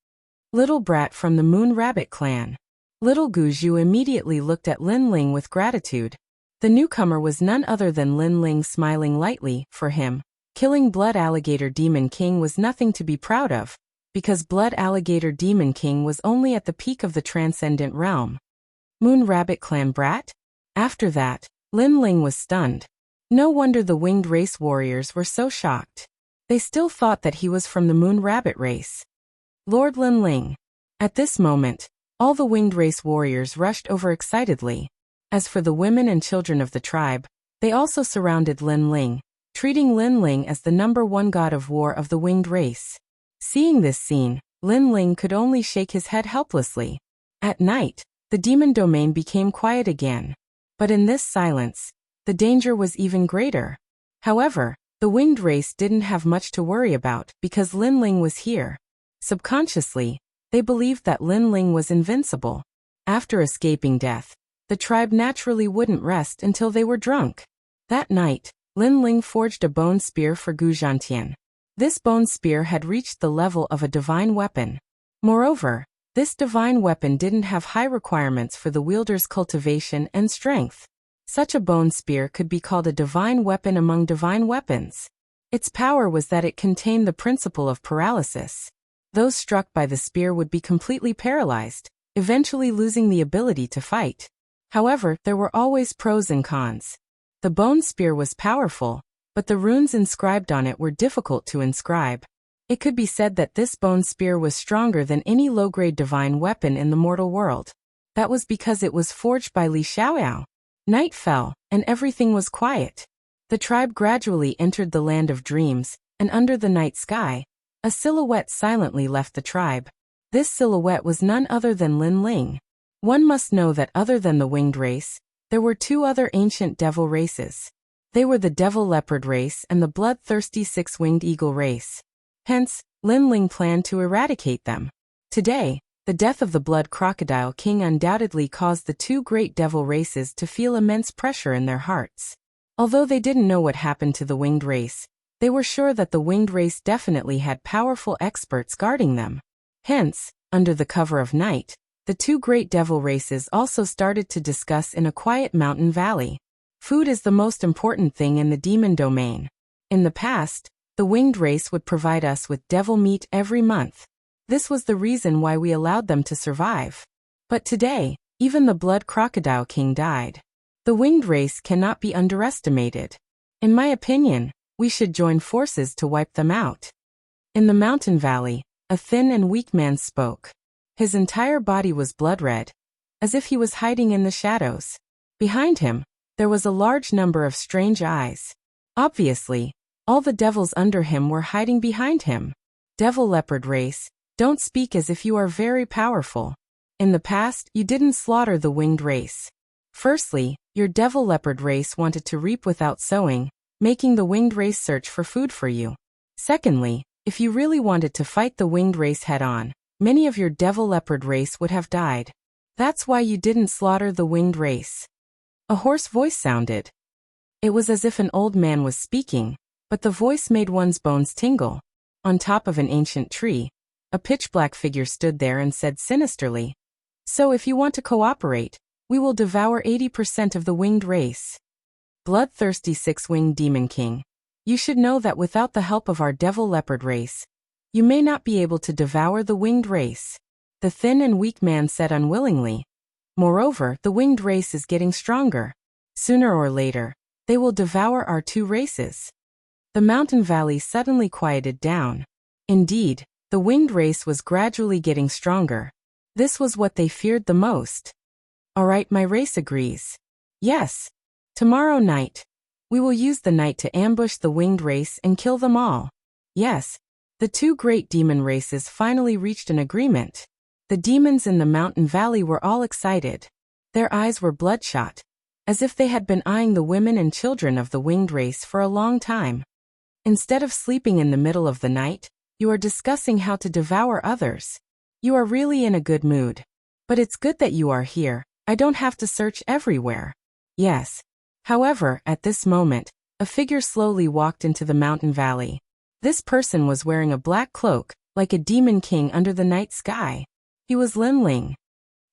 Little brat from the moon rabbit clan. Little Guzhu immediately looked at Lin Ling with gratitude. The newcomer was none other than Lin Ling, smiling lightly. For him, killing Blood Alligator Demon King was nothing to be proud of, because Blood Alligator Demon King was only at the peak of the transcendent realm. Moon Rabbit Clan brat? After that, Lin Ling was stunned. No wonder the winged race warriors were so shocked. They still thought that he was from the Moon Rabbit race. Lord Lin Ling. At this moment, all the winged race warriors rushed over excitedly. As for the women and children of the tribe, they also surrounded Lin Ling, treating Lin Ling as the #1 god of war of the winged race. Seeing this scene, Lin Ling could only shake his head helplessly. At night, the demon domain became quiet again. But in this silence, the danger was even greater. However, the winged race didn't have much to worry about because Lin Ling was here. Subconsciously, they believed that Lin Ling was invincible. After escaping death, the tribe naturally wouldn't rest until they were drunk. That night, Lin Ling forged a bone spear for Gu Zhantian. This bone spear had reached the level of a divine weapon. Moreover, this divine weapon didn't have high requirements for the wielder's cultivation and strength. Such a bone spear could be called a divine weapon among divine weapons. Its power was that it contained the principle of paralysis. Those struck by the spear would be completely paralyzed, eventually losing the ability to fight. However, there were always pros and cons. The bone spear was powerful, but the runes inscribed on it were difficult to inscribe. It could be said that this bone spear was stronger than any low-grade divine weapon in the mortal world. That was because it was forged by Li Xiaoyao. Night fell, and everything was quiet. The tribe gradually entered the land of dreams, and under the night sky, a silhouette silently left the tribe. This silhouette was none other than Lin Ling. One must know that other than the winged race, there were two other ancient devil races. They were the devil leopard race and the bloodthirsty six-winged eagle race. Hence, Lin Ling planned to eradicate them. Today, the death of the blood crocodile king undoubtedly caused the two great devil races to feel immense pressure in their hearts. Although they didn't know what happened to the winged race, they were sure that the winged race definitely had powerful experts guarding them. Hence, under the cover of night, the two great devil races also started to discuss in a quiet mountain valley. Food is the most important thing in the demon domain. In the past, the winged race would provide us with devil meat every month. This was the reason why we allowed them to survive. But today, even the blood crocodile king died. The winged race cannot be underestimated. In my opinion, we should join forces to wipe them out. In the mountain valley, a thin and weak man spoke. His entire body was blood red, as if he was hiding in the shadows. Behind him, there was a large number of strange eyes. Obviously, all the devils under him were hiding behind him. Devil leopard race, don't speak as if you are very powerful. In the past, you didn't slaughter the winged race. Firstly, your devil leopard race wanted to reap without sowing, making the winged race search for food for you. Secondly, if you really wanted to fight the winged race head-on, many of your devil leopard race would have died. That's why you didn't slaughter the winged race. A hoarse voice sounded. It was as if an old man was speaking, but the voice made one's bones tingle. On top of an ancient tree, a pitch-black figure stood there and said sinisterly, "So if you want to cooperate, we will devour 80% of the winged race." Bloodthirsty six-winged demon king, you should know that without the help of our devil leopard race, you may not be able to devour the winged race. The thin and weak man said unwillingly. Moreover, the winged race is getting stronger. Sooner or later, they will devour our two races. The mountain valley suddenly quieted down. Indeed, The winged race was gradually getting stronger. This was what they feared the most. All right, my race agrees. Yes. Tomorrow night, we will use the night to ambush the winged race and kill them all. Yes. The two great demon races finally reached an agreement. The demons in the mountain valley were all excited. Their eyes were bloodshot, as if they had been eyeing the women and children of the winged race for a long time. Instead of sleeping in the middle of the night, you are discussing how to devour others. You are really in a good mood. But it's good that you are here. I don't have to search everywhere. Yes. However, at this moment, a figure slowly walked into the mountain valley. This person was wearing a black cloak, like a demon king under the night sky. He was Lin Ling.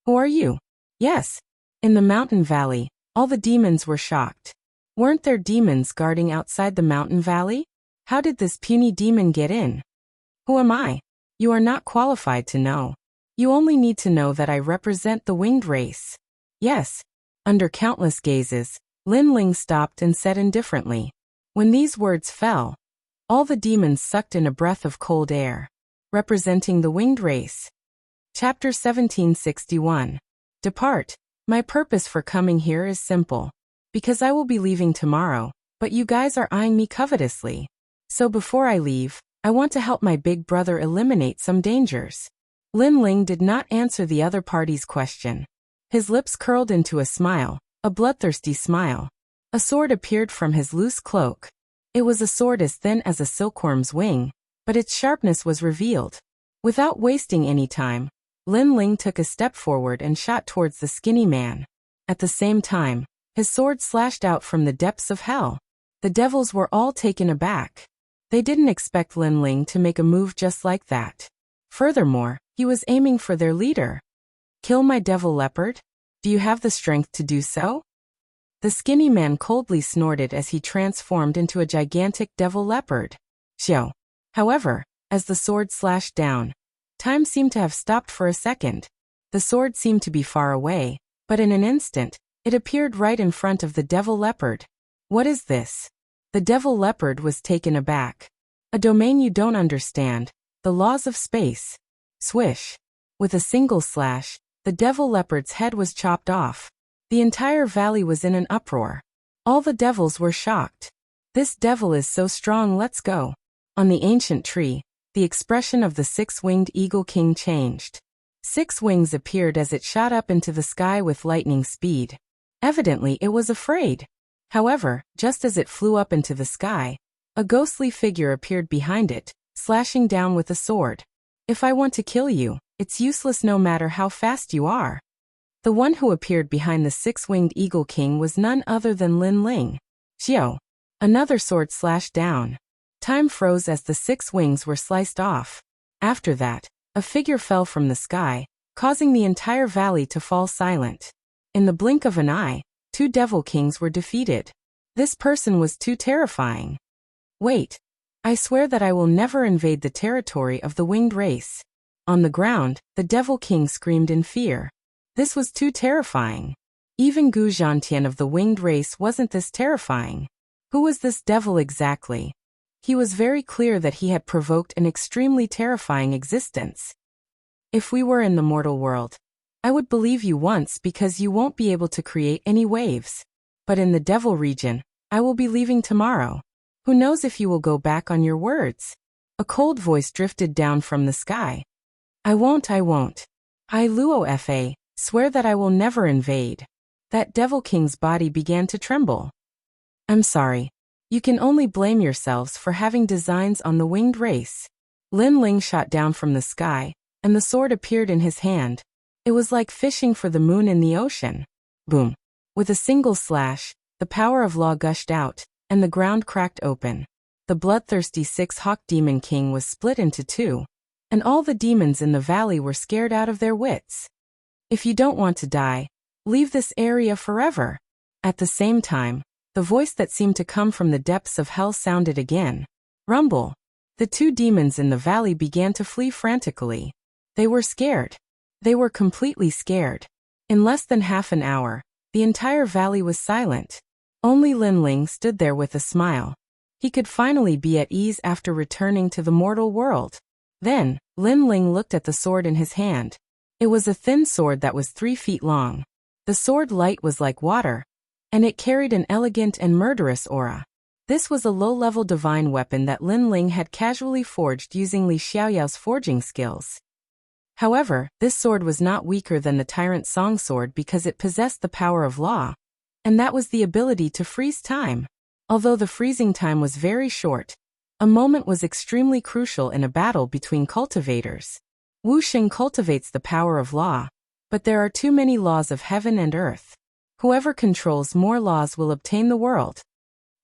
Who are you? Yes. In the mountain valley, all the demons were shocked. Weren't there demons guarding outside the mountain valley? How did this puny demon get in? Who am I? You are not qualified to know. You only need to know that I represent the winged race. Yes. Under countless gazes, Lin Ling stopped and said indifferently. When these words fell, all the demons sucked in a breath of cold air. Representing the winged race. Chapter 1761. Depart. My purpose for coming here is simple. Because I will be leaving tomorrow, but you guys are eyeing me covetously. So before I leave, I want to help my big brother eliminate some dangers. Lin Ling did not answer the other party's question. His lips curled into a smile, a bloodthirsty smile. A sword appeared from his loose cloak. It was a sword as thin as a silkworm's wing, but its sharpness was revealed. Without wasting any time, Lin Ling took a step forward and shot towards the skinny man. At the same time, his sword slashed out from the depths of hell. The devils were all taken aback. They didn't expect Lin Ling to make a move just like that. Furthermore, he was aiming for their leader. Kill my devil leopard? Do you have the strength to do so? The skinny man coldly snorted as he transformed into a gigantic devil leopard. Xiao. However, as the sword slashed down, time seemed to have stopped for a second. The sword seemed to be far away, but in an instant, it appeared right in front of the devil leopard. What is this? The devil leopard was taken aback. A domain you don't understand, the laws of space. Swish. With a single slash, the devil leopard's head was chopped off. The entire valley was in an uproar. All the devils were shocked. This devil is so strong, let's go. On the ancient tree, the expression of the six-winged eagle king changed. 6 wings appeared as it shot up into the sky with lightning speed. Evidently, it was afraid. However, just as it flew up into the sky, a ghostly figure appeared behind it, slashing down with a sword. If I want to kill you, it's useless no matter how fast you are. The one who appeared behind the 6-winged eagle king was none other than Lin Ling. Xiao. Another sword slashed down. Time froze as the 6 wings were sliced off. After that, a figure fell from the sky, causing the entire valley to fall silent. In the blink of an eye, 2 devil kings were defeated. This person was too terrifying. Wait. I swear that I will never invade the territory of the winged race. On the ground, the devil king screamed in fear. This was too terrifying. Even Gu Zhantian of the winged race wasn't this terrifying. Who was this devil exactly? He was very clear that he had provoked an extremely terrifying existence. If we were in the mortal world, I would believe you once because you won't be able to create any waves. But in the devil region, I will be leaving tomorrow. Who knows if you will go back on your words? A cold voice drifted down from the sky. I won't. I Luo Fa, swear that I will never invade. That devil king's body began to tremble. I'm sorry. You can only blame yourselves for having designs on the winged race. Lin Ling shot down from the sky, and the sword appeared in his hand. It was like fishing for the moon in the ocean. Boom. With a single slash, the power of law gushed out, and the ground cracked open. The bloodthirsty 6-hawk demon king was split into 2, and all the demons in the valley were scared out of their wits. If you don't want to die, leave this area forever. At the same time, the voice that seemed to come from the depths of hell sounded again. Rumble. The 2 demons in the valley began to flee frantically. They were scared. They were completely scared. In less than half an hour, the entire valley was silent. Only Lin Ling stood there with a smile. He could finally be at ease after returning to the mortal world. Then, Lin Ling looked at the sword in his hand. It was a thin sword that was 3 feet long. The sword light was like water, and it carried an elegant and murderous aura. This was a low-level divine weapon that Lin Ling had casually forged using Li Xiaoyao's forging skills. However, this sword was not weaker than the Tyrant Song sword because it possessed the power of law, and that was the ability to freeze time. Although the freezing time was very short, a moment was extremely crucial in a battle between cultivators. Wuxia cultivates the power of law, but there are too many laws of heaven and earth. Whoever controls more laws will obtain the world.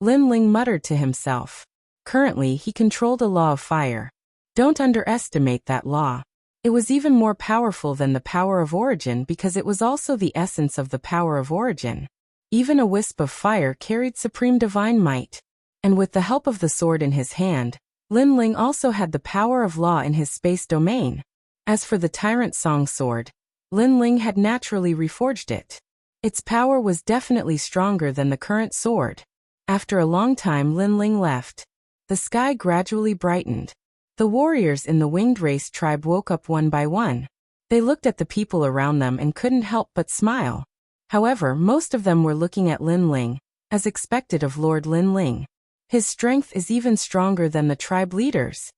Lin Ling muttered to himself. Currently, he controlled a law of fire. Don't underestimate that law. It was even more powerful than the power of origin because it was also the essence of the power of origin. Even a wisp of fire carried supreme divine might. And with the help of the sword in his hand, Lin Ling also had the power of law in his space domain. As for the Tyrant Song sword, Lin Ling had naturally reforged it. Its power was definitely stronger than the current sword. After a long time Lin Ling left. The sky gradually brightened. The warriors in the winged race tribe woke up one by one. They looked at the people around them and couldn't help but smile. However, most of them were looking at Lin Ling, as expected of Lord Lin Ling. His strength is even stronger than the tribe leaders.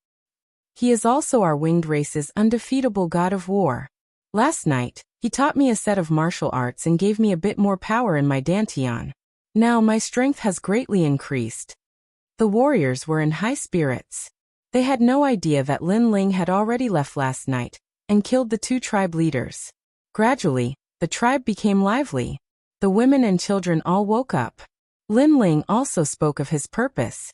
He is also our winged race's undefeatable god of war. Last night, he taught me a set of martial arts and gave me a bit more power in my dantian. Now my strength has greatly increased. The warriors were in high spirits. They had no idea that Lin Ling had already left last night and killed the 2 tribe leaders. Gradually, the tribe became lively. The women and children all woke up. Lin Ling also spoke of his purpose.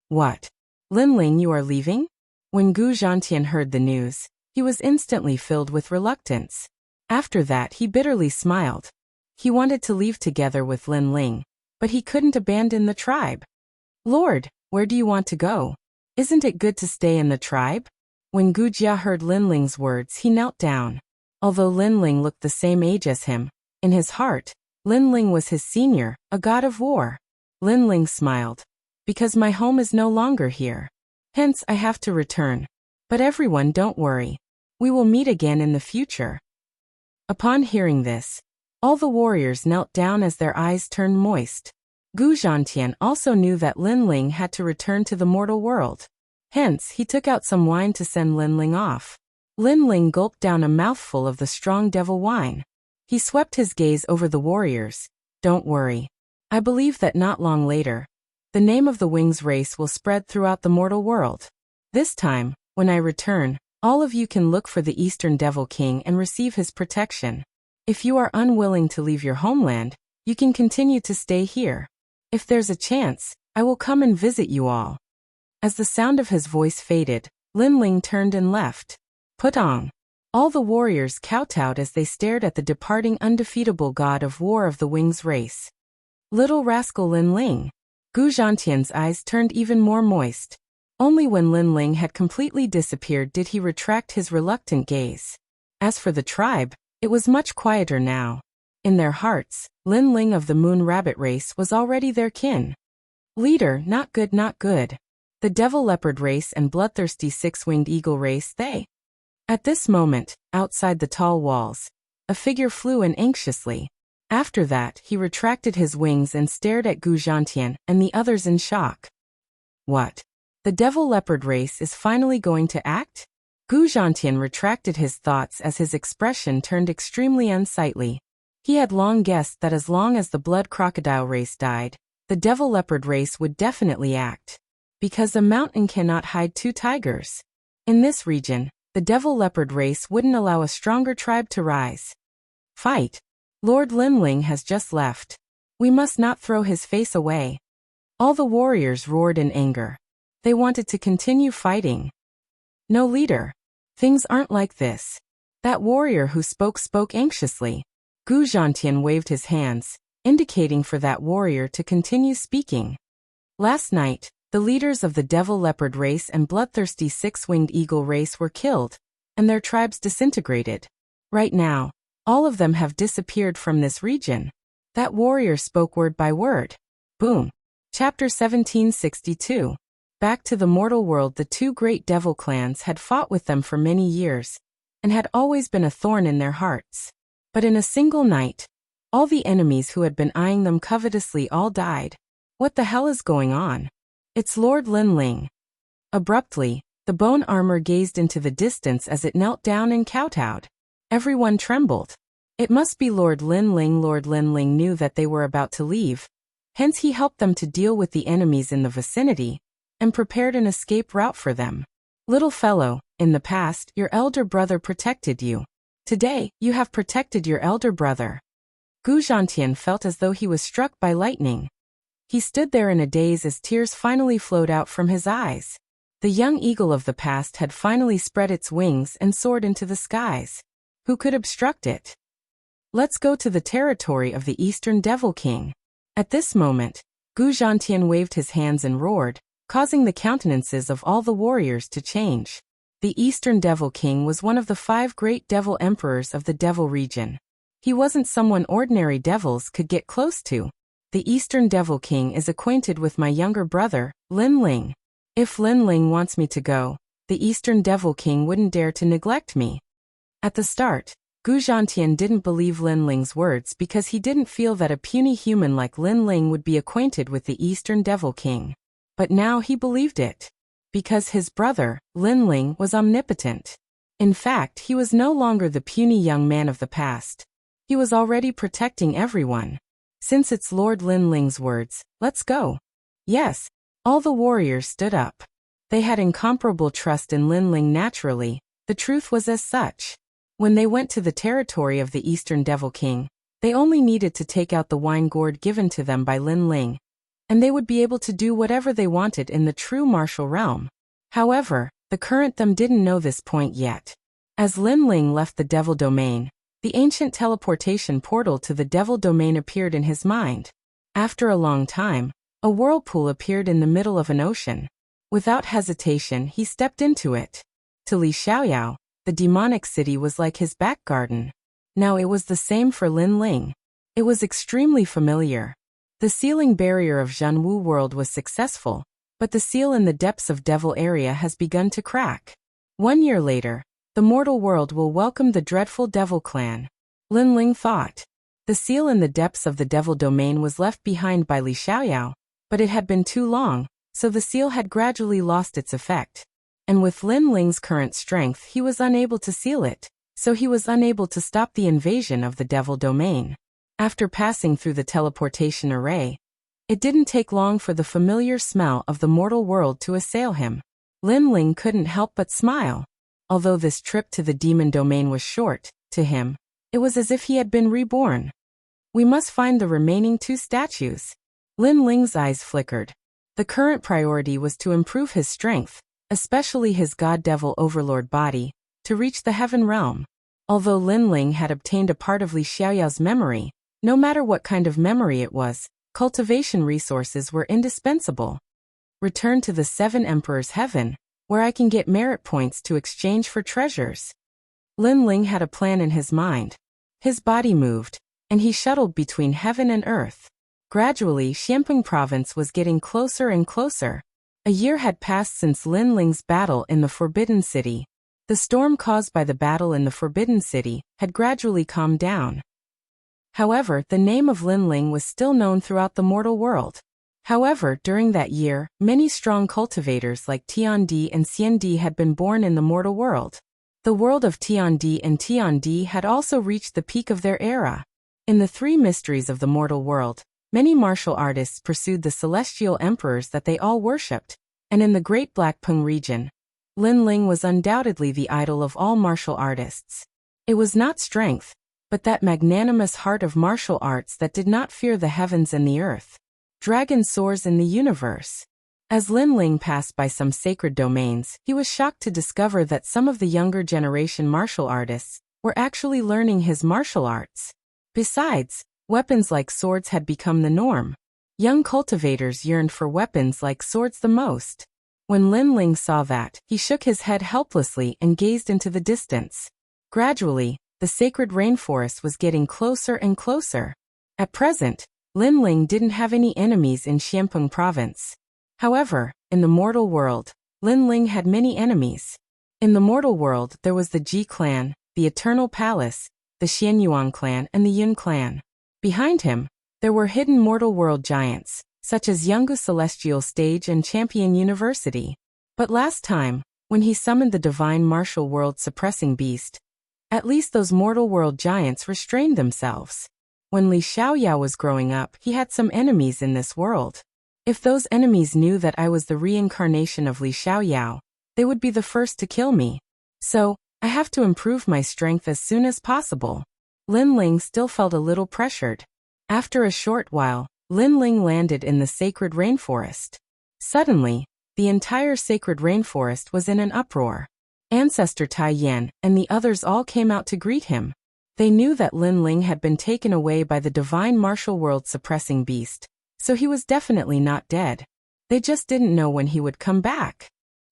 What? Lin Ling, you are leaving? When Gu Zhantian heard the news, he was instantly filled with reluctance. After that he bitterly smiled. He wanted to leave together with Lin Ling, but he couldn't abandon the tribe. Lord, where do you want to go? Isn't it good to stay in the tribe? When Gu Jia heard Lin Ling's words, he knelt down. Although Lin Ling looked the same age as him, in his heart, Lin Ling was his senior, a god of war. Lin Ling smiled. Because my home is no longer here. Hence I have to return. But everyone, don't worry. We will meet again in the future. Upon hearing this, all the warriors knelt down as their eyes turned moist. Gu Zhantian also knew that Lin Ling had to return to the mortal world. Hence, he took out some wine to send Lin Ling off. Lin Ling gulped down a mouthful of the strong devil wine. He swept his gaze over the warriors. Don't worry. I believe that not long later, the name of the Wings race will spread throughout the mortal world. This time, when I return, all of you can look for the Eastern Devil King and receive his protection. If you are unwilling to leave your homeland, you can continue to stay here. If there's a chance, I will come and visit you all. As the sound of his voice faded, Lin Ling turned and left. Put on. All the warriors kowtowed as they stared at the departing undefeatable god of war of the Wings race. Little rascal Lin Ling. Gu Zhantian's eyes turned even more moist. Only when Lin Ling had completely disappeared did he retract his reluctant gaze. As for the tribe, it was much quieter now. In their hearts, Lin Ling of the Moon Rabbit race was already their kin. Leader, not good, not good. The Devil Leopard race and Bloodthirsty 6-Winged Eagle race, they. At this moment, outside the tall walls, a figure flew in anxiously. After that, he retracted his wings and stared at Gu Zhantian and the others in shock. What? The Devil Leopard race is finally going to act? Gu Zhantian retracted his thoughts as his expression turned extremely unsightly. He had long guessed that as long as the Blood Crocodile race died, the Devil Leopard race would definitely act. Because a mountain cannot hide 2 tigers. In this region, the Devil Leopard race wouldn't allow a stronger tribe to rise. Fight! Lord Lin Ling has just left. We must not throw his face away. All the warriors roared in anger. They wanted to continue fighting. No, leader. Things aren't like this. That warrior who spoke anxiously. Gu Zhantian waved his hands, indicating for that warrior to continue speaking. Last night, the leaders of the Devil Leopard race and Bloodthirsty 6-Winged Eagle race were killed, and their tribes disintegrated. Right now, all of them have disappeared from this region. That warrior spoke word by word. Boom. Chapter 1762. Back to the mortal world, the two great devil clans had fought with them for many years, and had always been a thorn in their hearts. But in a single night, all the enemies who had been eyeing them covetously all died. What the hell is going on? It's Lord Linling. Abruptly, the bone armor gazed into the distance as it knelt down and kowtowed. Everyone trembled. It must be Lord Linling. Lord Linling knew that they were about to leave. Hence he helped them to deal with the enemies in the vicinity, and prepared an escape route for them. Little fellow, in the past, your elder brother protected you. Today, you have protected your elder brother. Gu Zhantian felt as though he was struck by lightning. He stood there in a daze as tears finally flowed out from his eyes. The young eagle of the past had finally spread its wings and soared into the skies. Who could obstruct it? Let's go to the territory of the Eastern Devil King. At this moment, Gu Zhantian waved his hands and roared, causing the countenances of all the warriors to change. The Eastern Devil King was one of the 5 great devil emperors of the devil region. He wasn't someone ordinary devils could get close to. The Eastern Devil King is acquainted with my younger brother, Linling. If Linling wants me to go, the Eastern Devil King wouldn't dare to neglect me. At the start, Gu Zhantian didn't believe Linling's words because he didn't feel that a puny human like Linling would be acquainted with the Eastern Devil King. But now he believed it. Because his brother, Linling, was omnipotent. In fact, he was no longer the puny young man of the past. He was already protecting everyone. Since it's Lord Linling's words, let's go. Yes, all the warriors stood up. They had incomparable trust in Linling naturally. The truth was as such. When they went to the territory of the Eastern Devil King, they only needed to take out the wine gourd given to them by Linling, and they would be able to do whatever they wanted in the true martial realm. However, the current them didn't know this point yet. As Linling left the devil domain, the ancient teleportation portal to the devil domain appeared in his mind. After a long time, a whirlpool appeared in the middle of an ocean. Without hesitation, he stepped into it. To Li Xiaoyao, the demonic city was like his back garden. Now it was the same for Linling. It was extremely familiar. The sealing barrier of Zhenwu world was successful, but the seal in the depths of Devil area has begun to crack. 1 year later, the mortal world will welcome the dreadful Devil clan. Linling thought. The seal in the depths of the Devil domain was left behind by Li Xiaoyao, but it had been too long, so the seal had gradually lost its effect. And with Linling's current strength, he was unable to seal it, so he was unable to stop the invasion of the Devil domain. After passing through the teleportation array, it didn't take long for the familiar smell of the mortal world to assail him. Linling couldn't help but smile. Although this trip to the demon domain was short, to him, it was as if he had been reborn. We must find the remaining 2 statues. Linling's eyes flickered. The current priority was to improve his strength, especially his god-devil overlord body, to reach the heaven realm. Although Linling had obtained a part of Li Xiaoyao's memory, no matter what kind of memory it was, cultivation resources were indispensable. Return to the 7 Emperors' Heaven, where I can get merit points to exchange for treasures. Linling had a plan in his mind. His body moved, and he shuttled between heaven and earth. Gradually, Xianpeng province was getting closer and closer. A year had passed since Linling's battle in the Forbidden City. The storm caused by the battle in the Forbidden City had gradually calmed down. However, the name of Linling was still known throughout the mortal world. However, during that year, many strong cultivators like Tiandi and Xiandi had been born in the mortal world. The world of Tiandi and Tiandi had also reached the peak of their era. In the 3 mysteries of the mortal world, many martial artists pursued the celestial emperors that they all worshipped, and in the Great Blackpung region, Linling was undoubtedly the idol of all martial artists. It was not strength, but that magnanimous heart of martial arts that did not fear the heavens and the earth. Dragon soars in the universe. As Linling passed by some sacred domains, he was shocked to discover that some of the younger generation martial artists were actually learning his martial arts. Besides, weapons like swords had become the norm. Young cultivators yearned for weapons like swords the most. When Linling saw that, he shook his head helplessly and gazed into the distance. Gradually, the sacred rainforest was getting closer and closer. At present, Linling didn't have any enemies in Xianpeng province. However, In the mortal world, Lin Ling had many enemies. In the mortal world there was the Ji clan, the Eternal Palace, the Xianyuan clan and the Yun clan. Behind him, there were hidden mortal world giants, such as Yungu Celestial Stage and Champion University. But last time, when he summoned the divine martial world suppressing beast, at least those mortal world giants restrained themselves. When Li Xiaoyao was growing up, he had some enemies in this world. If those enemies knew that I was the reincarnation of Li Xiaoyao, they would be the first to kill me. So, I have to improve my strength as soon as possible. Lin Ling still felt a little pressured. After a short while, Lin Ling landed in the sacred rainforest. Suddenly, the entire sacred rainforest was in an uproar. Ancestor Tai Yan and the others all came out to greet him. They knew that Lin Ling had been taken away by the divine martial world suppressing beast, so he was definitely not dead. They just didn't know when he would come back.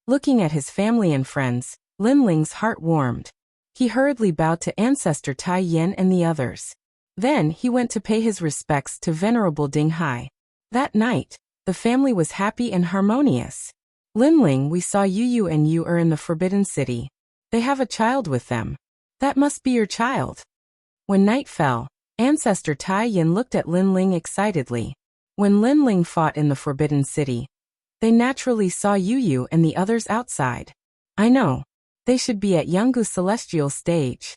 Looking at his family and friends, Lin Ling's heart warmed. He hurriedly bowed to Ancestor Tai Yan and the others. Then he went to pay his respects to Venerable Ding Hai. That night, the family was happy and harmonious. Lin Ling, we saw Yu and you are in the Forbidden City. They have a child with them. That must be your child. When night fell, Ancestor Tai Yan looked at Lin Ling excitedly. When Lin Ling fought in the Forbidden City, they naturally saw Yu and the others outside. I know. They should be at Yungu Celestial Stage.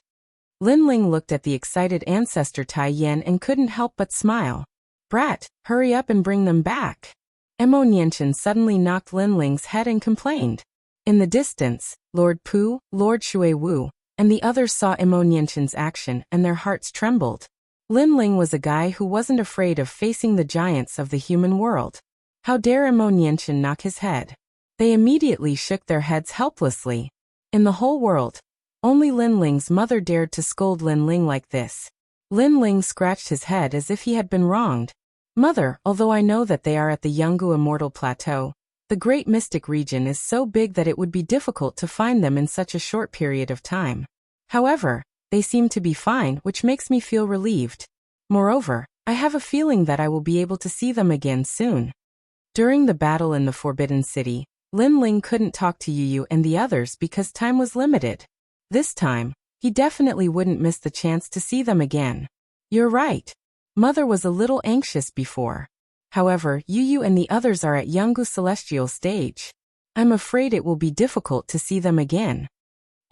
Lin Ling looked at the excited Ancestor Tai Yan and couldn't help but smile. Brat, hurry up and bring them back. Mo Nianchen suddenly knocked Lin Ling's head and complained. In the distance, Lord Pu, Lord Shui Wu, and the others saw Mo Nianchen's action and their hearts trembled. Lin Ling was a guy who wasn't afraid of facing the giants of the human world. How dare Mo Nianchen knock his head? They immediately shook their heads helplessly. In the whole world, only Lin Ling's mother dared to scold Lin Ling like this. Lin Ling scratched his head as if he had been wronged. Mother, although I know that they are at the Yungu Immortal Plateau, the Great Mystic region is so big that it would be difficult to find them in such a short period of time. However, they seem to be fine, which makes me feel relieved. Moreover, I have a feeling that I will be able to see them again soon. During the battle in the Forbidden City, Lin Ling couldn't talk to Yu and the others because time was limited. This time, he definitely wouldn't miss the chance to see them again. You're right. Mother was a little anxious before. However, Yu and the others are at Yungu Celestial Stage. I'm afraid it will be difficult to see them again.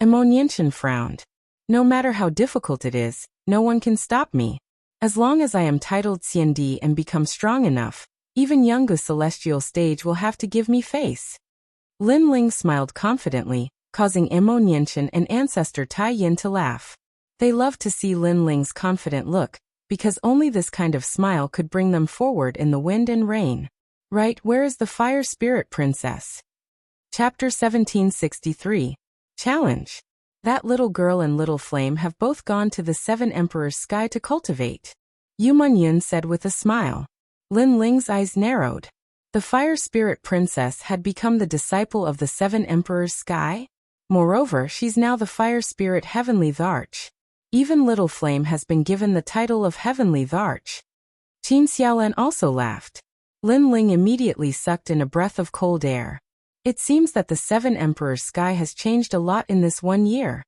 Mo Nianchen frowned. No matter how difficult it is, no one can stop me. As long as I am titled Xiandi and become strong enough, even Yungu Celestial Stage will have to give me face. Lin Ling smiled confidently, causing Mo Nianchen and Ancestor Tai Yan to laugh. They loved to see Lin Ling's confident look, because only this kind of smile could bring them forward in the wind and rain. Right, where is the Fire Spirit Princess? Chapter 1763. Challenge. That little girl and little flame have both gone to the Seven Emperors' sky to cultivate. Yu Munyun said with a smile. Lin Ling's eyes narrowed. The Fire Spirit Princess had become the disciple of the Seven Emperors' sky? Moreover, she's now the Fire Spirit Heavenly Tharch. Even Little Flame has been given the title of Heavenly Tharch. Qin Xiaolan also laughed. Lin Ling immediately sucked in a breath of cold air. It seems that the Seven Emperors' sky has changed a lot in this 1 year.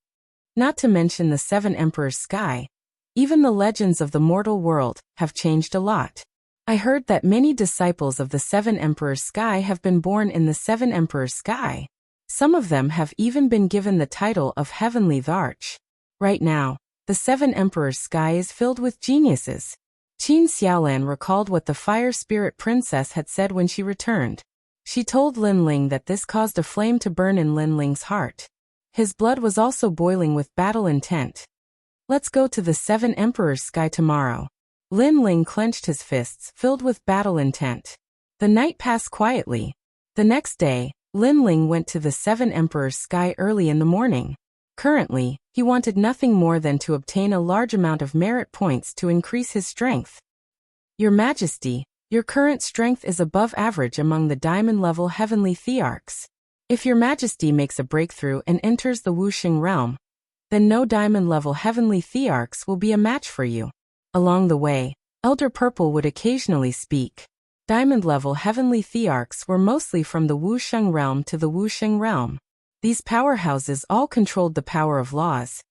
Not to mention the Seven Emperors' sky, even the legends of the mortal world have changed a lot. I heard that many disciples of the Seven Emperors' sky have been born in the Seven Emperors' sky. Some of them have even been given the title of Heavenly Tharch. Right now, the Seven Emperors' sky is filled with geniuses. Qin Xiaolan recalled what the Fire Spirit Princess had said when she returned. She told Lin Ling that this caused a flame to burn in Lin Ling's heart. His blood was also boiling with battle intent. Let's go to the Seven Emperors' sky tomorrow. Lin Ling clenched his fists, filled with battle intent. The night passed quietly. The next day, Lin Ling went to the Seven Emperors' sky early in the morning. Currently, he wanted nothing more than to obtain a large amount of merit points to increase his strength. Your Majesty, your current strength is above average among the diamond-level heavenly thearchs. If your Majesty makes a breakthrough and enters the Wuxia realm, then no diamond-level heavenly thearchs will be a match for you. Along the way, Elder Purple would occasionally speak. Diamond-level heavenly thearchs were mostly from the Wuxia realm to the Wuxia realm. These powerhouses all controlled the power of laws,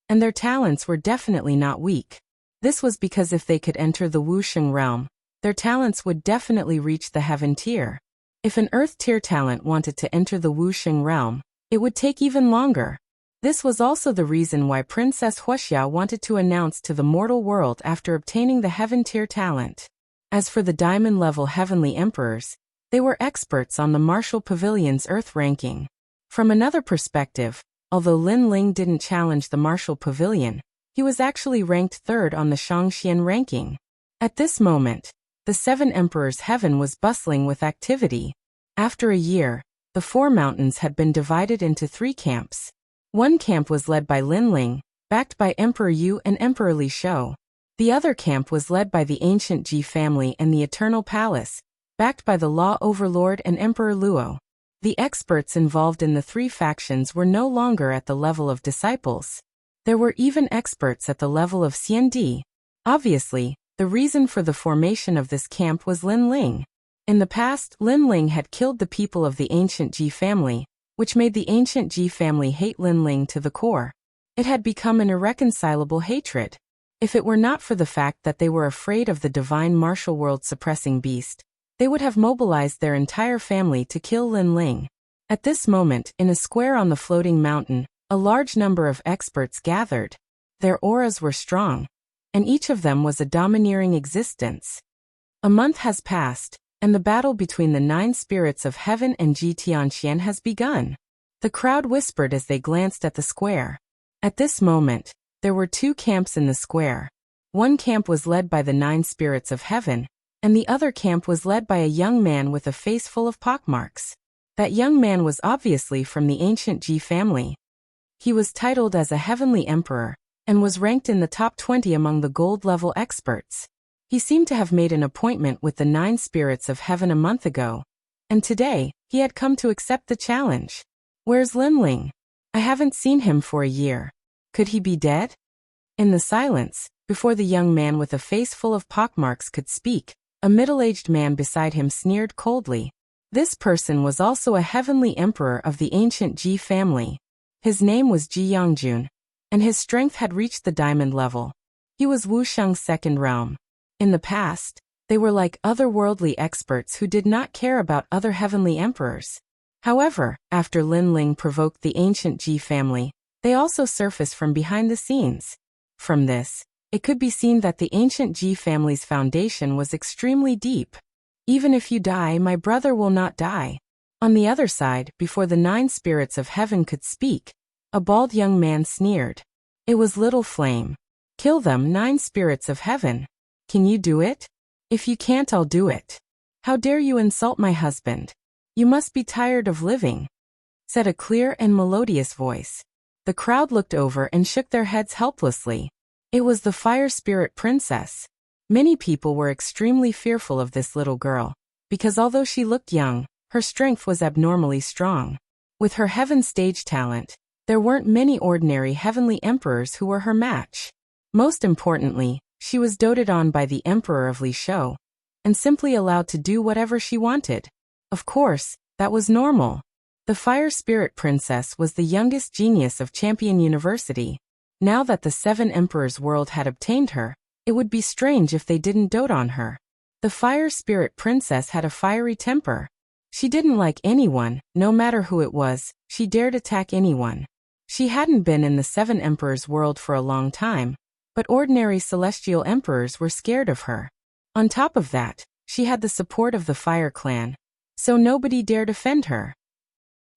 and their talents were definitely not weak. This was because if they could enter the Wuxia realm, their talents would definitely reach the heaven tier. If an earth tier talent wanted to enter the Wuxia realm, it would take even longer. This was also the reason why Princess Wuxia wanted to announce to the mortal world after obtaining the heaven tier talent. As for the diamond-level heavenly emperors, they were experts on the Martial Pavilion's earth ranking. From another perspective, although Lin Ling didn't challenge the Martial Pavilion, he was actually ranked third on the Shangxian ranking. At this moment, the Seven Emperors' heaven was bustling with activity. After a year, the four mountains had been divided into 3 camps. One camp was led by Lin Ling, backed by Emperor Yu and Emperor Li Shou. The other camp was led by the ancient Ji family and the Eternal Palace, backed by the Law Overlord and Emperor Luo. The experts involved in the 3 factions were no longer at the level of disciples. There were even experts at the level of Xiandi. Obviously, the reason for the formation of this camp was Lin Ling. In the past, Lin Ling had killed the people of the ancient Ji family, which made the ancient Ji family hate Lin Ling to the core. It had become an irreconcilable hatred. If it were not for the fact that they were afraid of the divine martial world suppressing beast, they would have mobilized their entire family to kill Lin Ling. At this moment, in a square on the floating mountain, a large number of experts gathered. Their auras were strong, and each of them was a domineering existence. A month has passed, and the battle between the 9 spirits of heaven and Ji Tianxian has begun. The crowd whispered as they glanced at the square. At this moment, there were 2 camps in the square. One camp was led by the 9 spirits of heaven, and the other camp was led by a young man with a face full of pockmarks. That young man was obviously from the ancient Ji family. He was titled as a heavenly emperor, and was ranked in the top 20 among the gold-level experts. He seemed to have made an appointment with the 9 spirits of heaven a month ago, and today, he had come to accept the challenge. Where's Lin Ling? I haven't seen him for a year. Could he be dead? In the silence, before the young man with a face full of pockmarks could speak, a middle-aged man beside him sneered coldly. This person was also a heavenly emperor of the ancient Ji family. His name was Ji Yongjun, and his strength had reached the diamond level. He was Wuxiang's second realm. In the past, they were like otherworldly experts who did not care about other heavenly emperors. However, after Lin Ling provoked the ancient Ji family, they also surfaced from behind the scenes. From this, it could be seen that the ancient Ji family's foundation was extremely deep. Even if you die, my brother will not die. On the other side, before the 9 spirits of heaven could speak, a bald young man sneered. It was Little Flame. Kill them, 9 spirits of heaven. Can you do it? If you can't, I'll do it. How dare you insult my husband? You must be tired of living, said a clear and melodious voice. The crowd looked over and shook their heads helplessly. It was the Fire Spirit Princess. Many people were extremely fearful of this little girl, because although she looked young, her strength was abnormally strong. With her heaven stage talent, there weren't many ordinary heavenly emperors who were her match. Most importantly, she was doted on by the Emperor of Li Shou, and simply allowed to do whatever she wanted. Of course, that was normal. The Fire Spirit Princess was the youngest genius of Champion University. Now that the 7 Emperors' world had obtained her, it would be strange if they didn't dote on her. The Fire Spirit Princess had a fiery temper. She didn't like anyone, no matter who it was. She dared attack anyone. She hadn't been in the 7 Emperors' world for a long time, but ordinary celestial emperors were scared of her. On top of that, she had the support of the Fire Clan, so nobody dared offend her.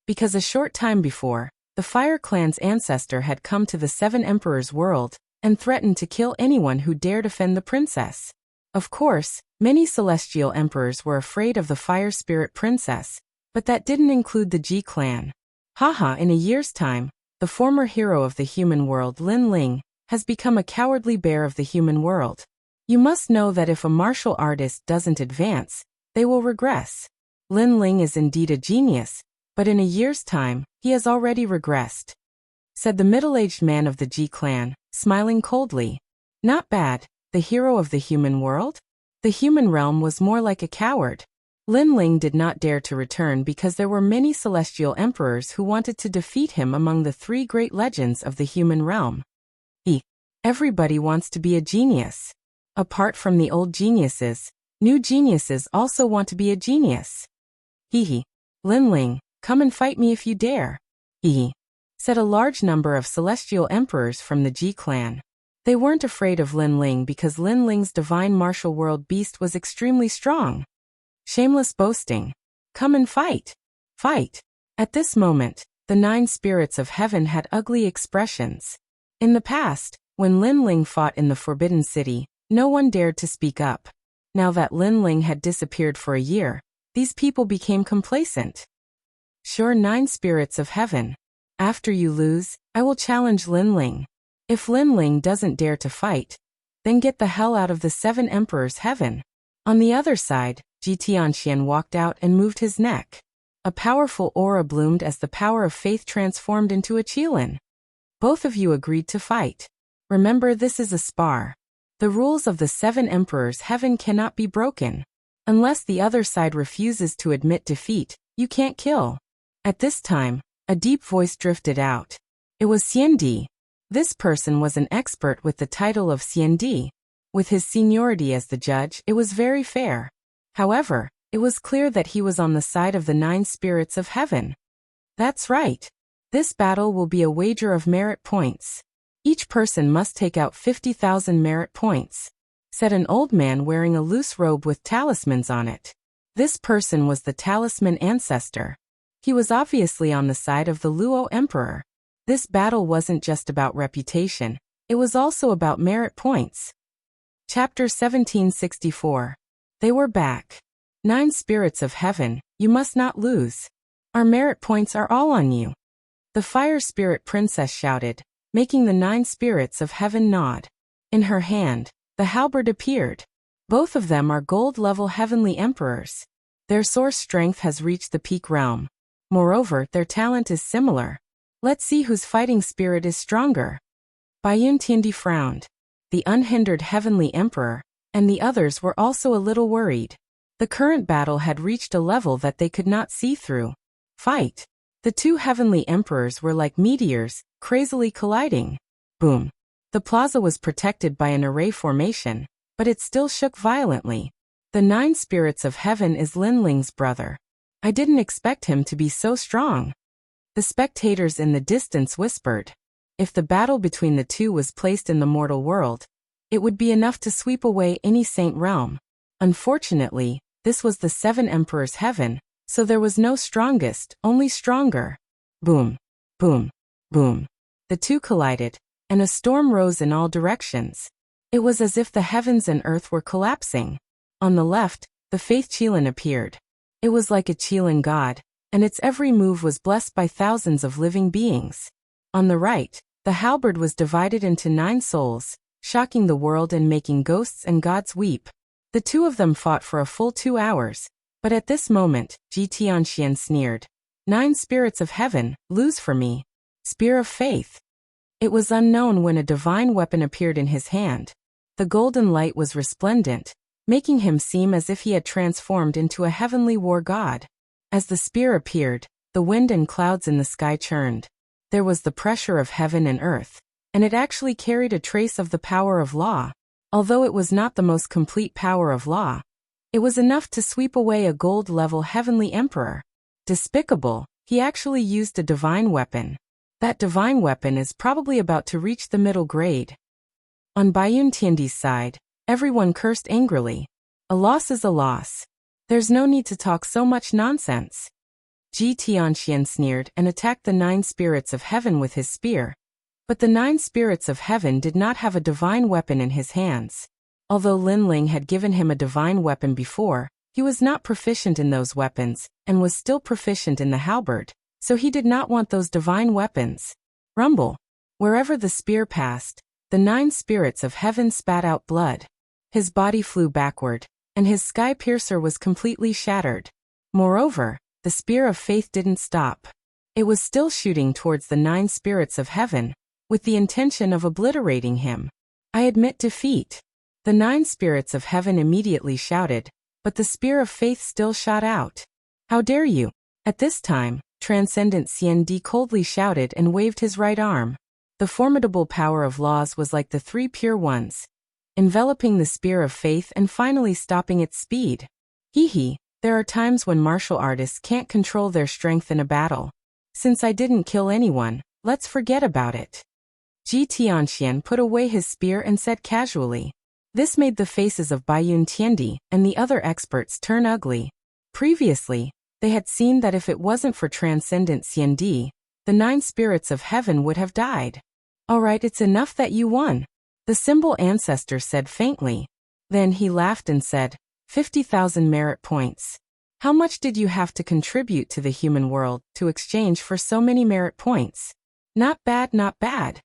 Because a short time before, the Fire Clan's ancestor had come to the 7 Emperors' world and threatened to kill anyone who dared offend the princess. Of course, many celestial emperors were afraid of the Fire Spirit Princess, but that didn't include the Ji clan. Haha, in a year's time, the former hero of the human world, Lin Ling, has become a cowardly bear of the human world. You must know that if a martial artist doesn't advance, they will regress. Lin Ling is indeed a genius, but in a year's time, he has already regressed, said the middle-aged man of the Ji clan, smiling coldly. Not bad, the hero of the human world? The human realm was more like a coward. Lin Ling did not dare to return because there were many celestial emperors who wanted to defeat him among the three great legends of the human realm. Everybody wants to be a genius. Apart from the old geniuses, new geniuses also want to be a genius. Lin Ling, come and fight me if you dare. Said a large number of celestial emperors from the Ji clan. They weren't afraid of Lin Ling because Lin Ling's divine martial world beast was extremely strong. Shameless boasting. Come and fight. Fight. At this moment, the 9 spirits of heaven had ugly expressions. In the past, when Lin Ling fought in the Forbidden City, no one dared to speak up. Now that Lin Ling had disappeared for a year, these people became complacent. Sure, 9 spirits of heaven. After you lose, I will challenge Lin Ling. If Lin Ling doesn't dare to fight, then get the hell out of the 7 emperors' heaven. On the other side, Ji Tianxian walked out and moved his neck. A powerful aura bloomed as the power of faith transformed into a qilin. Both of you agreed to fight. Remember, this is a spar. The rules of the 7 emperors' heaven cannot be broken. Unless the other side refuses to admit defeat, you can't kill. At this time, a deep voice drifted out. It was Xiandi. This person was an expert with the title of Xiandi. With his seniority as the judge, it was very fair. However, it was clear that he was on the side of the 9 spirits of heaven. That's right. This battle will be a wager of merit points. Each person must take out 50,000 merit points, said an old man wearing a loose robe with talismans on it. This person was the talisman ancestor. He was obviously on the side of the Luo Emperor. This battle wasn't just about reputation, it was also about merit points. Chapter 1764. They were back. 9 spirits of heaven, you must not lose. Our merit points are all on you. The fire spirit princess shouted, making the 9 spirits of heaven nod. In her hand, the halberd appeared. Both of them are gold-level heavenly emperors. Their source strength has reached the peak realm. Moreover, their talent is similar. Let's see whose fighting spirit is stronger. Baiyun Tiandi frowned. The unhindered heavenly emperor, and the others were also a little worried. The current battle had reached a level that they could not see through. Fight! The 2 heavenly emperors were like meteors, crazily colliding. Boom. The plaza was protected by an array formation, but it still shook violently. The 9 spirits of heaven is Lin Ling's brother. I didn't expect him to be so strong. The spectators in the distance whispered. If the battle between the 2 was placed in the mortal world, it would be enough to sweep away any saint realm. Unfortunately, this was the 7 emperors' heaven, so there was no strongest, only stronger. Boom. Boom. Boom. The 2 collided, and a storm rose in all directions. It was as if the heavens and earth were collapsing. On the left, the Faith Qilin appeared. It was like a Qilin god, and its every move was blessed by thousands of living beings. On the right, the halberd was divided into 9 souls, shocking the world and making ghosts and gods weep. The 2 of them fought for a full 2 hours, but at this moment, Ji Tianxian sneered. 9 spirits of heaven, lose for me. Spear of faith. It was unknown when a divine weapon appeared in his hand. The golden light was resplendent, making him seem as if he had transformed into a heavenly war god. As the spear appeared, the wind and clouds in the sky churned. There was the pressure of heaven and earth, and it actually carried a trace of the power of law. Although it was not the most complete power of law, it was enough to sweep away a gold-level heavenly emperor. Despicable, he actually used a divine weapon. That divine weapon is probably about to reach the middle grade. On Baiyun Tiandi's side, everyone cursed angrily. A loss is a loss. There's no need to talk so much nonsense. Ji Tianxian sneered and attacked the 9 spirits of heaven with his spear. But the 9 spirits of heaven did not have a divine weapon in his hands. Although Lin Ling had given him a divine weapon before, he was not proficient in those weapons, and was still proficient in the halberd, so he did not want those divine weapons. Rumble. Wherever the spear passed, the 9 spirits of heaven spat out blood. His body flew backward, and his sky piercer was completely shattered. Moreover, the spear of faith didn't stop. It was still shooting towards the 9 spirits of heaven, with the intention of obliterating him. I admit defeat. The 9 spirits of heaven immediately shouted, but the spear of faith still shot out. How dare you? At this time, Transcendent CND coldly shouted and waved his right arm. The formidable power of laws was like the 3 pure ones, enveloping the spear of faith and finally stopping its speed. Hee, there are times when martial artists can't control their strength in a battle. Since I didn't kill anyone, let's forget about it. Ji Tianxian put away his spear and said casually. This made the faces of Baiyun Tiandi and the other experts turn ugly. Previously, they had seen that if it wasn't for Transcendent CND, the 9 spirits of heaven would have died. Alright, it's enough that you won, the symbol ancestor said faintly. Then he laughed and said, 50,000 merit points. How much did you have to contribute to the human world to exchange for so many merit points? Not bad, not bad.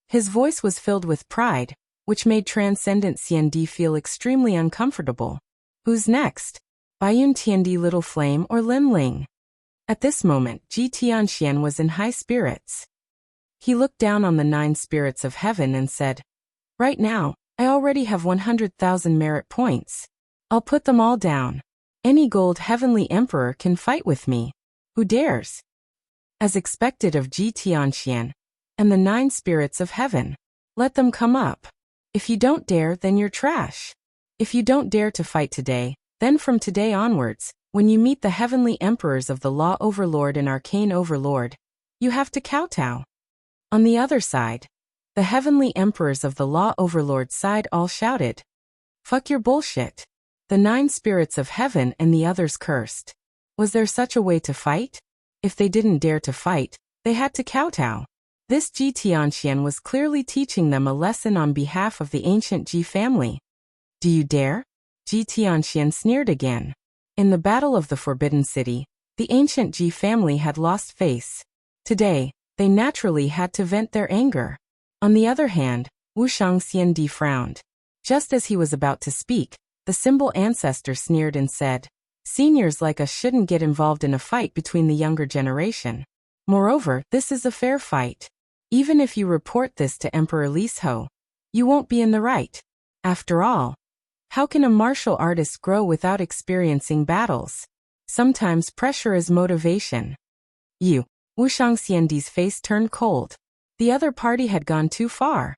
His voice was filled with pride, which made Transcendent CND feel extremely uncomfortable. Who's next? Baiyun Tiandi Little Flame or Lin Ling? At this moment, Ji Tianxian was in high spirits. He looked down on the 9 spirits of heaven and said, right now, I already have 100,000 merit points. I'll put them all down. Any gold heavenly emperor can fight with me. Who dares? As expected of Ji Tianxian and the 9 spirits of heaven. Let them come up. If you don't dare, then you're trash. If you don't dare to fight today, then from today onwards, when you meet the heavenly emperors of the Law Overlord and Arcane Overlord, you have to kowtow. On the other side, the heavenly emperors of the Law Overlord side all shouted, fuck your bullshit. The 9 spirits of heaven and the others cursed. Was there such a way to fight? If they didn't dare to fight, they had to kowtow. This Ji Tianxian was clearly teaching them a lesson on behalf of the ancient Ji family. Do you dare? Ji Tianxian sneered again. In the Battle of the Forbidden City, the ancient Ji family had lost face. Today, they naturally had to vent their anger. On the other hand, Wuxiang Xiandi frowned. Just as he was about to speak, the symbol ancestor sneered and said, seniors like us shouldn't get involved in a fight between the younger generation. Moreover, this is a fair fight. Even if you report this to Emperor Lisho, you won't be in the right. After all, how can a martial artist grow without experiencing battles? Sometimes pressure is motivation. You. Wuxiang Xiandi's face turned cold. The other party had gone too far.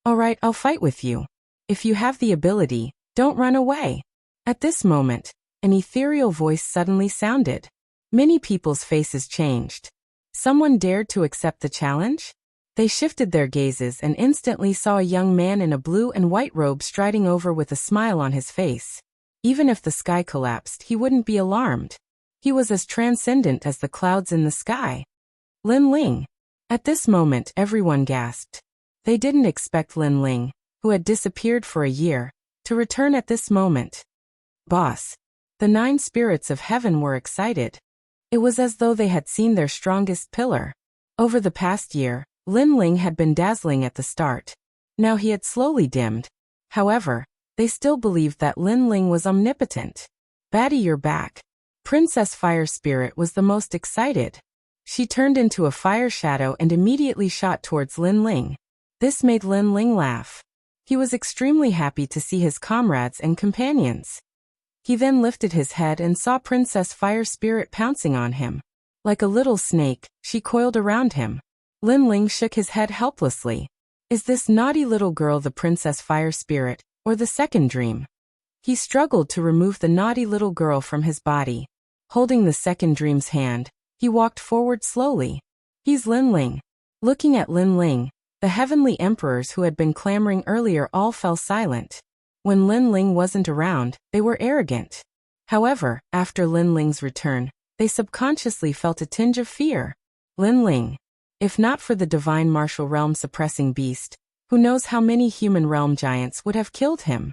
Alright, I'll fight with you. If you have the ability, don't run away. At this moment, an ethereal voice suddenly sounded. Many people's faces changed. Someone dared to accept the challenge? They shifted their gazes and instantly saw a young man in a blue and white robe striding over with a smile on his face. Even if the sky collapsed, he wouldn't be alarmed. He was as transcendent as the clouds in the sky. Lin Ling. At this moment, everyone gasped. They didn't expect Lin Ling, who had disappeared for a year, to return at this moment. Boss. The 9 spirits of heaven were excited. It was as though they had seen their strongest pillar. Over the past year, Lin Ling had been dazzling at the start. Now he had slowly dimmed. However, they still believed that Lin Ling was omnipotent. Baddie, you're back. Princess Fire Spirit was the most excited. She turned into a fire shadow and immediately shot towards Lin Ling. This made Lin Ling laugh. He was extremely happy to see his comrades and companions. He then lifted his head and saw Princess Fire Spirit pouncing on him. Like a little snake, she coiled around him. Lin Ling shook his head helplessly. Is this naughty little girl the Princess Fire Spirit, or the second dream? He struggled to remove the naughty little girl from his body. Holding the second dream's hand, he walked forward slowly. He's Lin Ling. Looking at Lin Ling, the heavenly emperors who had been clamoring earlier all fell silent. When Lin Ling wasn't around, they were arrogant. However, after Lin Ling's return, they subconsciously felt a tinge of fear. Lin Ling. If not for the divine martial realm suppressing beast, who knows how many human realm giants would have killed him?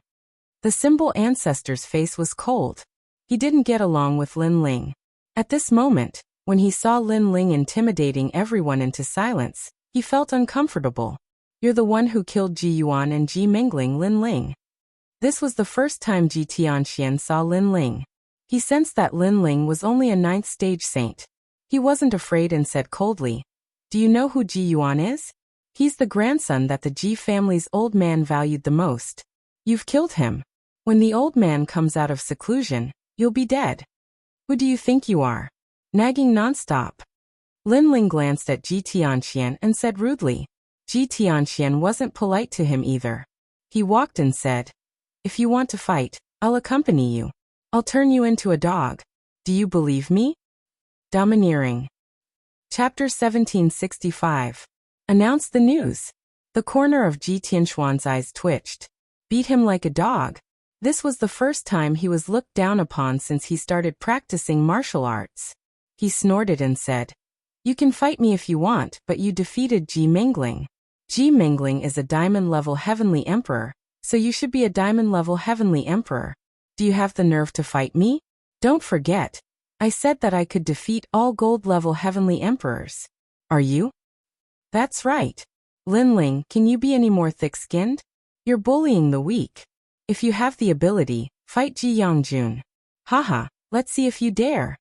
The symbol ancestor's face was cold. He didn't get along with Lin Ling. At this moment, when he saw Lin Ling intimidating everyone into silence, he felt uncomfortable. You're the one who killed Ji Yuan and Ji Mingling, Lin Ling. This was the first time Ji Tianxian saw Lin Ling. He sensed that Lin Ling was only a 9th stage saint. He wasn't afraid and said coldly, do you know who Ji Yuan is? He's the grandson that the Ji family's old man valued the most. You've killed him. When the old man comes out of seclusion, you'll be dead. Who do you think you are? Nagging nonstop. Lin Ling glanced at Ji Tianxian and said rudely. Ji Tianxian wasn't polite to him either. He walked and said, "If you want to fight, I'll accompany you. I'll turn you into a dog. Do you believe me?" Domineering. Chapter 1765. Announced the news. The corner of Ji Tianxuan's eyes twitched. Beat him like a dog. This was the first time he was looked down upon since he started practicing martial arts. He snorted and said, "You can fight me if you want, but you defeated Ji Mingling. Ji Mingling is a diamond-level heavenly emperor, so you should be a diamond-level heavenly emperor. Do you have the nerve to fight me? Don't forget, I said that I could defeat all gold-level heavenly emperors. Are you?" "That's right. Lin Ling, can you be any more thick-skinned? You're bullying the weak. If you have the ability, fight Ji Yangjun. Haha, let's see if you dare.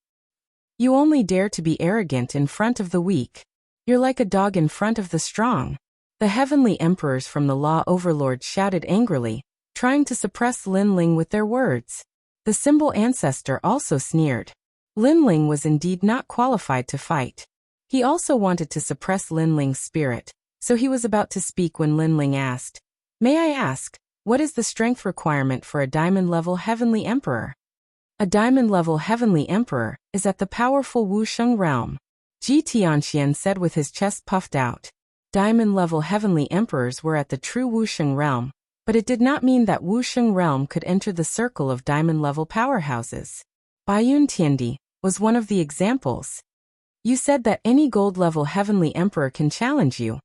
You only dare to be arrogant in front of the weak. You're like a dog in front of the strong." The heavenly emperors from the Law Overlord shouted angrily, trying to suppress Lin Ling with their words. The symbol ancestor also sneered. Lin Ling was indeed not qualified to fight. He also wanted to suppress Lin Ling's spirit, so he was about to speak when Lin Ling asked, "May I ask, what is the strength requirement for a diamond-level heavenly emperor?" "A diamond-level heavenly emperor is at the powerful Wuxia realm," Ji Tianxian said with his chest puffed out. Diamond-level heavenly emperors were at the true Wuxia realm, but it did not mean that Wuxia realm could enter the circle of diamond-level powerhouses. Baiyun Tiandi was one of the examples. "You said that any gold-level heavenly emperor can challenge you.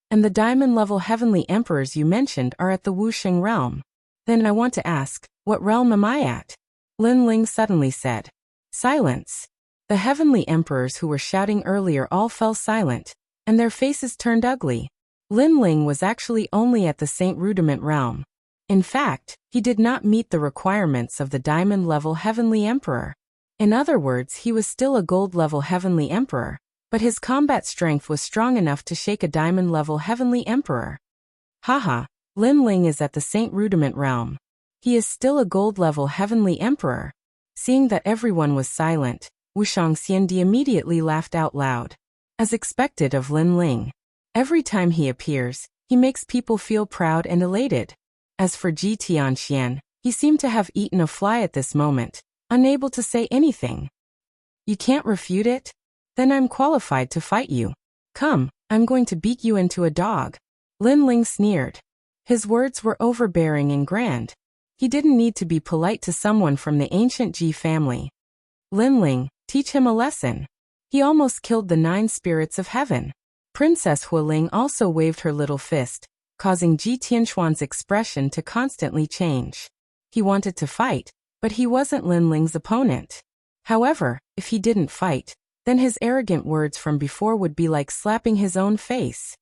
And the diamond-level heavenly emperors you mentioned are at the Wuxia realm. Then I want to ask, what realm am I at?" Lin Ling suddenly said. Silence. The heavenly emperors who were shouting earlier all fell silent, and their faces turned ugly. Lin Ling was actually only at the Saint Rudiment realm. In fact, he did not meet the requirements of the diamond-level heavenly emperor. In other words, he was still a gold-level heavenly emperor, but his combat strength was strong enough to shake a diamond-level heavenly emperor. Haha, Lin Ling is at the Saint Rudiment realm. He is still a gold-level heavenly emperor. Seeing that everyone was silent, Wuxiang Xiandi immediately laughed out loud. As expected of Lin Ling. Every time he appears, he makes people feel proud and elated. As for Ji Tianxian, he seemed to have eaten a fly at this moment, unable to say anything. "You can't refute it? Then I'm qualified to fight you. Come, I'm going to beat you into a dog." Lin Ling sneered. His words were overbearing and grand. He didn't need to be polite to someone from the ancient Ji family. "Lin Ling, teach him a lesson. He almost killed the 9 spirits of heaven." Princess Hualing also waved her little fist, causing Ji Tianxuan's expression to constantly change. He wanted to fight, but he wasn't Lin Ling's opponent. However, if he didn't fight, then his arrogant words from before would be like slapping his own face.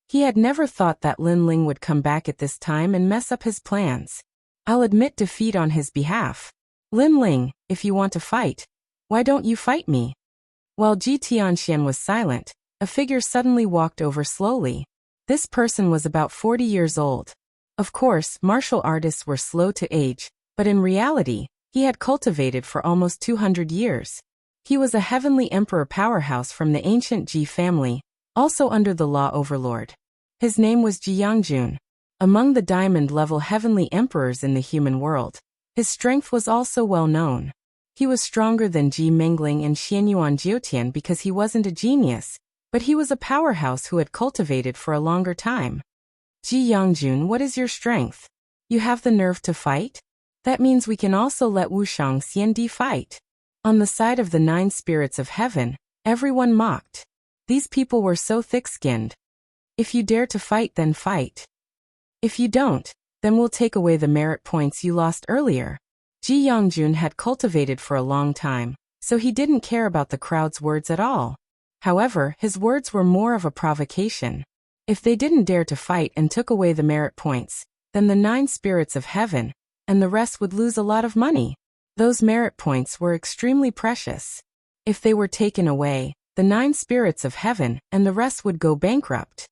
He had never thought that Lin Ling would come back at this time and mess up his plans. "I'll admit defeat on his behalf. Lin Ling, if you want to fight, why don't you fight me?" While Ji Tianxian was silent, a figure suddenly walked over slowly. This person was about 40 years old. Of course, martial artists were slow to age, but in reality, he had cultivated for almost 200 years. He was a heavenly emperor powerhouse from the ancient Ji family, also under the Law Overlord. His name was Ji Yangjun. Among the diamond-level heavenly emperors in the human world, his strength was also well known. He was stronger than Ji Mingling and Xianyuan Jiotian because he wasn't a genius, but he was a powerhouse who had cultivated for a longer time. "Ji Yangjun, what is your strength? You have the nerve to fight? That means we can also let Wuxiang Xiandi fight." On the side of the 9 spirits of heaven, everyone mocked. These people were so thick-skinned. "If you dare to fight, then fight. If you don't, then we'll take away the merit points you lost earlier." Ji Yangjun had cultivated for a long time, so he didn't care about the crowd's words at all. However, his words were more of a provocation. If they didn't dare to fight and took away the merit points, then the 9 spirits of heaven and the rest would lose a lot of money. Those merit points were extremely precious. If they were taken away, the 9 spirits of heaven and the rest would go bankrupt.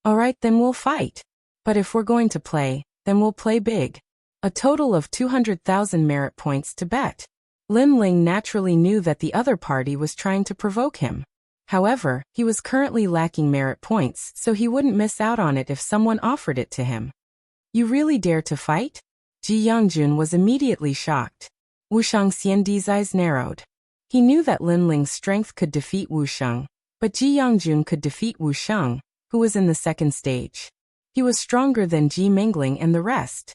"Alright, then we'll fight. But if we're going to play, then we'll play big. a total of 200,000 merit points to bet. Lin Ling naturally knew that the other party was trying to provoke him. However, he was currently lacking merit points, so he wouldn't miss out on it if someone offered it to him. You really dare to fight? Ji Yongjun was immediately shocked. Wusheng Xiandi's eyes narrowed. He knew that Lin Ling's strength could defeat Wusheng, but Ji Yongjun could defeat Wusheng, who was in the second stage. He was stronger than Ji Mingling and the rest.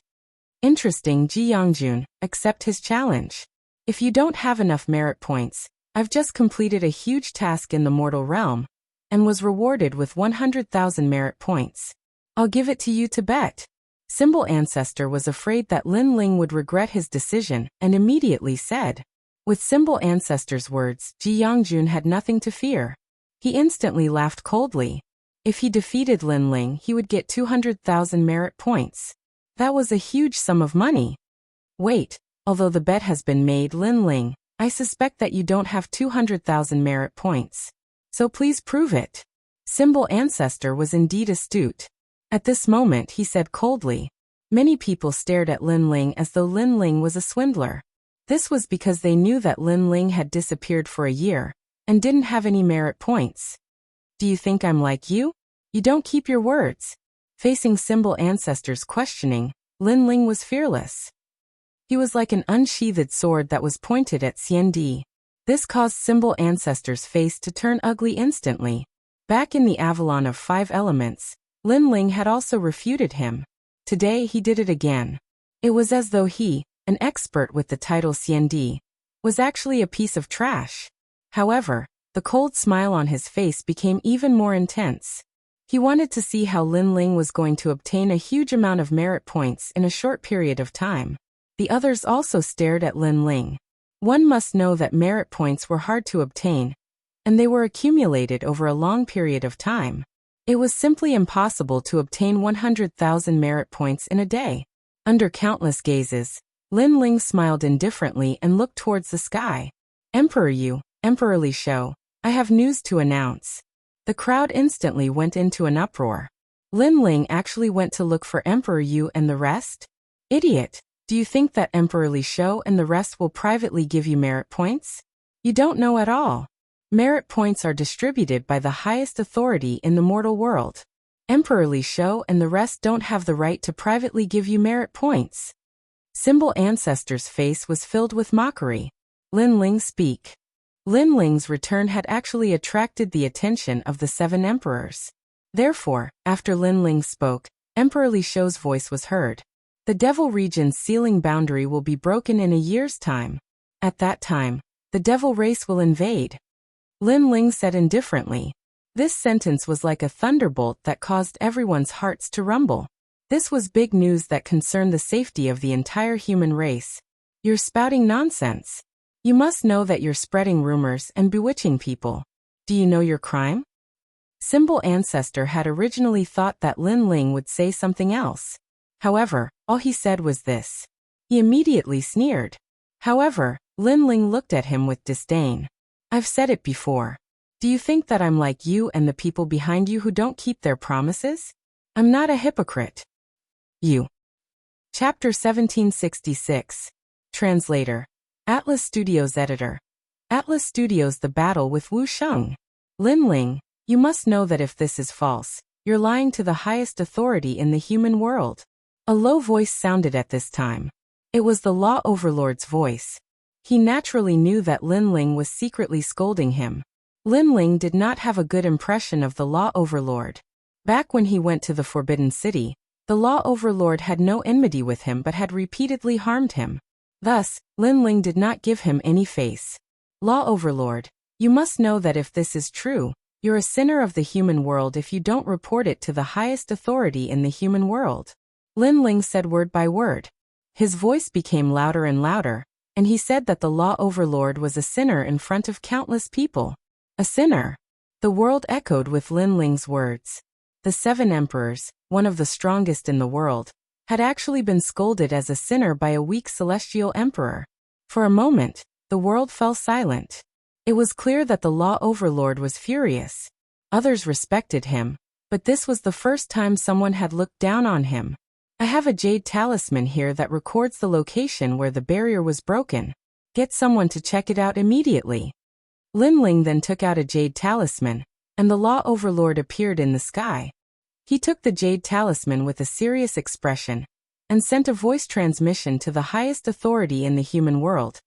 Interesting. Ji Yongjun, accept his challenge. If you don't have enough merit points, I've just completed a huge task in the mortal realm, and was rewarded with 100,000 merit points. I'll give it to you to bet. Symbol Ancestor was afraid that Lin Ling would regret his decision and immediately said. With Symbol Ancestor's words, Ji Yongjun had nothing to fear. He instantly laughed coldly. If he defeated Lin Ling, he would get 200,000 merit points. That was a huge sum of money. Wait, although the bet has been made, Lin Ling, I suspect that you don't have 200,000 merit points. So please prove it. Symbol Ancestor was indeed astute. At this moment he said coldly. Many people stared at Lin Ling as though Lin Ling was a swindler. This was because they knew that Lin Ling had disappeared for a year, and didn't have any merit points. Do you think I'm like you? You don't keep your words. Facing Symbol Ancestor's questioning, Lin Ling was fearless. He was like an unsheathed sword that was pointed at Xiandi. This caused Symbol Ancestor's face to turn ugly instantly. Back in the Avalon of 5 Elements, Lin Ling had also refuted him. Today he did it again. It was as though he, an expert with the title Xiandi, was actually a piece of trash. However, the cold smile on his face became even more intense. He wanted to see how Lin Ling was going to obtain a huge amount of merit points in a short period of time. The others also stared at Lin Ling. One must know that merit points were hard to obtain, and they were accumulated over a long period of time. It was simply impossible to obtain 100,000 merit points in a day. Under countless gazes, Lin Ling smiled indifferently and looked towards the sky. Emperor Yu, Emperor Li Shou, I have news to announce. The crowd instantly went into an uproar. Lin Ling actually went to look for Emperor Yu and the rest? Idiot! Do you think that Emperor Li Shou and the rest will privately give you merit points? You don't know at all. Merit points are distributed by the highest authority in the mortal world. Emperor Li Shou and the rest don't have the right to privately give you merit points. Symbol Ancestor's face was filled with mockery. Lin Ling speak. Lin Ling's return had actually attracted the attention of the 7 emperors. Therefore, after Lin Ling spoke, Emperor Li Shou's voice was heard. The Devil region's sealing boundary will be broken in a year's time. At that time, the Devil race will invade. Lin Ling said indifferently. This sentence was like a thunderbolt that caused everyone's hearts to rumble. This was big news that concerned the safety of the entire human race. You're spouting nonsense. You must know that you're spreading rumors and bewitching people. Do you know your crime? Symbol Ancestor had originally thought that Lin Ling would say something else. However, all he said was this. He immediately sneered. However, Lin Ling looked at him with disdain. I've said it before. Do you think that I'm like you and the people behind you who don't keep their promises? I'm not a hypocrite. You. Chapter 1766. Translator. Atlas Studios Editor. Atlas Studios. The battle with Wusheng. Lin Ling, you must know that if this is false, you're lying to the highest authority in the human world. A low voice sounded at this time. It was the Law Overlord's voice. He naturally knew that Lin Ling was secretly scolding him. Lin Ling did not have a good impression of the Law Overlord. Back when he went to the Forbidden City, the Law Overlord had no enmity with him but had repeatedly harmed him. Thus, Lin Ling did not give him any face. Law Overlord, you must know that if this is true, you're a sinner of the human world if you don't report it to the highest authority in the human world. Lin Ling said word by word. His voice became louder and louder, and he said that the Law Overlord was a sinner in front of countless people. A sinner. The world echoed with Lin Ling's words. The 7 emperors, one of the strongest in the world, had actually been scolded as a sinner by a weak celestial emperor. For a moment, the world fell silent. It was clear that the Law Overlord was furious. Others respected him, but this was the first time someone had looked down on him. I have a jade talisman here that records the location where the barrier was broken. Get someone to check it out immediately. Lin Ling then took out a jade talisman, and the law overlord appeared in the sky. He took the jade talisman with a serious expression and sent a voice transmission to the highest authority in the human world,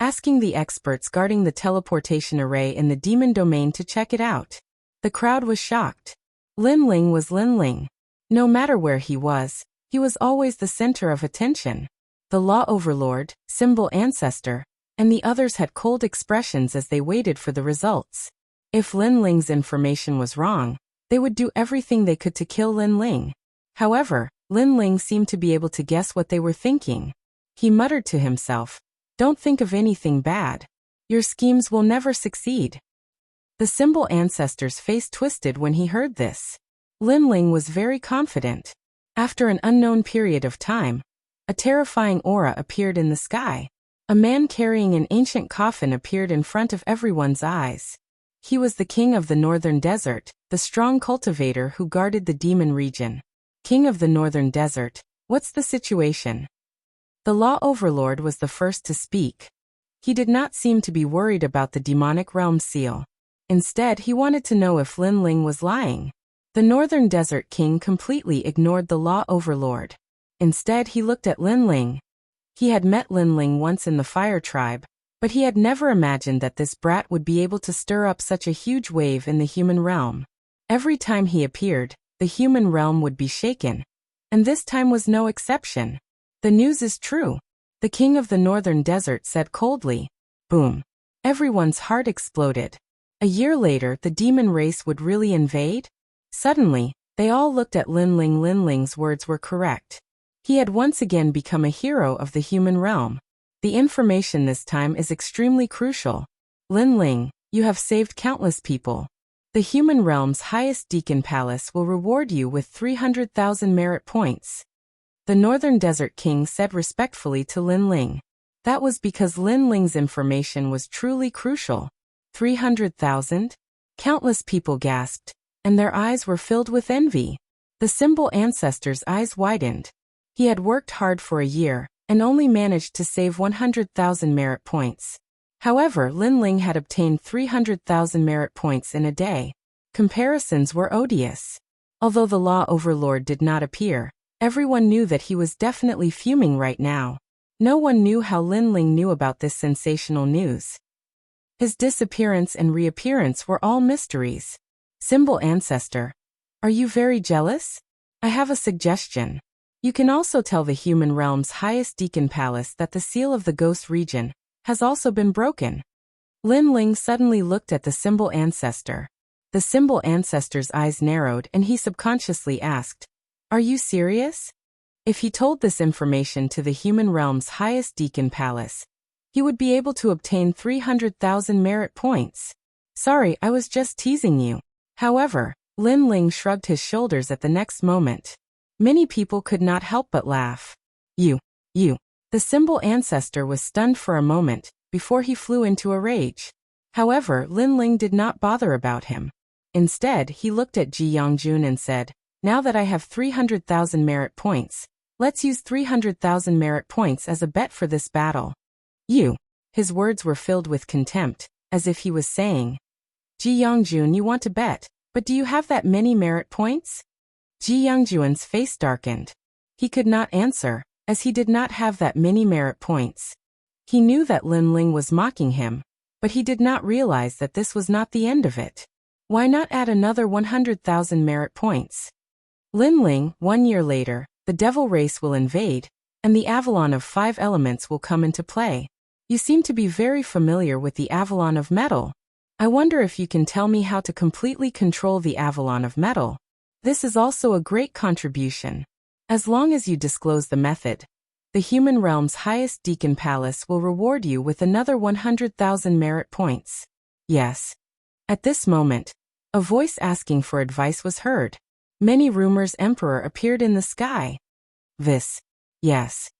asking the experts guarding the teleportation array in the demon domain to check it out. The crowd was shocked. Lin Ling was Lin Ling. No matter where he was always the center of attention. The law overlord, symbol ancestor, and the others had cold expressions as they waited for the results. If Lin Ling's information was wrong, they would do everything they could to kill Lin Ling. However, Lin Ling seemed to be able to guess what they were thinking. He muttered to himself, "Don't think of anything bad. Your schemes will never succeed." The symbol ancestor's face twisted when he heard this. Lin Ling was very confident. After an unknown period of time, a terrifying aura appeared in the sky. A man carrying an ancient coffin appeared in front of everyone's eyes. He was the king of the northern desert, the strong cultivator who guarded the demon region. King of the northern desert, what's the situation? The law overlord was the first to speak. He did not seem to be worried about the demonic realm seal. Instead, he wanted to know if Lin Ling was lying. The northern desert king completely ignored the law overlord. Instead, he looked at Lin Ling. He had met Lin Ling once in the fire tribe, but he had never imagined that this brat would be able to stir up such a huge wave in the human realm. Every time he appeared, the human realm would be shaken. And this time was no exception. The news is true. The king of the northern desert said coldly. Boom. Everyone's heart exploded. A year later, the demon race would really invade? Suddenly, they all looked at Lin Ling. Lin Ling's words were correct. He had once again become a hero of the human realm. The information this time is extremely crucial. Lin Ling, you have saved countless people. The human realm's highest deacon palace will reward you with 300,000 merit points. The Northern Desert King said respectfully to Lin Ling. That was because Lin Ling's information was truly crucial. 300,000? Countless people gasped, and their eyes were filled with envy. The symbol ancestor's eyes widened. He had worked hard for a year, and only managed to save 100,000 merit points. However, Lin Ling had obtained 300,000 merit points in a day. Comparisons were odious. Although the law overlord did not appear, everyone knew that he was definitely fuming right now. No one knew how Lin Ling knew about this sensational news. His disappearance and reappearance were all mysteries. Symbol ancestor, are you very jealous? I have a suggestion. You can also tell the human realm's highest deacon palace that the seal of the ghost region has also been broken. Lin Ling suddenly looked at the symbol ancestor. The symbol ancestor's eyes narrowed and he subconsciously asked, are you serious? If he told this information to the human realm's highest deacon palace, he would be able to obtain 300,000 merit points. Sorry, I was just teasing you. However, Lin Ling shrugged his shoulders at the next moment. Many people could not help but laugh. You. The symbol ancestor was stunned for a moment, before he flew into a rage. However, Lin Ling did not bother about him. Instead, he looked at Ji Yongjun and said, now that I have 300,000 merit points, let's use 300,000 merit points as a bet for this battle. You. His words were filled with contempt, as if he was saying, Ji Yongjun, you want to bet, but do you have that many merit points? Ji Yongjun's face darkened. He could not answer, as he did not have that many merit points. He knew that Lin Ling was mocking him, but he did not realize that this was not the end of it. Why not add another 100,000 merit points? Lin Ling, 1 year later, the devil race will invade, and the Avalon of 5 elements will come into play. You seem to be very familiar with the Avalon of metal. I wonder if you can tell me how to completely control the Avalon of metal. This is also a great contribution. As long as you disclose the method, the human realm's highest deacon palace will reward you with another 100,000 merit points. Yes. At this moment, a voice asking for advice was heard. Many rumors emperor appeared in the sky. Yes.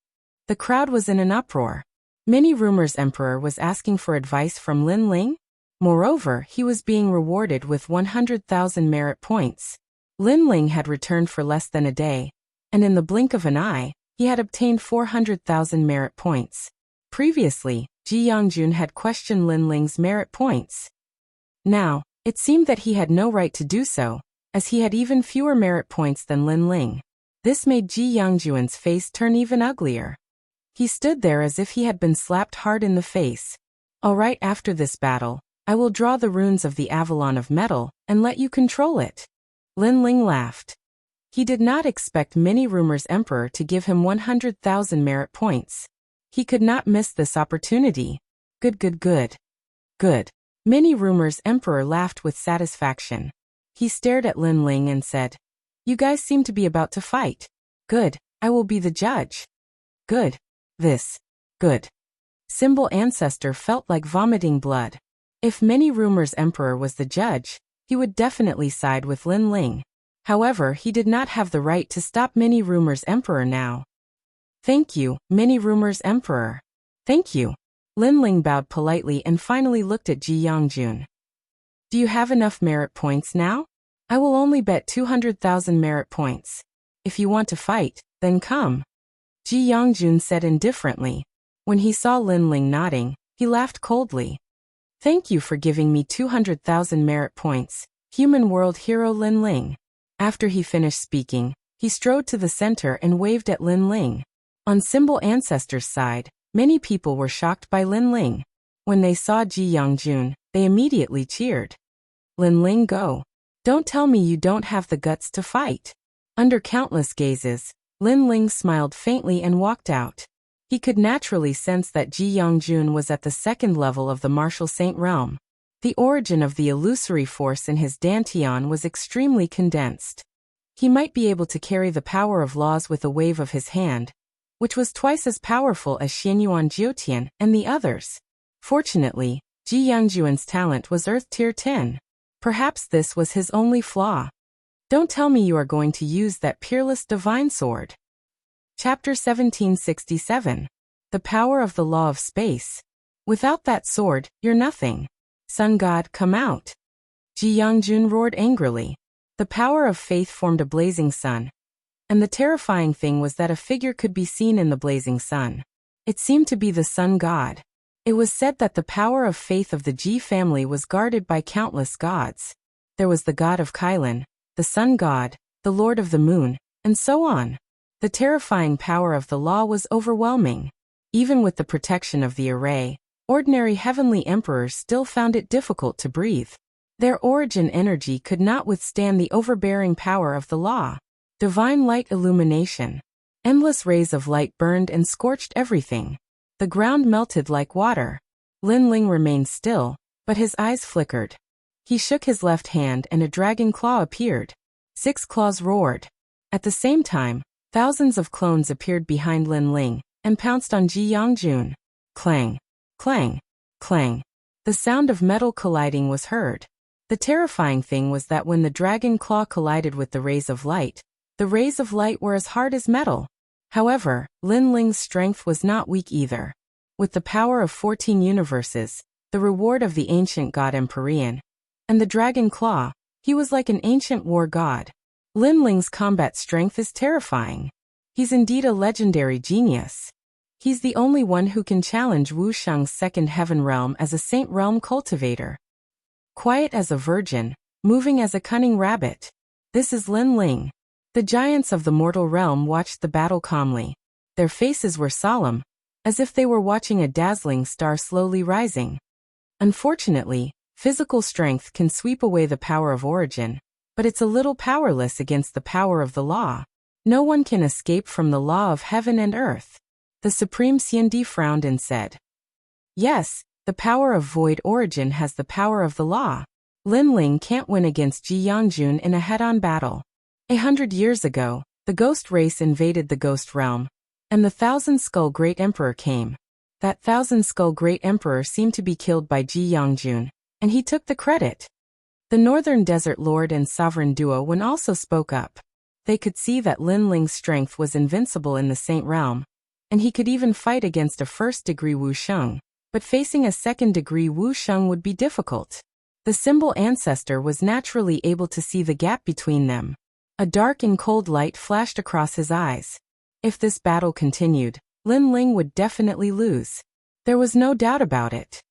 The crowd was in an uproar. Many rumors emperor was asking for advice from Lin Ling. Moreover, he was being rewarded with 100,000 merit points. Lin Ling had returned for less than a day, and in the blink of an eye, he had obtained 400,000 merit points. Previously, Ji Yongjun had questioned Lin Ling's merit points. Now, it seemed that he had no right to do so, as he had even fewer merit points than Lin Ling. This made Ji Yongjun's face turn even uglier. He stood there as if he had been slapped hard in the face. All right, after this battle, I will draw the runes of the Avalon of Metal and let you control it. Lin Ling laughed. He did not expect Many Rumors Emperor to give him 100,000 merit points. He could not miss this opportunity. Good. Many Rumors Emperor laughed with satisfaction. He stared at Lin Ling and said, "You guys seem to be about to fight. Good, I will be the judge." Good. Symbol Ancestor felt like vomiting blood. If Many Rumors Emperor was the judge, he would definitely side with Lin Ling. However, he did not have the right to stop Many Rumors Emperor now. "Thank you, Many Rumors Emperor." "Thank you." Lin Ling bowed politely and finally looked at Ji Yongjun. "Do you have enough merit points now? I will only bet 200,000 merit points. If you want to fight, then come." Ji Yongjun said indifferently. When he saw Lin Ling nodding, he laughed coldly. "Thank you for giving me 200,000 merit points, human world hero Lin Ling." After he finished speaking, he strode to the center and waved at Lin Ling. On Symbol Ancestor's side, many people were shocked by Lin Ling. When they saw Ji Yongjun, they immediately cheered. "Lin Ling, go. Don't tell me you don't have the guts to fight." Under countless gazes, Lin Ling smiled faintly and walked out. He could naturally sense that Ji Yongjun was at the second level of the martial saint realm. The origin of the illusory force in his dantian was extremely condensed. He might be able to carry the power of laws with a wave of his hand, which was twice as powerful as Xianyuan Jiutian and the others. Fortunately, Ji Yongjun's talent was Earth Tier 10. Perhaps this was his only flaw. Don't tell me you are going to use that peerless divine sword. Chapter 1767. The Power of the Law of Space. Without that sword, you're nothing. Sun God, come out. Ji Yongjun roared angrily. The power of faith formed a blazing sun. And the terrifying thing was that a figure could be seen in the blazing sun. It seemed to be the sun god. It was said that the power of faith of the Ji family was guarded by countless gods. There was the god of Kailan, the sun god, the lord of the moon, and so on. The terrifying power of the law was overwhelming. Even with the protection of the array, ordinary heavenly emperors still found it difficult to breathe. Their origin energy could not withstand the overbearing power of the law. Divine light illumination. Endless rays of light burned and scorched everything. The ground melted like water. Lin Ling remained still, but his eyes flickered. He shook his left hand and a dragon claw appeared. 6 claws roared. At the same time, thousands of clones appeared behind Lin Ling and pounced on Ji Yongjun. Clang. Clang. Clang. The sound of metal colliding was heard. The terrifying thing was that when the dragon claw collided with the rays of light, the rays of light were as hard as metal. However, Lin Ling's strength was not weak either. With the power of 14 universes, the reward of the ancient god Empyrean, and the dragon claw, he was like an ancient war god. Lin Ling's combat strength is terrifying. He's indeed a legendary genius. He's the only one who can challenge Wuxia's second heaven realm as a saint realm cultivator. Quiet as a virgin, moving as a cunning rabbit. This is Lin Ling. The giants of the mortal realm watched the battle calmly. Their faces were solemn, as if they were watching a dazzling star slowly rising. Unfortunately, physical strength can sweep away the power of origin, but it's a little powerless against the power of the law. No one can escape from the law of heaven and earth. The Supreme Xiandi frowned and said, "Yes, the power of void origin has the power of the law. Lin Ling can't win against Ji Yongjun in a head-on battle. 100 years ago, the ghost race invaded the ghost realm, and the Thousand-Skull Great Emperor came. That Thousand-Skull Great Emperor seemed to be killed by Ji Yongjun, and he took the credit." The Northern Desert Lord and Sovereign Duo Wen also spoke up. They could see that Lin Ling's strength was invincible in the Saint Realm, and he could even fight against a first-degree Wuxiang, but facing a second-degree Wuxiang would be difficult. The symbol ancestor was naturally able to see the gap between them. A dark and cold light flashed across his eyes. If this battle continued, Lin Ling would definitely lose. There was no doubt about it.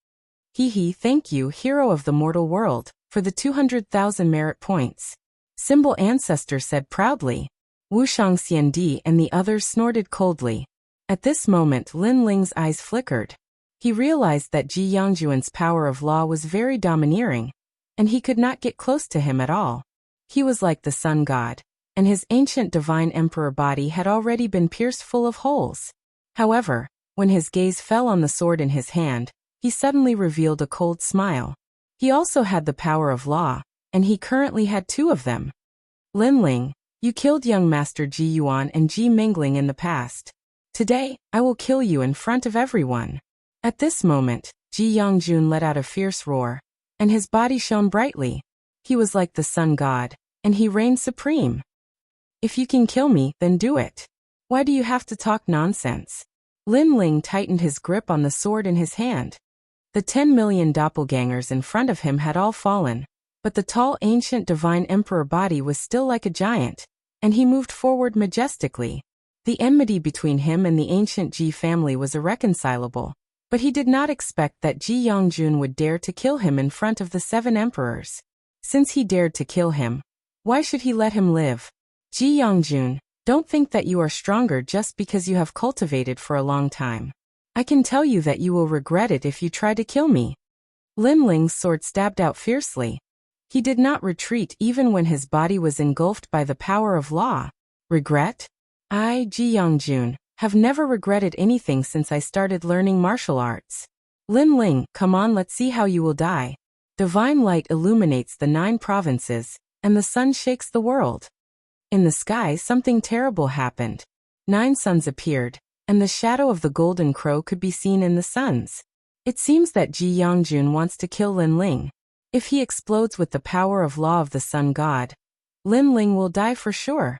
Thank you, hero of the mortal world, for the 200,000 merit points. Symbol ancestor said proudly. Wu Shangxiandi and the others snorted coldly. At this moment Lin Ling's eyes flickered. He realized that Ji Yangjuan's power of law was very domineering, and he could not get close to him at all. He was like the sun god, and his ancient divine emperor body had already been pierced full of holes. However, when his gaze fell on the sword in his hand, he suddenly revealed a cold smile. He also had the power of law, and he currently had 2 of them. Lin Ling, you killed young Master Ji Yuan and Ji Mingling in the past. Today, I will kill you in front of everyone. At this moment, Ji Yangjun let out a fierce roar, and his body shone brightly. He was like the sun god, and he reigned supreme. If you can kill me, then do it. Why do you have to talk nonsense? Lin Ling tightened his grip on the sword in his hand. The 10 million doppelgangers in front of him had all fallen, but the tall ancient divine emperor body was still like a giant, and he moved forward majestically. The enmity between him and the ancient Ji family was irreconcilable, but he did not expect that Ji Yangjun would dare to kill him in front of the 7 emperors. Since he dared to kill him, why should he let him live? Ji Yangjun, don't think that you are stronger just because you have cultivated for a long time. I can tell you that you will regret it if you try to kill me. Lin Ling's sword stabbed out fiercely. He did not retreat even when his body was engulfed by the power of law. Regret? I, Ji Yangjun, have never regretted anything since I started learning martial arts. Lin Ling, come on, let's see how you will die. Divine light illuminates the 9 provinces, and the sun shakes the world. In the sky something terrible happened. 9 suns appeared, and the shadow of the golden crow could be seen in the suns. It seems that Ji Yangjun wants to kill Lin Ling. If he explodes with the power of law of the sun god, Lin Ling will die for sure.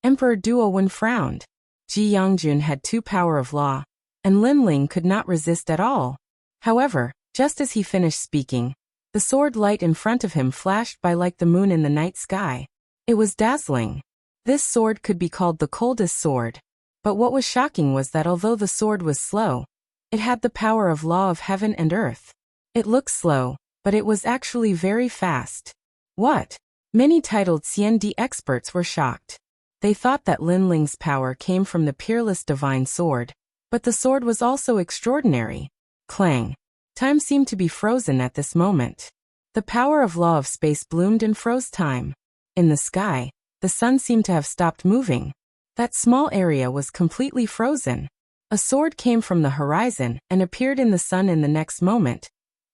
Emperor Duowen frowned. Ji Yangjun had 2 power of law, and Lin Ling could not resist at all. However, just as he finished speaking, the sword light in front of him flashed by like the moon in the night sky. It was dazzling. This sword could be called the coldest sword. But what was shocking was that although the sword was slow, it had the power of law of heaven and earth. It looked slow, but it was actually very fast. What? Many titled CND experts were shocked. They thought that Lin Ling's power came from the peerless divine sword, but the sword was also extraordinary. Clang. Time seemed to be frozen at this moment. The power of law of space bloomed and froze time. In the sky, the sun seemed to have stopped moving. That small area was completely frozen. A sword came from the horizon and appeared in the sun in the next moment,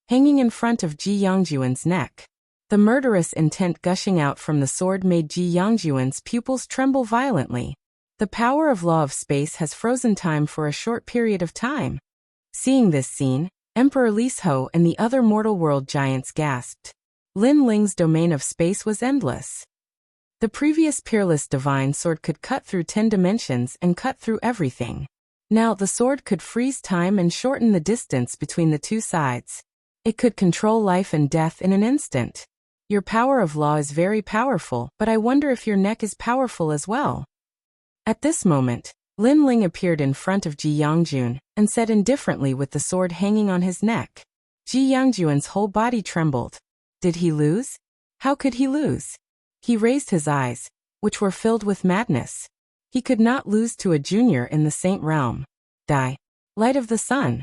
hanging in front of Ji Yangjuan's neck. The murderous intent gushing out from the sword made Ji Yangjuan's pupils tremble violently. The power of law of space has frozen time for a short period of time. Seeing this scene, Emperor Lisho and the other mortal world giants gasped. Lin Ling's domain of space was endless. The previous peerless divine sword could cut through 10 dimensions and cut through everything. Now the sword could freeze time and shorten the distance between the 2 sides. It could control life and death in an instant. Your power of law is very powerful, but I wonder if your neck is powerful as well. At this moment, Lin Ling appeared in front of Ji Yangjun and said indifferently with the sword hanging on his neck. Ji Yangjuan's whole body trembled. Did he lose? How could he lose? He raised his eyes, which were filled with madness. He could not lose to a junior in the Saint realm. Die. Light of the sun.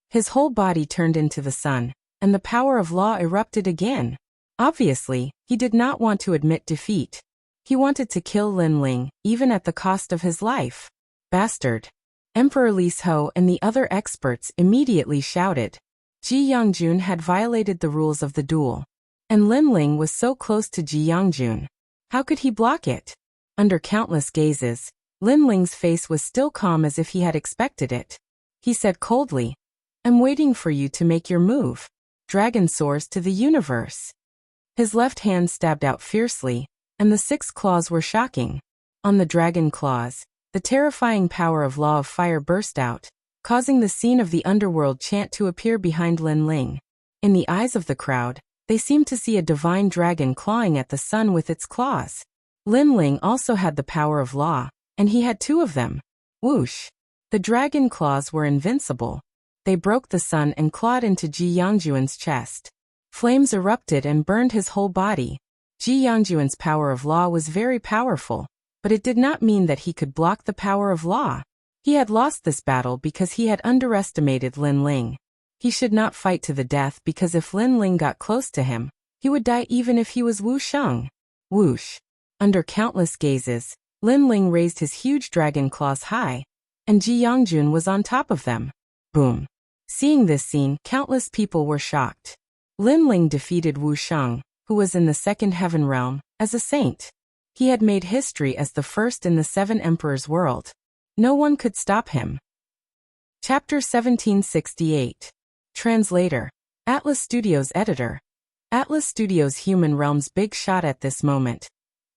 His whole body turned into the sun, and the power of law erupted again. Obviously, he did not want to admit defeat. He wanted to kill Lin Ling, even at the cost of his life. Bastard. Emperor Lisho and the other experts immediately shouted. Ji Yangjun had violated the rules of the duel. And Lin Ling was so close to Ji Yangjun. How could he block it? Under countless gazes, Lin Ling's face was still calm as if he had expected it. He said coldly, I'm waiting for you to make your move. Dragon soars to the universe. His left hand stabbed out fiercely, and the 6 claws were shocking. On the dragon claws, the terrifying power of law of fire burst out, causing the scene of the underworld chant to appear behind Lin Ling. In the eyes of the crowd, they seemed to see a divine dragon clawing at the sun with its claws. Lin Ling also had the power of law, and he had two of them. Whoosh! The dragon claws were invincible. They broke the sun and clawed into Ji Yangjuan's chest. Flames erupted and burned his whole body. Ji Yangjuan's power of law was very powerful, but it did not mean that he could block the power of law. He had lost this battle because he had underestimated Lin Ling. He should not fight to the death because if Lin Ling got close to him, he would die even if he was Wu Sheng. Whoosh! Under countless gazes, Lin Ling raised his huge dragon claws high, and Ji Yangjun was on top of them. Boom! Seeing this scene, countless people were shocked. Lin Ling defeated Wu Sheng, who was in the second heaven realm, as a saint. He had made history as the first in the Seven Emperors world. No one could stop him. Chapter 1768. Translator. Atlas Studios Editor. Atlas Studios Human Realm's big shot at this moment.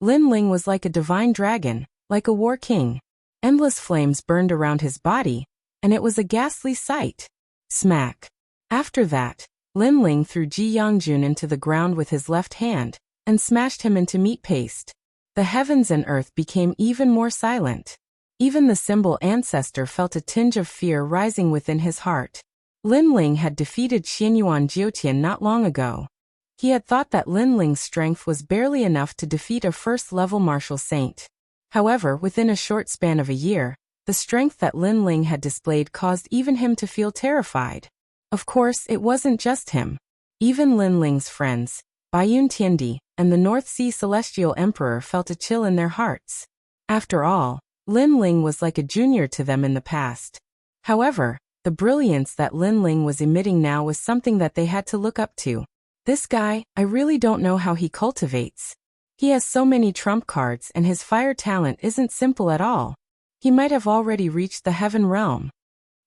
Lin Ling was like a divine dragon, like a war king. Endless flames burned around his body, and it was a ghastly sight. Smack. After that, Lin Ling threw Ji Yangjun into the ground with his left hand, and smashed him into meat paste. The heavens and earth became even more silent. Even the symbol ancestor felt a tinge of fear rising within his heart. Lin Ling had defeated Xianyuan Jiutian not long ago. He had thought that Lin Ling's strength was barely enough to defeat a first-level martial saint. However, within a short span of a year, the strength that Lin Ling had displayed caused even him to feel terrified. Of course, it wasn't just him. Even Lin Ling's friends, Baiyun Tiandi, and the North Sea Celestial Emperor felt a chill in their hearts. After all, Lin Ling was like a junior to them in the past. However, the brilliance that Lin Ling was emitting now was something that they had to look up to. This guy, I really don't know how he cultivates. He has so many trump cards and his fire talent isn't simple at all. He might have already reached the heaven realm.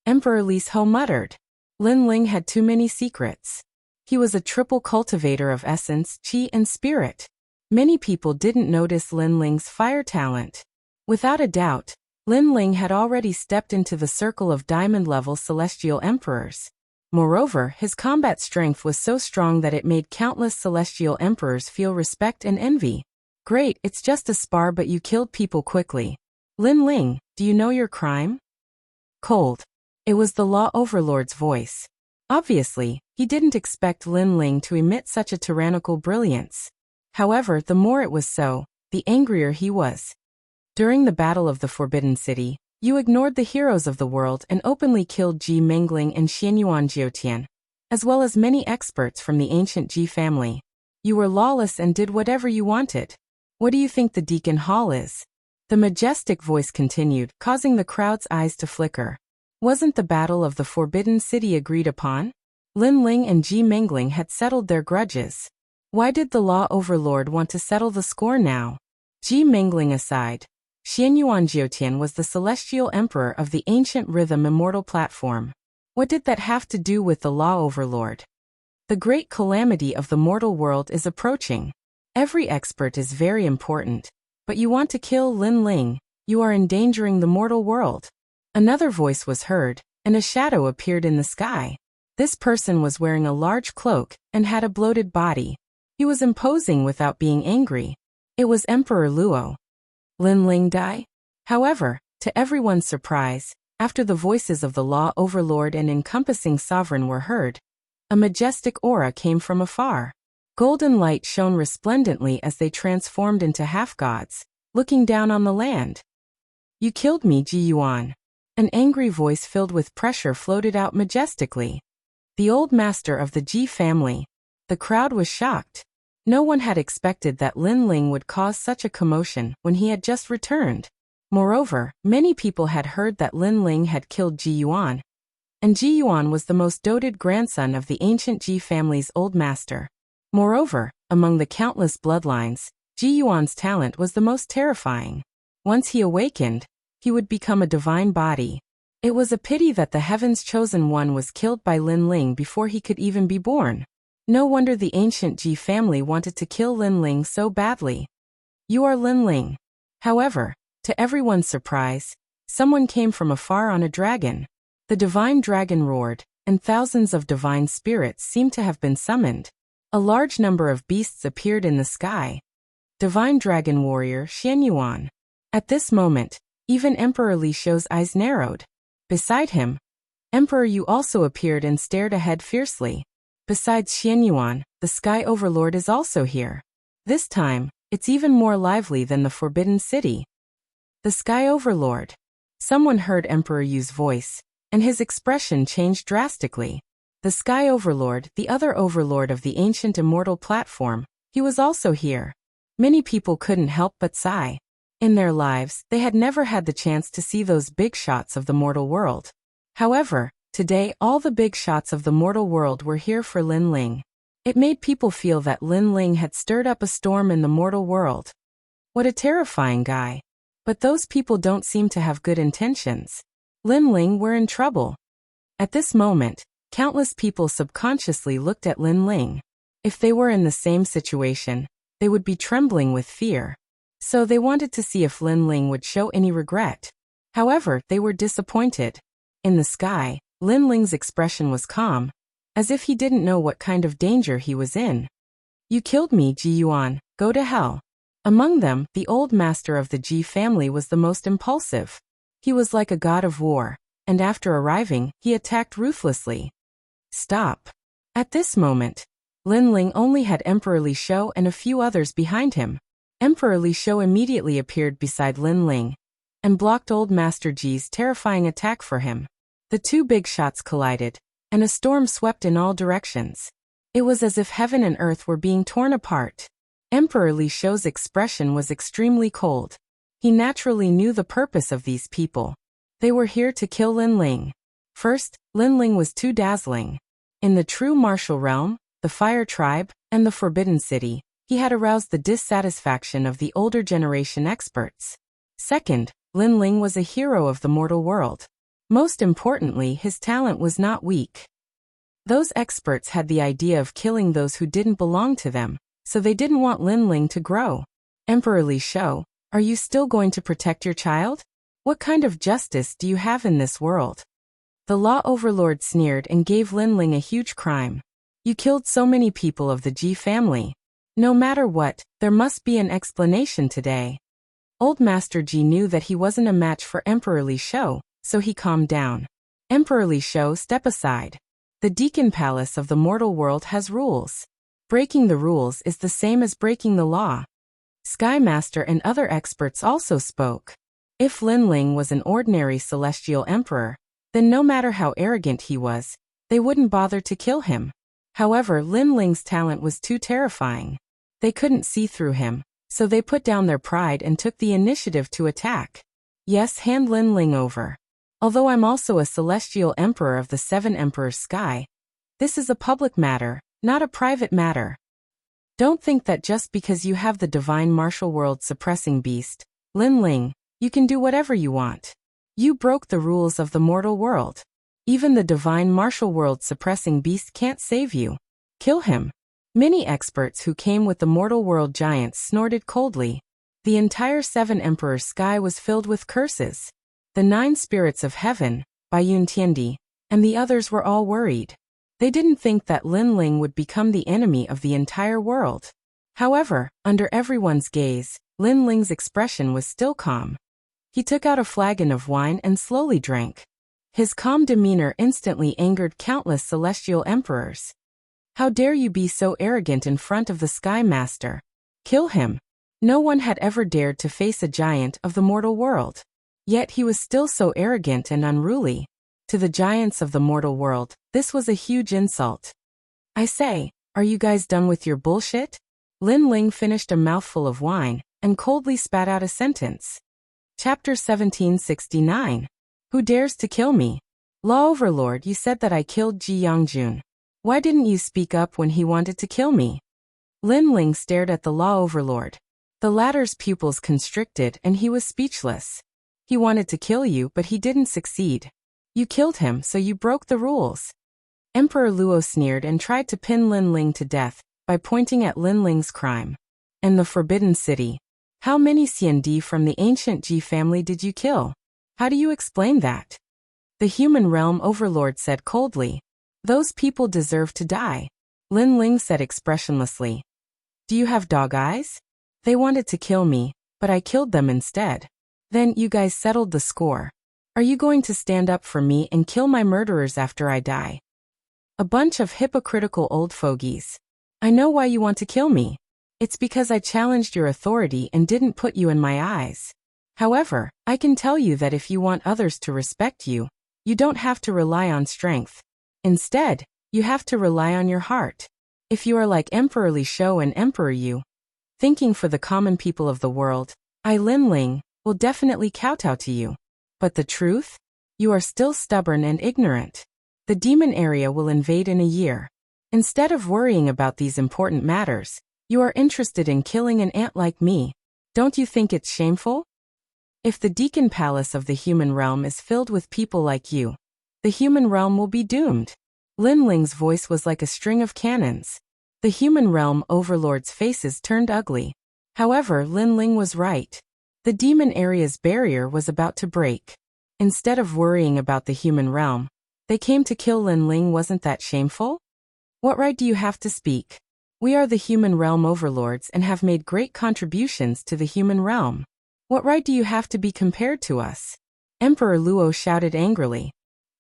Emperor Li Ho muttered. Lin Ling had too many secrets. He was a triple cultivator of essence, qi and spirit. Many people didn't notice Lin Ling's fire talent. Without a doubt, Lin Ling had already stepped into the circle of diamond-level celestial emperors. Moreover, his combat strength was so strong that it made countless celestial emperors feel respect and envy. Great, it's just a spar but you killed people quickly. Lin Ling, do you know your crime? Cold. It was the law overlord's voice. Obviously, he didn't expect Lin Ling to emit such a tyrannical brilliance. However, the more it was so, the angrier he was. During the Battle of the Forbidden City, you ignored the heroes of the world and openly killed Ji Mengling and Xianyuan Jiutian, as well as many experts from the ancient Ji family. You were lawless and did whatever you wanted. What do you think the Deacon Hall is? The majestic voice continued, causing the crowd's eyes to flicker. Wasn't the Battle of the Forbidden City agreed upon? Lin Ling and Ji Mengling had settled their grudges. Why did the law overlord want to settle the score now? Ji Mengling aside, Xianyuan Jiutian was the celestial emperor of the ancient rhythm immortal platform. What did that have to do with the law overlord? The great calamity of the mortal world is approaching. Every expert is very important, but you want to kill Lin Ling, you are endangering the mortal world. Another voice was heard, and a shadow appeared in the sky. This person was wearing a large cloak and had a bloated body. He was imposing without being angry. It was Emperor Luo. Lin Ling die? However, to everyone's surprise, after the voices of the law overlord and encompassing sovereign were heard, a majestic aura came from afar. Golden light shone resplendently as they transformed into half-gods, looking down on the land. You killed me, Ji Yuan. An angry voice filled with pressure floated out majestically. The old master of the Ji family. The crowd was shocked. No one had expected that Lin Ling would cause such a commotion when he had just returned. Moreover, many people had heard that Lin Ling had killed Ji Yuan, and Ji Yuan was the most doted grandson of the ancient Ji family's old master. Moreover, among the countless bloodlines, Ji Yuan's talent was the most terrifying. Once he awakened, he would become a divine body. It was a pity that the heaven's chosen one was killed by Lin Ling before he could even be born. No wonder the ancient Ji family wanted to kill Lin Ling so badly. You are Lin Ling. However, to everyone's surprise, someone came from afar on a dragon. The divine dragon roared, and thousands of divine spirits seemed to have been summoned. A large number of beasts appeared in the sky. Divine Dragon Warrior Xianyuan. At this moment, even Emperor Li Shou's eyes narrowed. Beside him, Emperor Yu also appeared and stared ahead fiercely. Besides Xianyuan, the Sky Overlord is also here. This time, it's even more lively than the Forbidden City. The Sky Overlord. Someone heard Emperor Yu's voice, and his expression changed drastically. The Sky Overlord, the other overlord of the ancient immortal platform, he was also here. Many people couldn't help but sigh. In their lives, they had never had the chance to see those big shots of the mortal world. However, today all the big shots of the mortal world were here for Lin Ling. It made people feel that Lin Ling had stirred up a storm in the mortal world. What a terrifying guy. But those people don't seem to have good intentions. Lin Ling were in trouble. At this moment, countless people subconsciously looked at Lin Ling. If they were in the same situation, they would be trembling with fear. So they wanted to see if Lin Ling would show any regret. However, they were disappointed. In the sky, Lin Ling's expression was calm, as if he didn't know what kind of danger he was in. You killed me, Ji Yuan, go to hell. Among them, the old master of the Ji family was the most impulsive. He was like a god of war, and after arriving, he attacked ruthlessly. Stop. At this moment, Lin Ling only had Emperor Li Shou and a few others behind him. Emperor Li Shou immediately appeared beside Lin Ling, and blocked old Master Ji's terrifying attack for him. The two big shots collided, and a storm swept in all directions. It was as if heaven and earth were being torn apart. Emperor Li Shou's expression was extremely cold. He naturally knew the purpose of these people. They were here to kill Lin Ling. First, Lin Ling was too dazzling. In the true martial realm, the Fire Tribe, and the Forbidden City, he had aroused the dissatisfaction of the older generation experts. Second, Lin Ling was a hero of the mortal world. Most importantly, his talent was not weak. Those experts had the idea of killing those who didn't belong to them, so they didn't want Lin Ling to grow. Emperor Li Shou, are you still going to protect your child? What kind of justice do you have in this world? The Law Overlord sneered and gave Lin Ling a huge crime. You killed so many people of the Ji family. No matter what, there must be an explanation today. Old Master Ji knew that he wasn't a match for Emperor Li Shou, so he calmed down. Emperor Li Shou, step aside. The Deacon Palace of the mortal world has rules. Breaking the rules is the same as breaking the law. Sky Master and other experts also spoke. If Lin Ling was an ordinary celestial emperor, then no matter how arrogant he was, they wouldn't bother to kill him. However, Lin Ling's talent was too terrifying. They couldn't see through him, so they put down their pride and took the initiative to attack. Yes, hand Lin Ling over. Although I'm also a celestial emperor of the Seven Emperors Sky, this is a public matter, not a private matter. Don't think that just because you have the divine martial world suppressing beast, Lin Ling, you can do whatever you want. You broke the rules of the mortal world. Even the divine martial world suppressing beast can't save you. Kill him. Many experts who came with the mortal world giants snorted coldly. The entire Seven Emperors Sky was filled with curses. The 9 spirits of heaven, Baiyun Tiandi, and the others were all worried. They didn't think that Lin Ling would become the enemy of the entire world. However, under everyone's gaze, Lin Ling's expression was still calm. He took out a flagon of wine and slowly drank. His calm demeanor instantly angered countless celestial emperors. How dare you be so arrogant in front of the Sky Master? Kill him. No one had ever dared to face a giant of the mortal world. Yet he was still so arrogant and unruly. To the giants of the mortal world, this was a huge insult. I say, are you guys done with your bullshit? Lin Ling finished a mouthful of wine and coldly spat out a sentence. Chapter 1769. Who dares to kill me? Law Overlord, you said that I killed Ji Yangjun. Why didn't you speak up when he wanted to kill me? Lin Ling stared at the Law Overlord. The latter's pupils constricted and he was speechless. He wanted to kill you, but he didn't succeed. You killed him, so you broke the rules. Emperor Luo sneered and tried to pin Lin Ling to death by pointing at Lin Ling's crime. In the Forbidden City, how many Xiandi from the ancient Ji family did you kill? How do you explain that? The human realm overlord said coldly. Those people deserve to die. Lin Ling said expressionlessly. Do you have dog eyes? They wanted to kill me, but I killed them instead. Then you guys settled the score. Are you going to stand up for me and kill my murderers after I die? A bunch of hypocritical old fogies. I know why you want to kill me. It's because I challenged your authority and didn't put you in my eyes. However, I can tell you that if you want others to respect you, you don't have to rely on strength. Instead, you have to rely on your heart. If you are like Emperor Li Shou and Emperor Yu, thinking for the common people of the world, I Lin Ling will definitely kowtow to you. But the truth? You are still stubborn and ignorant. The demon area will invade in a year. Instead of worrying about these important matters, you are interested in killing an ant like me. Don't you think it's shameful? If the Deacon Palace of the human realm is filled with people like you, the human realm will be doomed. Lin Ling's voice was like a string of cannons. The human realm overlords' faces turned ugly. However, Lin Ling was right. The demon area's barrier was about to break. Instead of worrying about the human realm, they came to kill Lin Ling. Wasn't that shameful? What right do you have to speak? We are the human realm overlords and have made great contributions to the human realm. What right do you have to be compared to us? Emperor Luo shouted angrily.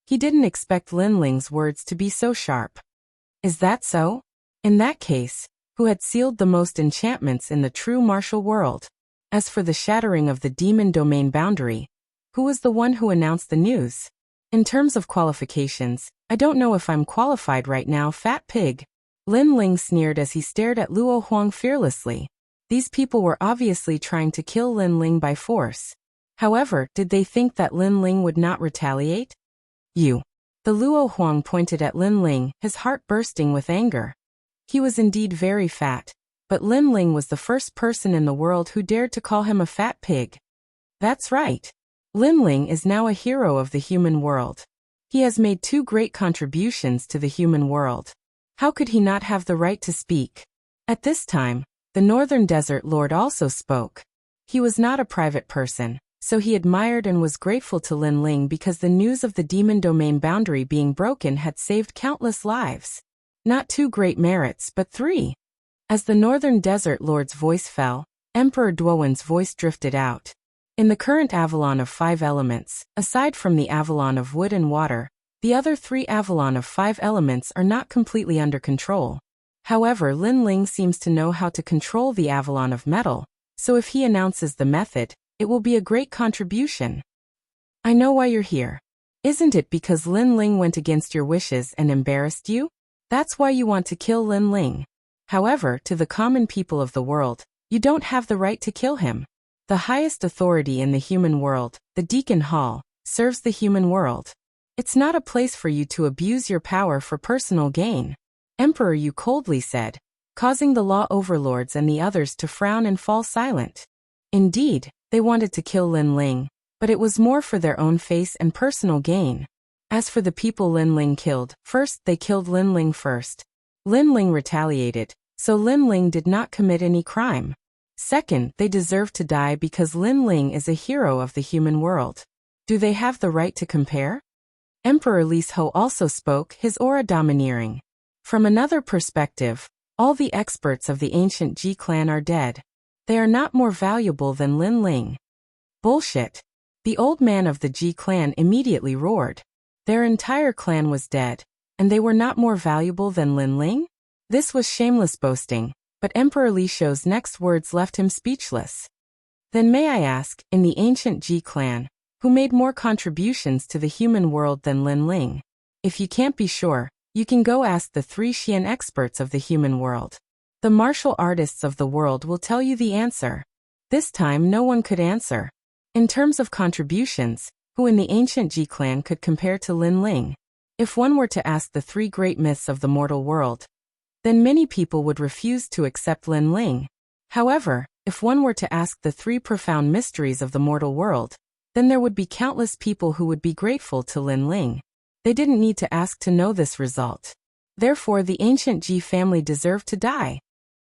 He didn't expect Lin Ling's words to be so sharp. Is that so? In that case, who had sealed the most enchantments in the true martial world? As for the shattering of the demon domain boundary, who was the one who announced the news? In terms of qualifications, I don't know if I'm qualified right now, fat pig. Lin Ling sneered as he stared at Luo Huang fearlessly. These people were obviously trying to kill Lin Ling by force. However, did they think that Lin Ling would not retaliate? You. The Luo Huang pointed at Lin Ling, his heart bursting with anger. He was indeed very fat, but Lin Ling was the first person in the world who dared to call him a fat pig. That's right. Lin Ling is now a hero of the human world. He has made 2 great contributions to the human world. How could he not have the right to speak? At this time, the Northern Desert Lord also spoke. He was not a private person, so he admired and was grateful to Lin Ling because the news of the demon domain boundary being broken had saved countless lives. Not 2 great merits, but 3. As the Northern Desert Lord's voice fell, Emperor Duowen's voice drifted out. In the current Avalon of 5 elements, aside from the Avalon of wood and water, the other 3 Avalon of 5 elements are not completely under control. However, Lin Ling seems to know how to control the Avalon of metal, so if he announces the method, it will be a great contribution. I know why you're here. Isn't it because Lin Ling went against your wishes and embarrassed you? That's why you want to kill Lin Ling. However, to the common people of the world, you don't have the right to kill him. The highest authority in the human world, the Deacon Hall, serves the human world. It's not a place for you to abuse your power for personal gain. Emperor Yu coldly said, causing the law overlords and the others to frown and fall silent. Indeed, they wanted to kill Lin Ling, but it was more for their own face and personal gain. As for the people Lin Ling killed, first they killed Lin Ling first. Lin Ling retaliated, so Lin Ling did not commit any crime. Second, they deserved to die because Lin Ling is a hero of the human world. Do they have the right to compare? Emperor Li Shou also spoke, his aura domineering. From another perspective, all the experts of the ancient Ji clan are dead. They are not more valuable than Lin Ling. Bullshit. The old man of the Ji clan immediately roared. Their entire clan was dead, and they were not more valuable than Lin Ling? This was shameless boasting, but Emperor Li Shou's next words left him speechless. Then may I ask, in the ancient Ji clan, who made more contributions to the human world than Lin Ling? If you can't be sure, you can go ask the 3 Xian experts of the human world. The martial artists of the world will tell you the answer. This time no one could answer. In terms of contributions, who in the ancient Ji clan could compare to Lin Ling? If one were to ask the 3 great myths of the mortal world, then many people would refuse to accept Lin Ling. However, if one were to ask the 3 profound mysteries of the mortal world, then there would be countless people who would be grateful to Lin Ling. They didn't need to ask to know this result. Therefore, the ancient Ji family deserved to die.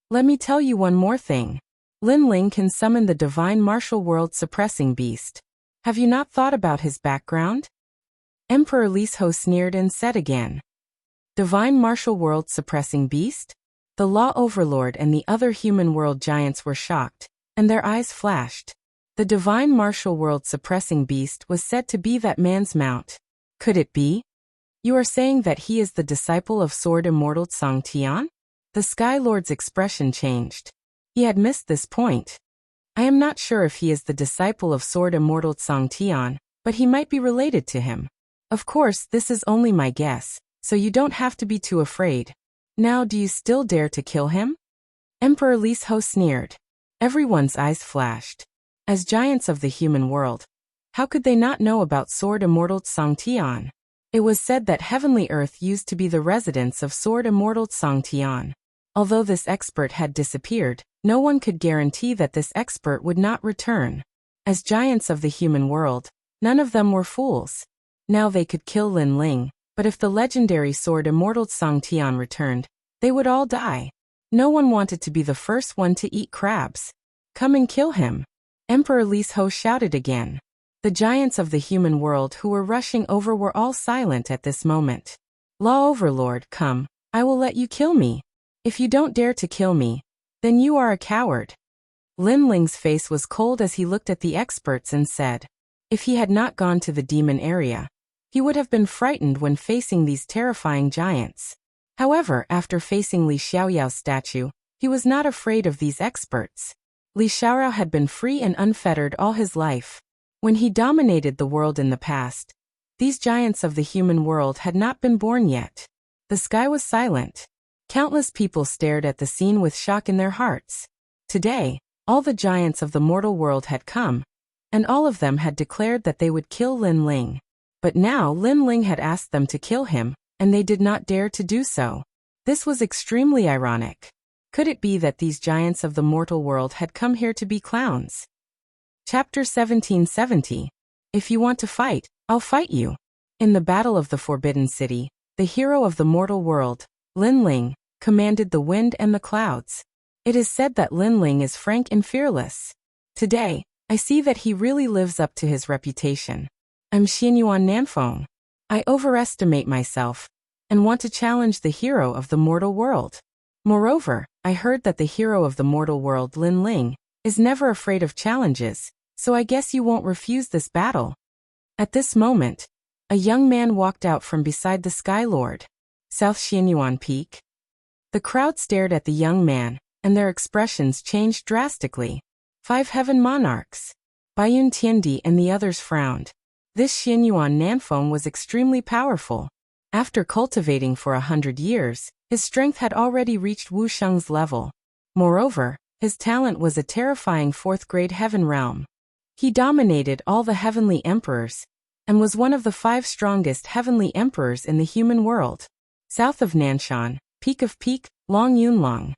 Let me tell you one more thing. Lin Ling can summon the divine martial world suppressing beast. Have you not thought about his background? Emperor Li Shou sneered and said again. Divine martial world suppressing beast? The Law Overlord and the other human world giants were shocked, and their eyes flashed. The divine martial world suppressing beast was said to be that man's mount. Could it be? You are saying that he is the disciple of Sword Immortal Tsang Tian? The Sky Lord's expression changed. He had missed this point. I am not sure if he is the disciple of Sword Immortal Tsang Tian, but he might be related to him. Of course, this is only my guess, so you don't have to be too afraid. Now do you still dare to kill him? Emperor Lis Ho sneered. Everyone's eyes flashed. As giants of the human world, how could they not know about Sword Immortal Tsang Tian? It was said that Heavenly Earth used to be the residence of Sword Immortal Tsang Tian. Although this expert had disappeared, no one could guarantee that this expert would not return. As giants of the human world, none of them were fools. Now they could kill Lin Ling, but if the legendary Sword Immortal Tsang Tian returned, they would all die. No one wanted to be the first one to eat crabs. Come and kill him. Emperor Lis Ho shouted again. The giants of the human world who were rushing over were all silent at this moment. Law Overlord, come, I will let you kill me. If you don't dare to kill me, then you are a coward. Lin Ling's face was cold as he looked at the experts and said, if he had not gone to the demon area, he would have been frightened when facing these terrifying giants. However, after facing Li Xiaoyao's statue, he was not afraid of these experts. Li Xiaoyao had been free and unfettered all his life. When he dominated the world in the past, these giants of the human world had not been born yet. The sky was silent. Countless people stared at the scene with shock in their hearts. Today, all the giants of the mortal world had come, and all of them had declared that they would kill Lin Ling. But now Lin Ling had asked them to kill him, and they did not dare to do so. This was extremely ironic. Could it be that these giants of the mortal world had come here to be clowns? Chapter 1770. If you want to fight, I'll fight you. In the Battle of the Forbidden City, the hero of the mortal world, Lin Ling, commanded the wind and the clouds. It is said that Lin Ling is frank and fearless. Today, I see that he really lives up to his reputation. I'm Xianyuan Nanfeng. I overestimate myself, and want to challenge the hero of the mortal world. Moreover, I heard that the hero of the mortal world, Lin Ling, is never afraid of challenges, so I guess you won't refuse this battle. At this moment, a young man walked out from beside the Sky Lord. South Xianyuan Peak. The crowd stared at the young man, and their expressions changed drastically. 5 heaven monarchs. Baiyun Tiandi and the others frowned. This Xianyuan Nanfeng was extremely powerful. After cultivating for 100 years, his strength had already reached Wu Sheng's level. Moreover, his talent was a terrifying 4th-grade heaven realm. He dominated all the heavenly emperors, and was one of the 5 strongest heavenly emperors in the human world. South of Nanshan, Peak of Peak, Long Yunlong.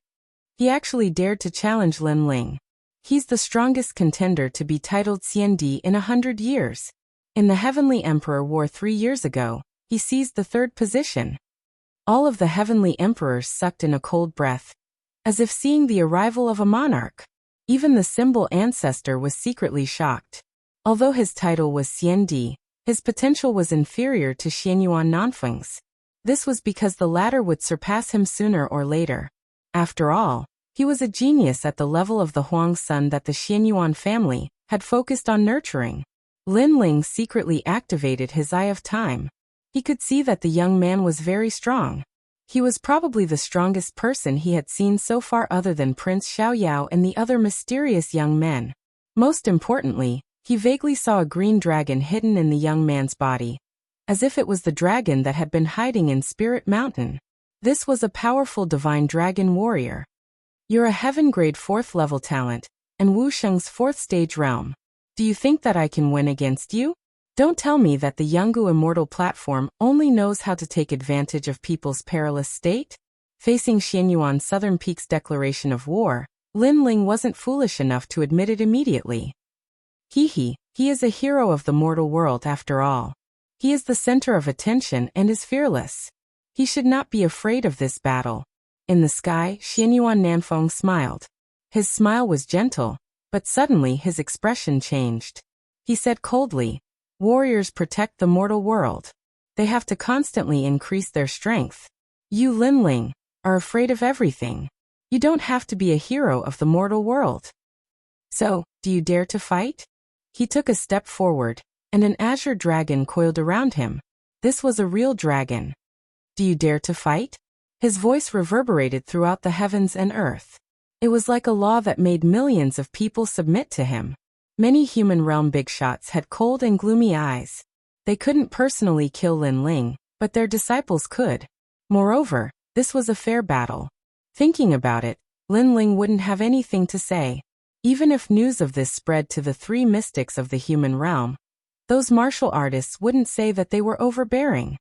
He actually dared to challenge Lin Ling. He's the strongest contender to be titled Xiandi in 100 years. In the Heavenly Emperor War 3 years ago, he seized the 3rd position. All of the heavenly emperors sucked in a cold breath, as if seeing the arrival of a monarch. Even the symbol ancestor was secretly shocked. Although his title was Xiandi, his potential was inferior to Xianyuan Nanfeng's. This was because the latter would surpass him sooner or later. After all, he was a genius at the level of the Huang son that the Xianyuan family had focused on nurturing. Lin Ling secretly activated his Eye of Time. He could see that the young man was very strong. He was probably the strongest person he had seen so far other than Prince Xiaoyao and the other mysterious young men. Most importantly, he vaguely saw a green dragon hidden in the young man's body, as if it was the dragon that had been hiding in Spirit Mountain. This was a powerful divine dragon warrior. You're a heaven-grade 4th-level talent, and Wu Sheng's 4th stage realm. Do you think that I can win against you? Don't tell me that the Yanggu Immortal platform only knows how to take advantage of people's perilous state? Facing Xianyuan Southern Peak's declaration of war, Lin Ling wasn't foolish enough to admit it immediately. He is a hero of the mortal world after all. He is the center of attention and is fearless. He should not be afraid of this battle. In the sky, Xianyuan Nanfeng smiled. His smile was gentle, but suddenly his expression changed. He said coldly, warriors protect the mortal world. They have to constantly increase their strength. You Lin Ling, are afraid of everything. You don't have to be a hero of the mortal world. So, do you dare to fight? He took a step forward, and an azure dragon coiled around him. This was a real dragon. Do you dare to fight? His voice reverberated throughout the heavens and earth. It was like a law that made millions of people submit to him. Many human realm big shots had cold and gloomy eyes. They couldn't personally kill Lin Ling, but their disciples could. Moreover, this was a fair battle. Thinking about it, Lin Ling wouldn't have anything to say. Even if news of this spread to the three mystics of the human realm, those martial artists wouldn't say that they were overbearing.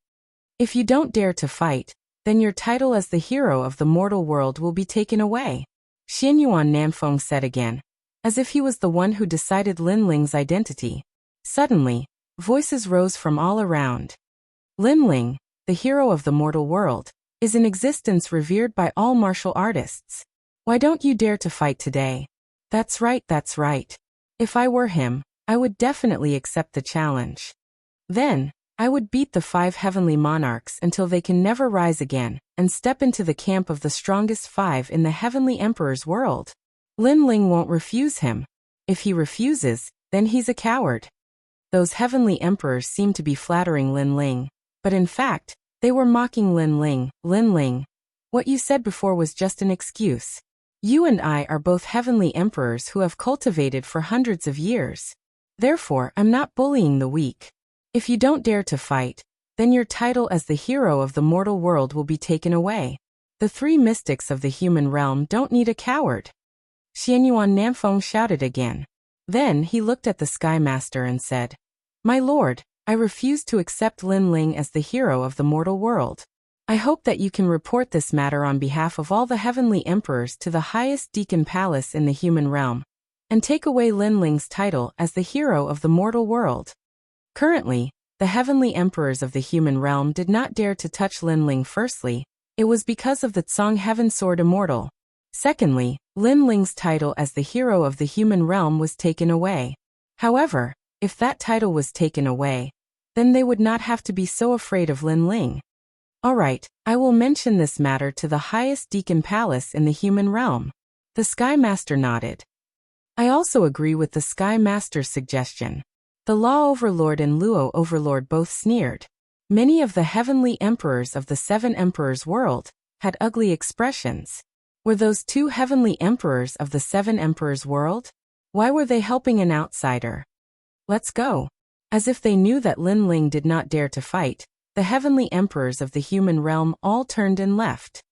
If you don't dare to fight, then your title as the hero of the mortal world will be taken away, Xianyuan Nanfeng said again, as if he was the one who decided Lin Ling's identity. Suddenly, voices rose from all around. Lin Ling, the hero of the mortal world, is in existence revered by all martial artists. Why don't you dare to fight today? That's right, that's right. If I were him, I would definitely accept the challenge. Then, I would beat the 5 heavenly monarchs until they can never rise again, and step into the camp of the strongest 5 in the heavenly emperor's world. Lin Ling won't refuse him. If he refuses, then he's a coward. Those heavenly emperors seemed to be flattering Lin Ling, but in fact, they were mocking Lin Ling. Lin Ling, what you said before was just an excuse. You and I are both heavenly emperors who have cultivated for hundreds of years. Therefore, I'm not bullying the weak. If you don't dare to fight, then your title as the hero of the mortal world will be taken away. The 3 mystics of the human realm don't need a coward. Xianyuan Nanfeng shouted again. Then he looked at the Sky Master and said, My lord, I refuse to accept Lin Ling as the hero of the mortal world. I hope that you can report this matter on behalf of all the heavenly emperors to the highest deacon palace in the human realm, and take away Lin Ling's title as the hero of the mortal world. Currently, the heavenly emperors of the human realm did not dare to touch Lin Ling. Firstly, it was because of the Tsong Heaven Sword Immortal. Secondly, Lin Ling's title as the hero of the human realm was taken away. However, if that title was taken away, then they would not have to be so afraid of Lin Ling. All right, I will mention this matter to the highest deacon palace in the human realm. The Sky Master nodded. I also agree with the Sky Master's suggestion. The Law Overlord and Luo Overlord both sneered. Many of the heavenly emperors of the 7 emperors' world had ugly expressions. Were those 2 heavenly emperors of the 7 emperors' world? Why were they helping an outsider? Let's go. As if they knew that Lin Ling did not dare to fight, the heavenly emperors of the human realm all turned and left.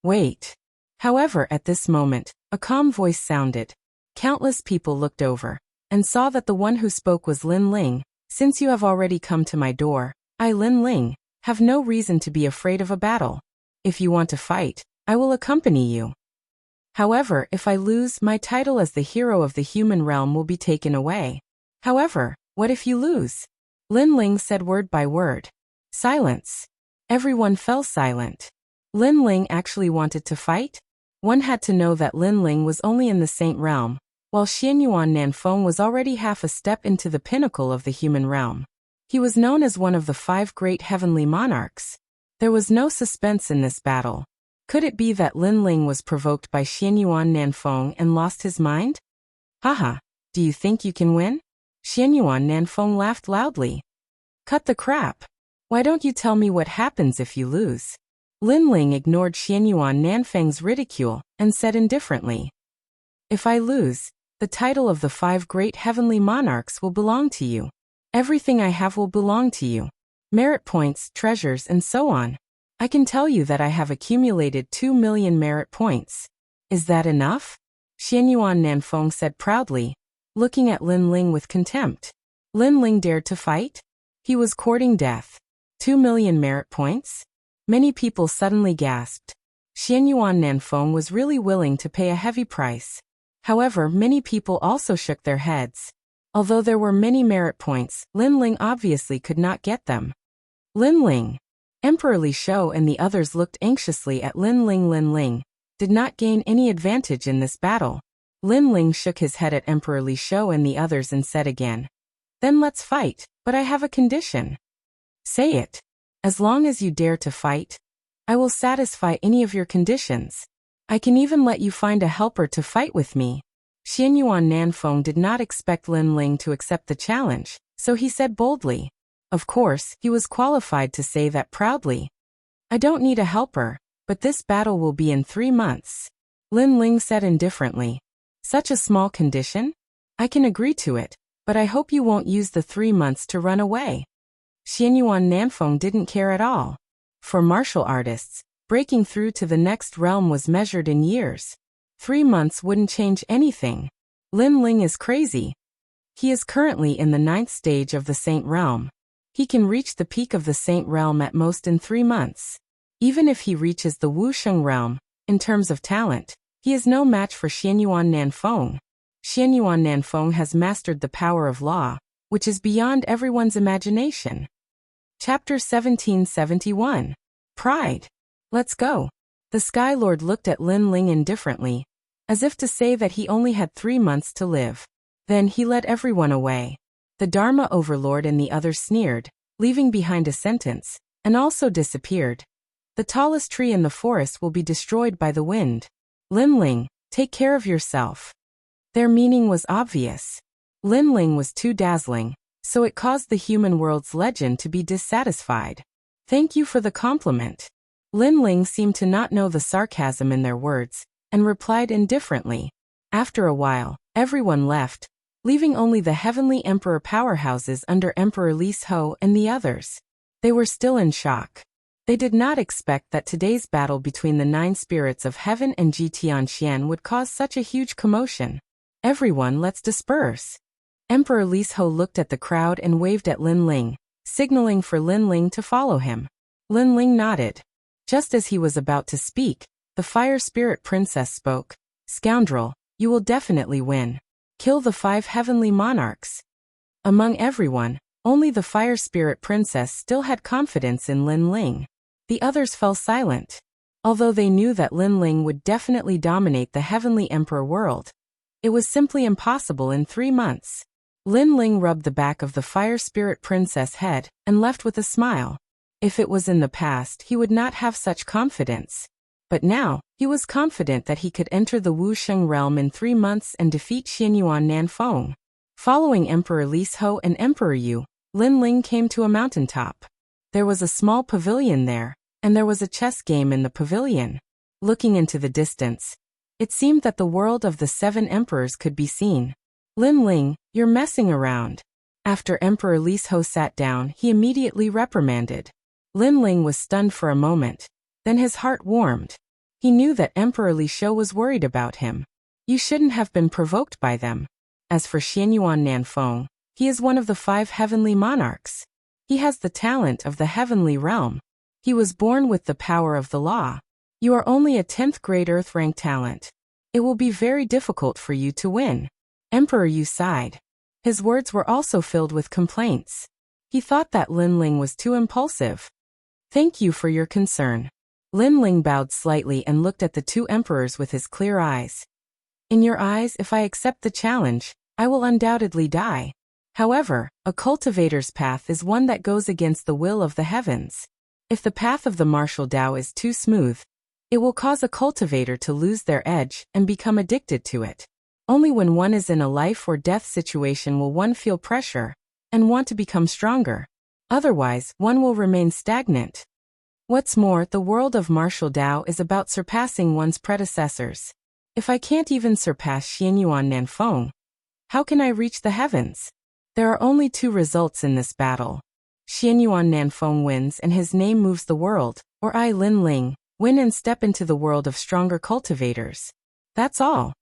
Wait. However, at this moment, a calm voice sounded. Countless people looked over and saw that the one who spoke was Lin Ling. Since you have already come to my door, I, Lin Ling, have no reason to be afraid of a battle. If you want to fight, I will accompany you. However, if I lose, my title as the hero of the human realm will be taken away. However, what if you lose? Lin Ling said word by word. Silence. Everyone fell silent. Lin Ling actually wanted to fight? One had to know that Lin Ling was only in the Saint realm, while Xianyuan Nanfeng was already half a step into the pinnacle of the human realm. He was known as one of the 5 great heavenly monarchs. There was no suspense in this battle. Could it be that Lin Ling was provoked by Xianyuan Nanfeng and lost his mind? Haha, do you think you can win? Xianyuan Nanfeng laughed loudly. Cut the crap. Why don't you tell me what happens if you lose? Lin Ling ignored Xianyuan Nanfeng's ridicule and said indifferently. If I lose, the title of the 5 great heavenly monarchs will belong to you. Everything I have will belong to you. Merit points, treasures, and so on. I can tell you that I have accumulated 2 million merit points. Is that enough? Xianyuan Nanfeng said proudly, looking at Lin Ling with contempt. Lin Ling dared to fight? He was courting death. 2 million merit points? Many people suddenly gasped. Xianyuan Nanfeng was really willing to pay a heavy price. However, many people also shook their heads. Although there were many merit points, Lin Ling obviously could not get them. Lin Ling. Emperor Li Shou and the others looked anxiously at Lin Ling. Lin Ling did not gain any advantage in this battle. Lin Ling shook his head at Emperor Li Shou and the others and said again, Then let's fight, but I have a condition. Say it. As long as you dare to fight, I will satisfy any of your conditions. I can even let you find a helper to fight with me. Xianyuan Nanfeng did not expect Lin Ling to accept the challenge, so he said boldly. Of course, he was qualified to say that proudly. I don't need a helper, but this battle will be in 3 months. Lin Ling said indifferently. Such a small condition? I can agree to it, but I hope you won't use the 3 months to run away. Xianyuan Nanfeng didn't care at all. For martial artists, breaking through to the next realm was measured in years. 3 months wouldn't change anything. Lin Ling is crazy. He is currently in the 9th stage of the Saint Realm. He can reach the peak of the Saint Realm at most in 3 months. Even if he reaches the Wuxia realm, in terms of talent, he is no match for Xianyuan Nanfeng. Xianyuan Nanfeng has mastered the power of law, which is beyond everyone's imagination. Chapter 1771. Pride. Let's go. The Sky Lord looked at Lin Ling indifferently, as if to say that he only had 3 months to live. Then he led everyone away. The Dharma Overlord and the others sneered, leaving behind a sentence, and also disappeared. The tallest tree in the forest will be destroyed by the wind. Lin Ling, take care of yourself. Their meaning was obvious. Lin Ling was too dazzling, so it caused the human world's legend to be dissatisfied. Thank you for the compliment. Lin Ling seemed to not know the sarcasm in their words, and replied indifferently. After a while, everyone left, leaving only the Heavenly Emperor powerhouses under Emperor Lis Ho and the others. They were still in shock. They did not expect that today's battle between the 9 spirits of heaven and Ji Tianxian would cause such a huge commotion. Everyone, let's disperse. Emperor Lis Ho looked at the crowd and waved at Lin Ling, signaling for Lin Ling to follow him. Lin Ling nodded. Just as he was about to speak, the Fire Spirit Princess spoke. Scoundrel, you will definitely win. Kill the 5 heavenly monarchs. Among everyone, only the Fire Spirit Princess still had confidence in Lin Ling. The others fell silent. Although they knew that Lin Ling would definitely dominate the Heavenly Emperor world, it was simply impossible in 3 months. Lin Ling rubbed the back of the Fire Spirit Princess' head and left with a smile. If it was in the past, he would not have such confidence. But now, he was confident that he could enter the Wuxia realm in 3 months and defeat Xianyuan Nanfeng. Following Emperor Lis Ho and Emperor Yu, Lin Ling came to a mountaintop. There was a small pavilion there, and there was a chess game in the pavilion. Looking into the distance, it seemed that the world of the 7 emperors could be seen. Lin Ling, you're messing around. After Emperor Lis Ho sat down, he immediately reprimanded. Lin Ling was stunned for a moment. Then his heart warmed. He knew that Emperor Li Shou was worried about him. You shouldn't have been provoked by them. As for Xianyuan Nanfeng, he is one of the 5 heavenly monarchs. He has the talent of the heavenly realm. He was born with the power of the law. You are only a 10th grade Earth rank talent. It will be very difficult for you to win. Emperor Yu sighed. His words were also filled with complaints. He thought that Lin Ling was too impulsive. Thank you for your concern. Lin Ling bowed slightly and looked at the 2 emperors with his clear eyes. In your eyes, if I accept the challenge, I will undoubtedly die. However, a cultivator's path is one that goes against the will of the heavens. If the path of the martial Tao is too smooth, it will cause a cultivator to lose their edge and become addicted to it. Only when one is in a life or death situation will one feel pressure and want to become stronger. Otherwise, one will remain stagnant. What's more, the world of martial Tao is about surpassing one's predecessors. If I can't even surpass Xianyuan Nanfeng, how can I reach the heavens? There are only 2 results in this battle. Xianyuan Nanfeng wins and his name moves the world, or I, Lin Ling, win and step into the world of stronger cultivators. That's all.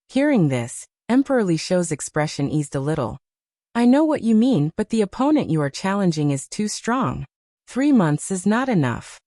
Hearing this, Emperor Li Shou's expression eased a little. I know what you mean, but the opponent you are challenging is too strong. 3 months is not enough.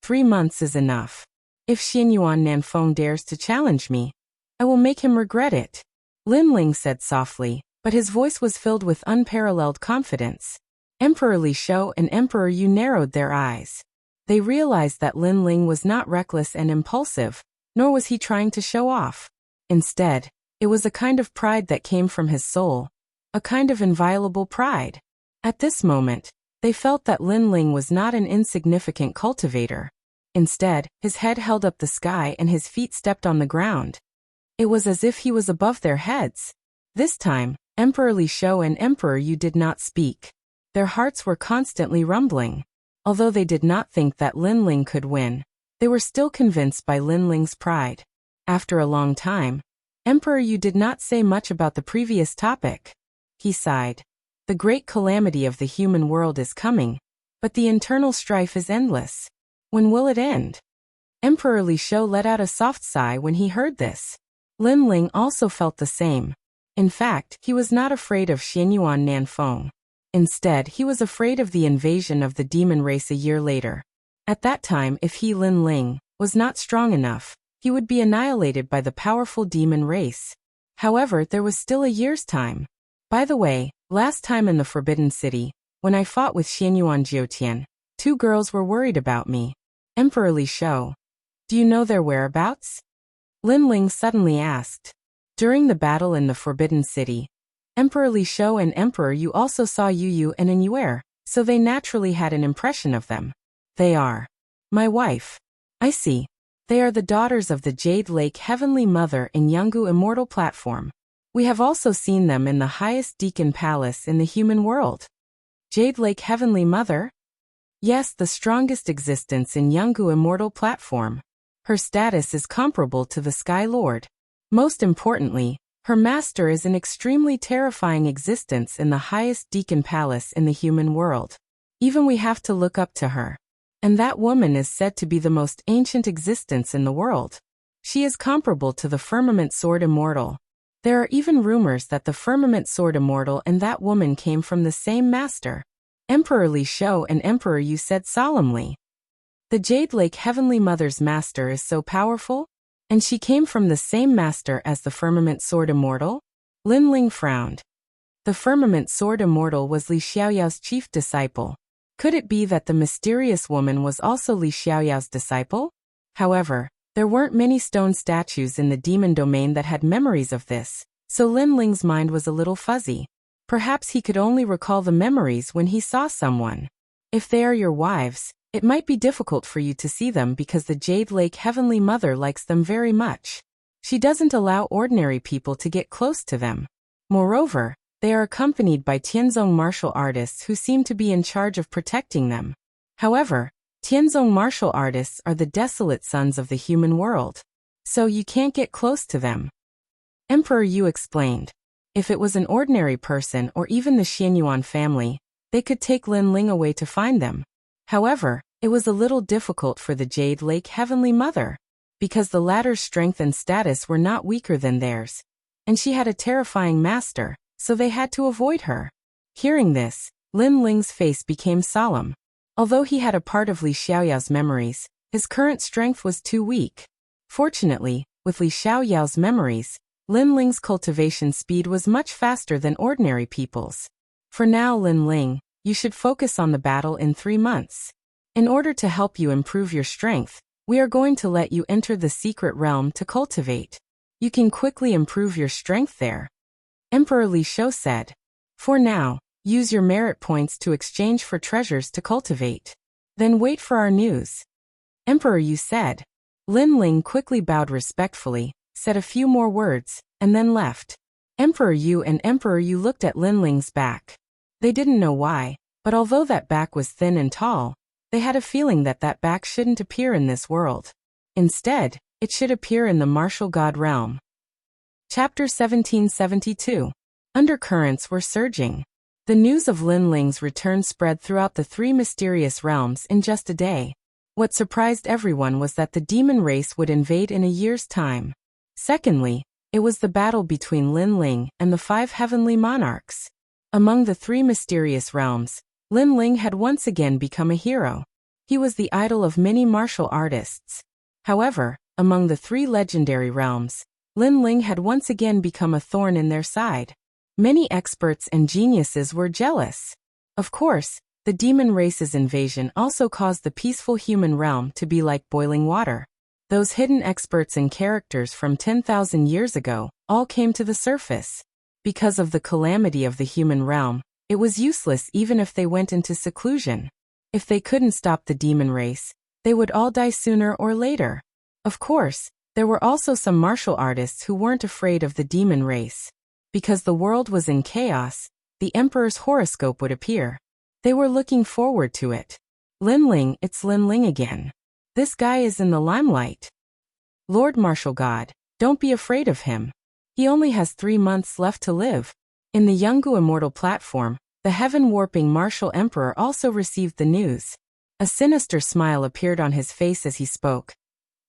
3 months is enough. If Xianyuan Nanfeng dares to challenge me, I will make him regret it. Lin Ling said softly, but his voice was filled with unparalleled confidence. Emperor Li Shou and Emperor Yu narrowed their eyes. They realized that Lin Ling was not reckless and impulsive, nor was he trying to show off. Instead, it was a kind of pride that came from his soul, a kind of inviolable pride. At this moment, they felt that Lin Ling was not an insignificant cultivator. Instead, his head held up the sky and his feet stepped on the ground. It was as if he was above their heads. This time, Emperor Li Shou and Emperor Yu did not speak. Their hearts were constantly rumbling. Although they did not think that Lin Ling could win, they were still convinced by Lin Ling's pride. After a long time, Emperor Yu did not say much about the previous topic. He sighed. The great calamity of the human world is coming, but the internal strife is endless. When will it end? Emperor Li Shou let out a soft sigh when he heard this. Lin Ling also felt the same. In fact, he was not afraid of Xianyuan Nanfeng. Instead, he was afraid of the invasion of the demon race a year later. At that time, if he, Lin Ling, was not strong enough, he would be annihilated by the powerful demon race. However, there was still a year's time. By the way, last time in the Forbidden City, when I fought with Xianyuan Jiutian, 2 girls were worried about me. Emperor Li Shou. Do you know their whereabouts? Lin Ling suddenly asked. During the battle in the Forbidden City, Emperor Li Shou and Emperor Yu also saw Yu Yu and Anyuer, so they naturally had an impression of them. They are my wife. I see. They are the daughters of the Jade Lake Heavenly Mother in Yanggu Immortal Platform. We have also seen them in the highest Deacon Palace in the human world. Jade Lake Heavenly Mother? Yes, the strongest existence in Yanggu Immortal Platform. Her status is comparable to the Sky Lord. Most importantly, her master is an extremely terrifying existence in the highest Deacon Palace in the human world. Even we have to look up to her. And that woman is said to be the most ancient existence in the world. She is comparable to the Firmament Sword Immortal. There are even rumors that the Firmament Sword Immortal and that woman came from the same master. Emperor Li Shou and Emperor Yu said solemnly. The Jade Lake Heavenly Mother's master is so powerful? And she came from the same master as the Firmament Sword Immortal? Lin Ling frowned. The Firmament Sword Immortal was Li Xiaoyao's chief disciple. Could it be that the mysterious woman was also Li Xiaoyao's disciple? However, there weren't many stone statues in the demon domain that had memories of this, so Lin Ling's mind was a little fuzzy. Perhaps he could only recall the memories when he saw someone. If they are your wives, it might be difficult for you to see them because the Jade Lake Heavenly Mother likes them very much. She doesn't allow ordinary people to get close to them. Moreover, they are accompanied by Tianzong martial artists who seem to be in charge of protecting them. However, Tianzong martial artists are the desolate sons of the human world. So you can't get close to them. Emperor Yu explained. If it was an ordinary person or even the Xianyuan family, they could take Lin Ling away to find them. However, it was a little difficult for the Jade Lake Heavenly Mother, because the latter's strength and status were not weaker than theirs, and she had a terrifying master, so they had to avoid her. Hearing this, Lin Ling's face became solemn. Although he had a part of Li Xiaoyao's memories, his current strength was too weak. Fortunately, with Li Xiaoyao's memories, Lin Ling's cultivation speed was much faster than ordinary people's. For now, Lin Ling, you should focus on the battle in 3 months. In order to help you improve your strength, we are going to let you enter the secret realm to cultivate. You can quickly improve your strength there. Emperor Li Shou said. For now, use your merit points to exchange for treasures to cultivate. Then wait for our news. Emperor Yu said. Lin Ling quickly bowed respectfully, said a few more words, and then left. Emperor Yu and Emperor Yu looked at Lin Ling's back. They didn't know why, but although that back was thin and tall, they had a feeling that that back shouldn't appear in this world. Instead, it should appear in the martial god realm. Chapter 1772. Undercurrents were surging. The news of Lin Ling's return spread throughout the 3 mysterious realms in just a day. What surprised everyone was that the demon race would invade in a year's time. Secondly, it was the battle between Lin Ling and the 5 heavenly monarchs. Among the 3 mysterious realms, Lin Ling had once again become a hero. He was the idol of many martial artists. However, among the 3 legendary realms, Lin Ling had once again become a thorn in their side. Many experts and geniuses were jealous. Of course, the demon race's invasion also caused the peaceful human realm to be like boiling water. Those hidden experts and characters from 10,000 years ago all came to the surface. Because of the calamity of the human realm, it was useless even if they went into seclusion. If they couldn't stop the demon race, They would all die sooner or later. Of course, there were also some martial artists who weren't afraid of the demon race. Because the world was in chaos, the emperor's horoscope would appear. They were looking forward to it. Lin Ling, it's Lin Ling again. This guy is in the limelight. Lord Martial God, don't be afraid of him. He only has 3 months left to live. In the Yungu Immortal platform, the heaven-warping martial emperor also received the news. A sinister smile appeared on his face as he spoke.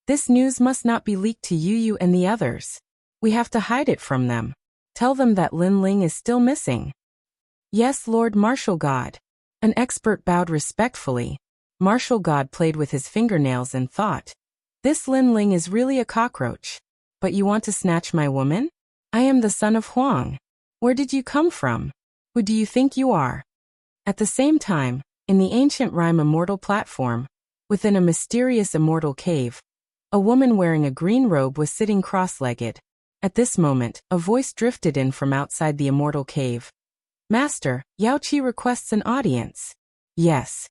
This news must not be leaked to Yu and the others. We have to hide it from them. Tell them that Lin Ling is still missing. Yes, Lord Martial God. An expert bowed respectfully. Martial God played with his fingernails and thought. This Lin Ling is really a cockroach. But you want to snatch my woman? I am the son of Huang. Where did you come from? Who do you think you are? At the same time, in the ancient Rhyme Immortal platform, within a mysterious immortal cave, a woman wearing a green robe was sitting cross-legged. At this moment, a voice drifted in from outside the immortal cave. Master, Yao Qi requests an audience. Yes.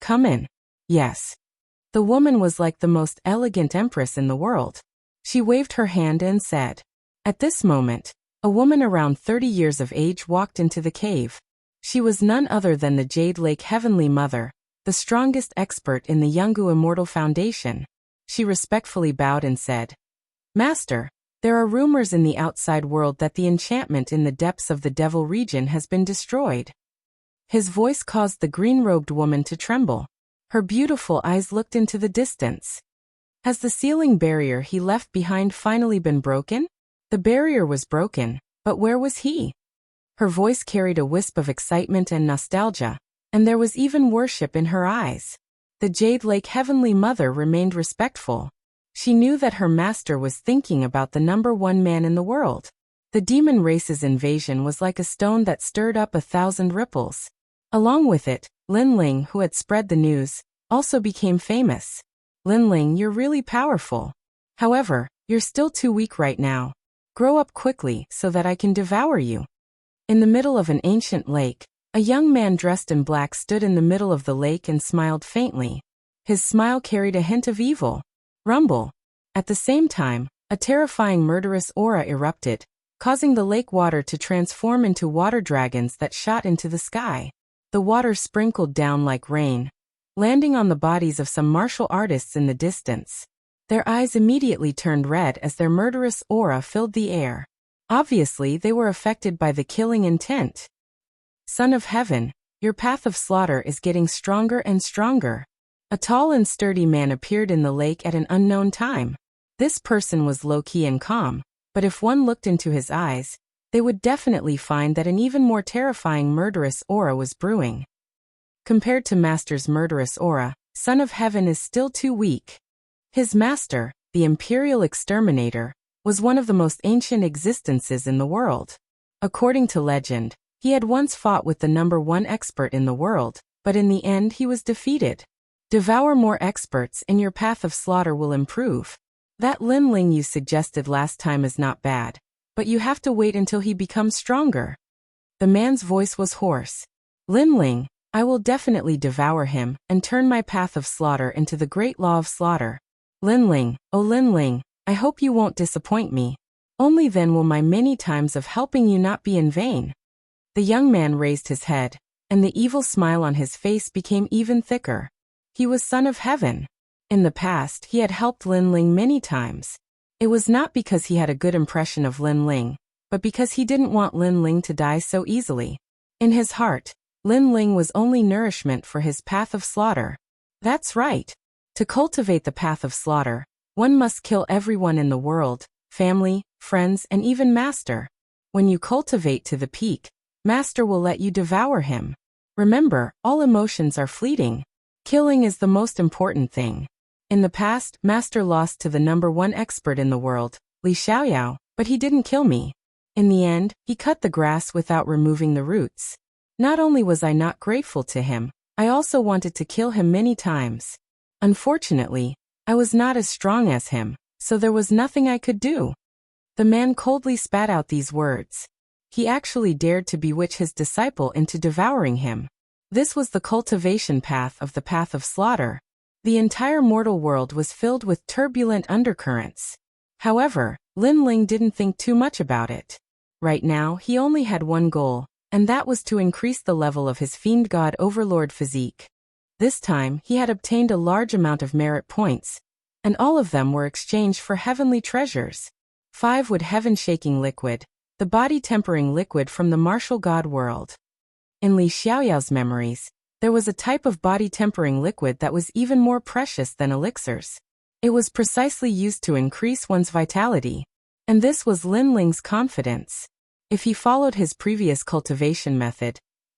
Come in. Yes. The woman was like the most elegant empress in the world. She waved her hand and said. At this moment, a woman around 30 years of age walked into the cave. She was none other than the Jade Lake Heavenly Mother, the strongest expert in the Yungu Immortal Foundation. She respectfully bowed and said, Master, there are rumors in the outside world that the enchantment in the depths of the Devil region has been destroyed. His voice caused the green-robed woman to tremble. Her beautiful eyes looked into the distance. Has the sealing barrier he left behind finally been broken? The barrier was broken, but where was he? Her voice carried a wisp of excitement and nostalgia, and there was even worship in her eyes. The Jade Lake Heavenly Mother remained respectful. She knew that her master was thinking about the #1 man in the world. The demon race's invasion was like a stone that stirred up 1,000 ripples. Along with it, Lin Ling, who had spread the news, also became famous. Lin Ling, you're really powerful. However, you're still too weak right now. Grow up quickly so that I can devour you. In the middle of an ancient lake, a young man dressed in black stood in the middle of the lake and smiled faintly. His smile carried a hint of evil. Rumble. At the same time, a terrifying murderous aura erupted, causing the lake water to transform into water dragons that shot into the sky. The water sprinkled down like rain, landing on the bodies of some martial artists in the distance. Their eyes immediately turned red as their murderous aura filled the air. Obviously, they were affected by the killing intent. Son of Heaven, your path of slaughter is getting stronger and stronger. A tall and sturdy man appeared in the lake at an unknown time. This person was low-key and calm, but if one looked into his eyes, they would definitely find that an even more terrifying murderous aura was brewing. Compared to Master's murderous aura, Son of Heaven is still too weak. His master, the Imperial Exterminator, was one of the most ancient existences in the world. According to legend, he had once fought with the #1 expert in the world, but in the end he was defeated. Devour more experts and your path of slaughter will improve. That Lin Ling you suggested last time is not bad, but you have to wait until he becomes stronger. The man's voice was hoarse. Lin Ling, I will definitely devour him and turn my path of slaughter into the great law of slaughter. Lin Ling, oh Lin Ling, I hope you won't disappoint me. Only then will my many times of helping you not be in vain. The young man raised his head, and the evil smile on his face became even thicker. He was Son of Heaven. In the past, he had helped Lin Ling many times. It was not because he had a good impression of Lin Ling, but because he didn't want Lin Ling to die so easily. In his heart, Lin Ling was only nourishment for his path of slaughter. That's right. To cultivate the path of slaughter, one must kill everyone in the world, family, friends, and even Master. When you cultivate to the peak, Master will let you devour him. Remember, all emotions are fleeting. Killing is the most important thing. In the past, Master lost to the #1 expert in the world, Li Xiaoyao, but he didn't kill me. In the end, he cut the grass without removing the roots. Not only was I not grateful to him, I also wanted to kill him many times. Unfortunately, I was not as strong as him, so there was nothing I could do. The man coldly spat out these words. He actually dared to bewitch his disciple into devouring him. This was the cultivation path of the path of slaughter. The entire mortal world was filled with turbulent undercurrents. However, Lin Ling didn't think too much about it. Right now, he only had one goal, and that was to increase the level of his fiend god overlord physique. This time, he had obtained a large amount of merit points, and all of them were exchanged for heavenly treasures. 5 wood heaven-shaking liquid, the body-tempering liquid from the martial god world. In Li Xiaoyao's memories, there was a type of body-tempering liquid that was even more precious than elixirs. It was precisely used to increase one's vitality, and this was Lin Ling's confidence. If he followed his previous cultivation method,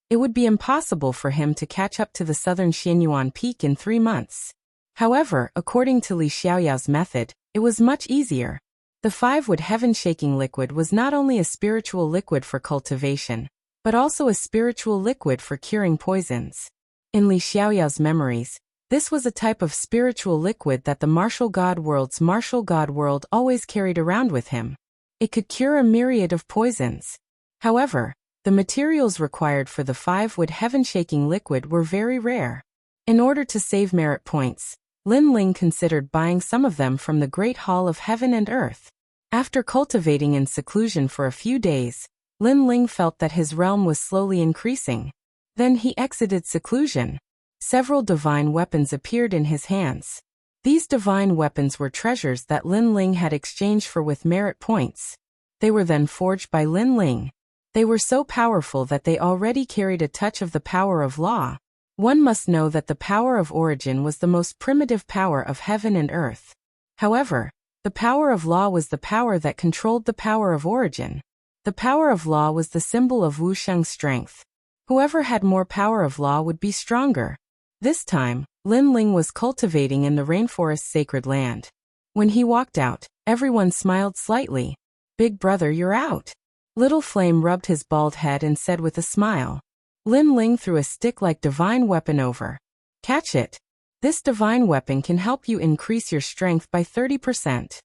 it would be impossible for him to catch up to the southern Xianyuan peak in 3 months. However, according to Li Xiaoyao's method, it was much easier. The 5 wood heaven-shaking liquid was not only a spiritual liquid for cultivation, but also a spiritual liquid for curing poisons. In Li Xiaoyao's memories, this was a type of spiritual liquid that the martial god world always carried around with him. It could cure a myriad of poisons. However, the materials required for the 5 wood heaven-shaking liquid were very rare. In order to save merit points, Lin Ling considered buying some of them from the Great Hall of Heaven and Earth. After cultivating in seclusion for a few days, Lin Ling felt that his realm was slowly increasing. Then he exited seclusion. Several divine weapons appeared in his hands. These divine weapons were treasures that Lin Ling had exchanged for with merit points. They were then forged by Lin Ling. They were so powerful that they already carried a touch of the power of law. One must know that the power of origin was the most primitive power of heaven and earth. However, the power of law was the power that controlled the power of origin. The power of law was the symbol of Wuxia's strength. Whoever had more power of law would be stronger. This time, Lin Ling was cultivating in the rainforest's sacred land. When he walked out, everyone smiled slightly. "Big brother, you're out." Little Flame rubbed his bald head and said with a smile. Lin Ling threw a stick-like divine weapon over. "Catch it. This divine weapon can help you increase your strength by 30%.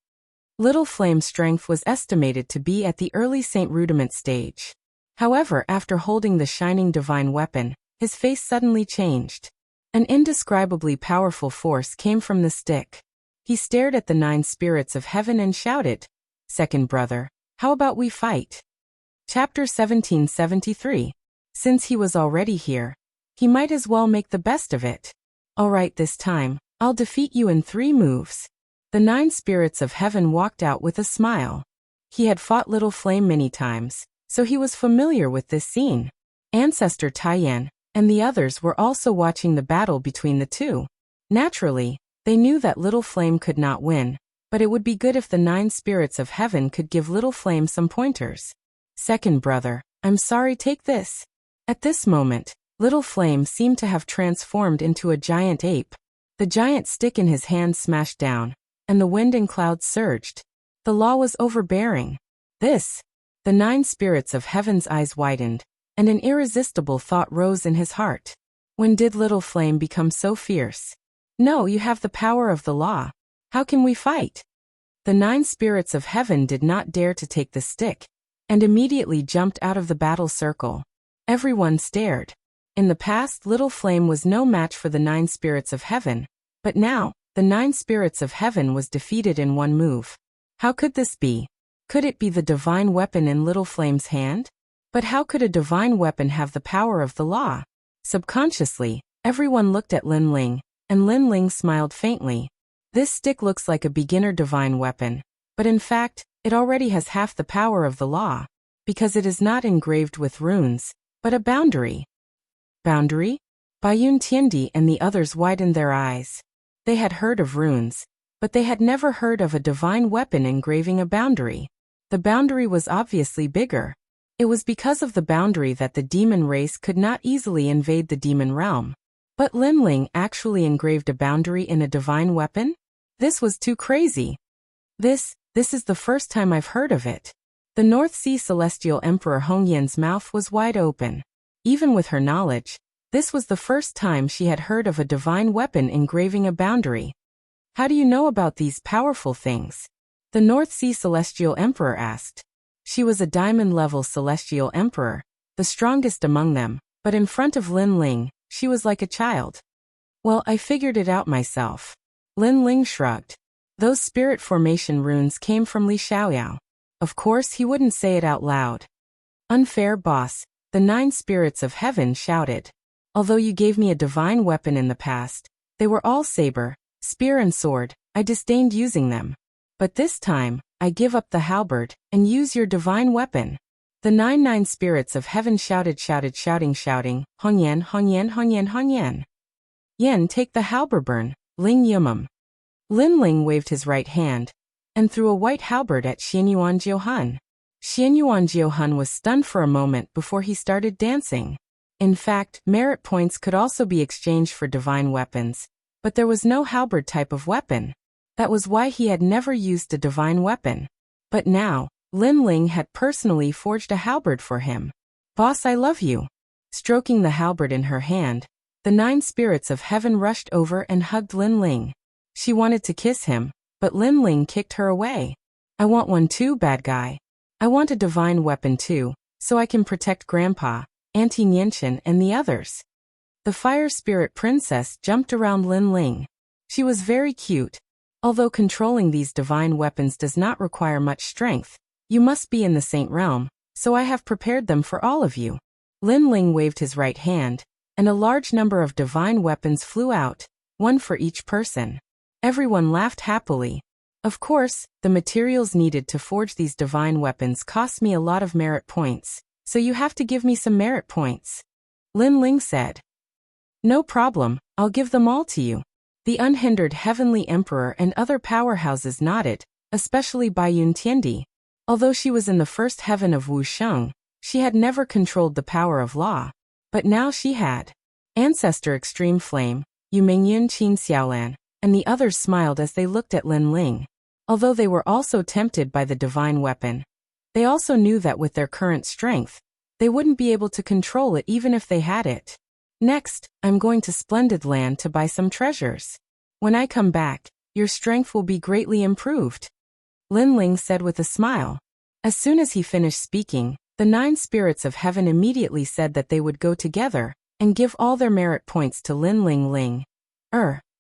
Little Flame's strength was estimated to be at the early Saint Rudiment stage. However, after holding the shining divine weapon, his face suddenly changed. An indescribably powerful force came from the stick. He stared at the 9 spirits of heaven and shouted, "Second brother, how about we fight?" Chapter 1773. Since he was already here, he might as well make the best of it. "All right, this time, I'll defeat you in 3 moves." The 9 spirits of heaven walked out with a smile. He had fought Little Flame many times, so he was familiar with this scene. Ancestor Taiyan and the others were also watching the battle between the two. Naturally, they knew that Little Flame could not win, but it would be good if the 9 spirits of heaven could give Little Flame some pointers. "Second brother, I'm sorry, take this." At this moment, Little Flame seemed to have transformed into a giant ape. The giant stick in his hand smashed down, and the wind and clouds surged. The law was overbearing. The 9 spirits of heaven's eyes widened, and an irresistible thought rose in his heart. When did Little Flame become so fierce? "No, you have the power of the law. How can we fight?" The 9 spirits of heaven did not dare to take the stick, and immediately jumped out of the battle circle. Everyone stared. In the past, Little Flame was no match for the 9 spirits of heaven, but now, the 9 spirits of heaven was defeated in 1 move. How could this be? Could it be the divine weapon in Little Flame's hand? But how could a divine weapon have the power of the law? Subconsciously, everyone looked at Lin Ling, and Lin Ling smiled faintly. This stick looks like a beginner divine weapon, but in fact, it already has half the power of the law, because it is not engraved with runes, but a boundary. Boundary? Baiyun Tiandi and the others widened their eyes. They had heard of runes, but they had never heard of a divine weapon engraving a boundary. The boundary was obviously bigger. It was because of the boundary that the demon race could not easily invade the demon realm. But Lin Ling actually engraved a boundary in a divine weapon? This was too crazy. This is the first time I've heard of it. The North Sea Celestial Emperor Hongyan's mouth was wide open. Even with her knowledge, this was the first time she had heard of a divine weapon engraving a boundary. "How do you know about these powerful things?" the North Sea Celestial Emperor asked. She was a diamond-level Celestial Emperor, the strongest among them, but in front of Lin Ling, she was like a child. Well, I figured it out myself. Lin Ling shrugged. Those spirit formation runes came from Li Xiaoyao. Of course, he wouldn't say it out loud. Unfair, boss, the 9 spirits of heaven shouted. Although you gave me a divine weapon in the past, they were all saber, spear and sword, I disdained using them. But this time, I give up the halberd, and use your divine weapon. The 9 spirits of heaven shouting, Hong Yan, Hong Yan, Hong Yan, Hong Yan. Yen, take the halberd, Ling Yumum. Lin Ling waved his right hand, and threw a white halberd at Xianyuan Jiuhun. Xianyuan Jiuhun was stunned for a moment before he started dancing. In fact, merit points could also be exchanged for divine weapons, but there was no halberd type of weapon. That was why he had never used a divine weapon. But now, Lin Ling had personally forged a halberd for him. Boss, I love you. Stroking the halberd in her hand, the 9 spirits of heaven rushed over and hugged Lin Ling. She wanted to kiss him, but Lin Ling kicked her away. I want one too, bad guy. I want a divine weapon too, so I can protect Grandpa, Auntie Nianchen and the others. The fire spirit princess jumped around Lin Ling. She was very cute. Although controlling these divine weapons does not require much strength, you must be in the saint realm, so I have prepared them for all of you. Lin Ling waved his right hand, and a large number of divine weapons flew out, one for each person. Everyone laughed happily. Of course, the materials needed to forge these divine weapons cost me a lot of merit points, so you have to give me some merit points. Lin Ling said. No problem, I'll give them all to you. The unhindered Heavenly Emperor and other powerhouses nodded, especially Baiyun Tiandi. Although she was in the first heaven of Wusheng, she had never controlled the power of law. But now she had. Ancestor Extreme Flame, Yu Mingyun Qin Xiaolan, and the others smiled as they looked at Lin Ling. Although they were also tempted by the divine weapon, they also knew that with their current strength, they wouldn't be able to control it even if they had it. Next, I'm going to Splendid Land to buy some treasures. When I come back, your strength will be greatly improved. Lin Ling said with a smile. As soon as he finished speaking, the 9 spirits of heaven immediately said that they would go together and give all their merit points to Lin Ling.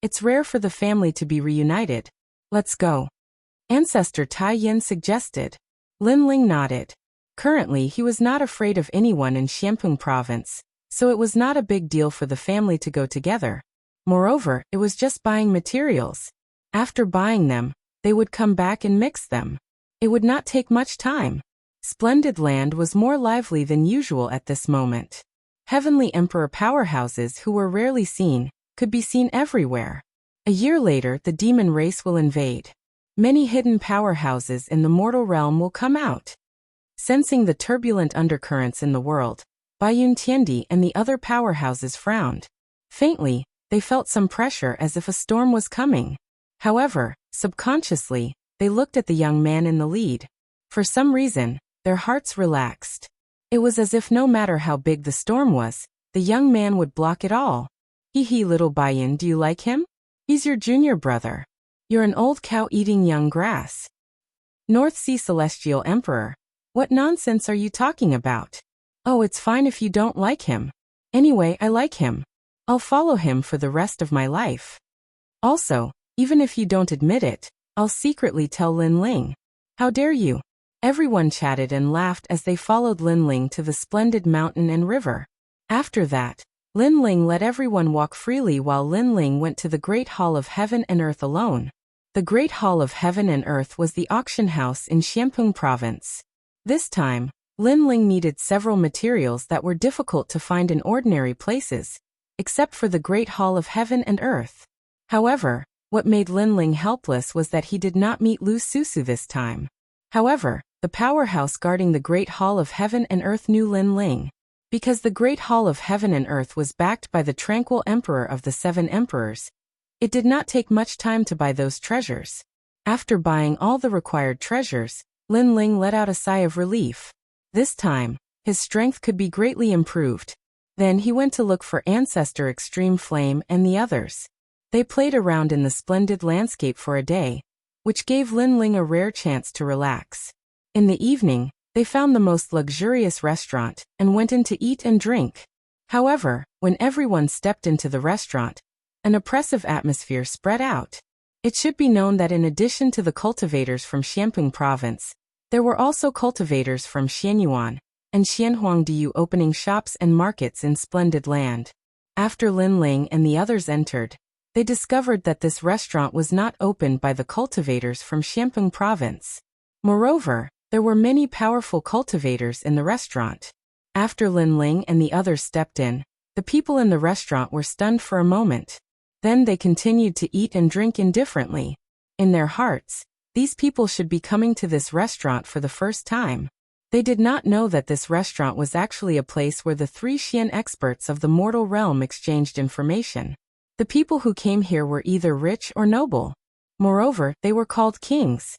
It's rare for the family to be reunited. Let's go. Ancestor Tai Yin suggested. Lin Ling nodded. Currently, he was not afraid of anyone in Xianpeng province, so it was not a big deal for the family to go together. Moreover, it was just buying materials. After buying them, they would come back and mix them. It would not take much time. Splendid Land was more lively than usual at this moment. Heavenly Emperor powerhouses who were rarely seen, could be seen everywhere. A year later, the demon race will invade. Many hidden powerhouses in the mortal realm will come out. Sensing the turbulent undercurrents in the world, Baiyun Tiandi and the other powerhouses frowned. Faintly, they felt some pressure as if a storm was coming. However, subconsciously, they looked at the young man in the lead. For some reason, their hearts relaxed. It was as if no matter how big the storm was, the young man would block it all. Hee, little Baiyun, do you like him? He's your junior brother. You're an old cow eating young grass. North Sea Celestial Emperor. What nonsense are you talking about? Oh, it's fine if you don't like him. Anyway, I like him. I'll follow him for the rest of my life. Also, even if you don't admit it, I'll secretly tell Lin Ling. How dare you? Everyone chatted and laughed as they followed Lin Ling to the splendid mountain and river. After that, Lin Ling let everyone walk freely while Lin Ling went to the Great Hall of Heaven and Earth alone. The Great Hall of Heaven and Earth was the auction house in Xianpeng province. This time, Lin Ling needed several materials that were difficult to find in ordinary places, except for the Great Hall of Heaven and Earth. However, what made Lin Ling helpless was that he did not meet Lu Susu this time. However, the powerhouse guarding the Great Hall of Heaven and Earth knew Lin Ling. Because the Great Hall of Heaven and Earth was backed by the tranquil emperor of the 7 emperors, it did not take much time to buy those treasures. After buying all the required treasures, Lin Ling let out a sigh of relief. This time, his strength could be greatly improved. Then he went to look for Ancestor Extreme Flame and the others. They played around in the splendid landscape for a day, which gave Lin Ling a rare chance to relax. In the evening, they found the most luxurious restaurant and went in to eat and drink. However, when everyone stepped into the restaurant, An oppressive atmosphere spread out. It should be known that in addition to the cultivators from Xianping province, there were also cultivators from Xianyuan and Xianhuangdiyu opening shops and markets in splendid land. After Lin Ling and the others entered, they discovered that this restaurant was not opened by the cultivators from Xianping province. Moreover, there were many powerful cultivators in the restaurant. After Lin Ling and the others stepped in, the people in the restaurant were stunned for a moment. Then they continued to eat and drink indifferently. In their hearts, these people should be coming to this restaurant for the first time. They did not know that this restaurant was actually a place where the 3 Xian experts of the mortal realm exchanged information. The people who came here were either rich or noble. Moreover, they were called kings.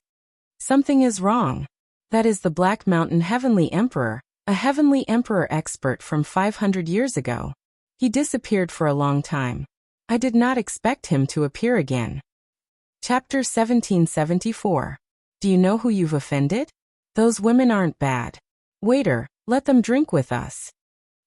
Something is wrong. That is the Black Mountain Heavenly Emperor, a Heavenly Emperor expert from 500 years ago. He disappeared for a long time. I did not expect him to appear again. Chapter 1774. Do you know who you've offended? Those women aren't bad. Waiter, let them drink with us.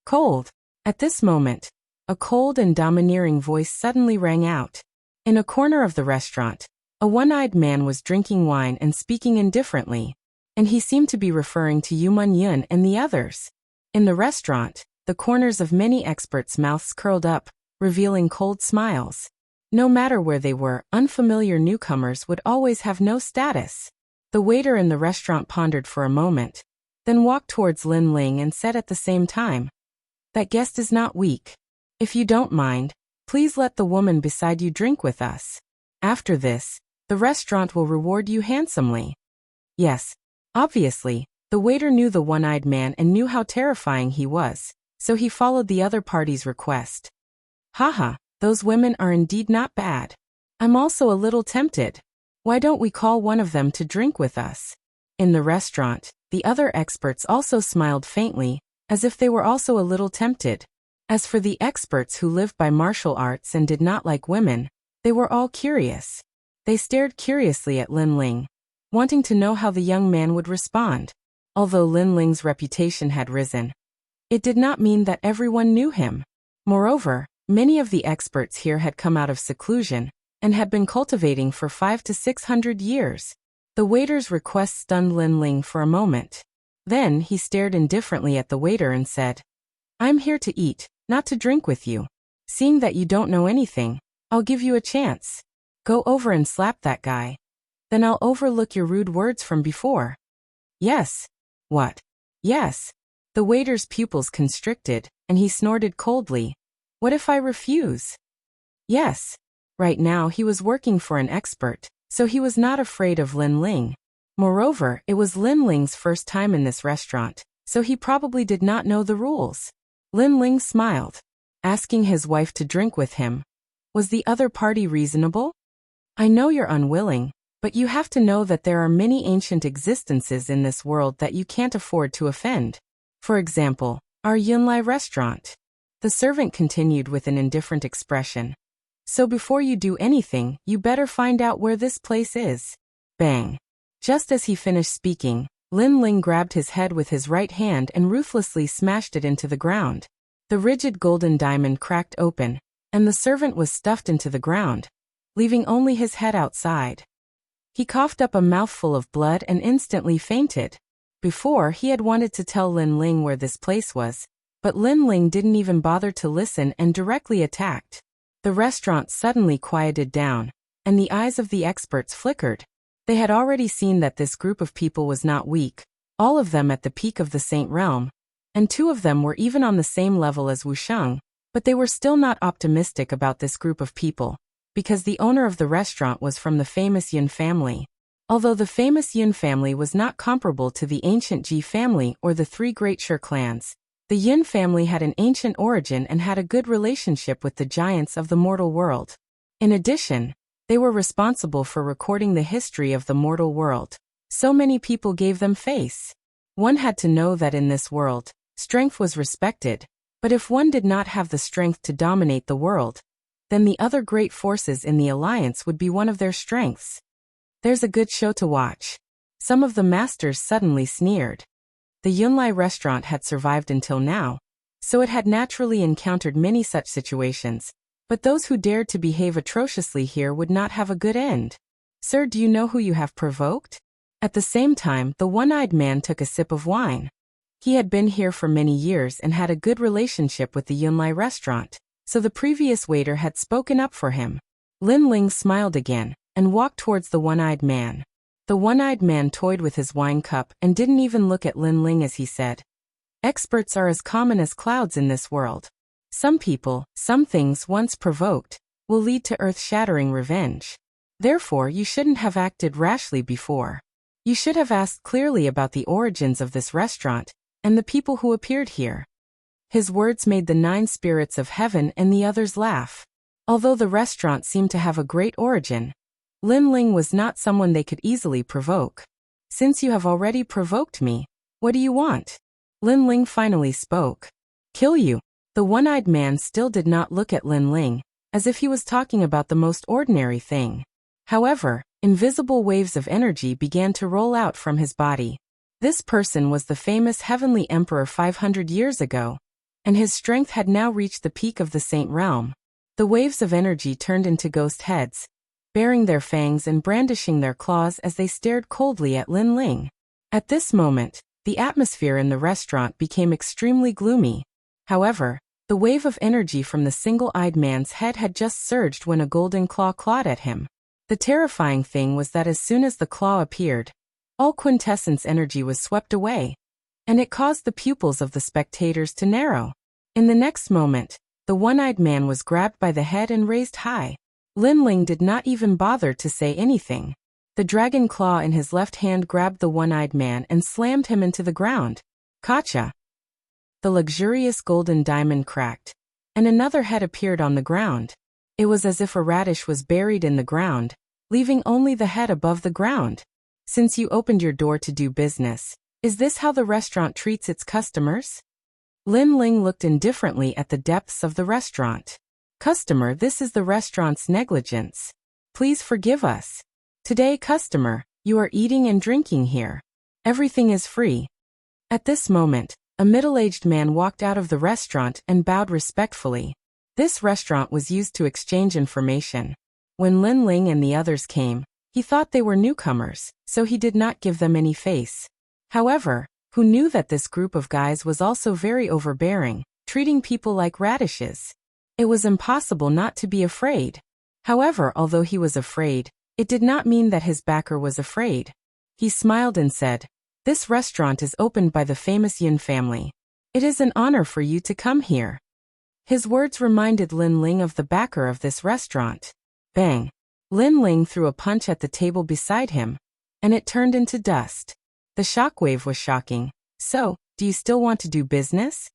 Cold. At this moment, a cold and domineering voice suddenly rang out. In a corner of the restaurant, a one-eyed man was drinking wine and speaking indifferently, and he seemed to be referring to Yuman Yun and the others. In the restaurant, the corners of many experts' mouths curled up, revealing cold smiles. No matter where they were, unfamiliar newcomers would always have no status. The waiter in the restaurant pondered for a moment, then walked towards Lin Ling and said at the same time, "That guest is not weak. If you don't mind, please let the woman beside you drink with us. After this, the restaurant will reward you handsomely." Yes, obviously, the waiter knew the one-eyed man and knew how terrifying he was, so he followed the other party's request. Haha, those women are indeed not bad. I'm also a little tempted. Why don't we call one of them to drink with us? In the restaurant, the other experts also smiled faintly, as if they were also a little tempted. As for the experts who lived by martial arts and did not like women, they were all curious. They stared curiously at Lin Ling, wanting to know how the young man would respond. Although Lin Ling's reputation had risen, it did not mean that everyone knew him. Moreover, many of the experts here had come out of seclusion and had been cultivating for 500 to 600 years. The waiter's request stunned Lin Ling for a moment. Then he stared indifferently at the waiter and said, "I'm here to eat, not to drink with you. Seeing that you don't know anything, I'll give you a chance. Go over and slap that guy. Then I'll overlook your rude words from before." Yes. What? Yes. The waiter's pupils constricted, and he snorted coldly. What if I refuse? Yes. Right now he was working for an expert, so he was not afraid of Lin Ling. Moreover, it was Lin Ling's first time in this restaurant, so he probably did not know the rules. Lin Ling smiled, asking his wife to drink with him. Was the other party reasonable? I know you're unwilling, but you have to know that there are many ancient existences in this world that you can't afford to offend. For example, our Yunlai restaurant. The servant continued with an indifferent expression. So before you do anything, you better find out where this place is. Bang. Just as he finished speaking, Lin Ling grabbed his head with his right hand and ruthlessly smashed it into the ground. The rigid golden diamond cracked open, and the servant was stuffed into the ground, leaving only his head outside. He coughed up a mouthful of blood and instantly fainted. Before, he had wanted to tell Lin Ling where this place was, but Lin Ling didn't even bother to listen and directly attacked. The restaurant suddenly quieted down, and the eyes of the experts flickered. They had already seen that this group of people was not weak, all of them at the peak of the Saint Realm, and 2 of them were even on the same level as Wuxia, but they were still not optimistic about this group of people, because the owner of the restaurant was from the famous Yun family. Although the famous Yun family was not comparable to the ancient Ji family or the 3 great Shi clans, the Yun family had an ancient origin and had a good relationship with the giants of the mortal world. In addition, they were responsible for recording the history of the mortal world. So many people gave them face. One had to know that in this world, strength was respected, but if one did not have the strength to dominate the world, then the other great forces in the alliance would be one of their strengths. There's a good show to watch. Some of the masters suddenly sneered. The Yunlai restaurant had survived until now, so it had naturally encountered many such situations, But those who dared to behave atrociously here would not have a good end. Sir, do you know who you have provoked? At the same time, the one-eyed man took a sip of wine. He had been here for many years and had a good relationship with the Yunlai restaurant, so the previous waiter had spoken up for him. Lin Ling smiled again and walked towards the one-eyed man. The one-eyed man toyed with his wine cup and didn't even look at Lin Ling as he said, "Experts are as common as clouds in this world. Some people, some things once provoked, will lead to earth-shattering revenge. Therefore, you shouldn't have acted rashly before. You should have asked clearly about the origins of this restaurant and the people who appeared here." His words made the 9 spirits of heaven and the others laugh. Although the restaurant seemed to have a great origin, Lin Ling was not someone they could easily provoke. "Since you have already provoked me, what do you want?" Lin Ling finally spoke. "Kill you." The one-eyed man still did not look at Lin Ling, as if he was talking about the most ordinary thing. However, invisible waves of energy began to roll out from his body. This person was the famous heavenly emperor 500 years ago, and his strength had now reached the peak of the saint realm. The waves of energy turned into ghost heads, baring their fangs and brandishing their claws as they stared coldly at Lin Ling. At this moment, the atmosphere in the restaurant became extremely gloomy. However, the wave of energy from the single-eyed man's head had just surged when a golden claw clawed at him. The terrifying thing was that as soon as the claw appeared, all quintessence energy was swept away, and it caused the pupils of the spectators to narrow. In the next moment, the one-eyed man was grabbed by the head and raised high. Lin Ling did not even bother to say anything. The dragon claw in his left hand grabbed the one-eyed man and slammed him into the ground. Gotcha! The luxurious golden diamond cracked, and another head appeared on the ground. It was as if a radish was buried in the ground, leaving only the head above the ground. "Since you opened your door to do business, is this how the restaurant treats its customers?" Lin Ling looked indifferently at the depths of the restaurant. "Customer, this is the restaurant's negligence. Please forgive us. Today, customer, you are eating and drinking here. Everything is free." At this moment, a middle-aged man walked out of the restaurant and bowed respectfully. This restaurant was used to exchange information. When Lin Ling and the others came, he thought they were newcomers, so he did not give them any face. However, who knew that this group of guys was also very overbearing, treating people like radishes? It was impossible not to be afraid. However, although he was afraid, it did not mean that his backer was afraid. He smiled and said, "This restaurant is opened by the famous Yun family. It is an honor for you to come here." His words reminded Lin Ling of the backer of this restaurant. Bang! Lin Ling threw a punch at the table beside him, and it turned into dust. The shockwave was shocking. "So, do you still want to do business?"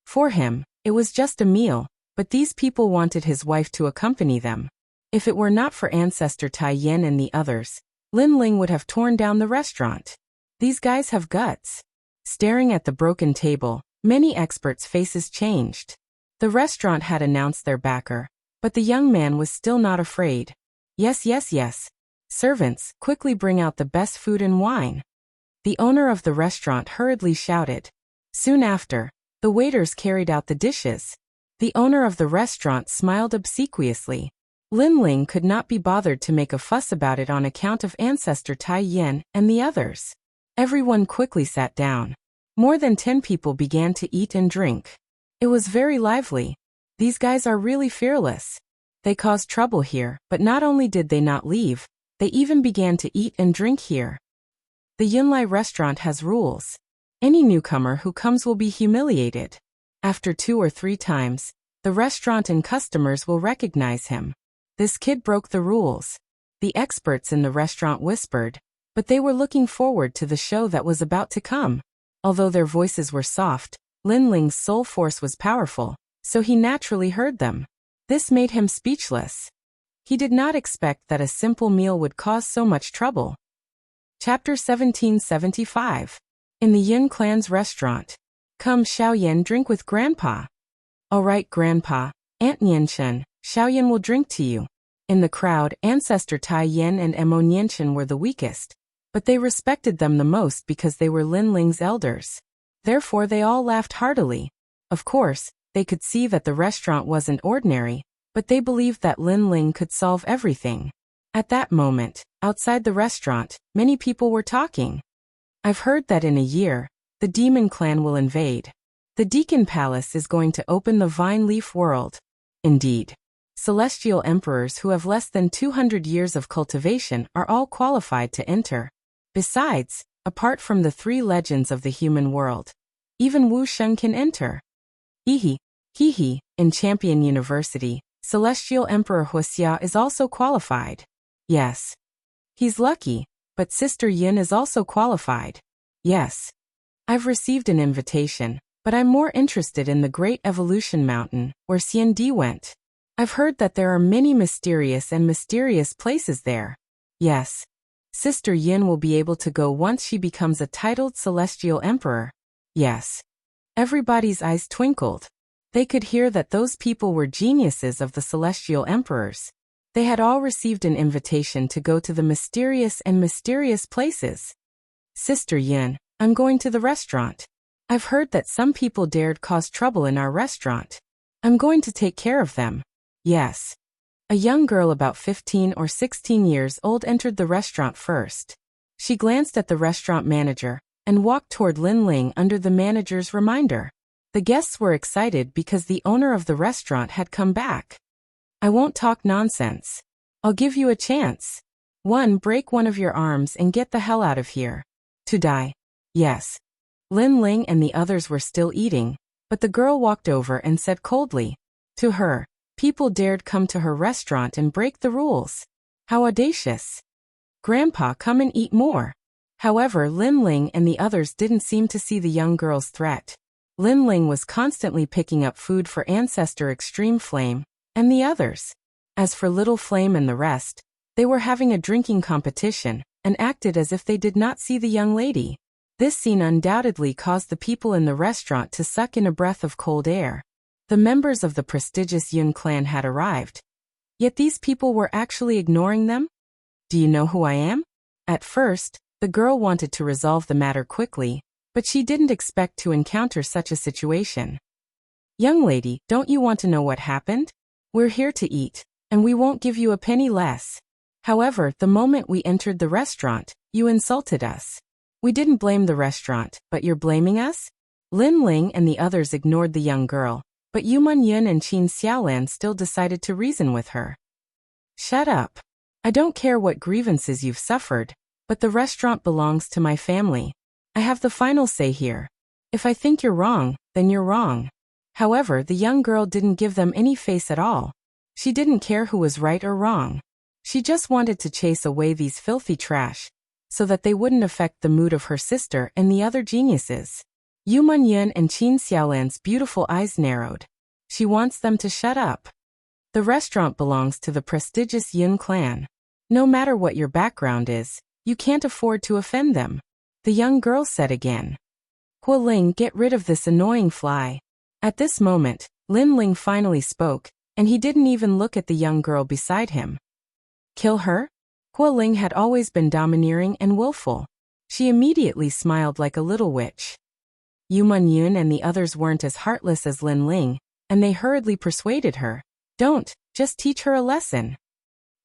For him, it was just a meal, but these people wanted his wife to accompany them. If it were not for Ancestor Tai Yen and the others, Lin Ling would have torn down the restaurant. These guys have guts. Staring at the broken table, many experts' faces changed. The restaurant had announced their backer, but the young man was still not afraid. "Yes, yes, yes. Servants, quickly bring out the best food and wine." The owner of the restaurant hurriedly shouted. Soon after, the waiters carried out the dishes. The owner of the restaurant smiled obsequiously. Lin Ling could not be bothered to make a fuss about it on account of Ancestor Tai Yen and the others. Everyone quickly sat down. More than 10 people began to eat and drink. It was very lively. These guys are really fearless. They caused trouble here, but not only did they not leave, they even began to eat and drink here. The Yunlai restaurant has rules. Any newcomer who comes will be humiliated. After 2 or 3 times, the restaurant and customers will recognize him. This kid broke the rules. The experts in the restaurant whispered, but they were looking forward to the show that was about to come. Although their voices were soft, Lin Ling's soul force was powerful, so he naturally heard them. This made him speechless. He did not expect that a simple meal would cause so much trouble. Chapter 1775. In the Yin clan's restaurant. "Come, Xiaoyan, drink with Grandpa." "All right, Grandpa. Aunt Nianchen, Xiaoyan will drink to you." In the crowd, Ancestor Tai Yen and Emo Nianchen were the weakest, but they respected them the most because they were Lin Ling's elders. Therefore they all laughed heartily. Of course, they could see that the restaurant wasn't ordinary, but they believed that Lin Ling could solve everything. At that moment, outside the restaurant, many people were talking. I've heard that in a year, the demon clan will invade. The Deacon Palace is going to open the Vine Leaf world. Indeed. Celestial emperors who have less than 200 years of cultivation are all qualified to enter. Besides, apart from the 3 legends of the human world, even Wuxia can enter. Hehe, in Champion University, Celestial Emperor Wuxia is also qualified. Yes. He's lucky, but Sister Yin is also qualified. Yes. I've received an invitation, but I'm more interested in the Great Evolution Mountain, where Xian Di went. I've heard that there are many mysterious places there. Yes. Sister Yin will be able to go once she becomes a titled Celestial Emperor. Yes. Everybody's eyes twinkled. They could hear that those people were geniuses of the Celestial Emperors. They had all received an invitation to go to the mysterious places. Sister Yin, I'm going to the restaurant. I've heard that some people dared cause trouble in our restaurant. I'm going to take care of them. Yes. A young girl about 15 or 16 years old entered the restaurant first. She glanced at the restaurant manager and walked toward Lin Ling under the manager's reminder. The guests were excited because the owner of the restaurant had come back. I won't talk nonsense. I'll give you a chance. 1. Break one of your arms and get the hell out of here. 2. Die. Yes. Lin Ling and the others were still eating, but the girl walked over and said coldly to her, people dared come to her restaurant and break the rules. How audacious. Grandpa, come and eat more. However, Lin Ling and the others didn't seem to see the young girl's threat. Lin Ling was constantly picking up food for Ancestor Extreme Flame and the others. As for Little Flame and the rest, they were having a drinking competition and acted as if they did not see the young lady. This scene undoubtedly caused the people in the restaurant to suck in a breath of cold air. The members of the prestigious Yun clan had arrived. Yet these people were actually ignoring them? Do you know who I am? At first, the girl wanted to resolve the matter quickly, but she didn't expect to encounter such a situation. Young lady, don't you want to know what happened? We're here to eat, and we won't give you a penny less. However, the moment we entered the restaurant, you insulted us. We didn't blame the restaurant, but you're blaming us? Lin Ling and the others ignored the young girl, but Yuman Yun and Qin Xiaolan still decided to reason with her. Shut up. I don't care what grievances you've suffered, but the restaurant belongs to my family. I have the final say here. If I think you're wrong, then you're wrong. However, the young girl didn't give them any face at all. She didn't care who was right or wrong. She just wanted to chase away these filthy trash, so that they wouldn't affect the mood of her sister and the other geniuses. Yuman Yun and Qin Xiaolan's beautiful eyes narrowed. She wants them to shut up. The restaurant belongs to the prestigious Yun clan. No matter what your background is, you can't afford to offend them. The young girl said again. Hua Ling, get rid of this annoying fly. At this moment, Lin Ling finally spoke, and he didn't even look at the young girl beside him. Kill her? Hua Ling had always been domineering and willful. She immediately smiled like a little witch. Yuman Yun and the others weren't as heartless as Lin Ling, and they hurriedly persuaded her. Don't, just teach her a lesson.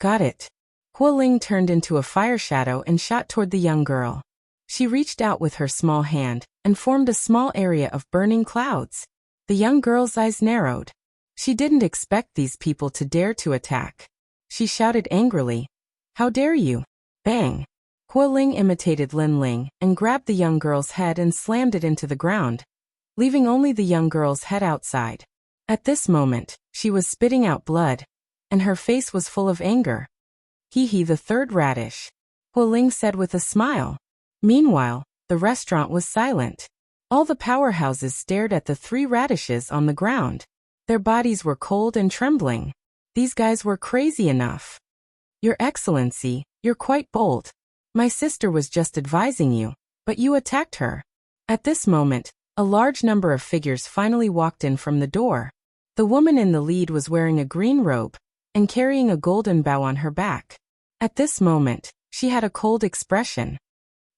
Got it. Hua Ling turned into a fire shadow and shot toward the young girl. She reached out with her small hand and formed a small area of burning clouds. The young girl's eyes narrowed. She didn't expect these people to dare to attack. She shouted angrily, how dare you? Bang! Hua Ling imitated Lin Ling and grabbed the young girl's head and slammed it into the ground, leaving only the young girl's head outside. At this moment, she was spitting out blood, and her face was full of anger. Hee, the third radish, Hua Ling said with a smile. Meanwhile, the restaurant was silent. All the powerhouses stared at the 3 radishes on the ground. Their bodies were cold and trembling. These guys were crazy enough. Your Excellency, you're quite bold. My sister was just advising you, but you attacked her. At this moment, a large number of figures finally walked in from the door. The woman in the lead was wearing a green robe and carrying a golden bow on her back. At this moment, she had a cold expression.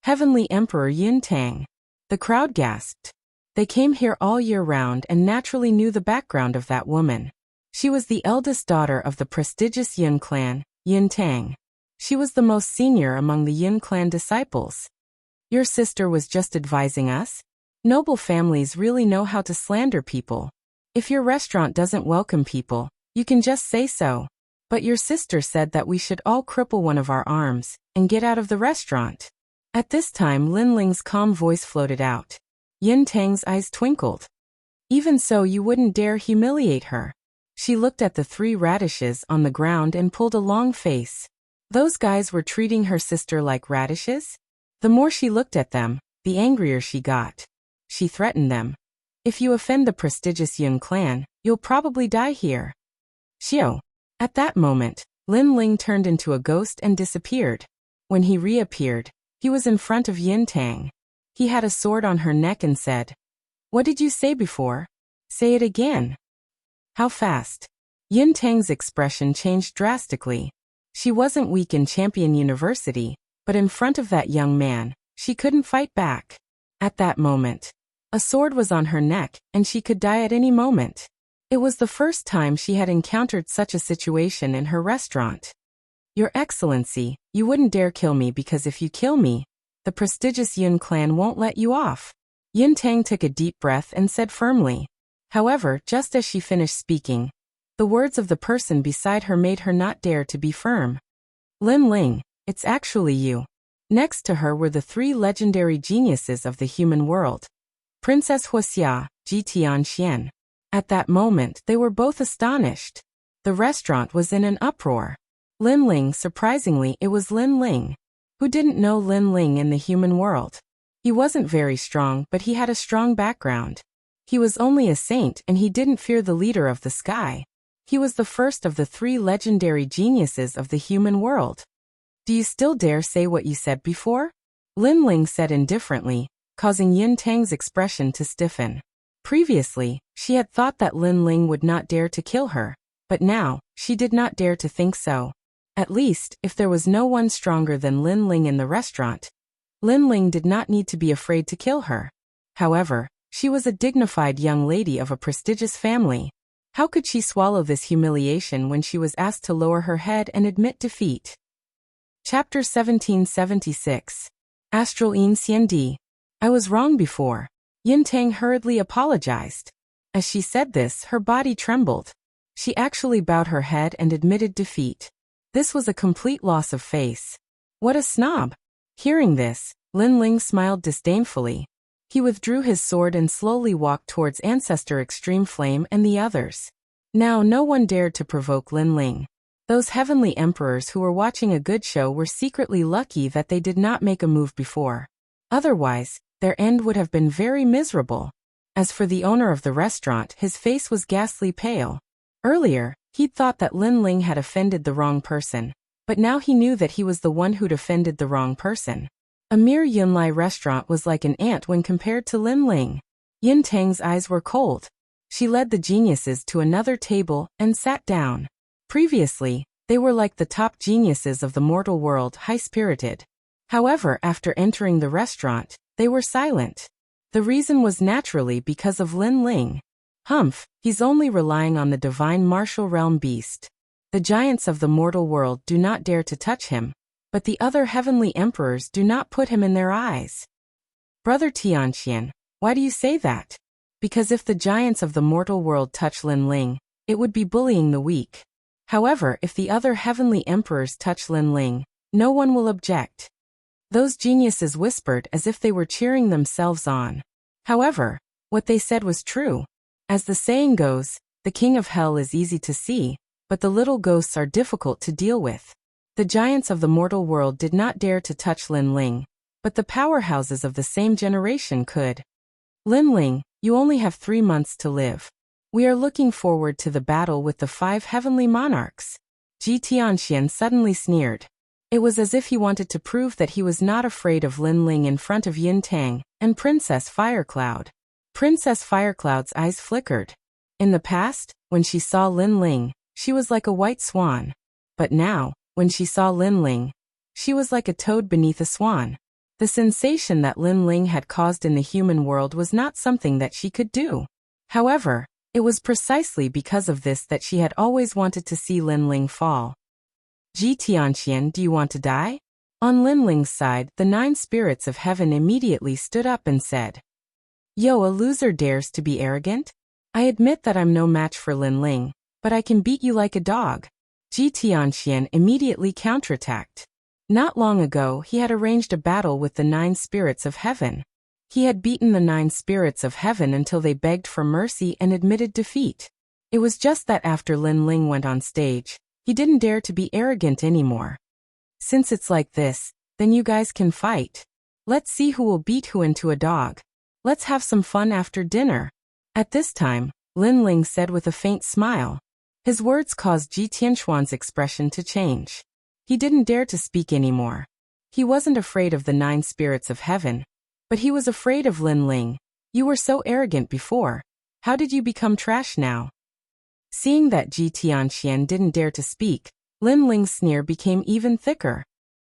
Heavenly Emperor Yun Tang. The crowd gasped. They came here all year round and naturally knew the background of that woman. She was the eldest daughter of the prestigious Yun clan, Yun Tang. She was the most senior among the Yun clan disciples. Your sister was just advising us? Noble families really know how to slander people. If your restaurant doesn't welcome people, you can just say so. But your sister said that we should all cripple one of our arms and get out of the restaurant. At this time Lin Ling's calm voice floated out. Yun Tang's eyes twinkled. Even so, you wouldn't dare humiliate her. She looked at the 3 radishes on the ground and pulled a long face. Those guys were treating her sister like radishes? The more she looked at them, the angrier she got. She threatened them. If you offend the prestigious Yun clan, you'll probably die here. Xiao. At that moment, Lin Ling turned into a ghost and disappeared. When he reappeared, he was in front of Yun Tang. He had a sword on her neck and said, "What did you say before? Say it again." How fast? Yun Tang's expression changed drastically. She wasn't weak in Champion University, but in front of that young man, she couldn't fight back. At that moment, a sword was on her neck, and she could die at any moment. It was the first time she had encountered such a situation in her restaurant. Your Excellency, you wouldn't dare kill me, because if you kill me, the prestigious Yun clan won't let you off. Yun Tang took a deep breath and said firmly. However, just as she finished speaking, the words of the person beside her made her not dare to be firm. Lin Ling, it's actually you. Next to her were the 3 legendary geniuses of the human world. Princess Wuxia, Ji Tianxian. At that moment, they were both astonished. The restaurant was in an uproar. Lin Ling, surprisingly, it was Lin Ling. Who didn't know Lin Ling in the human world? He wasn't very strong, but he had a strong background. He was only a saint, and he didn't fear the leader of the sky. He was the first of the 3 legendary geniuses of the human world. Do you still dare say what you said before? Lin Ling said indifferently, causing Yun Tang's expression to stiffen. Previously, she had thought that Lin Ling would not dare to kill her, but now, she did not dare to think so. At least, if there was no one stronger than Lin Ling in the restaurant, Lin Ling did not need to be afraid to kill her. However, she was a dignified young lady of a prestigious family. How could she swallow this humiliation when she was asked to lower her head and admit defeat? Chapter 1776. Astral Xiandi. I was wrong before. Yun Tang hurriedly apologized. As she said this, her body trembled. She actually bowed her head and admitted defeat. This was a complete loss of face. What a snob! Hearing this, Lin Ling smiled disdainfully. He withdrew his sword and slowly walked towards Ancestor Extreme Flame and the others. Now no one dared to provoke Lin Ling. Those heavenly emperors who were watching a good show were secretly lucky that they did not make a move before. Otherwise, their end would have been very miserable. As for the owner of the restaurant, his face was ghastly pale. Earlier, he'd thought that Lin Ling had offended the wrong person, but now he knew that he was the one who'd offended the wrong person. A mere Yunlai restaurant was like an ant when compared to Lin Ling. Yun Tang's eyes were cold. She led the geniuses to another table and sat down. Previously, they were like the top geniuses of the mortal world, high-spirited. However, after entering the restaurant, they were silent. The reason was naturally because of Lin Ling. Humph, he's only relying on the divine martial realm beast. The giants of the mortal world do not dare to touch him, but the other heavenly emperors do not put him in their eyes. Brother Tianxian, why do you say that? Because if the giants of the mortal world touch Lin Ling, it would be bullying the weak. However, if the other heavenly emperors touch Lin Ling, no one will object. Those geniuses whispered as if they were cheering themselves on. However, what they said was true. As the saying goes, the king of hell is easy to see, but the little ghosts are difficult to deal with. The giants of the mortal world did not dare to touch Lin Ling, but the powerhouses of the same generation could. Lin Ling, you only have 3 months to live. We are looking forward to the battle with the 5 heavenly monarchs. Ji Tianxian suddenly sneered. It was as if he wanted to prove that he was not afraid of Lin Ling in front of Yun Tang and Princess Firecloud. Princess Firecloud's eyes flickered. In the past, when she saw Lin Ling, she was like a white swan. But now, when she saw Lin Ling, she was like a toad beneath a swan. The sensation that Lin Ling had caused in the human world was not something that she could do. However, It was precisely because of this that she had always wanted to see Lin Ling fall. Ji Tianxian, do you want to die? On Lin Ling's side, the 9 spirits of heaven immediately stood up and said, Yo, a loser dares to be arrogant? I admit that I'm no match for Lin Ling, but I can beat you like a dog. Ji Tianxian immediately counterattacked. Not long ago, he had arranged a battle with the 9 spirits of heaven. He had beaten the 9 spirits of heaven until they begged for mercy and admitted defeat. It was just that after Lin Ling went on stage, he didn't dare to be arrogant anymore. Since it's like this, then you guys can fight. Let's see who will beat who into a dog. Let's have some fun after dinner. At this time, Lin Ling said with a faint smile. His words caused Ji Tianxuan's expression to change. He didn't dare to speak anymore. He wasn't afraid of the 9 spirits of heaven, but he was afraid of Lin Ling. You were so arrogant before. How did you become trash now? Seeing that Ji Tianxian didn't dare to speak, Lin Ling's sneer became even thicker.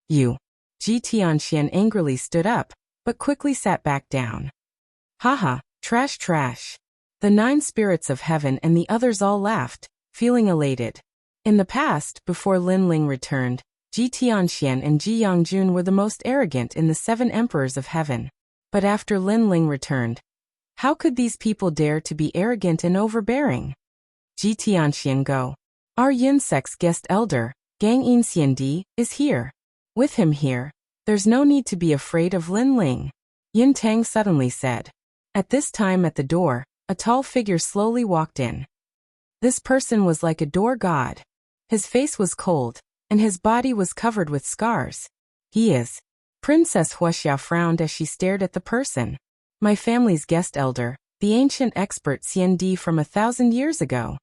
You. Ji Tianxian angrily stood up, but quickly sat back down. Haha, trash trash. The 9 spirits of heaven and the others all laughed, feeling elated. In the past, before Lin Ling returned, Ji Tianxian and Ji Yangjun were the most arrogant in the 7 emperors of heaven. But after Lin Ling returned, how could these people dare to be arrogant and overbearing? Ji Tianxian go. Our Yin sect's guest elder, Gang Yin is here. With him here, there's no need to be afraid of Lin Ling, Yin Tang suddenly said. At this time at the door, a tall figure slowly walked in. This person was like a door god. His face was cold, and his body was covered with scars. He is. Princess Wuxia frowned as she stared at the person. My family's guest elder, the ancient expert CND from 1,000 years ago.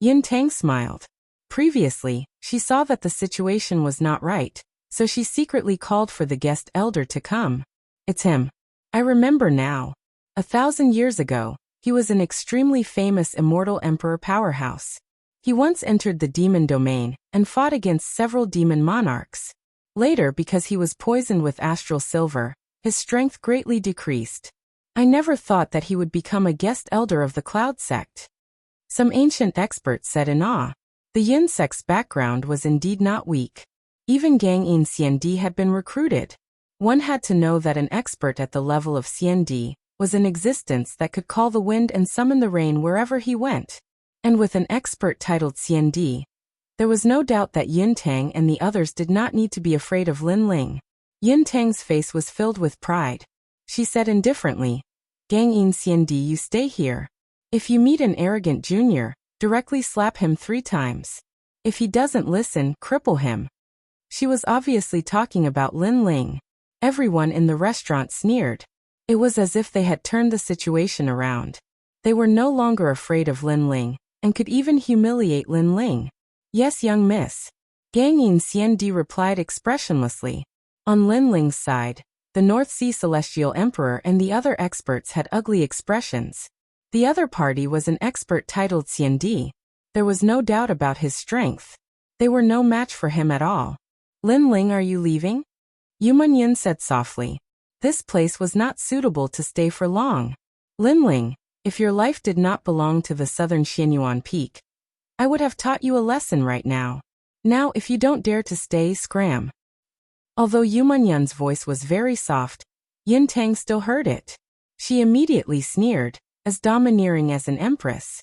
Yin Tang smiled. Previously, she saw that the situation was not right, so she secretly called for the guest elder to come. It's him. I remember now. 1,000 years ago, he was an extremely famous immortal emperor powerhouse. He once entered the demon domain and fought against several demon monarchs. Later, because he was poisoned with astral silver, his strength greatly decreased. I never thought that he would become a guest elder of the Cloud sect. Some ancient experts said in awe. The Yin sect's background was indeed not weak. Even Gang Yin CND had been recruited. One had to know that an expert at the level of CND was in existence that could call the wind and summon the rain wherever he went. And with an expert titled CND, there was no doubt that Yin Tang and the others did not need to be afraid of Lin Ling. Yin Tang's face was filled with pride. She said indifferently, Gang Yin CND, you stay here. If you meet an arrogant junior, directly slap him 3 times. If he doesn't listen, cripple him. She was obviously talking about Lin Ling. Everyone in the restaurant sneered. It was as if they had turned the situation around. They were no longer afraid of Lin Ling, and could even humiliate Lin Ling. Yes, young miss. Gang Yin CND replied expressionlessly. On Lin Ling's side, the North Sea Celestial Emperor and the other experts had ugly expressions. The other party was an expert titled CND. There was no doubt about his strength. They were no match for him at all. Lin Ling, are you leaving? Yuman Yin said softly. This place was not suitable to stay for long. Lin Ling, if your life did not belong to the southern Xianyuan peak, I would have taught you a lesson right now. Now if you don't dare to stay, scram. Although Yuman Yin's voice was very soft, Yin Tang still heard it. She immediately sneered, as domineering as an empress.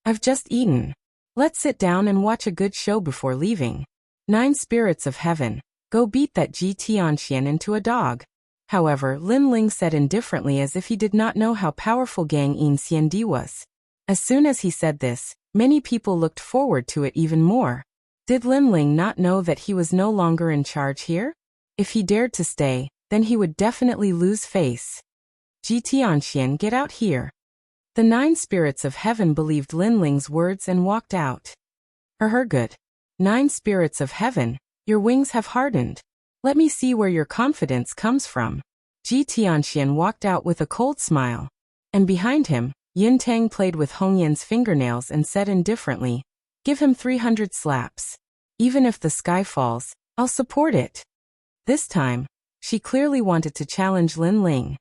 I've just eaten. Let's sit down and watch a good show before leaving. 9 spirits of heaven, go beat that Ji Tianxian into a dog. However, Lin Ling said indifferently as if he did not know how powerful Gang Yin CND was. As soon as he said this, many people looked forward to it even more. Did Lin Ling not know that he was no longer in charge here? If he dared to stay, then he would definitely lose face. Ji Tianxian, get out here. The 9 spirits of heaven believed Lin Ling's words and walked out. Good. 9 spirits of heaven, your wings have hardened. Let me see where your confidence comes from. Ji Tianxian walked out with a cold smile. And behind him, Yin Tang played with Hong Yan's fingernails and said indifferently, give him 300 slaps. Even if the sky falls, I'll support it. This time, she clearly wanted to challenge Lin Ling.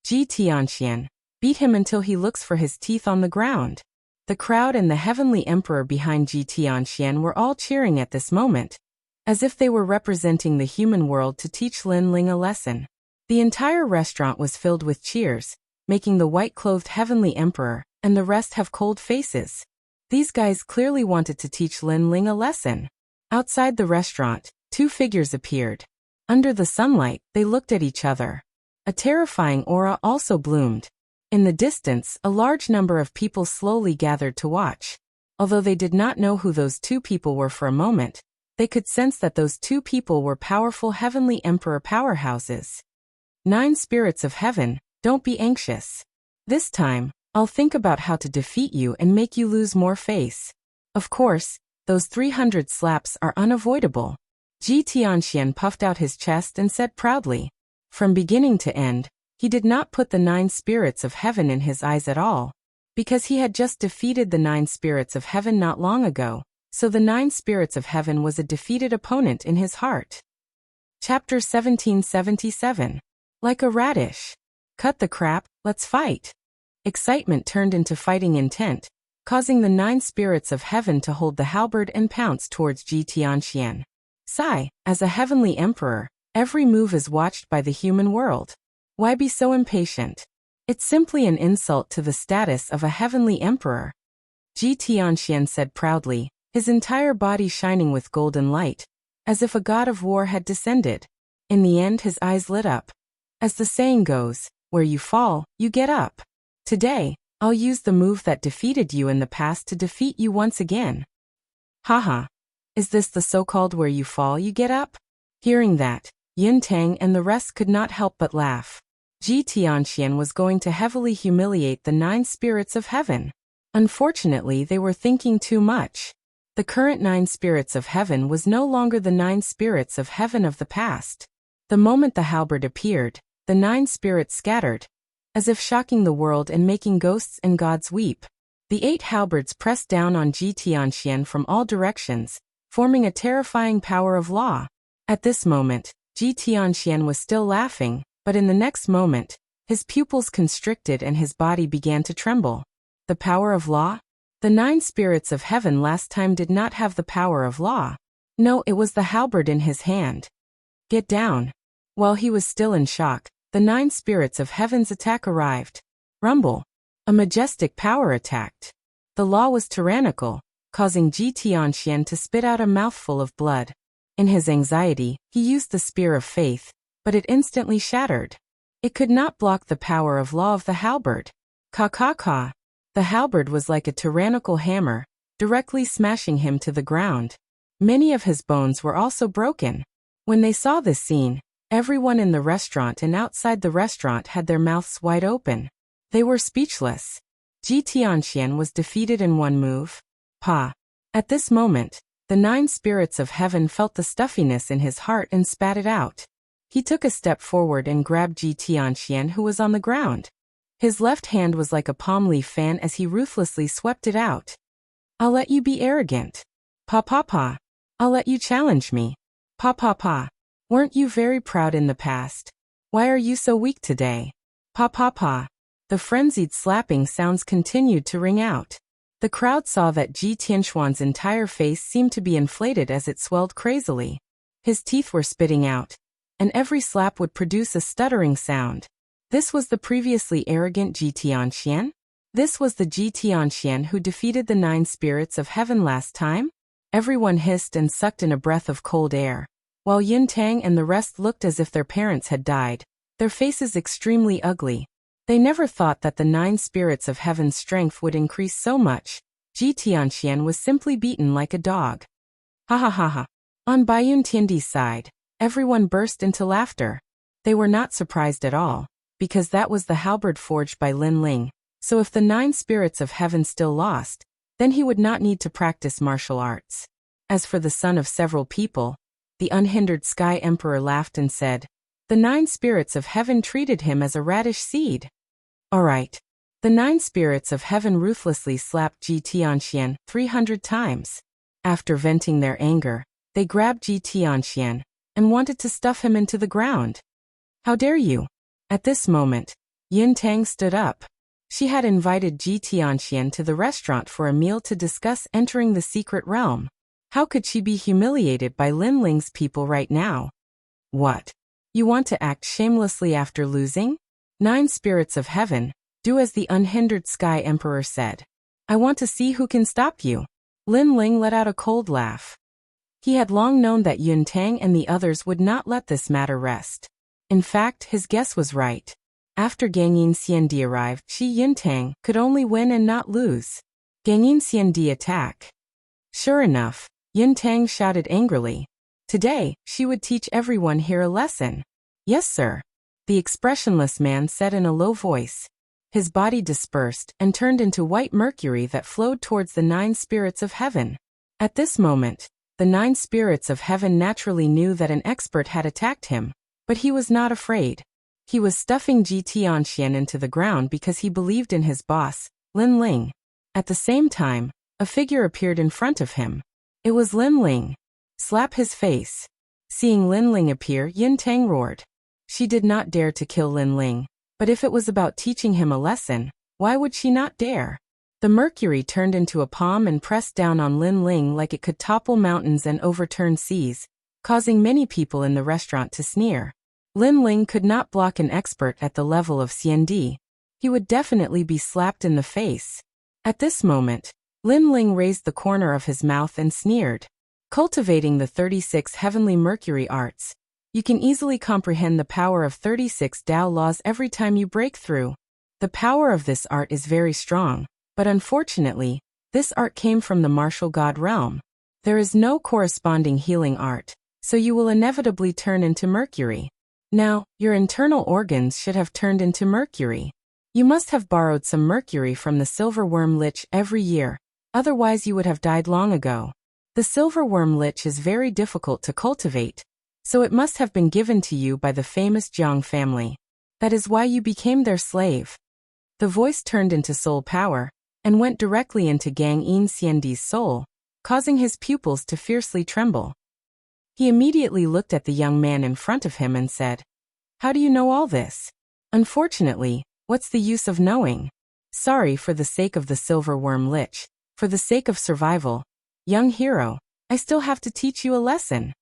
Ji Tianxian, beat him until he looks for his teeth on the ground. The crowd and the heavenly emperor behind Ji Tianxian were all cheering at this moment, as if they were representing the human world to teach Lin Ling a lesson. The entire restaurant was filled with cheers, making the white-clothed heavenly emperor and the rest have cold faces. These guys clearly wanted to teach Lin Ling a lesson. Outside the restaurant, two figures appeared. Under the sunlight, they looked at each other. A terrifying aura also bloomed. In the distance, a large number of people slowly gathered to watch. Although they did not know who those two people were for a moment, they could sense that those two people were powerful heavenly emperor powerhouses. 9 spirits of heaven, don't be anxious. This time, I'll think about how to defeat you and make you lose more face. Of course, those 300 slaps are unavoidable. Ji Tianxian puffed out his chest and said proudly. From beginning to end, he did not put the 9 spirits of heaven in his eyes at all, because he had just defeated the 9 spirits of heaven not long ago, so the 9 spirits of heaven was a defeated opponent in his heart. Chapter 1777. Like a radish. Cut the crap, let's fight. Excitement turned into fighting intent, causing the 9 spirits of heaven to hold the halberd and pounce towards Ji Tianxian. Sigh, as a heavenly emperor, every move is watched by the human world. Why be so impatient? It's simply an insult to the status of a heavenly emperor. Ji Tianxian said proudly, his entire body shining with golden light, as if a god of war had descended. In the end, his eyes lit up. As the saying goes, where you fall, you get up. Today, I'll use the move that defeated you in the past to defeat you once again. Haha. Is this the so-called where you fall, you get up? Hearing that, Yin Tang and the rest could not help but laugh. Ji Tianxian was going to heavily humiliate the 9 spirits of heaven. Unfortunately, they were thinking too much. The current 9 spirits of heaven was no longer the 9 spirits of heaven of the past. The moment the halberd appeared, the 9 spirits scattered, as if shocking the world and making ghosts and gods weep. The 8 halberds pressed down on Ji Tianxian from all directions, forming a terrifying power of law. At this moment, Ji Tianxian was still laughing, but in the next moment, his pupils constricted and his body began to tremble. The power of law? The 9 spirits of heaven last time did not have the power of law. No, it was the halberd in his hand. Get down. While he was still in shock, the 9 spirits of heaven's attack arrived. Rumble. A majestic power attacked. The law was tyrannical, causing Ji Tianxian to spit out a mouthful of blood. In his anxiety, he used the spear of faith, but it instantly shattered. It could not block the power of law of the halberd. Ka. The halberd was like a tyrannical hammer, directly smashing him to the ground. Many of his bones were also broken. When they saw this scene, everyone in the restaurant and outside the restaurant had their mouths wide open. They were speechless. Ji Tianxian was defeated in one move. Pa. At this moment, the 9 spirits of heaven felt the stuffiness in his heart and spat it out. He took a step forward and grabbed Ji Tianxian, who was on the ground. His left hand was like a palm leaf fan as he ruthlessly swept it out. I'll let you be arrogant. Pa. I'll let you challenge me. Pa. Weren't you very proud in the past? Why are you so weak today? Pa. The frenzied slapping sounds continued to ring out. The crowd saw that Ji Tianxuan's entire face seemed to be inflated as it swelled crazily. His teeth were spitting out, and every slap would produce a stuttering sound. This was the previously arrogant Ji Tianxian? This was the Ji Tianxian who defeated the 9 spirits of heaven last time? Everyone hissed and sucked in a breath of cold air, while Yin Tang and the rest looked as if their parents had died, their faces extremely ugly. They never thought that the 9 spirits of heaven's strength would increase so much. Ji Tianxian was simply beaten like a dog. Ha. On Baiyun Tiandi's side, everyone burst into laughter. They were not surprised at all, because that was the halberd forged by Lin Ling, so if the 9 spirits of heaven still lost, then he would not need to practice martial arts. As for the son of several people, the unhindered Sky Emperor laughed and said, the 9 spirits of heaven treated him as a radish seed. Alright. The 9 spirits of heaven ruthlessly slapped Ji Tianxian 300 times. After venting their anger, they grabbed Ji Tianxian and wanted to stuff him into the ground. How dare you? At this moment, Yin Tang stood up. She had invited Ji Tianxian to the restaurant for a meal to discuss entering the secret realm. How could she be humiliated by Lin Ling's people right now? What? You want to act shamelessly after losing? 9 spirits of heaven, do as the unhindered Sky Emperor said. I want to see who can stop you. Lin Ling let out a cold laugh. He had long known that Yun Tang and the others would not let this matter rest. In fact, his guess was right. After Gangyin Xiandi arrived, Shi Yuntang could only win and not lose. Gangyin Xiandi attack. Sure enough, Yuntang shouted angrily. Today, she would teach everyone here a lesson. Yes, sir. The expressionless man said in a low voice. His body dispersed and turned into white mercury that flowed towards the 9 spirits of heaven. At this moment, the 9 spirits of heaven naturally knew that an expert had attacked him, but he was not afraid. He was stuffing Ji Tianxian into the ground because he believed in his boss, Lin Ling. At the same time, a figure appeared in front of him. It was Lin Ling. Slap his face. Seeing Lin Ling appear, Yun Tang roared. She did not dare to kill Lin Ling, but if it was about teaching him a lesson, why would she not dare? The mercury turned into a palm and pressed down on Lin Ling like it could topple mountains and overturn seas, causing many people in the restaurant to sneer. Lin Ling could not block an expert at the level of Xiandi. He would definitely be slapped in the face. At this moment, Lin Ling raised the corner of his mouth and sneered. Cultivating the 36 heavenly mercury arts, you can easily comprehend the power of 36 Tao laws every time you break through. The power of this art is very strong, but unfortunately, this art came from the martial god realm. There is no corresponding healing art, so you will inevitably turn into mercury. Now, your internal organs should have turned into mercury. You must have borrowed some mercury from the silverworm lich every year, otherwise you would have died long ago. The silverworm lich is very difficult to cultivate, so it must have been given to you by the famous Jiang family. That is why you became their slave. The voice turned into soul power, and went directly into Gangyin Xiandi's soul, causing his pupils to fiercely tremble. He immediately looked at the young man in front of him and said, "How do you know all this?" "Unfortunately, what's the use of knowing? Sorry, for the sake of the silverworm lich, for the sake of survival, young hero, I still have to teach you a lesson."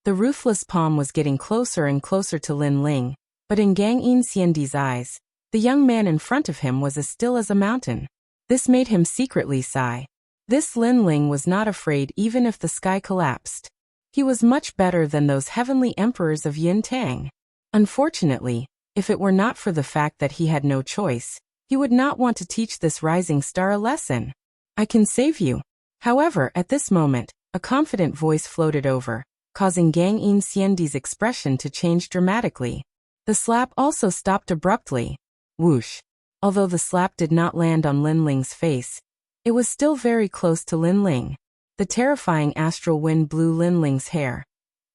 The ruthless palm was getting closer and closer to Lin Ling, but in Gangyin Xiandi's eyes, the young man in front of him was as still as a mountain. This made him secretly sigh. This Lin Ling was not afraid even if the sky collapsed. He was much better than those heavenly emperors of Yun Tang. Unfortunately, if it were not for the fact that he had no choice, he would not want to teach this rising star a lesson. "I can save you." However, at this moment, a confident voice floated over, causing Gangyin Xiandi's expression to change dramatically. The slap also stopped abruptly. Whoosh. Although the slap did not land on Lin Ling's face, it was still very close to Lin Ling. The terrifying astral wind blew Lin Ling's hair.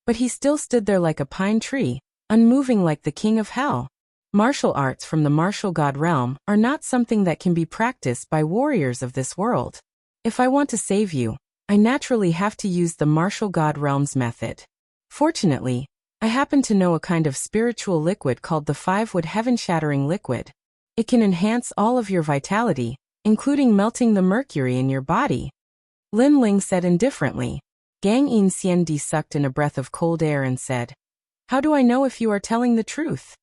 But he still stood there like a pine tree, unmoving like the king of hell. Martial arts from the martial god realm are not something that can be practiced by warriors of this world. If I want to save you, I naturally have to use the martial god realm's method. Fortunately, I happen to know a kind of spiritual liquid called the 5-wood heaven-shattering liquid. It can enhance all of your vitality, including melting the mercury in your body. Lin Ling said indifferently. Gangyin Xiandi sucked in a breath of cold air and said, "How do I know if you are telling the truth?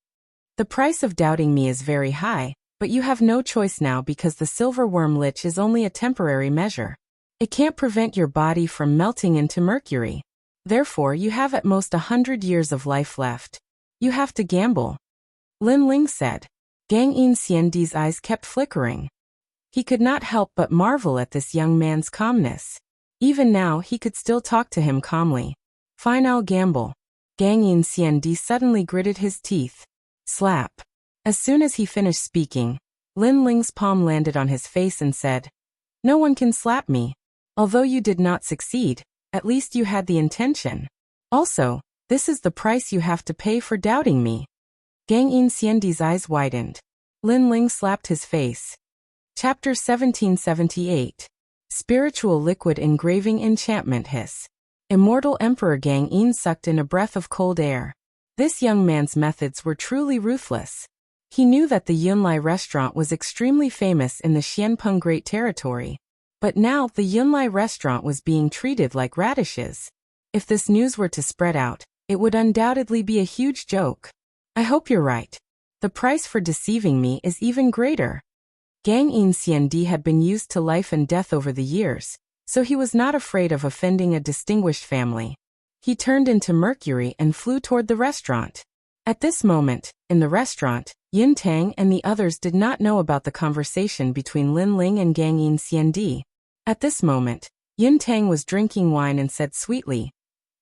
The price of doubting me is very high, but you have no choice now because the silverworm lich is only a temporary measure. It can't prevent your body from melting into mercury. Therefore, you have at most 100 years of life left. You have to gamble." Lin Ling said. Gangyin Xiandi's eyes kept flickering. He could not help but marvel at this young man's calmness. Even now, he could still talk to him calmly. "Fine, I'll gamble." Gangyin Xiandi suddenly gritted his teeth. Slap. As soon as he finished speaking, Lin Ling's palm landed on his face and said, "No one can slap me. Although you did not succeed, at least you had the intention. Also, this is the price you have to pay for doubting me." Gangyin Xiandi's eyes widened. Lin Ling slapped his face. Chapter 1778. Spiritual Liquid Engraving Enchantment Hiss. Immortal Emperor Gangyin sucked in a breath of cold air. This young man's methods were truly ruthless. He knew that the Yunlai restaurant was extremely famous in the Xianpeng Great Territory. But now the Yunlai restaurant was being treated like radishes. If this news were to spread out, it would undoubtedly be a huge joke. I hope you're right. The price for deceiving me is even greater. Gang Xiandi had been used to life and death over the years, so he was not afraid of offending a distinguished family. He turned into Mercury and flew toward the restaurant. At this moment, in the restaurant, Yin Tang and the others did not know about the conversation between Lin Ling and Gang Xiandi. At this moment, Yin Tang was drinking wine and said sweetly,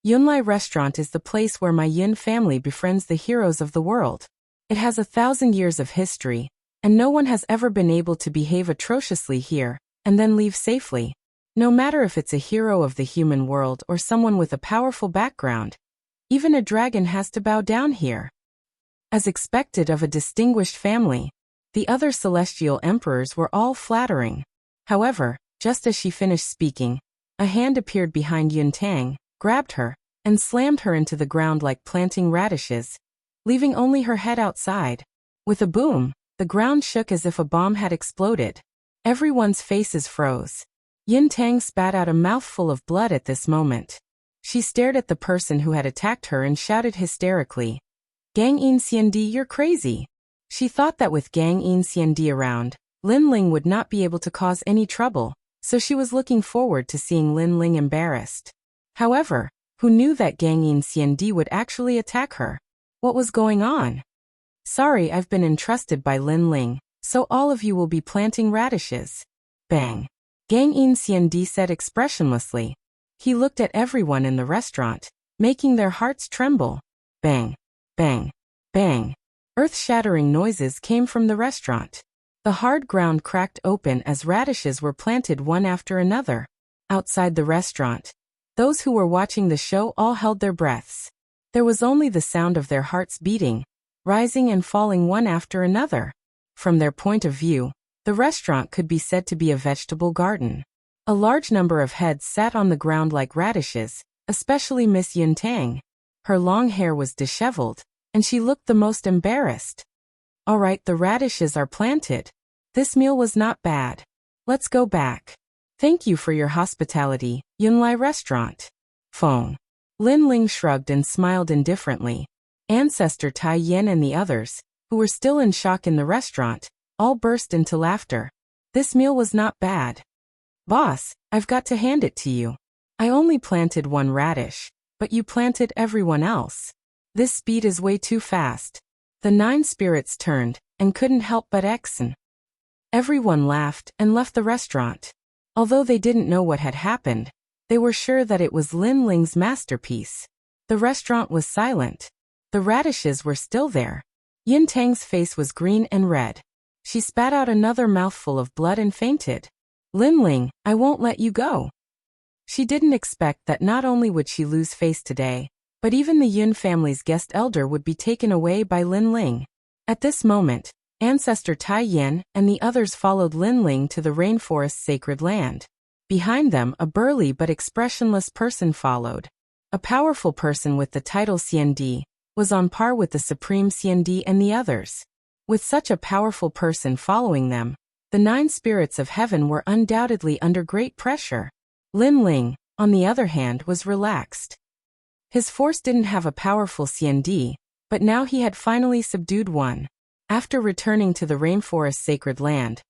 Yunlai restaurant is the place where my Yin family befriends the heroes of the world. It has 1,000 years of history, and no one has ever been able to behave atrociously here, and then leave safely. No matter if it's a hero of the human world or someone with a powerful background, even a dragon has to bow down here. As expected of a distinguished family, the other celestial emperors were all flattering. However, just as she finished speaking, a hand appeared behind Yun Tang, grabbed her, and slammed her into the ground like planting radishes, leaving only her head outside. With a boom, the ground shook as if a bomb had exploded. Everyone's faces froze. Yin Tang spat out a mouthful of blood at this moment. She stared at the person who had attacked her and shouted hysterically, Gang Xiandi, you're crazy. She thought that with Gang Xiandi around, Lin Ling would not be able to cause any trouble, so she was looking forward to seeing Lin Ling embarrassed. However, who knew that Gang Xiandi would actually attack her? What was going on? Sorry, I've been entrusted by Lin Ling, so all of you will be planting radishes. Bang. Gang Xiandi said expressionlessly. He looked at everyone in the restaurant, making their hearts tremble. Bang. Bang. Bang. Earth-shattering noises came from the restaurant. The hard ground cracked open as radishes were planted one after another. Outside the restaurant, those who were watching the show all held their breaths. There was only the sound of their hearts beating, rising and falling one after another. From their point of view, the restaurant could be said to be a vegetable garden. A large number of heads sat on the ground like radishes, especially Miss Yin Tang. Her long hair was disheveled, and she looked the most embarrassed. All right, the radishes are planted. This meal was not bad. Let's go back. Thank you for your hospitality, Yunlai restaurant. Feng. Lin Ling shrugged and smiled indifferently. Ancestor Tai Yen and the others, who were still in shock in the restaurant, all burst into laughter. This meal was not bad. Boss, I've got to hand it to you. I only planted one radish, but you planted everyone else. This speed is way too fast. The 9 spirits turned, and couldn't help but exen. Everyone laughed and left the restaurant. Although they didn't know what had happened, they were sure that it was Lin Ling's masterpiece. The restaurant was silent. The radishes were still there. Yin Tang's face was green and red. She spat out another mouthful of blood and fainted. Lin Ling, I won't let you go. She didn't expect that not only would she lose face today, but even the Yun family's guest elder would be taken away by Lin Ling. At this moment, Ancestor Tai Yen and the others followed Lin Ling to the rainforest's sacred land. Behind them, a burly but expressionless person followed. A powerful person with the title Xiandi was on par with the Supreme Xiandi and the others. With such a powerful person following them, the 9 spirits of heaven were undoubtedly under great pressure. Lin Ling, on the other hand, was relaxed. His force didn't have a powerful Xiandi, but now he had finally subdued one. After returning to the rainforest's sacred land,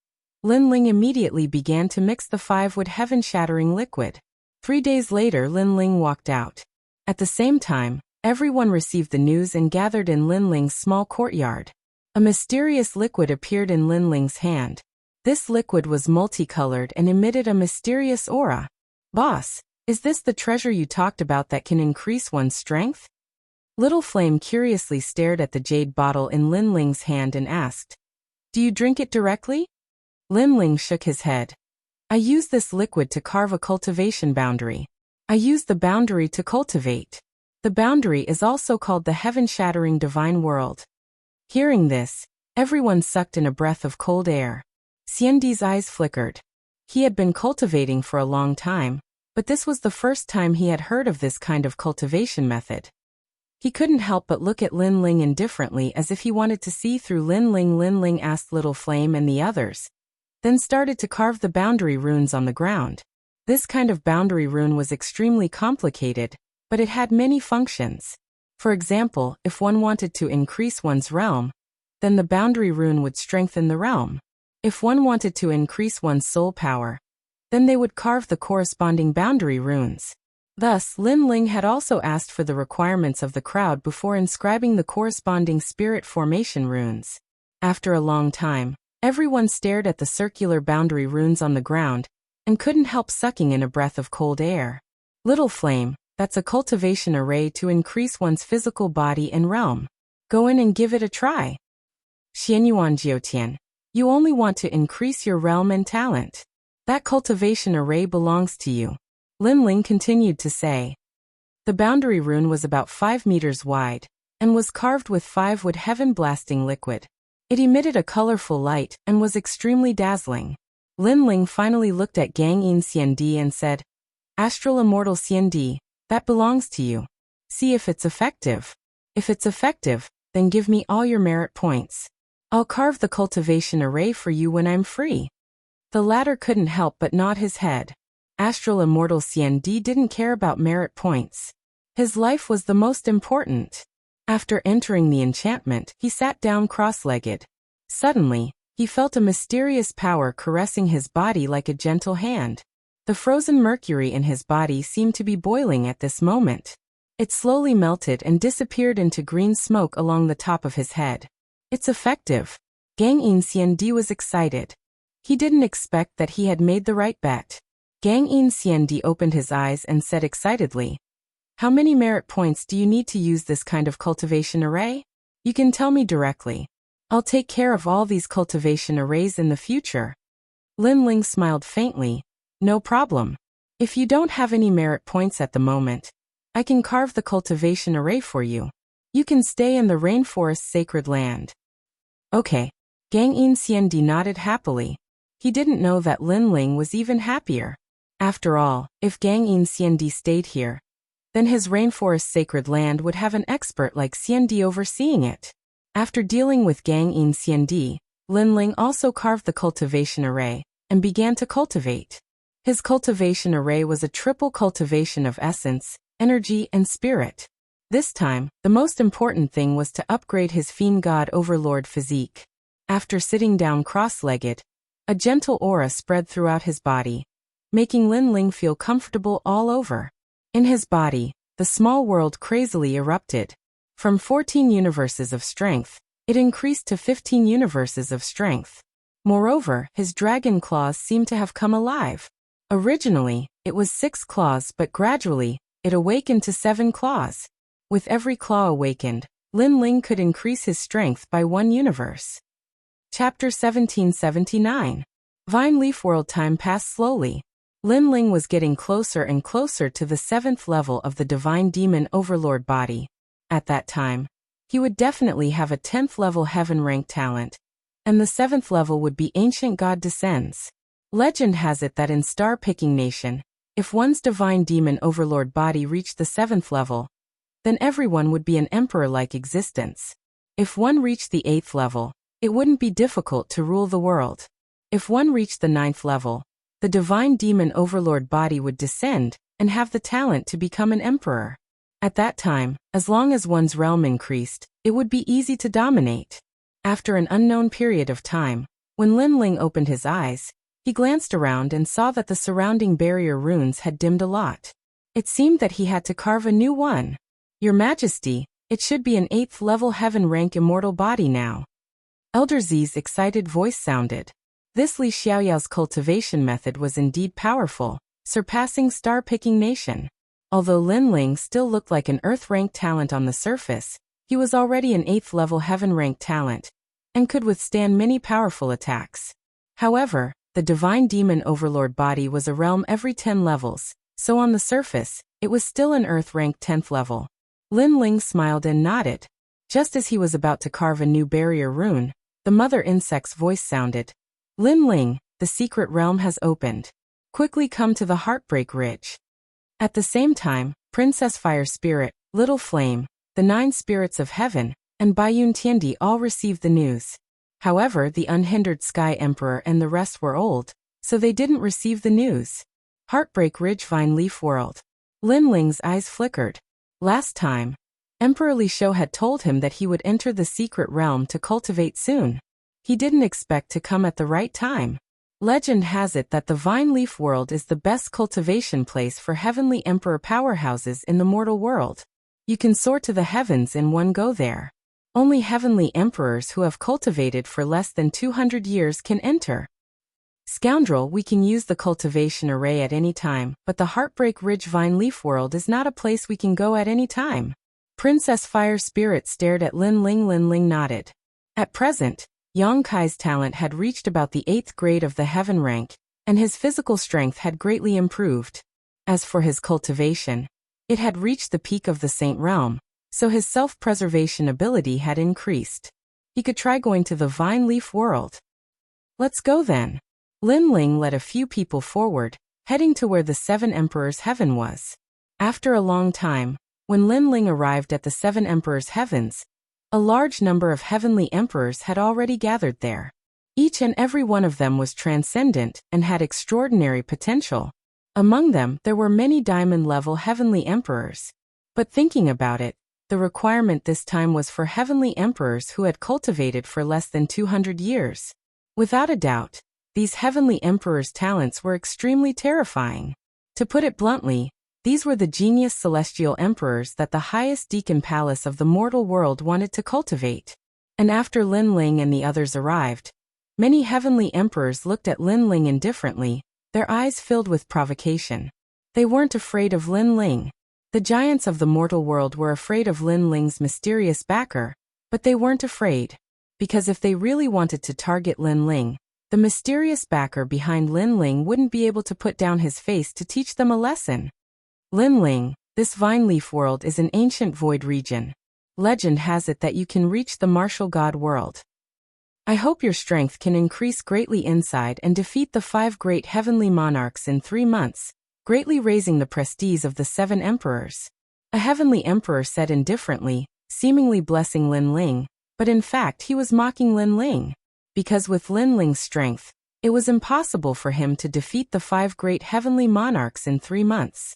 Lin Ling immediately began to mix the 5-wood heaven-shattering liquid. 3 days later, Lin Ling walked out. At the same time, everyone received the news and gathered in Lin Ling's small courtyard. A mysterious liquid appeared in Lin Ling's hand. This liquid was multicolored and emitted a mysterious aura. Boss, is this the treasure you talked about that can increase one's strength? Little Flame curiously stared at the jade bottle in Lin Ling's hand and asked, Do you drink it directly? Lin Ling shook his head. I use this liquid to carve a cultivation boundary. I use the boundary to cultivate. The boundary is also called the heaven-shattering divine world. Hearing this, everyone sucked in a breath of cold air. Xiandi's eyes flickered. He had been cultivating for a long time, but this was the first time he had heard of this kind of cultivation method. He couldn't help but look at Lin Ling indifferently as if he wanted to see through Lin Ling. Lin Ling asked Little Flame and the others, then started to carve the boundary runes on the ground. This kind of boundary rune was extremely complicated, but it had many functions. For example, if one wanted to increase one's realm, then the boundary rune would strengthen the realm. If one wanted to increase one's soul power, then they would carve the corresponding boundary runes. Thus, Lin Ling had also asked for the requirements of the crowd before inscribing the corresponding spirit formation runes. After a long time, everyone stared at the circular boundary runes on the ground and couldn't help sucking in a breath of cold air. Little Flame, that's a cultivation array to increase one's physical body and realm. Go in and give it a try. Xianyuan Jiutian, you only want to increase your realm and talent. That cultivation array belongs to you. Lin Ling continued to say. The boundary rune was about 5 meters wide and was carved with 5 wood heaven-blasting liquid. It emitted a colorful light and was extremely dazzling. Lin Ling finally looked at Gang Yin Xiandi and said, Astral Immortal Xiandi, that belongs to you. See if it's effective. If it's effective, then give me all your merit points. I'll carve the cultivation array for you when I'm free. The latter couldn't help but nod his head. Astral Immortal Xiandi didn't care about merit points. His life was the most important. After entering the enchantment, he sat down cross-legged. Suddenly, he felt a mysterious power caressing his body like a gentle hand. The frozen mercury in his body seemed to be boiling at this moment. It slowly melted and disappeared into green smoke along the top of his head. It's effective. Gang Yin Xiandi was excited. He didn't expect that he had made the right bet. Gang Yin Xiandi opened his eyes and said excitedly, How many merit points do you need to use this kind of cultivation array? You can tell me directly. I'll take care of all these cultivation arrays in the future. Lin Ling smiled faintly. No problem. If you don't have any merit points at the moment, I can carve the cultivation array for you. You can stay in the rainforest's sacred land. Okay. Gang Yin Xiandi nodded happily. He didn't know that Lin Ling was even happier. After all, if Gang Yin Xiandi stayed here, then his rainforest sacred land would have an expert like Xiandi overseeing it. After dealing with Gang Yin Xiandi, Lin Ling also carved the cultivation array and began to cultivate. His cultivation array was a triple cultivation of essence, energy, and spirit. This time, the most important thing was to upgrade his Fiend God Overlord physique. After sitting down cross-legged, a gentle aura spread throughout his body, making Lin Ling feel comfortable all over. In his body, the small world crazily erupted. From 14 universes of strength, it increased to 15 universes of strength. Moreover, his dragon claws seemed to have come alive. Originally, it was 6 claws, but gradually, it awakened to 7 claws. With every claw awakened, Lin Ling could increase his strength by 1 universe. Chapter 1779. Vine Leaf World. Time passed slowly. Lin Ling was getting closer and closer to the 7th level of the Divine Demon Overlord body. At that time, he would definitely have a 10th level heaven rank talent, and the 7th level would be Ancient God Descends. Legend has it that in Star Picking Nation, if one's Divine Demon Overlord body reached the 7th level, then everyone would be an emperor-like existence. If one reached the 8th level, it wouldn't be difficult to rule the world. If one reached the 9th level, the Divine Demon Overlord body would descend and have the talent to become an emperor. At that time, as long as one's realm increased, it would be easy to dominate. After an unknown period of time, when Lin Ling opened his eyes, he glanced around and saw that the surrounding barrier runes had dimmed a lot. It seemed that he had to carve a new one. Your Majesty, it should be an 8th level heaven rank immortal body now. Elder Z's excited voice sounded. This Li Xiaoyao's cultivation method was indeed powerful, surpassing Star Picking Nation. Although Lin Ling still looked like an Earth-ranked talent on the surface, he was already an 8th level heaven-ranked talent, and could withstand many powerful attacks. However, the Divine Demon Overlord body was a realm every 10 levels, so on the surface, it was still an Earth-ranked 10th level. Lin Ling smiled and nodded. Just as he was about to carve a new barrier rune, the mother insect's voice sounded. Lin Ling, the secret realm has opened. Quickly come to the Heartbreak Ridge. At the same time, Princess Fire Spirit, Little Flame, the 9 spirits of heaven, and Baiyun Tiandi all received the news. However, the unhindered Sky Emperor and the rest were old, so they didn't receive the news. Heartbreak Ridge Vine Leaf World. Lin Ling's eyes flickered. Last time, Emperor Li Shou had told him that he would enter the secret realm to cultivate soon. He didn't expect to come at the right time. Legend has it that the Vine Leaf World is the best cultivation place for heavenly emperor powerhouses in the mortal world. You can soar to the heavens in one go there. Only heavenly emperors who have cultivated for less than 200 years can enter. Scoundrel, we can use the cultivation array at any time, but the Heartbreak Ridge Vine Leaf World is not a place we can go at any time. Princess Fire Spirit stared at Lin Ling. Lin Ling nodded. At present, Yang Kai's talent had reached about the 8th grade of the heaven rank, and his physical strength had greatly improved. As for his cultivation, it had reached the peak of the Saint Realm, so his self-preservation ability had increased. He could try going to the Vine Leaf World. Let's go then. Lin Ling led a few people forward, heading to where the 7 Emperors' Heaven was. After a long time, when Lin Ling arrived at the 7 Emperors' Heavens, a large number of heavenly emperors had already gathered there. Each and every one of them was transcendent and had extraordinary potential. Among them, there were many diamond-level heavenly emperors. But thinking about it, the requirement this time was for heavenly emperors who had cultivated for less than 200 years. Without a doubt, these heavenly emperors' talents were extremely terrifying. To put it bluntly, these were the genius celestial emperors that the highest deacon palace of the mortal world wanted to cultivate. And after Lin Ling and the others arrived, many heavenly emperors looked at Lin Ling indifferently, their eyes filled with provocation. They weren't afraid of Lin Ling. The giants of the mortal world were afraid of Lin Ling's mysterious backer, but they weren't afraid. Because if they really wanted to target Lin Ling, the mysterious backer behind Lin Ling wouldn't be able to put down his face to teach them a lesson. Lin Ling, this Vine Leaf World is an ancient void region. Legend has it that you can reach the martial god world. I hope your strength can increase greatly inside and defeat the 5 great heavenly monarchs in 3 months, greatly raising the prestige of the 7 emperors. A heavenly emperor said indifferently, seemingly blessing Lin Ling, but in fact he was mocking Lin Ling. Because with Lin Ling's strength, it was impossible for him to defeat the 5 great heavenly monarchs in 3 months.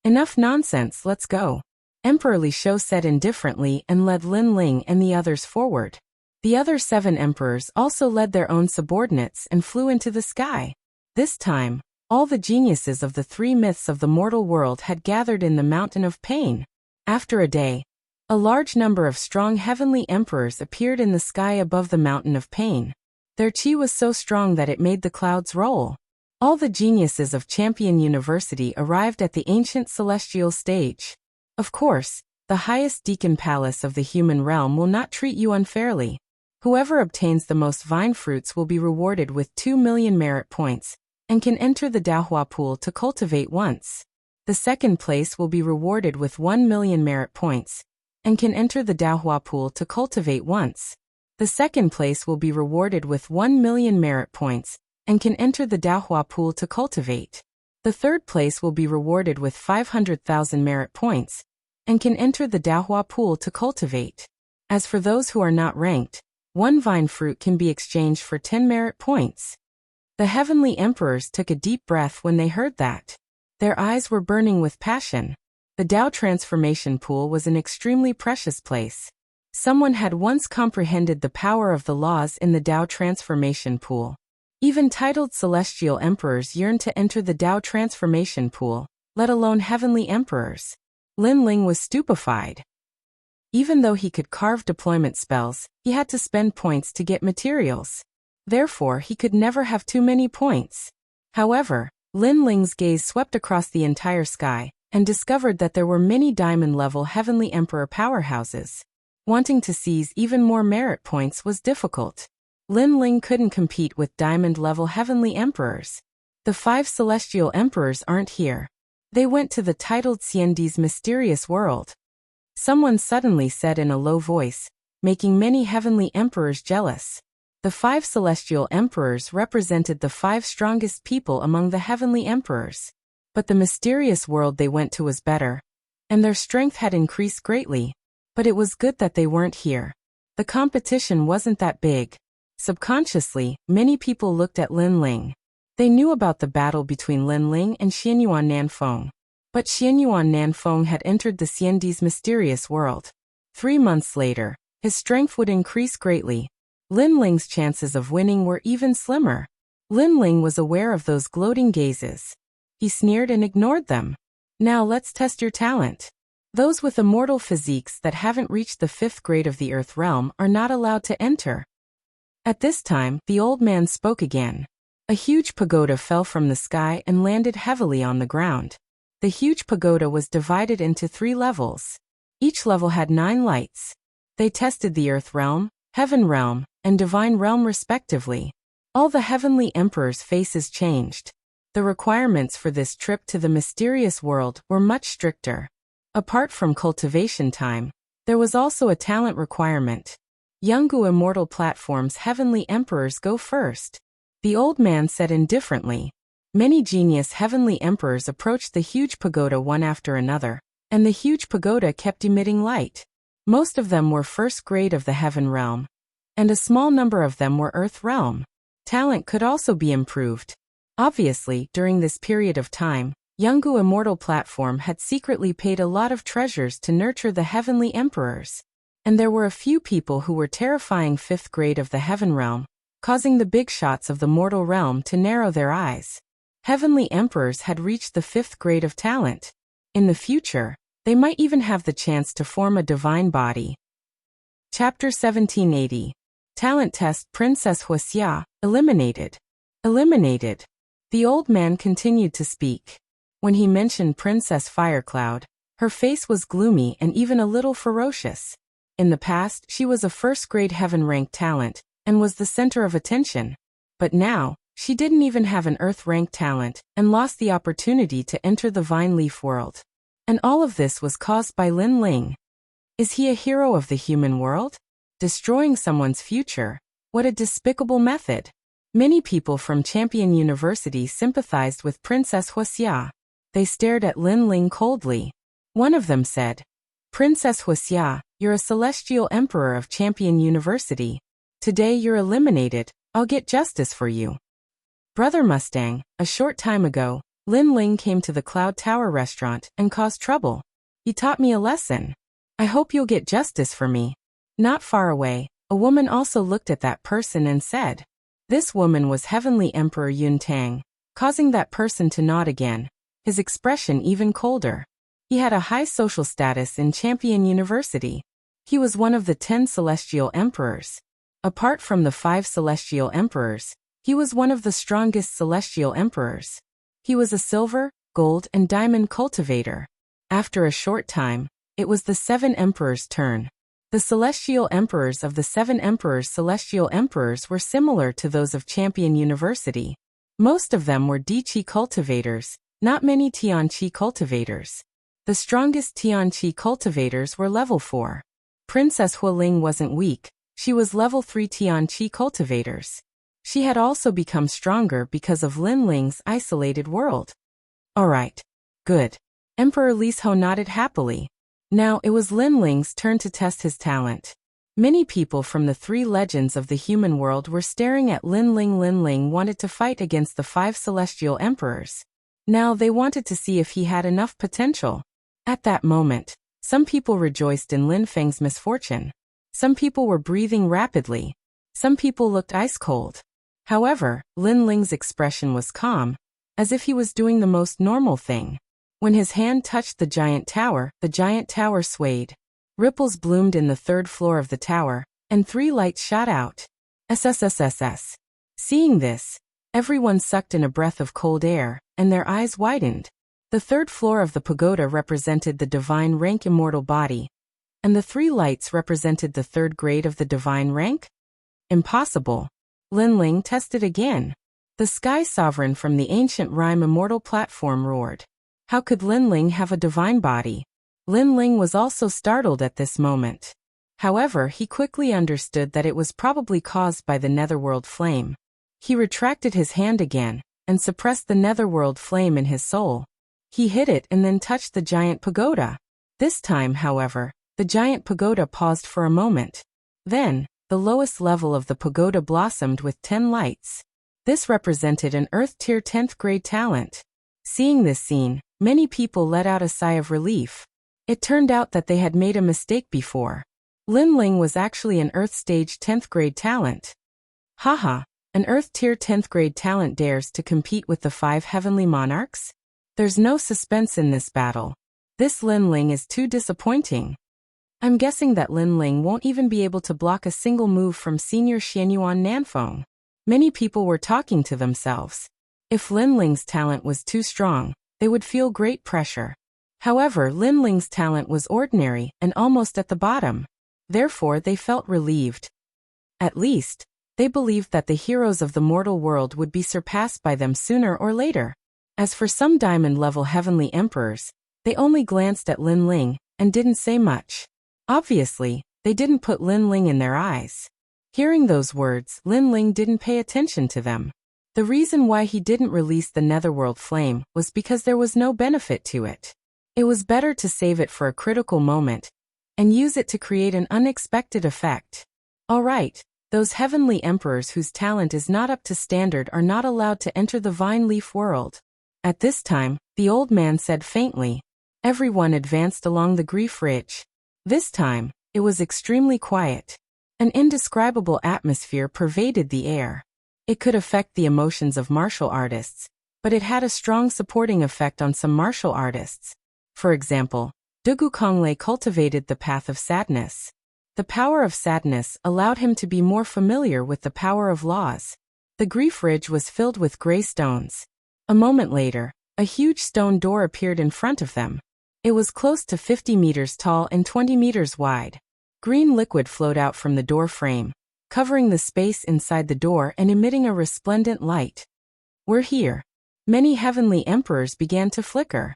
Enough nonsense, let's go. Emperor Li Shou said indifferently and led Lin Ling and the others forward. The other 7 emperors also led their own subordinates and flew into the sky. This time, all the geniuses of the 3 myths of the mortal world had gathered in the Mountain of Pain. After a day, a large number of strong heavenly emperors appeared in the sky above the Mountain of Pain. Their chi was so strong that it made the clouds roll. All the geniuses of Champion University arrived at the ancient celestial stage. Of course, the highest deacon palace of the human realm will not treat you unfairly. Whoever obtains the most vine fruits will be rewarded with 2 million merit points, and can enter the Daohua pool to cultivate once. The second place will be rewarded with 1 million merit points, and can enter the Daohua pool to cultivate once. The second place will be rewarded with 1 million merit points, and can enter the Daohua pool to cultivate. The third place will be rewarded with 500,000 merit points, and can enter the Daohua pool to cultivate. As for those who are not ranked, 1 vine fruit can be exchanged for 10 merit points. The heavenly emperors took a deep breath when they heard that. Their eyes were burning with passion. The Dao Transformation Pool was an extremely precious place. Someone had once comprehended the power of the laws in the Dao Transformation Pool. Even titled celestial emperors yearned to enter the Dao Transformation Pool, let alone heavenly emperors. Lin Ling was stupefied. Even though he could carve deployment spells, he had to spend points to get materials. Therefore, he could never have too many points. However, Lin Ling's gaze swept across the entire sky, and discovered that there were many diamond-level heavenly emperor powerhouses. Wanting to seize even more merit points was difficult. Lin Ling couldn't compete with diamond-level heavenly emperors. The 5 celestial emperors aren't here. They went to the titled Xiandi's mysterious world. Someone suddenly said in a low voice, making many heavenly emperors jealous. The 5 celestial emperors represented the 5 strongest people among the heavenly emperors. But the mysterious world they went to was better, and their strength had increased greatly. But it was good that they weren't here. The competition wasn't that big. Subconsciously, many people looked at Lin Ling. They knew about the battle between Lin Ling and Xianyuan Nanfeng. But Xianyuan Nanfeng had entered the Xiandi's mysterious world. 3 months later, his strength would increase greatly. Lin Ling's chances of winning were even slimmer. Lin Ling was aware of those gloating gazes. He sneered and ignored them. Now let's test your talent. Those with immortal physiques that haven't reached the 5th grade of the Earth realm are not allowed to enter. At this time, the old man spoke again. A huge pagoda fell from the sky and landed heavily on the ground. The huge pagoda was divided into 3 levels. Each level had 9 lights. They tested the Earth realm, Heaven realm, and Divine realm respectively. All the heavenly emperors' faces changed. The requirements for this trip to the mysterious world were much stricter. Apart from cultivation time, there was also a talent requirement. Yungu Immortal Platform's heavenly emperors go first. The old man said indifferently. Many genius heavenly emperors approached the huge pagoda one after another, and the huge pagoda kept emitting light. Most of them were 1st grade of the Heaven realm, and a small number of them were Earth realm. Talent could also be improved. Obviously, during this period of time, Yungu Immortal Platform had secretly paid a lot of treasures to nurture the heavenly emperors. And there were a few people who were terrifying 5th grade of the Heaven realm, causing the big shots of the mortal realm to narrow their eyes. Heavenly emperors had reached the 5th grade of talent. In the future, they might even have the chance to form a divine body. Chapter 1780. Talent Test. Princess Wuxia, eliminated. Eliminated. The old man continued to speak. When he mentioned Princess Firecloud, her face was gloomy and even a little ferocious. In the past, she was a 1st grade Heaven-ranked talent, and was the center of attention. But now, she didn't even have an Earth-ranked talent, and lost the opportunity to enter the Vine Leaf world. And all of this was caused by Lin Ling. Is he a hero of the human world? Destroying someone's future? What a despicable method. Many people from Champion University sympathized with Princess Wuxia. They stared at Lin Ling coldly. One of them said, Princess Wuxia, you're a celestial emperor of Champion University. Today you're eliminated, I'll get justice for you. Brother Mustang, a short time ago, Lin Ling came to the Cloud Tower restaurant and caused trouble. He taught me a lesson. I hope you'll get justice for me. Not far away, a woman also looked at that person and said, this woman was Heavenly Emperor Yun Tang, causing that person to nod again, his expression even colder. He had a high social status in Champion University. He was one of the 10 celestial emperors. Apart from the 5 celestial emperors, he was one of the strongest celestial emperors. He was a silver, gold, and diamond cultivator. After a short time, it was the 7 emperors' turn. The celestial emperors of the 7 emperors' celestial emperors were similar to those of Champion University. Most of them were Di-Chi cultivators, not many Tian-Chi cultivators. The strongest Tian-Chi cultivators were level 4. Princess Hualing wasn't weak, she was level 3 Tian-Chi cultivators. She had also become stronger because of Lin Ling's isolated world. Alright. Good. Emperor Lisho nodded happily. Now it was Lin Ling's turn to test his talent. Many people from the 3 legends of the human world were staring at Lin Ling. Lin Ling wanted to fight against the 5 celestial emperors. Now they wanted to see if he had enough potential. At that moment, some people rejoiced in Lin Feng's misfortune. Some people were breathing rapidly. Some people looked ice cold. However, Lin Ling's expression was calm, as if he was doing the most normal thing. When his hand touched the giant tower swayed. Ripples bloomed in the 3rd floor of the tower, and 3 lights shot out. SSSSS. Seeing this, everyone sucked in a breath of cold air, and their eyes widened. The 3rd floor of the pagoda represented the divine rank immortal body, and the 3 lights represented the 3rd grade of the divine rank? Impossible. Lin Ling tested again. The sky sovereign from the ancient rhyme immortal platform roared. How could Lin Ling have a divine body? Lin Ling was also startled at this moment. However, he quickly understood that it was probably caused by the netherworld flame. He retracted his hand again, and suppressed the netherworld flame in his soul. He hid it and then touched the giant pagoda. This time, however, The giant pagoda paused for a moment. Then, the lowest level of the pagoda blossomed with 10 lights. This represented an Earth Tier 10th grade talent. Seeing this scene, many people let out a sigh of relief. It turned out that they had made a mistake before. Lin Ling was actually an Earth Stage 10th grade talent. Haha, an Earth Tier 10th grade talent dares to compete with the 5 heavenly monarchs? There's no suspense in this battle. This Lin Ling is too disappointing. I'm guessing that Lin Ling won't even be able to block a single move from Senior Xianyuan Nanfeng. Many people were talking to themselves. If Lin Ling's talent was too strong, they would feel great pressure. However, Lin Ling's talent was ordinary and almost at the bottom. Therefore, they felt relieved. At least, they believed that the heroes of the mortal world would be surpassed by them sooner or later. As for some diamond-level heavenly emperors, they only glanced at Lin Ling and didn't say much. Obviously, they didn't put Lin Ling in their eyes. Hearing those words, Lin Ling didn't pay attention to them. The reason why he didn't release the Netherworld Flame was because there was no benefit to it. It was better to save it for a critical moment and use it to create an unexpected effect. Alright, those heavenly emperors whose talent is not up to standard are not allowed to enter the Vine Leaf world. At this time, the old man said faintly. Everyone advanced along the Grief Ridge. This time, it was extremely quiet. An indescribable atmosphere pervaded the air. It could affect the emotions of martial artists, but it had a strong supporting effect on some martial artists. For example, Dugu Konglei cultivated the path of sadness. The power of sadness allowed him to be more familiar with the power of laws. The Grief Ridge was filled with gray stones. A moment later, a huge stone door appeared in front of them. It was close to 50 meters tall and 20 meters wide. Green liquid flowed out from the door frame, covering the space inside the door and emitting a resplendent light. We're here. Many heavenly emperors began to flicker.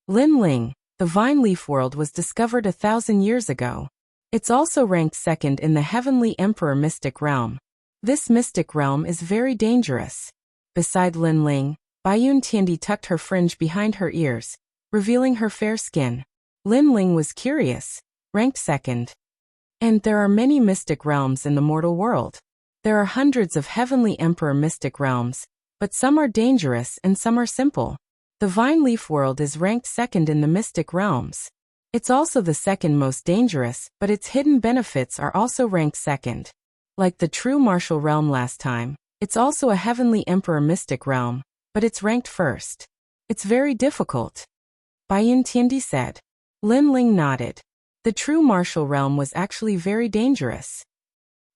Lin Ling, the Vine Leaf world was discovered 1,000 years ago. It's also ranked second in the Heavenly Emperor Mystic Realm. This mystic realm is very dangerous. Beside Lin Ling, Baiyun Tiandi tucked her fringe behind her ears, revealing her fair skin. Lin Ling was curious, ranked second. And there are many mystic realms in the mortal world. There are hundreds of Heavenly Emperor mystic realms, but some are dangerous and some are simple. The Vine Leaf world is ranked second in the mystic realms. It's also the second most dangerous, but its hidden benefits are also ranked second. Like the true martial realm last time, it's also a Heavenly Emperor mystic realm, but it's ranked first. It's very difficult. Baiyun Tiandi said. Lin Ling nodded. The true martial realm was actually very dangerous.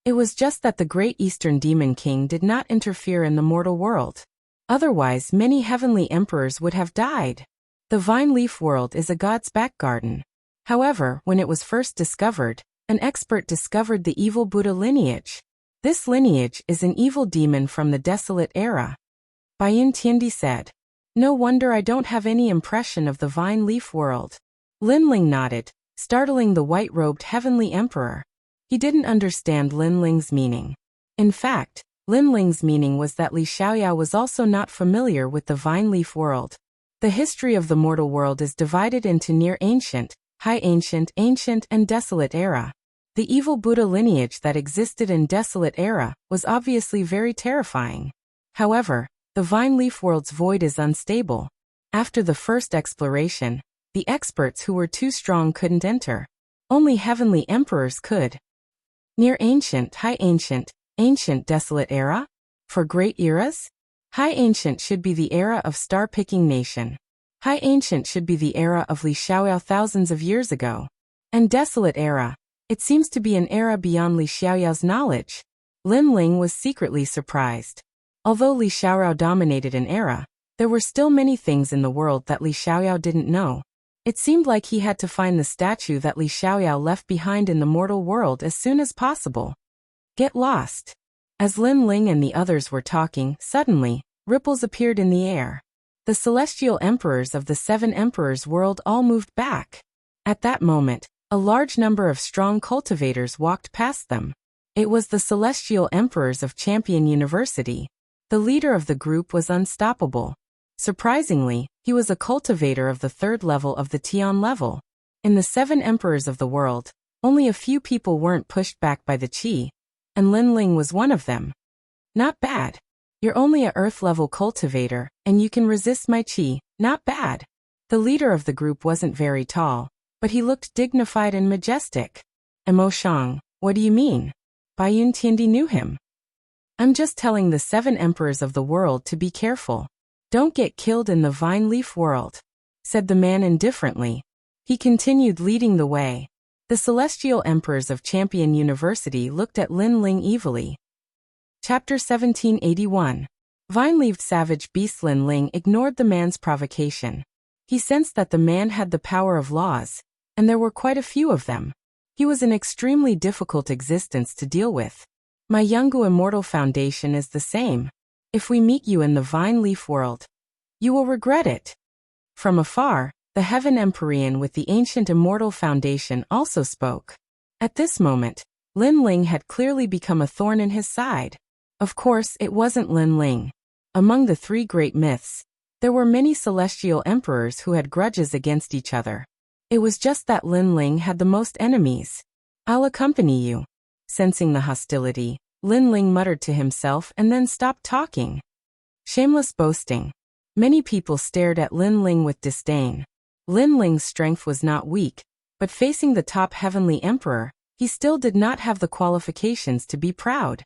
It was just that the Great Eastern Demon King did not interfere in the mortal world. Otherwise, many heavenly emperors would have died. The Vine Leaf world is a god's back garden. However, when it was first discovered, an expert discovered the evil Buddha lineage. This lineage is an evil demon from the desolate era. Baiyun Tiandi said. No wonder I don't have any impression of the Vine Leaf world. Lin Ling nodded, startling the white-robed heavenly emperor. He didn't understand Lin Ling's meaning. In fact, Lin Ling's meaning was that Li Xiaoyao was also not familiar with the Vine Leaf world. The history of the mortal world is divided into Near Ancient, High Ancient, Ancient, and Desolate Era. The evil Buddha lineage that existed in Desolate Era was obviously very terrifying. However, the Vine Leaf world's void is unstable. After the first exploration, the experts who were too strong couldn't enter. Only heavenly emperors could. Near Ancient, High Ancient, Ancient Desolate Era? For great eras? High Ancient should be the era of star-picking nation. High Ancient should be the era of Li Xiaoyao thousands of years ago. And Desolate Era, it seems to be an era beyond Li Xiaoyao's knowledge. Lin Ling was secretly surprised. Although Li Xiaoyao dominated an era, there were still many things in the world that Li Xiaoyao didn't know. It seemed like he had to find the statue that Li Xiaoyao left behind in the mortal world as soon as possible. Get lost. As Lin Ling and the others were talking, suddenly, ripples appeared in the air. The celestial emperors of the 7 emperors world all moved back. At that moment, a large number of strong cultivators walked past them. It was the celestial emperors of Champion University. The leader of the group was unstoppable. Surprisingly, he was a cultivator of the 3rd level of the Tian level. In the 7 emperors of the world, only a few people weren't pushed back by the qi, and Lin Ling was one of them. Not bad. You're only a earth-level cultivator, and you can resist my qi, not bad. The leader of the group wasn't very tall, but he looked dignified and majestic. Mo Shang, what do you mean? Bai Yun Tiandi knew him. I'm just telling the 7 emperors of the world to be careful. Don't get killed in the vine leaf world, said the man indifferently. He continued leading the way. The celestial emperors of Champion University looked at Lin Ling evilly. Chapter 1781. Vine-leaved savage beast. Lin Ling ignored the man's provocation. He sensed that the man had the power of laws, and there were quite a few of them. He was an extremely difficult existence to deal with. My Yungu Immortal Foundation is the same. If we meet you in the vine leaf world, you will regret it. From afar, the Heaven Empyrean with the ancient Immortal Foundation also spoke. At this moment, Lin Ling had clearly become a thorn in his side. Of course, it wasn't Lin Ling. Among the 3 great myths, there were many celestial emperors who had grudges against each other. It was just that Lin Ling had the most enemies. I'll accompany you. Sensing the hostility, Lin Ling muttered to himself and then stopped talking. Shameless boasting. Many people stared at Lin Ling with disdain. Lin Ling's strength was not weak, but facing the top heavenly emperor, he still did not have the qualifications to be proud.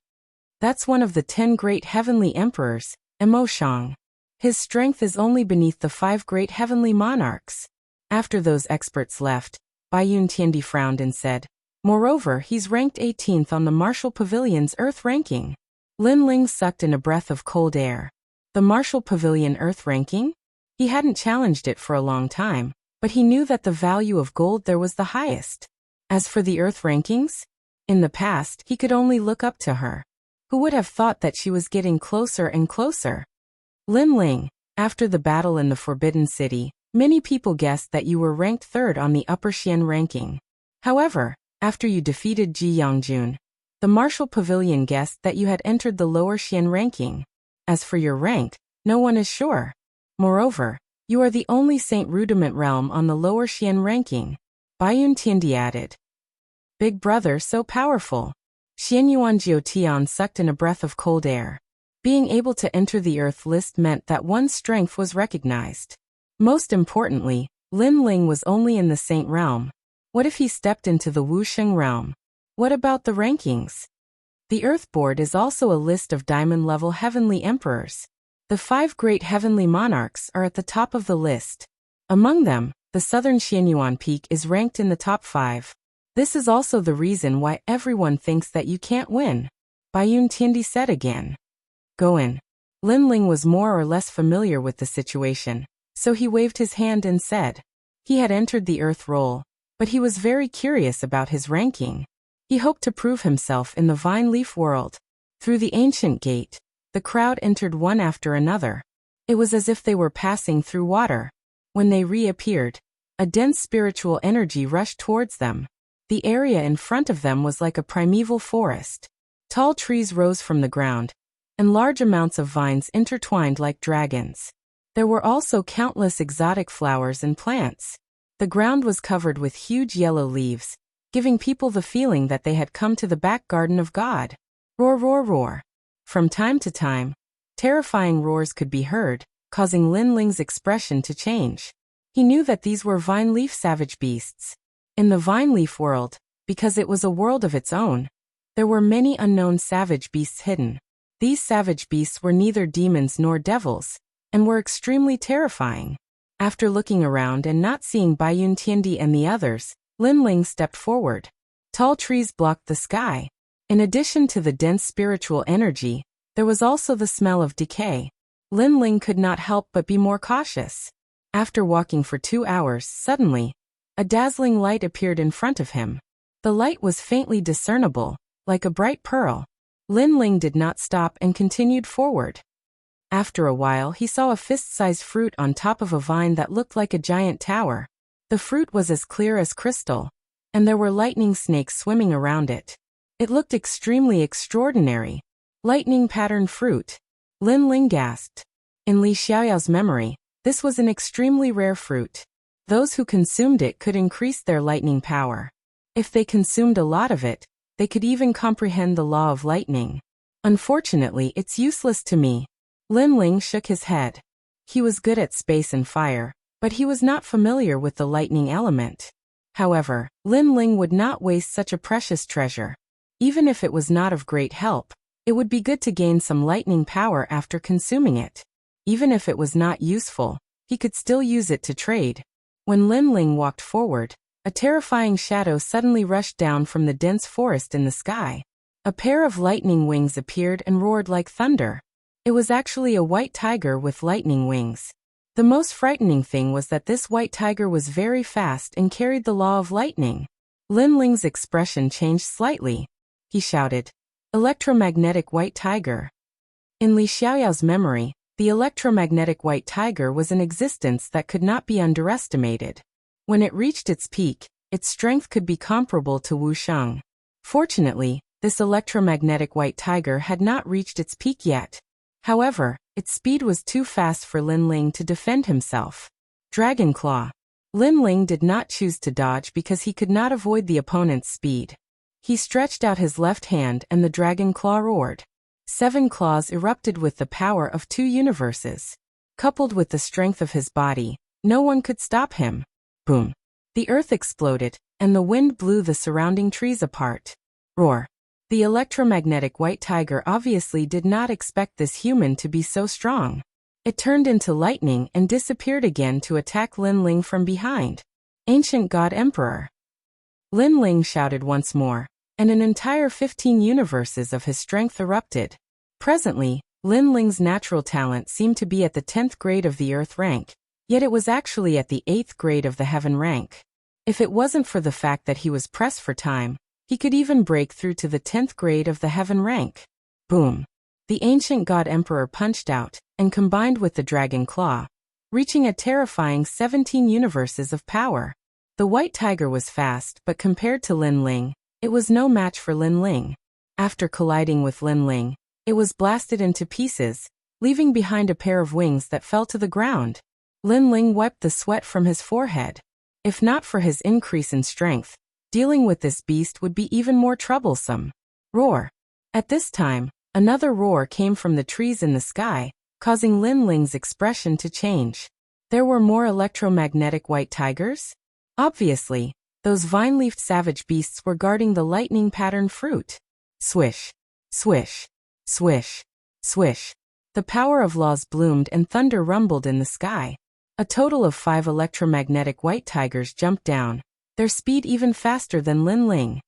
That's one of the 10 great heavenly emperors, Mo Shang. His strength is only beneath the 5 great heavenly monarchs. After those experts left, Bai Yun Tiandi frowned and said, moreover, he's ranked 18th on the Martial Pavilion's Earth ranking. Lin Ling sucked in a breath of cold air. The Martial Pavilion Earth ranking? He hadn't challenged it for a long time, but he knew that the value of gold there was the highest. As for the Earth rankings, in the past he could only look up to her. Who would have thought that she was getting closer and closer? Lin Ling, after the battle in the Forbidden City, many people guessed that you were ranked 3rd on the Upper Xian ranking. However, after you defeated Ji Yongjun, the Martial Pavilion guessed that you had entered the Lower Xian ranking. As for your rank, no one is sure. Moreover, you are the only Saint Rudiment realm on the Lower Xian ranking. Bai Yun Tiandi added. Big brother so powerful. Xianyuan Jiutian sucked in a breath of cold air. Being able to enter the Earth list meant that one's strength was recognized. Most importantly, Lin Ling was only in the Saint realm. What if he stepped into the Wuxia realm? What about the rankings? The Earth Board is also a list of diamond-level heavenly emperors. The 5 great heavenly monarchs are at the top of the list. Among them, the southern Xianyuan Peak is ranked in the top 5. This is also the reason why everyone thinks that you can't win. Bai Yun Tiandi said again. Go in. Lin Ling was more or less familiar with the situation, so he waved his hand and said. He had entered the Earth role, but he was very curious about his ranking. He hoped to prove himself in the vine leaf world. Through the ancient gate, the crowd entered one after another. It was as if they were passing through water. When they reappeared, a dense spiritual energy rushed towards them. The area in front of them was like a primeval forest. Tall trees rose from the ground, and large amounts of vines intertwined like dragons. There were also countless exotic flowers and plants. The ground was covered with huge yellow leaves, giving people the feeling that they had come to the back garden of God. Roar, roar, roar. From time to time, terrifying roars could be heard, causing Lin Ling's expression to change. He knew that these were vine leaf savage beasts. In the vine leaf world, because it was a world of its own, there were many unknown savage beasts hidden. These savage beasts were neither demons nor devils, and were extremely terrifying. After looking around and not seeing Bai Yun Tiandi and the others, Lin Ling stepped forward. Tall trees blocked the sky. In addition to the dense spiritual energy, there was also the smell of decay. Lin Ling could not help but be more cautious. After walking for 2 hours, suddenly, a dazzling light appeared in front of him. The light was faintly discernible, like a bright pearl. Lin Ling did not stop and continued forward. After a while, he saw a fist-sized fruit on top of a vine that looked like a giant tower. The fruit was as clear as crystal, and there were lightning snakes swimming around it. It looked extremely extraordinary. Lightning pattern fruit. Lin Ling gasped. In Li Xiaoyao's memory, this was an extremely rare fruit. Those who consumed it could increase their lightning power. If they consumed a lot of it, they could even comprehend the law of lightning. Unfortunately, it's useless to me. Lin Ling shook his head. He was good at space and fire, but he was not familiar with the lightning element. However, Lin Ling would not waste such a precious treasure. Even if it was not of great help, it would be good to gain some lightning power after consuming it. Even if it was not useful, he could still use it to trade. When Lin Ling walked forward, a terrifying shadow suddenly rushed down from the dense forest in the sky. A pair of lightning wings appeared and roared like thunder. It was actually a white tiger with lightning wings. The most frightening thing was that this white tiger was very fast and carried the law of lightning. Lin Ling's expression changed slightly. He shouted, "Electromagnetic white tiger." In Li Xiaoyao's memory, the electromagnetic white tiger was an existence that could not be underestimated. When it reached its peak, its strength could be comparable to Wuxia. Fortunately, this electromagnetic white tiger had not reached its peak yet. However, its speed was too fast for Lin Ling to defend himself. Dragon Claw. Lin Ling did not choose to dodge because he could not avoid the opponent's speed. He stretched out his left hand and the dragon claw roared. 7 claws erupted with the power of 2 universes. Coupled with the strength of his body, no one could stop him. Boom. The earth exploded, and the wind blew the surrounding trees apart. Roar. The electromagnetic white tiger obviously did not expect this human to be so strong. It turned into lightning and disappeared again to attack Lin Ling from behind. Ancient God Emperor. Lin Ling shouted once more, and an entire 15 universes of his strength erupted. Presently, Lin Ling's natural talent seemed to be at the 10th grade of the Earth rank, yet it was actually at the 8th grade of the Heaven rank. If it wasn't for the fact that he was pressed for time, he could even break through to the 10th grade of the Heaven rank. Boom. The ancient God Emperor punched out, and combined with the Dragon Claw, reaching a terrifying 17 universes of power. The white tiger was fast, but compared to Lin Ling, it was no match for Lin Ling. After colliding with Lin Ling, it was blasted into pieces, leaving behind a pair of wings that fell to the ground. Lin Ling wiped the sweat from his forehead. If not for his increase in strength, dealing with this beast would be even more troublesome. Roar. At this time, another roar came from the trees in the sky, causing Lin Ling's expression to change. There were more electromagnetic white tigers? Obviously, those vine-leafed savage beasts were guarding the lightning-patterned fruit. Swish. Swish. Swish. Swish. The power of laws bloomed and thunder rumbled in the sky. A total of 5 electromagnetic white tigers jumped down, their speed even faster than Lin Ling.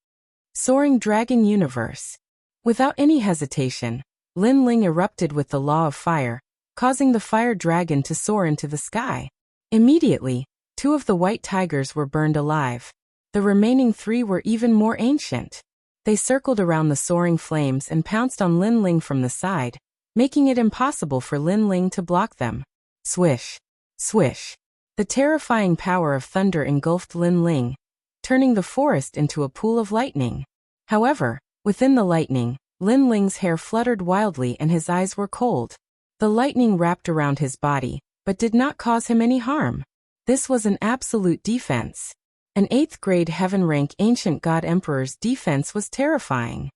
Soaring Dragon Universe. Without any hesitation, Lin Ling erupted with the law of fire, causing the fire dragon to soar into the sky. Immediately, 2 of the white tigers were burned alive. The remaining 3 were even more ancient. They circled around the soaring flames and pounced on Lin Ling from the side, making it impossible for Lin Ling to block them. Swish. Swish. The terrifying power of thunder engulfed Lin Ling, turning the forest into a pool of lightning. However, within the lightning, Lin Ling's hair fluttered wildly and his eyes were cold. The lightning wrapped around his body, but did not cause him any harm. This was an absolute defense. An 8th grade Heaven rank ancient God Emperor's defense was terrifying.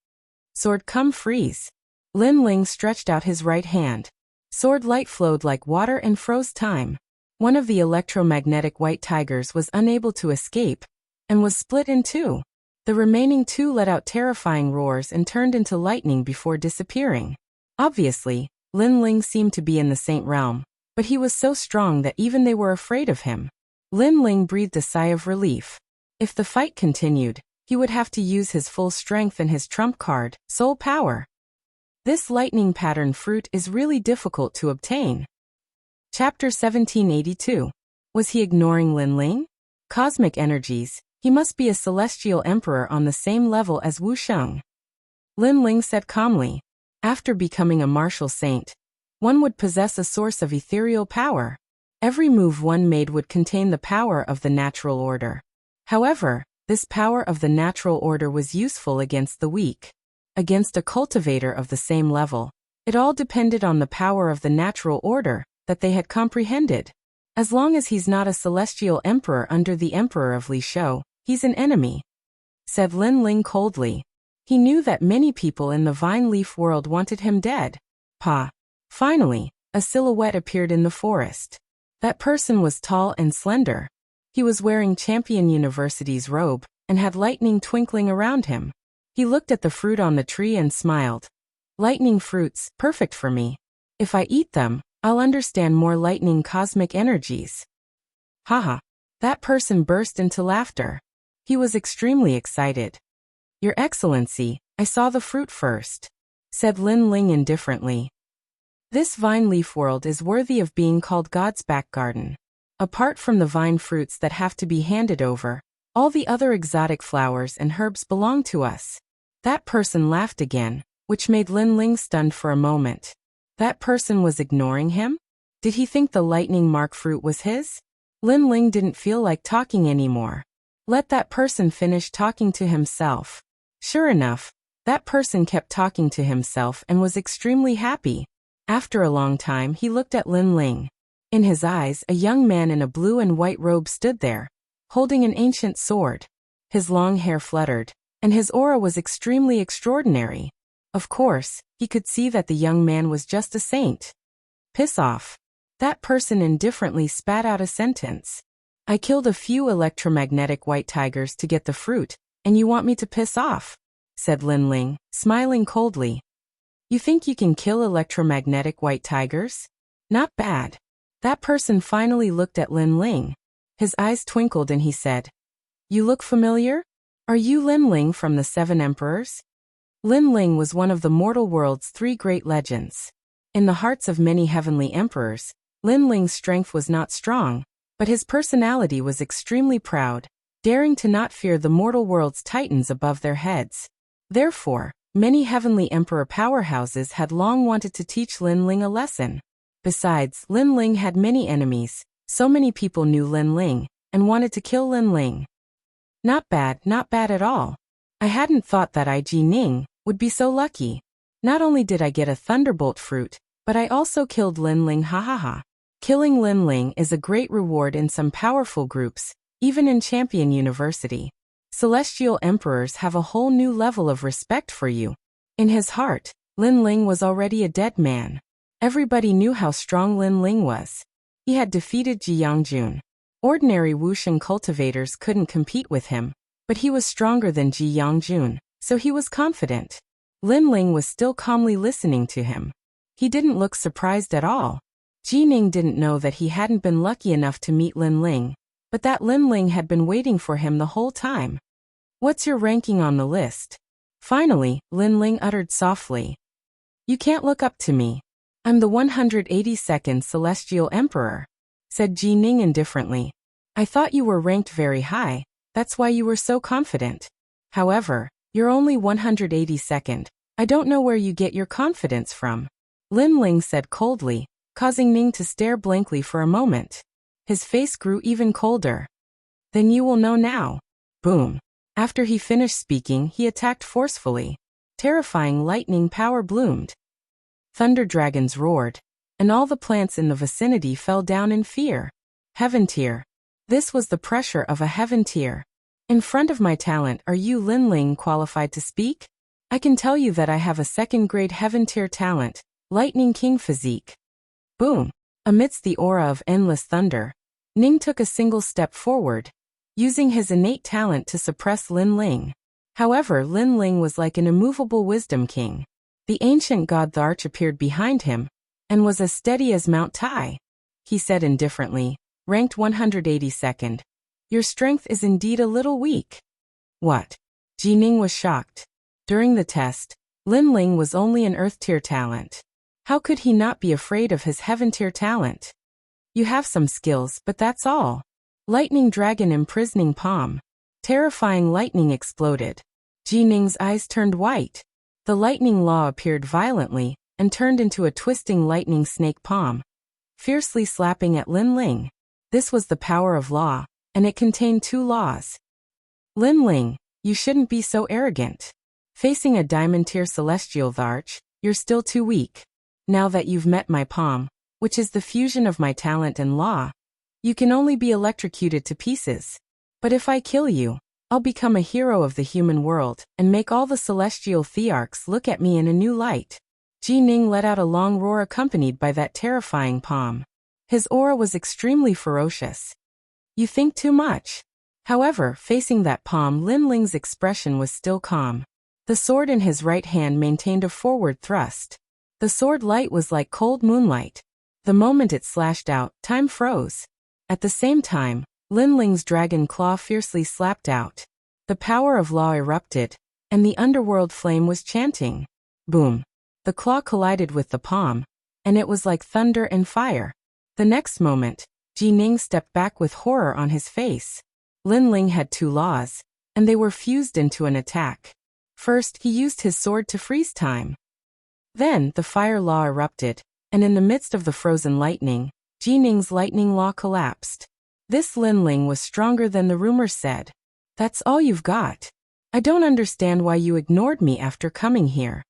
Sword come freeze. Lin Ling stretched out his right hand. Sword light flowed like water and froze time. One of the electromagnetic white tigers was unable to escape, and was split in 2. The remaining 2 let out terrifying roars and turned into lightning before disappearing. Obviously, Lin Ling seemed to be in the Saint realm, but he was so strong that even they were afraid of him. Lin Ling breathed a sigh of relief. If the fight continued, he would have to use his full strength and his trump card, Soul Power. This lightning pattern fruit is really difficult to obtain. Chapter 1782. Was he ignoring Lin Ling? Cosmic energies. He must be a celestial emperor on the same level as Wuxia. Lin Ling said calmly. After becoming a martial saint, one would possess a source of ethereal power. Every move one made would contain the power of the natural order. However, this power of the natural order was useful against the weak. Against a cultivator of the same level, it all depended on the power of the natural order that they had comprehended. As long as he's not a celestial emperor under the emperor of Li Shou, he's an enemy, said Lin Ling coldly. He knew that many people in the vine leaf world wanted him dead. Finally, a silhouette appeared in the forest. That person was tall and slender. He was wearing Champion University's robe, and had lightning twinkling around him. He looked at the fruit on the tree and smiled. Lightning fruits, perfect for me. If I eat them, I'll understand more lightning cosmic energies. Haha. That person burst into laughter. He was extremely excited. Your Excellency, I saw the fruit first, said Lin Ling indifferently. This vine leaf world is worthy of being called God's back garden. Apart from the vine fruits that have to be handed over, all the other exotic flowers and herbs belong to us. That person laughed again, which made Lin Ling stunned for a moment. That person was ignoring him? Did he think the lightning mark fruit was his? Lin Ling didn't feel like talking anymore. Let that person finish talking to himself. Sure enough, that person kept talking to himself and was extremely happy. After a long time he looked at Lin Ling. In his eyes a young man in a blue and white robe stood there, holding an ancient sword. His long hair fluttered, and his aura was extremely extraordinary. Of course, he could see that the young man was just a saint. Piss off. That person indifferently spat out a sentence. I killed a few electromagnetic white tigers to get the fruit, and you want me to piss off? Said Lin Ling, smiling coldly. You think you can kill electromagnetic white tigers? Not bad. That person finally looked at Lin Ling. His eyes twinkled and he said, You look familiar? Are you Lin Ling from the Seven Emperors? Lin Ling was one of the mortal world's 3 great legends. In the hearts of many heavenly emperors, Lin Ling's strength was not strong, but his personality was extremely proud, daring to not fear the mortal world's titans above their heads. Therefore, many heavenly emperor powerhouses had long wanted to teach Lin Ling a lesson. Besides, Lin Ling had many enemies, so many people knew Lin Ling, and wanted to kill Lin Ling. Not bad at all. I hadn't thought that I Ji Ning would be so lucky. Not only did I get a thunderbolt fruit, but I also killed Lin Ling, ha ha ha. Killing Lin Ling is a great reward in some powerful groups, even in Champion University. Celestial emperors have a whole new level of respect for you. In his heart, Lin Ling was already a dead man. Everybody knew how strong Lin Ling was. He had defeated Ji Yangjun. Ordinary Wuxian cultivators couldn't compete with him, but he was stronger than Ji Yangjun, so he was confident. Lin Ling was still calmly listening to him. He didn't look surprised at all. Ji Ning didn't know that he hadn't been lucky enough to meet Lin Ling, but that Lin Ling had been waiting for him the whole time. What's your ranking on the list? Finally, Lin Ling uttered softly. You can't look up to me. I'm the 182nd Celestial Emperor, said Ji Ning indifferently. I thought you were ranked very high, that's why you were so confident. However, you're only 182nd. I don't know where you get your confidence from. Lin Ling said coldly, causing Ning to stare blankly for a moment. His face grew even colder. Then you will know now. Boom. After he finished speaking, he attacked forcefully. Terrifying lightning power bloomed. Thunder dragons roared, and all the plants in the vicinity fell down in fear. Heaven tier. This was the pressure of a heaven tier. In front of my talent, are you Lin Ling qualified to speak? I can tell you that I have a 2nd grade heaven tier talent, Lightning King physique. Boom. Amidst the aura of endless thunder, Ning took a single step forward, using his innate talent to suppress Lin Ling. However, Lin Ling was like an immovable wisdom king. The ancient god Tharch appeared behind him, and was as steady as Mount Tai. He said indifferently, ranked 182nd. Your strength is indeed a little weak. What? Ji Ning was shocked. During the test, Lin Ling was only an earth tier talent. How could he not be afraid of his heaven tier talent? You have some skills, but that's all. Lightning dragon imprisoning palm. Terrifying lightning exploded. Ji Ning's eyes turned white. The lightning law appeared violently, and turned into a twisting lightning snake palm, fiercely slapping at Lin Ling. This was the power of law, and it contained 2 laws. Lin Ling, you shouldn't be so arrogant. Facing a diamond tier celestial Tharch, you're still too weak. Now that you've met my palm, which is the fusion of my talent and law, You can only be electrocuted to pieces. But if I kill you, I'll become a hero of the human world and make all the celestial thearchs look at me in a new light. Ji Ning let out a long roar accompanied by that terrifying palm. His aura was extremely ferocious. You think too much. However, facing that palm, Lin Ling's expression was still calm. The sword in his right hand maintained a forward thrust. The sword light was like cold moonlight. The moment it slashed out, time froze. At the same time, Lin Ling's dragon claw fiercely slapped out. The power of law erupted, and the underworld flame was chanting. Boom. The claw collided with the palm, and it was like thunder and fire. The next moment, Ji Ning stepped back with horror on his face. Lin Ling had two laws, and they were fused into an attack. First, he used his sword to freeze time. Then, the fire law erupted, and in the midst of the frozen lightning, Ji Ning's lightning law collapsed. This Lin Ling was stronger than the rumors said. That's all you've got. I don't understand why you ignored me after coming here.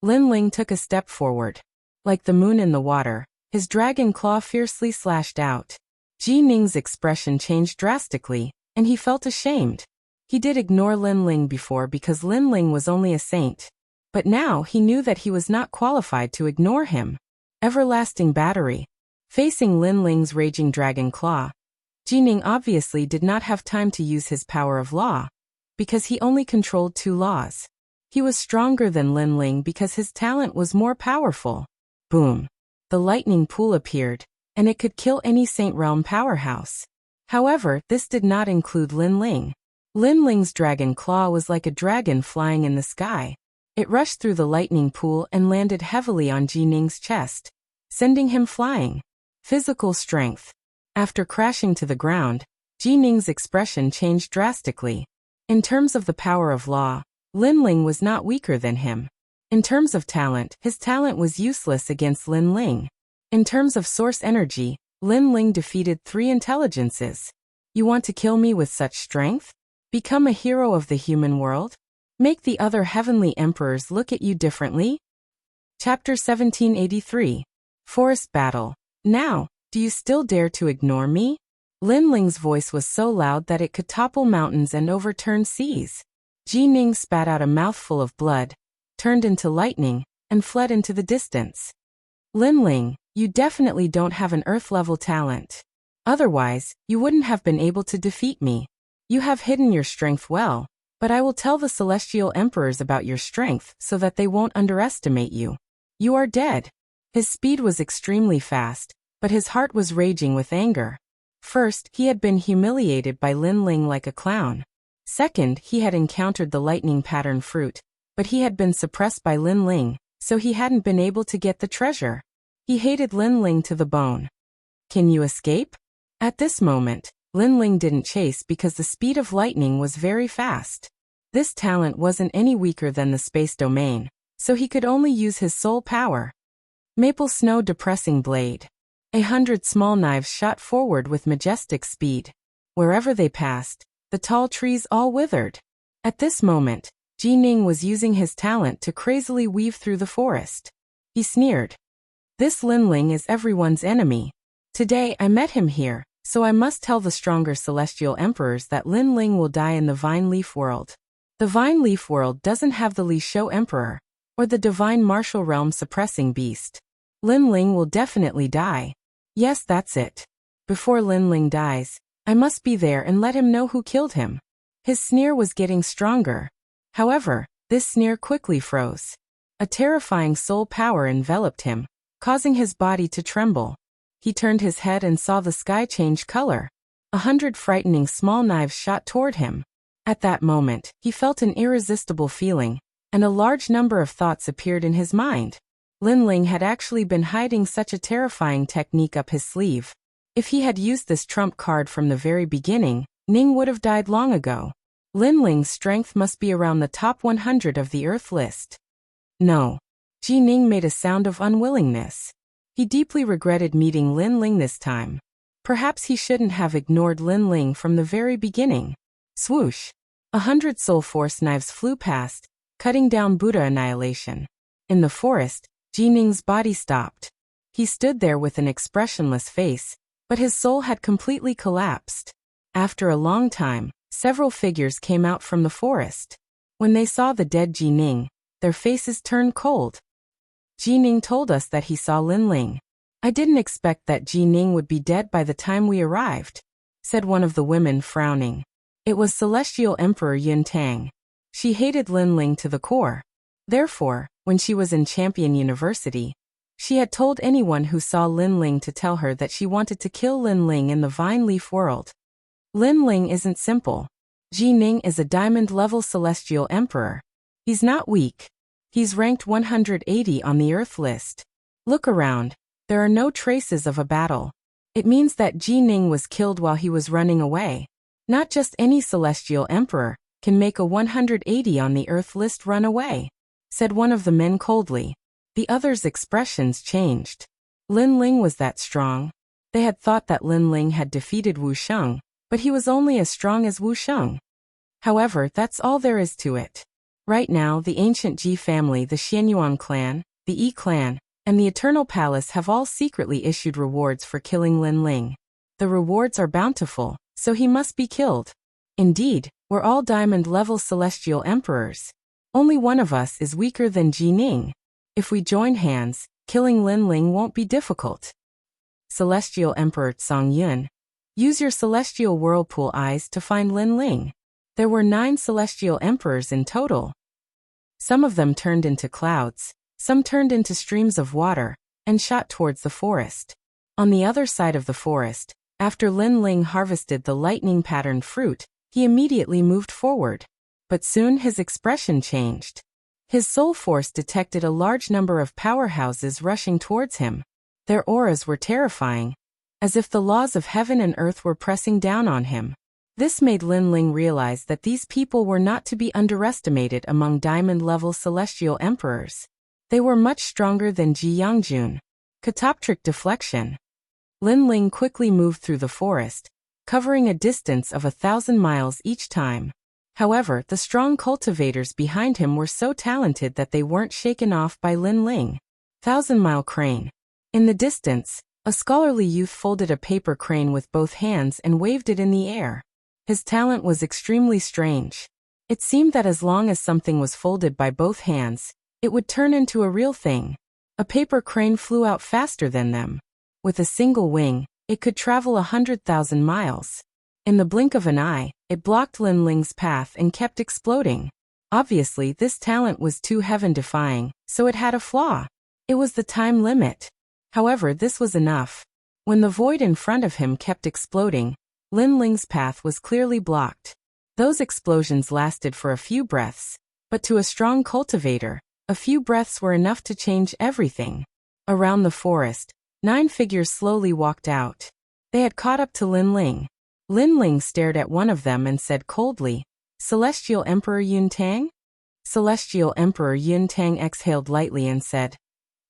Lin Ling took a step forward. Like the moon in the water, his dragon claw fiercely slashed out. Ji Ning's expression changed drastically, and he felt ashamed. He did ignore Lin Ling before because Lin Ling was only a saint. But now he knew that he was not qualified to ignore him. Everlasting battery. Facing Lin Ling's raging dragon claw, Ji Ning obviously did not have time to use his power of law, because he only controlled two laws. He was stronger than Lin Ling because his talent was more powerful. Boom. The lightning pool appeared, and it could kill any Saint Realm powerhouse. However, this did not include Lin Ling. Lin Ling's dragon claw was like a dragon flying in the sky. It rushed through the lightning pool and landed heavily on Ji Ning's chest, sending him flying. Physical strength. After crashing to the ground, Ji Ning's expression changed drastically. In terms of the power of law, Lin Ling was not weaker than him. In terms of talent, his talent was useless against Lin Ling. In terms of source energy, Lin Ling defeated 3 intelligences. You want to kill me with such strength? Become a hero of the human world? Make the other heavenly emperors look at you differently? Chapter 1783. Forest Battle. Now, do you still dare to ignore me? Lin Ling's voice was so loud that it could topple mountains and overturn seas. Ji Ning spat out a mouthful of blood, turned into lightning, and fled into the distance. Lin Ling, you definitely don't have an Earth-level talent. Otherwise, you wouldn't have been able to defeat me. You have hidden your strength well, but I will tell the celestial emperors about your strength so that they won't underestimate you. You are dead. His speed was extremely fast, but his heart was raging with anger. First, he had been humiliated by Lin Ling like a clown. Second, he had encountered the lightning pattern fruit, but he had been suppressed by Lin Ling, so he hadn't been able to get the treasure. He hated Lin Ling to the bone. Can you escape? At this moment, Lin Ling didn't chase because the speed of lightning was very fast. This talent wasn't any weaker than the space domain, so he could only use his soul power. Maple Snow Depressing Blade. 100 small knives shot forward with majestic speed. Wherever they passed, the tall trees all withered. At this moment, Ji Ning was using his talent to crazily weave through the forest. He sneered. This Lin Ling is everyone's enemy. Today I met him here, so I must tell the stronger celestial emperors that Lin Ling will die in the Vine Leaf World. The Vine Leaf World doesn't have the Li Shou Emperor, or the Divine Martial Realm Suppressing Beast. Lin Ling will definitely die. Yes, that's it. Before Lin Ling dies, I must be there and let him know who killed him. His sneer was getting stronger. However, this sneer quickly froze. A terrifying soul power enveloped him, causing his body to tremble. He turned his head and saw the sky change color. 100 frightening small knives shot toward him. At that moment, he felt an irresistible feeling, and a large number of thoughts appeared in his mind. Lin Ling had actually been hiding such a terrifying technique up his sleeve. If he had used this trump card from the very beginning, Ning would have died long ago. Lin Ling's strength must be around the top 100 of the Earth list. No. Ji Ning made a sound of unwillingness. He deeply regretted meeting Lin Ling this time. Perhaps he shouldn't have ignored Lin Ling from the very beginning. Swoosh. 100 soul force knives flew past, cutting down Buddha annihilation. In the forest, Ji Ning's body stopped. He stood there with an expressionless face, but his soul had completely collapsed. After a long time, several figures came out from the forest. When they saw the dead Jining, their faces turned cold. Jining told us that he saw Linling. I didn't expect that Jining would be dead by the time we arrived, said one of the women, frowning. It was Celestial Emperor Yun Tang. She hated Linling to the core. Therefore, when she was in Champion University, she had told anyone who saw Linling to tell her that she wanted to kill Linling in the Vine Leaf world. Linling isn't simple. Jining is a diamond-level Celestial Emperor. He's not weak. He's ranked 180 on the Earth list. Look around. There are no traces of a battle. It means that Jining was killed while he was running away. Not just any Celestial Emperor can make a 180 on the Earth list run away, said one of the men coldly. The others' expressions changed. Linling was that strong. They had thought that Linling had defeated Wu Sheng, but he was only as strong as Wu Sheng. However, that's all there is to it. Right now, the ancient Ji family, the Xianyuan clan, the Yi clan, and the Eternal Palace have all secretly issued rewards for killing Linling. The rewards are bountiful, so he must be killed. Indeed, we're all diamond-level Celestial Emperors. Only one of us is weaker than Jining. If we join hands, killing Linling won't be difficult. Celestial Emperor Tsang Yun. Use your Celestial Whirlpool eyes to find Linling. There were 9 Celestial Emperors in total. Some of them turned into clouds, some turned into streams of water, and shot towards the forest. On the other side of the forest, after Linling harvested the lightning-patterned fruit, he immediately moved forward. But soon his expression changed. His soul force detected a large number of powerhouses rushing towards him. Their auras were terrifying, as if the laws of heaven and earth were pressing down on him. This made Linling realize that these people were not to be underestimated among diamond-level Celestial Emperors. They were much stronger than Ji Yangjun. Catoptric deflection. Linling quickly moved through the forest, covering a distance of 1,000 miles each time. However, the strong cultivators behind him were so talented that they weren't shaken off by Linling. 1,000-mile crane. In the distance, a scholarly youth folded a paper crane with both hands and waved it in the air. His talent was extremely strange. It seemed that as long as something was folded by both hands, it would turn into a real thing. A paper crane flew out faster than them. With a single wing, it could travel 100,000 miles. In the blink of an eye, it blocked Linling's path and kept exploding. Obviously, this talent was too heaven-defying, so it had a flaw. It was the time limit. However, this was enough. When the void in front of him kept exploding, Linling's path was clearly blocked. Those explosions lasted for a few breaths, but to a strong cultivator, a few breaths were enough to change everything. Around the forest, 9 figures slowly walked out. They had caught up to Linling. Linling stared at one of them and said coldly, "Celestial Emperor Yun Tang?" Celestial Emperor Yun Tang exhaled lightly and said,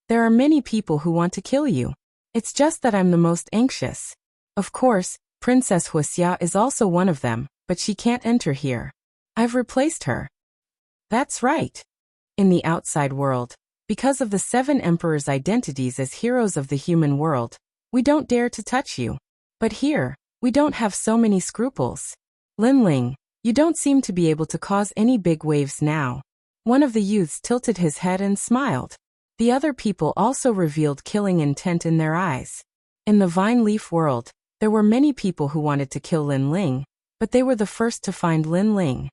"There are many people who want to kill you. It's just that I'm the most anxious. Of course, Princess Wuxia is also one of them, but she can't enter here. I've replaced her." That's right. In the outside world, because of the 7 emperors' identities as heroes of the human world, we don't dare to touch you. But here, we don't have so many scruples. Linling, you don't seem to be able to cause any big waves now. One of the youths tilted his head and smiled. The other people also revealed killing intent in their eyes. In the Vine Leaf world, there were many people who wanted to kill Linling, but they were the first to find Linling.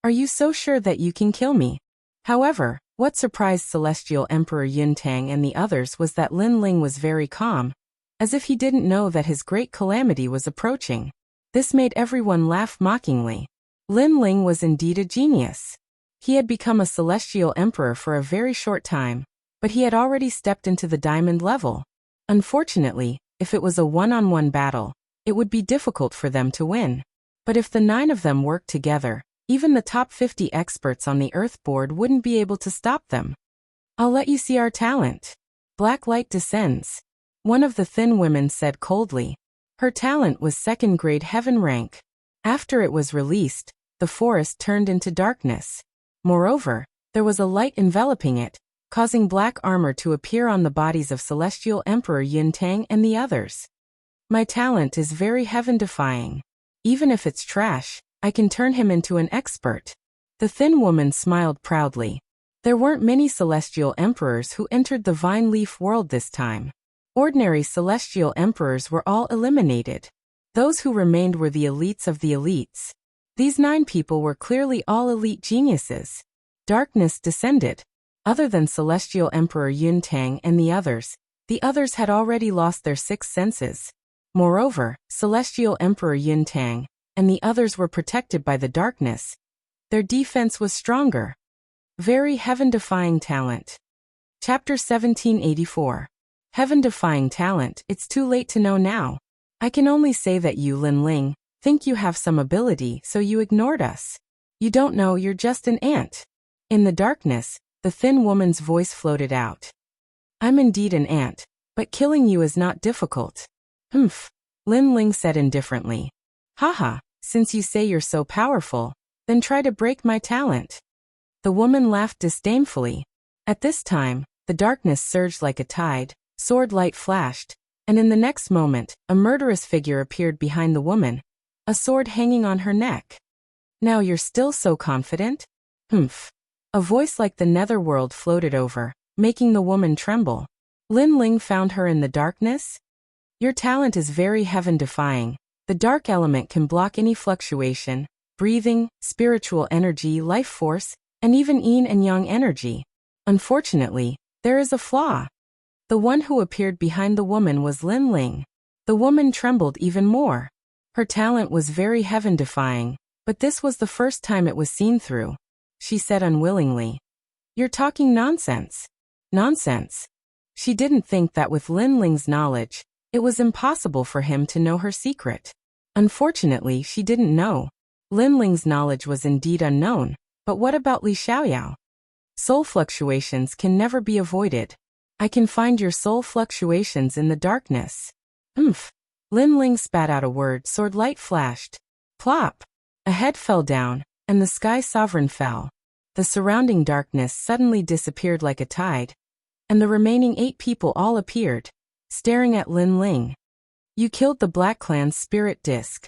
Are you so sure that you can kill me? However, what surprised Celestial Emperor Yun Tang and the others was that Linling was very calm, as if he didn't know that his great calamity was approaching. This made everyone laugh mockingly. Linling was indeed a genius. He had become a Celestial Emperor for a very short time, but he had already stepped into the diamond level. Unfortunately, if it was a one-on-one battle, it would be difficult for them to win. But if the 9 of them worked together, even the top 50 experts on the Earth board wouldn't be able to stop them. I'll let you see our talent. Black light descends. One of the thin women said coldly. Her talent was 2nd-grade heaven rank. After it was released, the forest turned into darkness. Moreover, there was a light enveloping it, causing black armor to appear on the bodies of Celestial Emperor Yun Tang and the others. My talent is very heaven-defying. Even if it's trash, I can turn him into an expert. The thin woman smiled proudly. There weren't many celestial emperors who entered the vine leaf world this time. Ordinary celestial emperors were all eliminated. Those who remained were the elites of the elites. These 9 people were clearly all elite geniuses. Darkness descended. Other than Celestial Emperor Yuntang and the others had already lost their 6 senses. Moreover, Celestial Emperor Yuntang and the others were protected by the darkness. Their defense was stronger. Very heaven-defying talent. Chapter 1784. Heaven-defying talent, it's too late to know now. I can only say that you, Lin Ling, think you have some ability, so you ignored us. You don't know, you're just an ant. In the darkness, the thin woman's voice floated out. I'm indeed an ant, but killing you is not difficult. Humph, Lin Ling said indifferently. Haha, since you say you're so powerful, then try to break my talent. The woman laughed disdainfully. At this time, the darkness surged like a tide, sword light flashed, and in the next moment, a murderous figure appeared behind the woman, a sword hanging on her neck. Now you're still so confident? Humph. A voice like the netherworld floated over, making the woman tremble. Lin Ling found her in the darkness. Your talent is very heaven-defying. The dark element can block any fluctuation, breathing, spiritual energy, life force, and even yin and yang energy. Unfortunately, there is a flaw. The one who appeared behind the woman was Lin Ling. The woman trembled even more. Her talent was very heaven-defying, but this was the first time it was seen through. She said unwillingly. You're talking nonsense. Nonsense. She didn't think that with Lin Ling's knowledge, it was impossible for him to know her secret. Unfortunately, she didn't know. Lin Ling's knowledge was indeed unknown, but what about Li Xiaoyao? Soul fluctuations can never be avoided. I can find your soul fluctuations in the darkness. Umph. Lin Ling spat out a word, sword light flashed. Plop. A head fell down, and the sky sovereign fell. The surrounding darkness suddenly disappeared like a tide, and the remaining 8 people all appeared, staring at Lin Ling. You killed the Black Clan's spirit disc.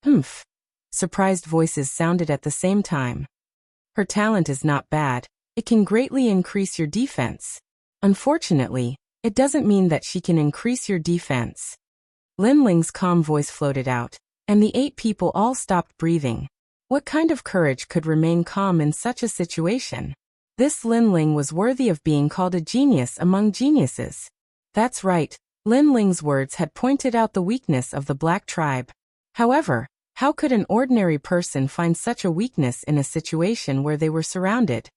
Humph. Surprised voices sounded at the same time. Her talent is not bad. It can greatly increase your defense. Unfortunately, it doesn't mean that she can increase your defense. Lin Ling's calm voice floated out, and the 8 people all stopped breathing. What kind of courage could remain calm in such a situation? This Lin Ling was worthy of being called a genius among geniuses. That's right, Lin Ling's words had pointed out the weakness of the Black tribe. However, how could an ordinary person find such a weakness in a situation where they were surrounded?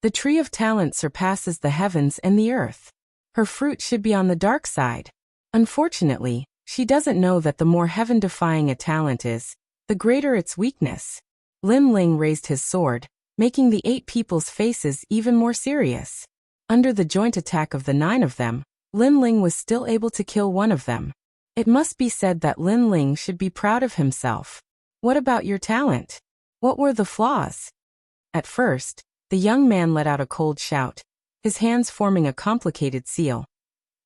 The tree of talent surpasses the heavens and the earth. Her fruit should be on the dark side. Unfortunately, she doesn't know that the more heaven-defying a talent is, the greater its weakness. Lin Ling raised his sword, making the 8 people's faces even more serious. Under the joint attack of the 9 of them, Lin Ling was still able to kill one of them. It must be said that Lin Ling should be proud of himself. What about your talent? What were the flaws? At first, the young man let out a cold shout, his hands forming a complicated seal.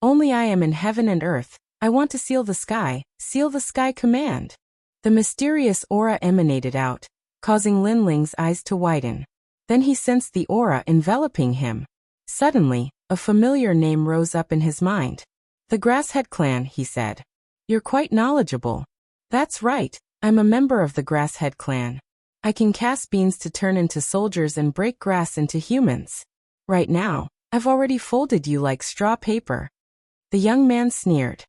Only I am in heaven and earth. I want to seal the sky command. The mysterious aura emanated out, causing Lin Ling's eyes to widen. Then he sensed the aura enveloping him. Suddenly, a familiar name rose up in his mind. The Grasshead Clan, he said. You're quite knowledgeable. That's right, I'm a member of the Grasshead Clan. I can cast beans to turn into soldiers and break grass into humans. Right now, I've already folded you like straw paper. The young man sneered.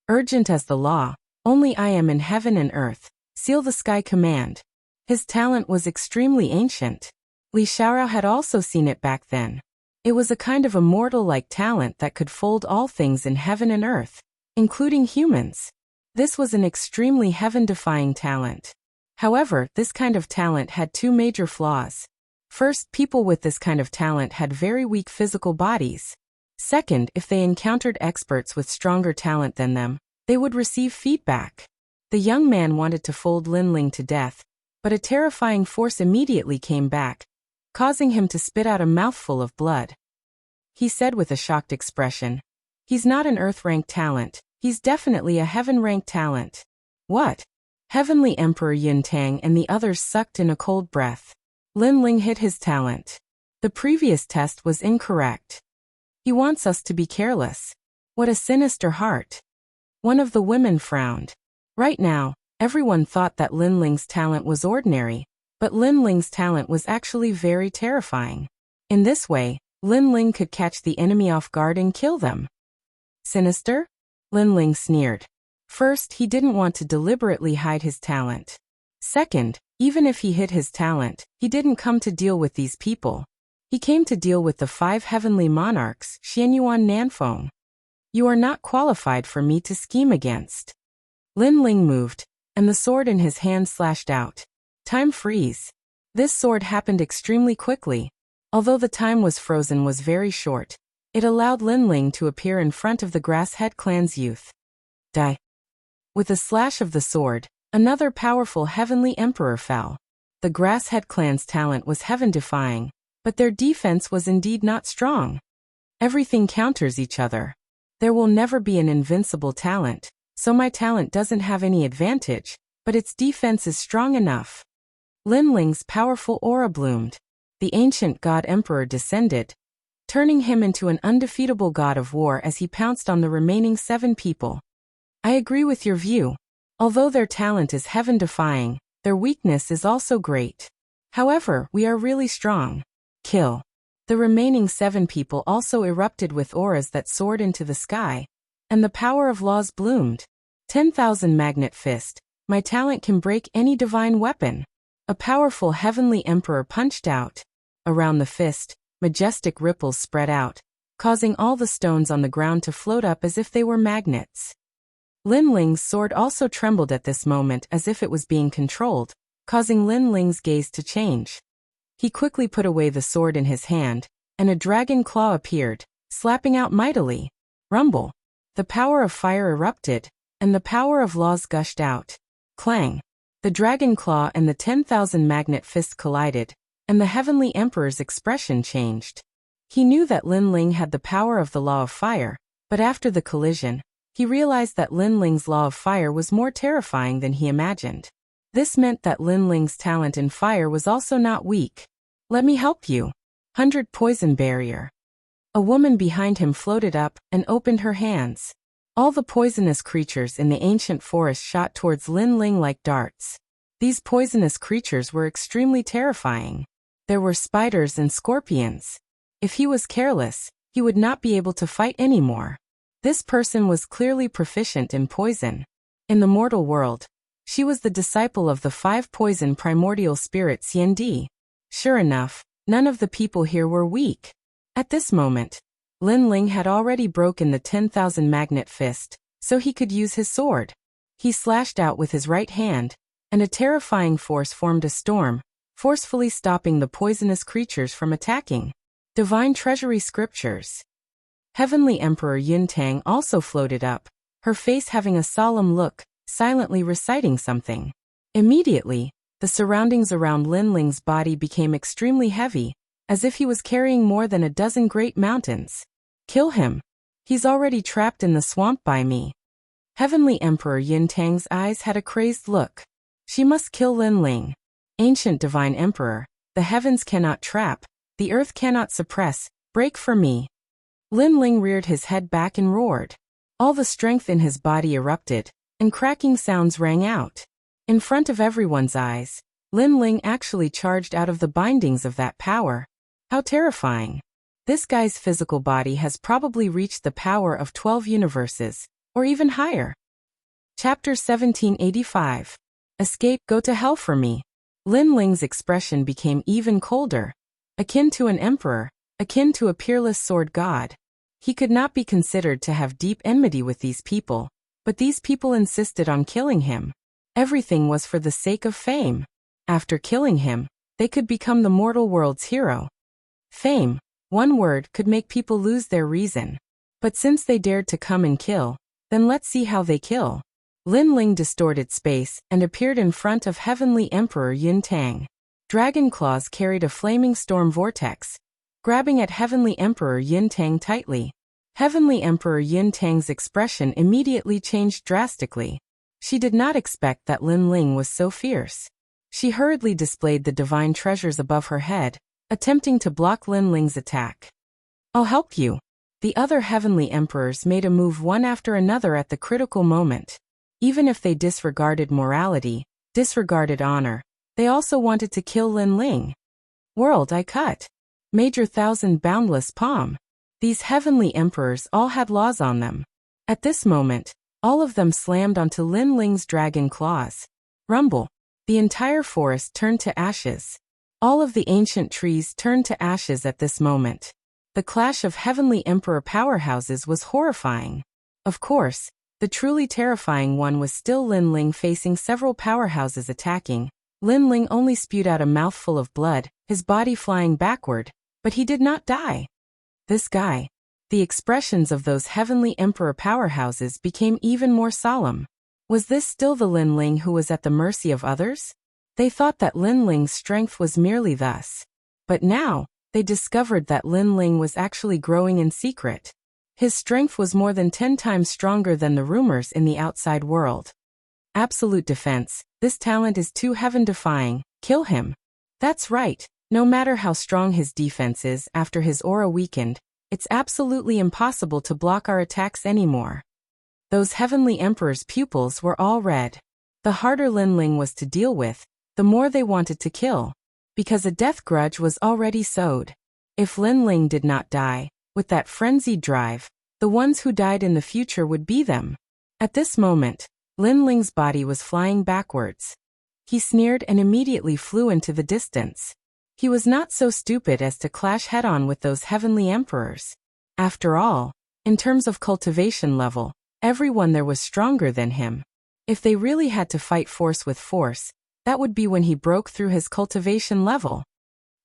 Urgent as the law, only I am in heaven and earth. Seal the sky command. His talent was extremely ancient. Li Xiaorao had also seen it back then. It was a kind of immortal-like talent that could fold all things in heaven and earth, including humans. This was an extremely heaven-defying talent. However, this kind of talent had 2 major flaws. First, people with this kind of talent had very weak physical bodies. Second, if they encountered experts with stronger talent than them, they would receive feedback. The young man wanted to fold Lin Ling to death, but a terrifying force immediately came back, causing him to spit out a mouthful of blood. He said with a shocked expression, He's not an Earth-rank talent, He's definitely a heaven-ranked talent. What? Heavenly Emperor Yuntang and the others sucked in a cold breath. Lin Ling hid his talent. The previous test was incorrect. He wants us to be careless. What a sinister heart. One of the women frowned. Right now, everyone thought that Lin Ling's talent was ordinary, but Lin Ling's talent was actually very terrifying. In this way, Lin Ling could catch the enemy off guard and kill them. Sinister? Lin Ling sneered. First, he didn't want to deliberately hide his talent. Second, even if he hid his talent, he didn't come to deal with these people. He came to deal with the 5 heavenly monarchs, Xianyuan Nanfeng. You are not qualified for me to scheme against. Lin Ling moved, and the sword in his hand slashed out. Time freeze. This sword happened extremely quickly. Although the time was frozen was very short, it allowed Lin Ling to appear in front of the Grass Head Clan's youth. Die. With a slash of the sword, another powerful heavenly emperor fell. The Grass Head Clan's talent was heaven-defying, but their defense was indeed not strong. Everything counters each other. There will never be an invincible talent, so my talent doesn't have any advantage, but its defense is strong enough. Lin Ling's powerful aura bloomed. The ancient god emperor descended, turning him into an undefeatable god of war as he pounced on the remaining 7 people. I agree with your view. Although their talent is heaven-defying, their weakness is also great. However, we are really strong. Kill. The remaining 7 people also erupted with auras that soared into the sky, and the power of laws bloomed. 10,000 Magnet Fist. My talent can break any divine weapon. A powerful heavenly emperor punched out. Around the fist, majestic ripples spread out, causing all the stones on the ground to float up as if they were magnets. Lin Ling's sword also trembled at this moment as if it was being controlled, causing Lin Ling's gaze to change. He quickly put away the sword in his hand, and a dragon claw appeared, slapping out mightily. Rumble. The power of fire erupted, and the power of laws gushed out. Clang. The dragon claw and the 10,000 magnet fist collided, and the heavenly emperor's expression changed. He knew that Lin Ling had the power of the law of fire, but after the collision, he realized that Lin Ling's law of fire was more terrifying than he imagined. This meant that Lin Ling's talent in fire was also not weak. Let me help you. 100 Poison Barrier. A woman behind him floated up and opened her hands. All the poisonous creatures in the ancient forest shot towards Lin Ling like darts. These poisonous creatures were extremely terrifying. There were spiders and scorpions. If he was careless, he would not be able to fight anymore. This person was clearly proficient in poison. In the mortal world, she was the disciple of the 5 poison primordial spirit Xiandi. Sure enough, none of the people here were weak. At this moment, Lin Ling had already broken the 10,000 magnet fist, so he could use his sword. He slashed out with his right hand, and a terrifying force formed a storm, forcefully stopping the poisonous creatures from attacking. Divine Treasury Scriptures. Heavenly Emperor Yuntang also floated up, her face having a solemn look, silently reciting something. Immediately, the surroundings around Lin Ling's body became extremely heavy, as if he was carrying more than a dozen great mountains. Kill him. He's already trapped in the swamp by me. Heavenly Emperor Yuntang's eyes had a crazed look. She must kill Lin Ling. Ancient Divine Emperor, the heavens cannot trap, the earth cannot suppress, break for me. Lin Ling reared his head back and roared. All the strength in his body erupted, and cracking sounds rang out. In front of everyone's eyes, Lin Ling actually charged out of the bindings of that power. How terrifying. This guy's physical body has probably reached the power of 12 universes, or even higher. Chapter 1785. Escape, go to hell for me. Lin Ling's expression became even colder. Akin to an emperor, akin to a peerless sword god. He could not be considered to have deep enmity with these people, but these people insisted on killing him. Everything was for the sake of fame. After killing him, they could become the mortal world's hero. Fame, one word, could make people lose their reason. But since they dared to come and kill, then let's see how they kill. Lin Ling distorted space and appeared in front of Heavenly Emperor Yuntang. Dragon claws carried a flaming storm vortex, grabbing at Heavenly Emperor Yuntang tightly. Heavenly Emperor Yun Tang's expression immediately changed drastically. She did not expect that Lin Ling was so fierce. She hurriedly displayed the divine treasures above her head, attempting to block Lin Ling's attack. "I'll help you." The other heavenly emperors made a move one after another at the critical moment. Even if they disregarded morality, disregarded honor, they also wanted to kill Lin Ling. World I cut. Major Thousand Boundless Palm. These heavenly emperors all had laws on them. At this moment, all of them slammed onto Lin Ling's dragon claws. Rumble. The entire forest turned to ashes. All of the ancient trees turned to ashes at this moment. The clash of heavenly emperor powerhouses was horrifying. Of course, the truly terrifying one was still Lin Ling facing several powerhouses attacking. Lin Ling only spewed out a mouthful of blood, his body flying backward, but he did not die. This guy. The expressions of those heavenly emperor powerhouses became even more solemn. Was this still the Lin Ling who was at the mercy of others? They thought that Lin Ling's strength was merely thus. But now, they discovered that Lin Ling was actually growing in secret. His strength was more than 10 times stronger than the rumors in the outside world. Absolute defense. This talent is too heaven-defying. Kill him. That's right. No matter how strong his defense is after his aura weakened, it's absolutely impossible to block our attacks anymore. Those heavenly emperor's pupils were all red. The harder Lin Ling was to deal with, the more they wanted to kill. Because a death grudge was already sowed. If Lin Ling did not die, with that frenzied drive, the ones who died in the future would be them. At this moment, Lin Ling's body was flying backwards. He sneered and immediately flew into the distance. He was not so stupid as to clash head-on with those heavenly emperors. After all, in terms of cultivation level, everyone there was stronger than him. If they really had to fight force with force, that would be when he broke through his cultivation level.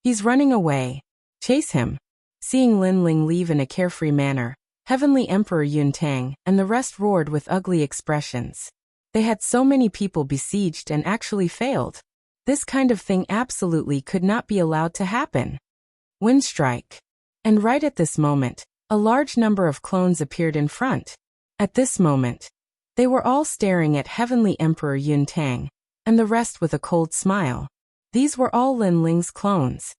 He's running away. Chase him. Seeing Lin Ling leave in a carefree manner, Heavenly Emperor Yun Tang and the rest roared with ugly expressions. They had so many people besieged and actually failed. This kind of thing absolutely could not be allowed to happen. Wind strike. And right at this moment, a large number of clones appeared in front. At this moment, they were all staring at Heavenly Emperor Yun Tang, and the rest with a cold smile. These were all Lin Ling's clones.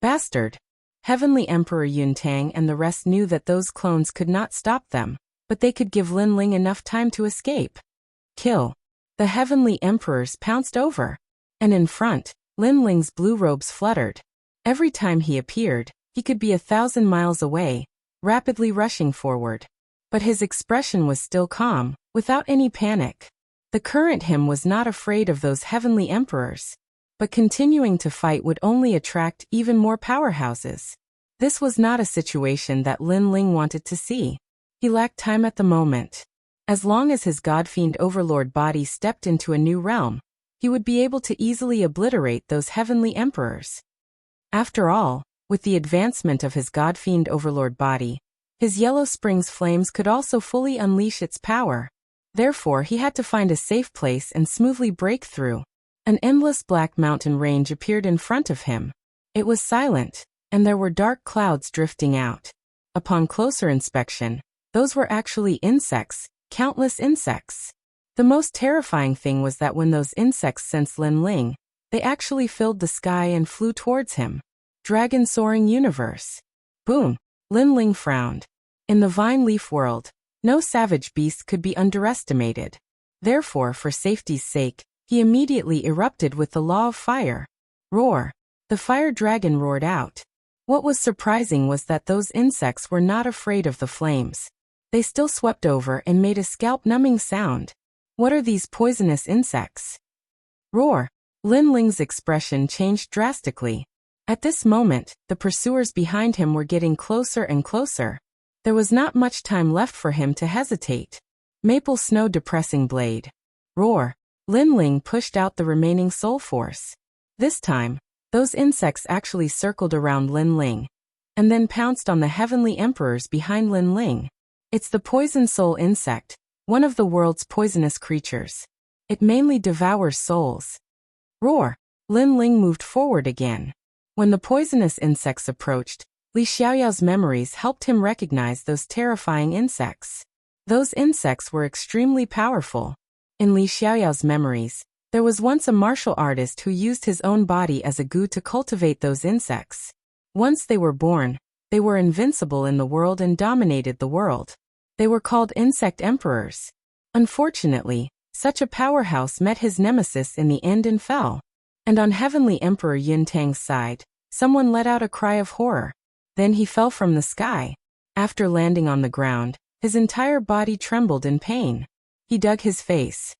Bastard! Heavenly Emperor Yun Tang and the rest knew that those clones could not stop them, but they could give Lin Ling enough time to escape. Kill. The heavenly emperors pounced over. And in front, Lin Ling's blue robes fluttered. Every time he appeared, he could be 1,000 miles away, rapidly rushing forward. But his expression was still calm, without any panic. The current him was not afraid of those heavenly emperors. But continuing to fight would only attract even more powerhouses. This was not a situation that Lin Ling wanted to see. He lacked time at the moment. As long as his God-fiend overlord body stepped into a new realm, he would be able to easily obliterate those heavenly emperors. After all, with the advancement of his God-fiend overlord body, his Yellow Springs flames could also fully unleash its power. Therefore, he had to find a safe place and smoothly break through. An endless black mountain range appeared in front of him. It was silent, and there were dark clouds drifting out. Upon closer inspection, those were actually insects, countless insects. The most terrifying thing was that when those insects sensed Lin Ling, they actually filled the sky and flew towards him. Dragon soaring universe. Boom! Lin Ling frowned. In the vine leaf world, no savage beast could be underestimated. Therefore, for safety's sake, he immediately erupted with the law of fire. Roar! The fire dragon roared out. What was surprising was that those insects were not afraid of the flames. They still swept over and made a scalp-numbing sound. What are these poisonous insects? Roar! Lin Ling's expression changed drastically. At this moment, the pursuers behind him were getting closer and closer. There was not much time left for him to hesitate. Maple Snow Depressing Blade. Roar! Lin Ling pushed out the remaining soul force. This time, those insects actually circled around Lin Ling, and then pounced on the heavenly emperors behind Lin Ling. It's the poison soul insect, one of the world's poisonous creatures. It mainly devours souls. Roar! Lin Ling moved forward again. When the poisonous insects approached, Li Xiaoyao's memories helped him recognize those terrifying insects. Those insects were extremely powerful. In Li Xiaoyao's memories, there was once a martial artist who used his own body as a glue to cultivate those insects. Once they were born, they were invincible in the world and dominated the world. They were called insect emperors. Unfortunately, such a powerhouse met his nemesis in the end and fell. And on Heavenly Emperor Yuntang's side, someone let out a cry of horror. Then he fell from the sky. After landing on the ground, his entire body trembled in pain. He dug his face.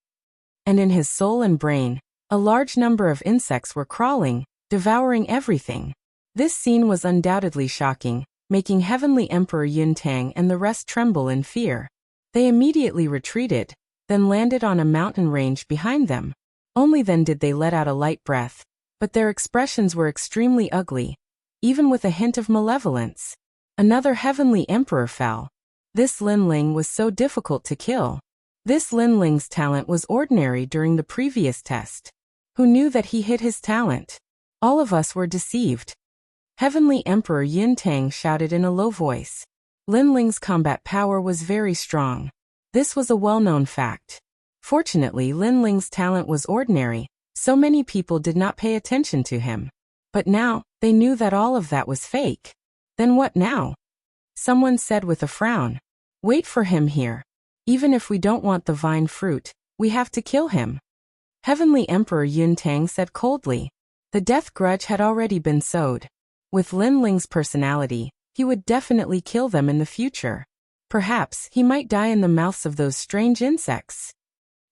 And in his soul and brain, a large number of insects were crawling, devouring everything. This scene was undoubtedly shocking, making Heavenly Emperor Yuntang and the rest tremble in fear. They immediately retreated, then landed on a mountain range behind them. Only then did they let out a light breath, but their expressions were extremely ugly, even with a hint of malevolence. Another Heavenly Emperor fell. This Linling was so difficult to kill. This Linling's talent was ordinary during the previous test. Who knew that he hid his talent? All of us were deceived. Heavenly Emperor Yuntang shouted in a low voice. Linling's combat power was very strong. This was a well-known fact. Fortunately, Linling's talent was ordinary, so many people did not pay attention to him. But now, they knew that all of that was fake. Then what now? Someone said with a frown. Wait for him here. Even if we don't want the vine fruit, we have to kill him. Heavenly Emperor Yuntang said coldly. The death grudge had already been sowed. With Linling's personality, he would definitely kill them in the future. Perhaps he might die in the mouths of those strange insects.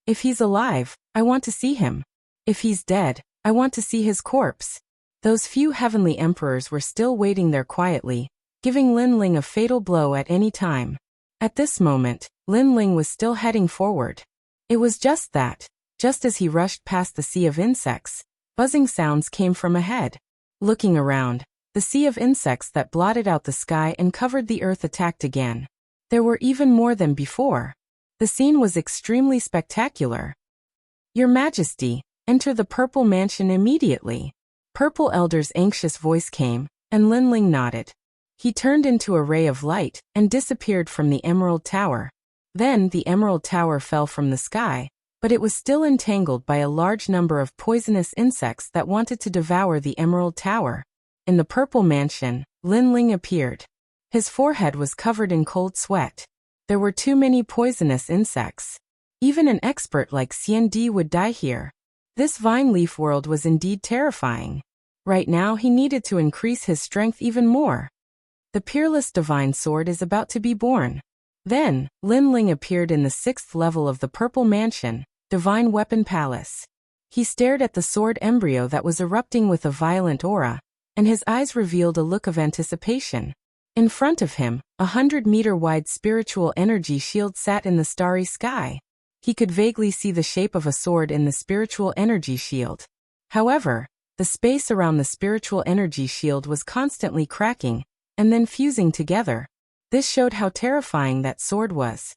If he's alive, I want to see him. If he's dead, I want to see his corpse. Those few Heavenly Emperors were still waiting there quietly, giving Linling a fatal blow at any time. At this moment, Linling was still heading forward. It was just that, just as he rushed past the sea of insects, buzzing sounds came from ahead. Looking around, the sea of insects that blotted out the sky and covered the earth attacked again. There were even more than before. The scene was extremely spectacular. Your Majesty, enter the Purple Mansion immediately. Purple Elder's anxious voice came, and Linling nodded. He turned into a ray of light and disappeared from the Emerald Tower. Then the Emerald Tower fell from the sky, but it was still entangled by a large number of poisonous insects that wanted to devour the Emerald Tower. In the Purple Mansion, Linling appeared. His forehead was covered in cold sweat. There were too many poisonous insects. Even an expert like Xiandi would die here. This vine leaf world was indeed terrifying. Right now he needed to increase his strength even more. The peerless divine sword is about to be born. Then, Linling appeared in the 6th level of the Purple Mansion, Divine Weapon Palace. He stared at the sword embryo that was erupting with a violent aura, and his eyes revealed a look of anticipation. In front of him, 100-meter-wide spiritual energy shield sat in the starry sky. He could vaguely see the shape of a sword in the spiritual energy shield. However, the space around the spiritual energy shield was constantly cracking, and then fusing together. This showed how terrifying that sword was.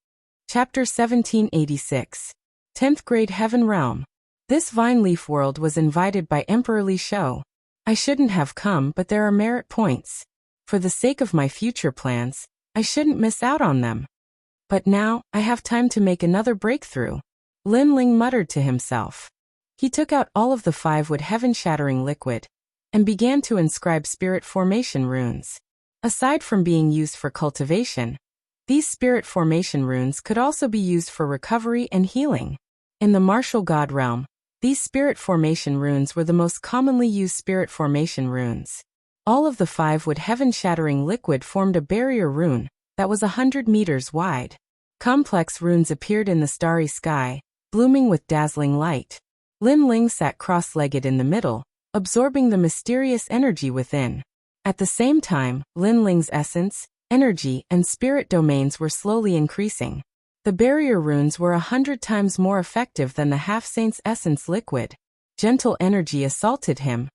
Chapter 1786. 10th Grade Heaven Realm. This vine leaf world was invited by Emperor Li Shou. I shouldn't have come, but there are merit points. For the sake of my future plans, I shouldn't miss out on them. But now, I have time to make another breakthrough. Linling muttered to himself. He took out all of the 5-wood heaven-shattering liquid, and began to inscribe spirit formation runes. Aside from being used for cultivation, these spirit formation runes could also be used for recovery and healing. In the martial god realm, these spirit formation runes were the most commonly used spirit formation runes. All of the 5-wood heaven-shattering liquid formed a barrier rune that was 100 meters wide. Complex runes appeared in the starry sky, blooming with dazzling light. Linling sat cross-legged in the middle, absorbing the mysterious energy within. At the same time, Linling's essence, energy, and spirit domains were slowly increasing. The barrier runes were 100 times more effective than the half-saint's essence liquid. Gentle energy assaulted him,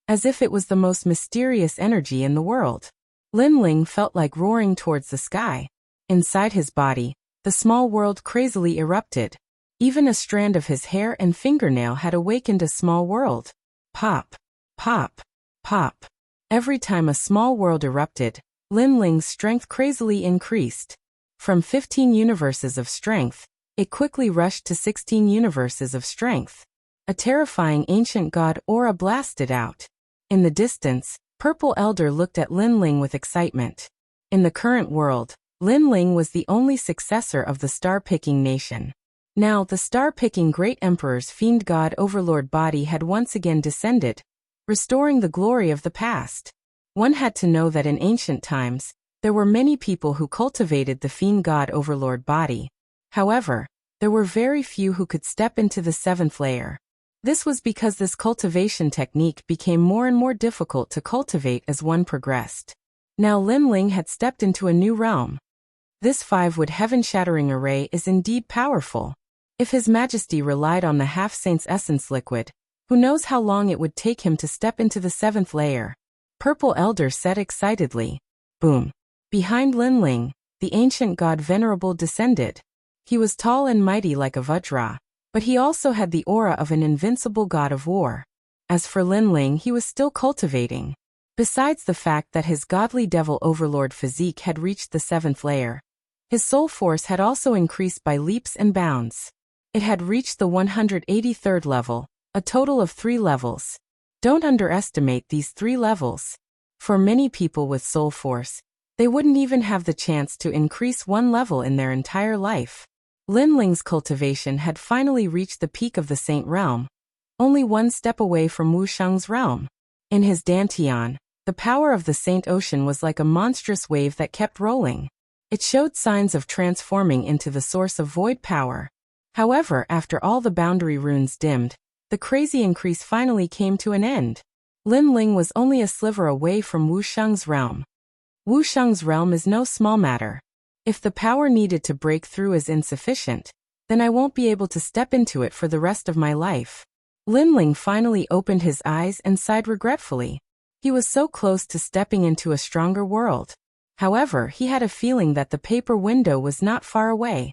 as if it was the most mysterious energy in the world. Linling felt like roaring towards the sky. Inside his body, the small world crazily erupted. Even a strand of his hair and fingernail had awakened a small world. Pop, pop, pop. Every time a small world erupted, Lin Ling's strength crazily increased. From 15 universes of strength, it quickly rushed to 16 universes of strength. A terrifying ancient god aura blasted out. In the distance, Purple Elder looked at Lin Ling with excitement. In the current world, Lin Ling was the only successor of the star-picking nation. Now the star-picking Great Emperor's fiend god overlord body had once again descended, restoring the glory of the past. One had to know that in ancient times, there were many people who cultivated the fiend god overlord body. However, there were very few who could step into the 7th layer. This was because this cultivation technique became more and more difficult to cultivate as one progressed. Now Lin Ling had stepped into a new realm. This 5-wood heaven-shattering array is indeed powerful. If His Majesty relied on the half-saint's essence liquid, who knows how long it would take him to step into the 7th layer? Purple Elder said excitedly. Boom. Behind Lin Ling, the ancient god Venerable descended. He was tall and mighty like a Vajra, but he also had the aura of an invincible god of war. As for Lin Ling, he was still cultivating. Besides the fact that his godly devil overlord physique had reached the 7th layer, his soul force had also increased by leaps and bounds. It had reached the 183rd level, a total of 3 levels. Don't underestimate these 3 levels. For many people with soul force, they wouldn't even have the chance to increase 1 level in their entire life. Lin Ling's cultivation had finally reached the peak of the Saint realm, only 1 step away from Wuxia's realm. In his Dantian, the power of the Saint Ocean was like a monstrous wave that kept rolling. It showed signs of transforming into the source of void power. However, after all the boundary runes dimmed, the crazy increase finally came to an end. Lin Ling was only a sliver away from Wuxia's realm. Wuxia's realm is no small matter. If the power needed to break through is insufficient, then I won't be able to step into it for the rest of my life. Lin Ling finally opened his eyes and sighed regretfully. He was so close to stepping into a stronger world. However, he had a feeling that the paper window was not far away.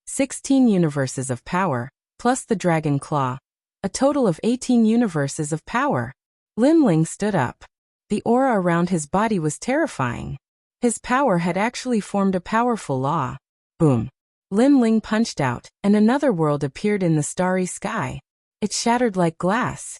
16 universes of power, plus the dragon claw. A total of 18 universes of power. Lin Ling stood up. The aura around his body was terrifying. His power had actually formed a powerful law. Boom. Lin Ling punched out, and another world appeared in the starry sky. It shattered like glass.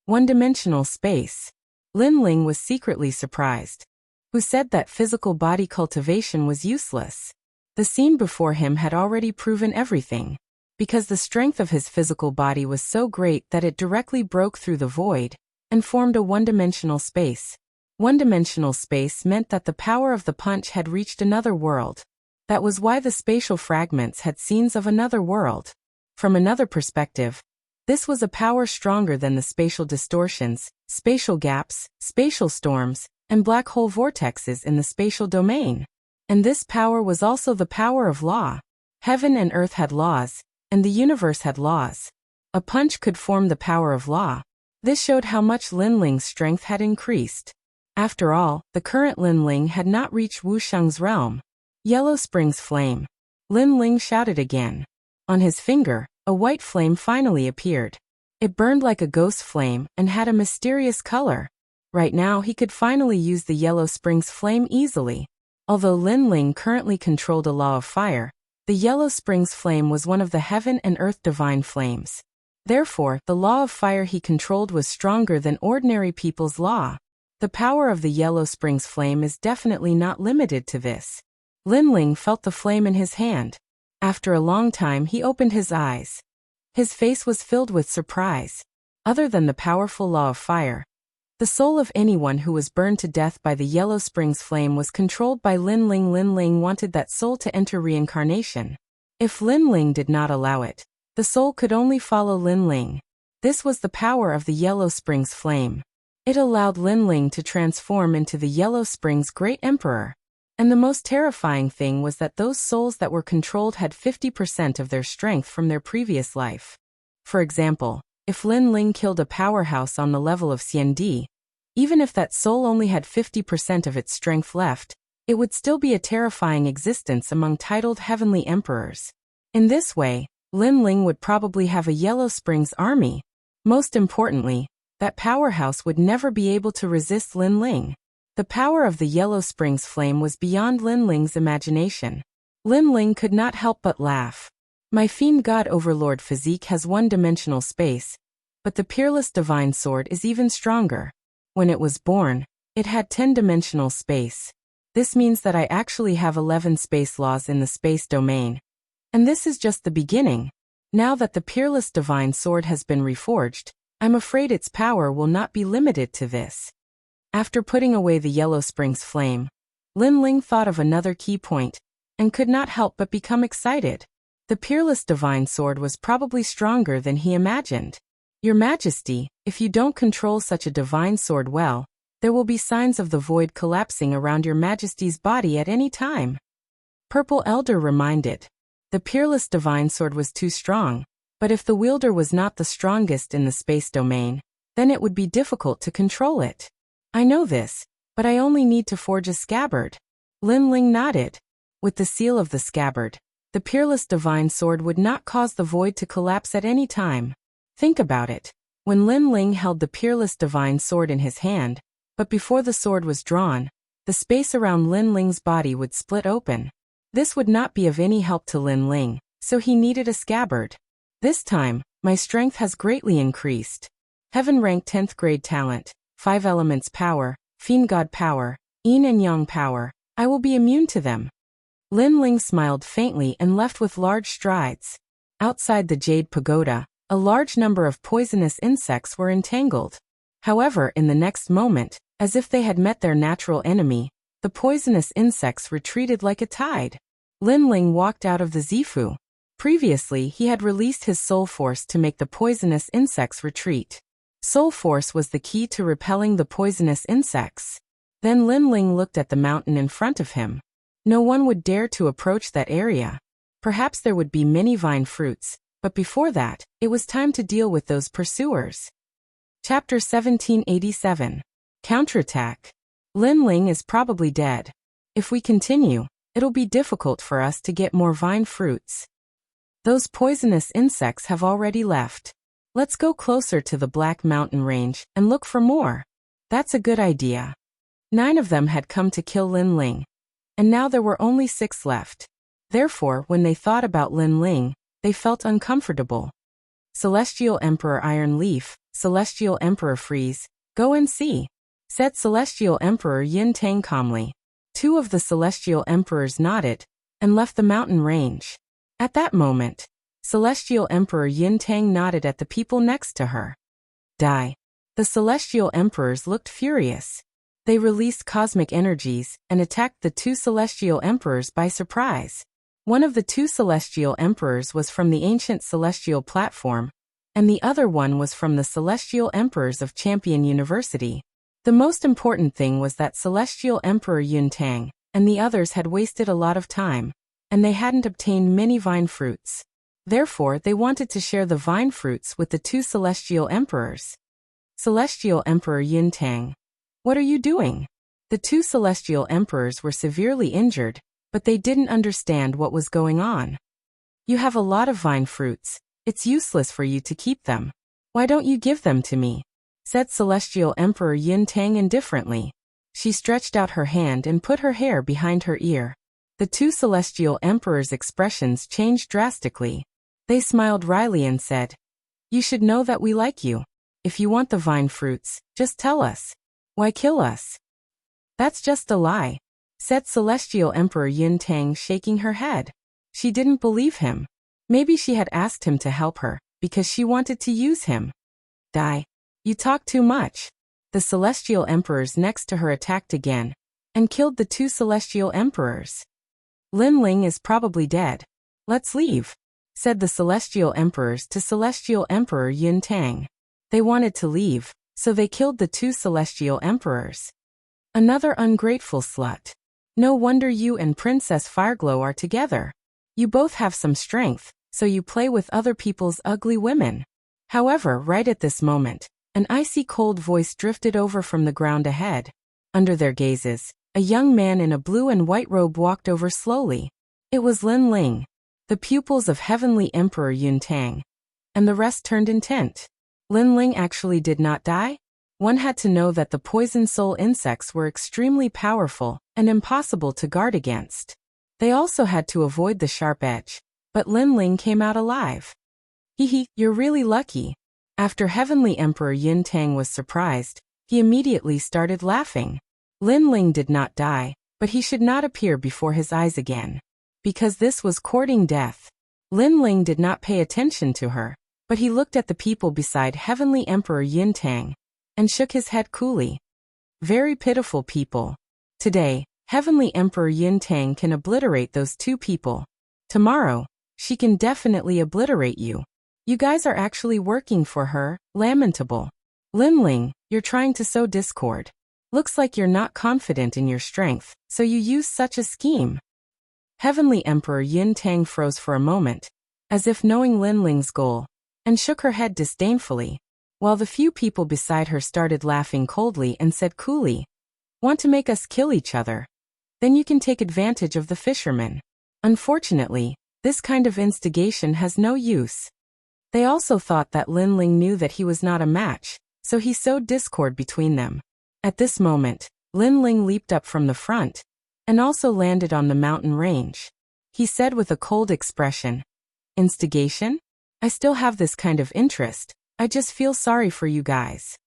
One-dimensional space. Lin Ling was secretly surprised. Who said that physical body cultivation was useless? The scene before him had already proven everything. Because the strength of his physical body was so great that it directly broke through the void and formed a one-dimensional space. One-dimensional space meant that the power of the punch had reached another world. That was why the spatial fragments had scenes of another world. From another perspective, this was a power stronger than the spatial distortions, spatial gaps, spatial storms, and black hole vortexes in the spatial domain. And this power was also the power of law. Heaven and earth had laws, and the universe had laws. A punch could form the power of law. This showed how much Lin Ling's strength had increased. After all, the current Lin Ling had not reached Wuxia's realm. Yellow Spring's flame. Lin Ling shouted again. On his finger, a white flame finally appeared. It burned like a ghost flame and had a mysterious color. Right now he could finally use the Yellow Spring's flame easily. Although Lin Ling currently controlled a law of fire, the Yellow Spring's flame was one of the heaven and earth divine flames. Therefore, the law of fire he controlled was stronger than ordinary people's law. The power of the Yellow Spring's flame is definitely not limited to this. Lin Ling felt the flame in his hand. After a long time he opened his eyes. His face was filled with surprise. Other than the powerful law of fire, the soul of anyone who was burned to death by the Yellow Spring's flame was controlled by Lin Ling. Lin Ling wanted that soul to enter reincarnation. If Lin Ling did not allow it, the soul could only follow Lin Ling. This was the power of the Yellow Spring's flame. It allowed Lin Ling to transform into the Yellow Spring's great emperor. And the most terrifying thing was that those souls that were controlled had 50% of their strength from their previous life. For example, if Lin Ling killed a powerhouse on the level of Xiandi, even if that soul only had 50% of its strength left, it would still be a terrifying existence among titled heavenly emperors. In this way, Lin Ling would probably have a Yellow Springs army. Most importantly, that powerhouse would never be able to resist Lin Ling. The power of the Yellow Springs flame was beyond Lin Ling's imagination. Lin Ling could not help but laugh. My fiend god overlord physique has one-dimensional space, but the peerless divine sword is even stronger. When it was born, it had 10-dimensional space. This means that I actually have 11 space laws in the space domain. And this is just the beginning. Now that the peerless divine sword has been reforged, I'm afraid its power will not be limited to this. After putting away the Yellow Springs flame, Lin Ling thought of another key point, and could not help but become excited. The peerless divine sword was probably stronger than he imagined. Your Majesty, if you don't control such a divine sword well, there will be signs of the void collapsing around your Majesty's body at any time. Purple Elder reminded. The peerless divine sword was too strong, but if the wielder was not the strongest in the space domain, then it would be difficult to control it. I know this, but I only need to forge a scabbard. Lin Ling nodded. With the seal of the scabbard, the peerless divine sword would not cause the void to collapse at any time. Think about it. When Lin Ling held the peerless divine sword in his hand, but before the sword was drawn, the space around Lin Ling's body would split open. This would not be of any help to Lin Ling, so he needed a scabbard. This time, my strength has greatly increased. Heaven rank 10th grade talent, 5 elements power, fiend god power, yin and yang power. I will be immune to them. Lin Ling smiled faintly and left with large strides. Outside the Jade Pagoda, a large number of poisonous insects were entangled. However, in the next moment, as if they had met their natural enemy, the poisonous insects retreated like a tide. Lin Ling walked out of the Zifu. Previously, he had released his soul force to make the poisonous insects retreat. Soul force was the key to repelling the poisonous insects. Then Lin Ling looked at the mountain in front of him. No one would dare to approach that area. Perhaps there would be many vine fruits, but before that, it was time to deal with those pursuers. Chapter 1787. Counterattack. Lin Ling is probably dead. If we continue, it'll be difficult for us to get more vine fruits. Those poisonous insects have already left. Let's go closer to the Black Mountain Range and look for more. That's a good idea. 9 of them had come to kill Lin Ling, and now there were only 6 left. Therefore, when they thought about Lin Ling, they felt uncomfortable. Celestial Emperor Iron Leaf, Celestial Emperor Freeze, go and see, said Celestial Emperor Yin Tang calmly. 2 of the Celestial Emperors nodded and left the mountain range. At that moment, Celestial Emperor Yin Tang nodded at the people next to her. Die. The Celestial Emperors looked furious. They released cosmic energies and attacked the 2 Celestial Emperors by surprise. One of the 2 Celestial Emperors was from the ancient Celestial Platform, and the other one was from the Celestial Emperors of Champion University. The most important thing was that Celestial Emperor Yun Tang and the others had wasted a lot of time, and they hadn't obtained many vine fruits. Therefore, they wanted to share the vine fruits with the 2 Celestial Emperors. Celestial Emperor Yun Tang, what are you doing? The 2 Celestial Emperors were severely injured, but they didn't understand what was going on. You have a lot of vine fruits. It's useless for you to keep them. Why don't you give them to me? Said Celestial Emperor Yin Tang indifferently. She stretched out her hand and put her hair behind her ear. The 2 Celestial Emperors' expressions changed drastically. They smiled wryly and said, "You should know that we like you. If you want the vine fruits, just tell us. Why kill us?" "That's just a lie," said Celestial Emperor Yin Tang, shaking her head. She didn't believe him. Maybe she had asked him to help her because she wanted to use him. Die. You talk too much. The Celestial Emperors next to her attacked again and killed the 2 Celestial Emperors. Lin Ling is probably dead. Let's leave, said the Celestial Emperors to Celestial Emperor Yin Tang. They wanted to leave, so they killed the 2 Celestial Emperors. Another ungrateful slut. No wonder you and Princess Fireglow are together. You both have some strength, so you play with other people's ugly women. However, right at this moment, an icy cold voice drifted over from the ground ahead. Under their gazes, a young man in a blue and white robe walked over slowly. It was Lin Ling, the pupils of Heavenly Emperor Yun Tang, and the rest turned intent. Lin Ling actually did not die? One had to know that the poison soul insects were extremely powerful and impossible to guard against. They also had to avoid the sharp edge, but Lin Ling came out alive. Hehe, you're really lucky. After Heavenly Emperor Yin Tang was surprised, he immediately started laughing. Lin Ling did not die, but he should not appear before his eyes again. Because this was courting death. Lin Ling did not pay attention to her, but he looked at the people beside Heavenly Emperor Yin Tang and shook his head coolly. Very pitiful people. Today, Heavenly Emperor Yin Tang can obliterate those two people. Tomorrow, she can definitely obliterate you. You guys are actually working for her, lamentable. Lin Ling, you're trying to sow discord. Looks like you're not confident in your strength, so you use such a scheme. Heavenly Emperor Yin Tang froze for a moment, as if knowing Lin Ling's goal, and shook her head disdainfully, while the few people beside her started laughing coldly and said coolly, "Want to make us kill each other? Then you can take advantage of the fishermen. Unfortunately, this kind of instigation has no use." They also thought that Lin Ling knew that he was not a match, so he sowed discord between them. At this moment, Lin Ling leaped up from the front, and also landed on the mountain range. He said with a cold expression, "Instigation? I still have this kind of interest, I just feel sorry for you guys.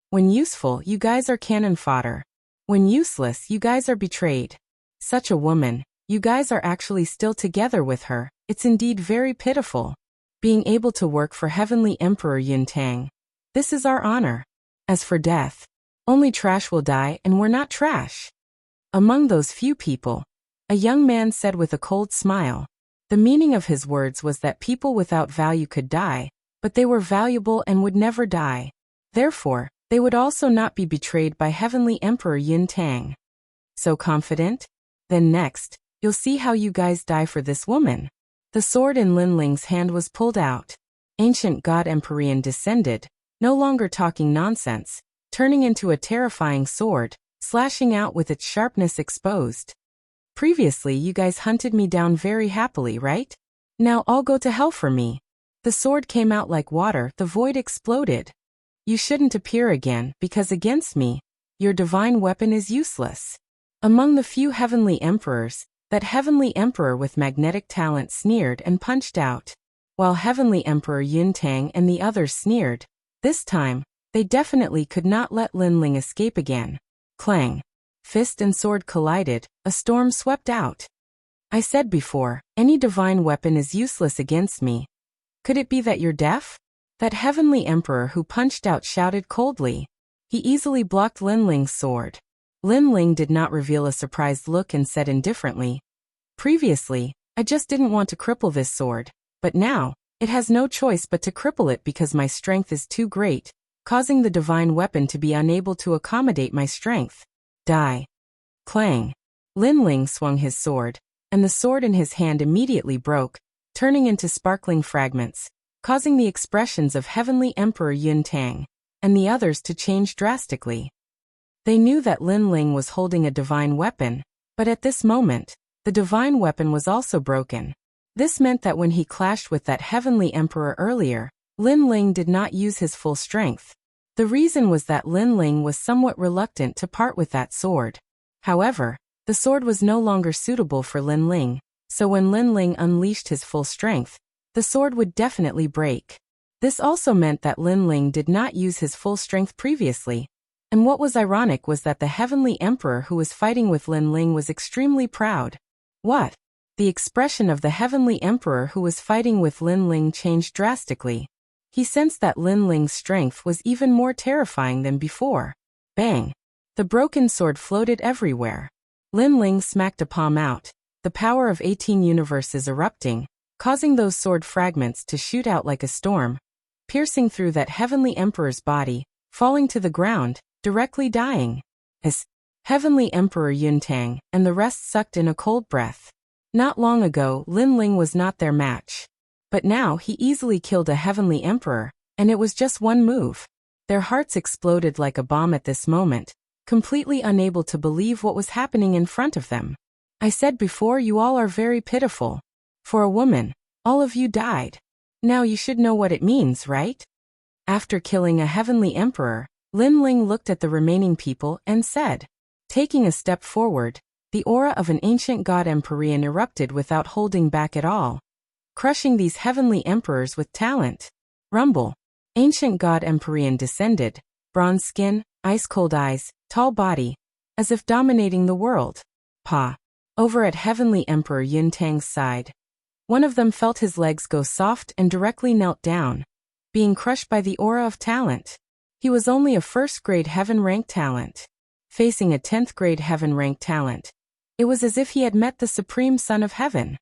When useful, you guys are cannon fodder. When useless, you guys are betrayed. Such a woman, you guys are actually still together with her, it's indeed very pitiful. Being able to work for Heavenly Emperor Yin Tang. This is our honor. As for death, only trash will die and we're not trash." Among those few people, a young man said with a cold smile. The meaning of his words was that people without value could die, but they were valuable and would never die. Therefore, they would also not be betrayed by Heavenly Emperor Yin Tang. So confident? Then next, you'll see how you guys die for this woman. The sword in Lin Ling's hand was pulled out. Ancient God Empyrean descended, no longer talking nonsense, turning into a terrifying sword, slashing out with its sharpness exposed. "Previously you guys hunted me down very happily, right? Now all go to hell for me." The sword came out like water, the void exploded. "You shouldn't appear again, because against me, your divine weapon is useless." Among the few heavenly emperors, that heavenly emperor with magnetic talent sneered and punched out, while Heavenly Emperor Yin Tang and the others sneered. This time, they definitely could not let Lin Ling escape again. Clang. Fist and sword collided, a storm swept out. "I said before, any divine weapon is useless against me. Could it be that you're deaf?" That heavenly emperor who punched out shouted coldly. He easily blocked Lin Ling's sword. Lin Ling did not reveal a surprised look and said indifferently, "Previously, I just didn't want to cripple this sword, but now, it has no choice but to cripple it because my strength is too great, causing the divine weapon to be unable to accommodate my strength. Die." Clang. Lin Ling swung his sword, and the sword in his hand immediately broke, turning into sparkling fragments, causing the expressions of Heavenly Emperor Yin Tang and the others to change drastically. They knew that Lin Ling was holding a divine weapon, but at this moment, the divine weapon was also broken. This meant that when he clashed with that heavenly emperor earlier, Lin Ling did not use his full strength. The reason was that Lin Ling was somewhat reluctant to part with that sword. However, the sword was no longer suitable for Lin Ling, so when Lin Ling unleashed his full strength, the sword would definitely break. This also meant that Lin Ling did not use his full strength previously. And what was ironic was that the heavenly emperor who was fighting with Lin Ling was extremely proud. What? The expression of the heavenly emperor who was fighting with Lin Ling changed drastically. He sensed that Lin Ling's strength was even more terrifying than before. Bang! The broken sword floated everywhere. Lin Ling smacked a palm out, the power of 18 universes erupting, causing those sword fragments to shoot out like a storm, piercing through that heavenly emperor's body, falling to the ground, directly dying. As Heavenly Emperor Yin Tang and the rest sucked in a cold breath. Not long ago, Lin Ling was not their match. But now he easily killed a heavenly emperor, and it was just one move. Their hearts exploded like a bomb at this moment, completely unable to believe what was happening in front of them. "I said before, you all are very pitiful. For a woman, all of you died. Now you should know what it means, right?" After killing a heavenly emperor, Lin Ling looked at the remaining people and said, taking a step forward, the aura of an ancient god Empyrean erupted without holding back at all, crushing these heavenly emperors with talent. Rumble. Ancient god Empyrean descended, bronze skin, ice-cold eyes, tall body, as if dominating the world. Pa. Over at Heavenly Emperor Yuntang's side. One of them felt his legs go soft and directly knelt down, being crushed by the aura of talent. He was only a first-grade heaven-ranked talent, facing a 10th-grade heaven-ranked talent. It was as if he had met the Supreme Son of Heaven.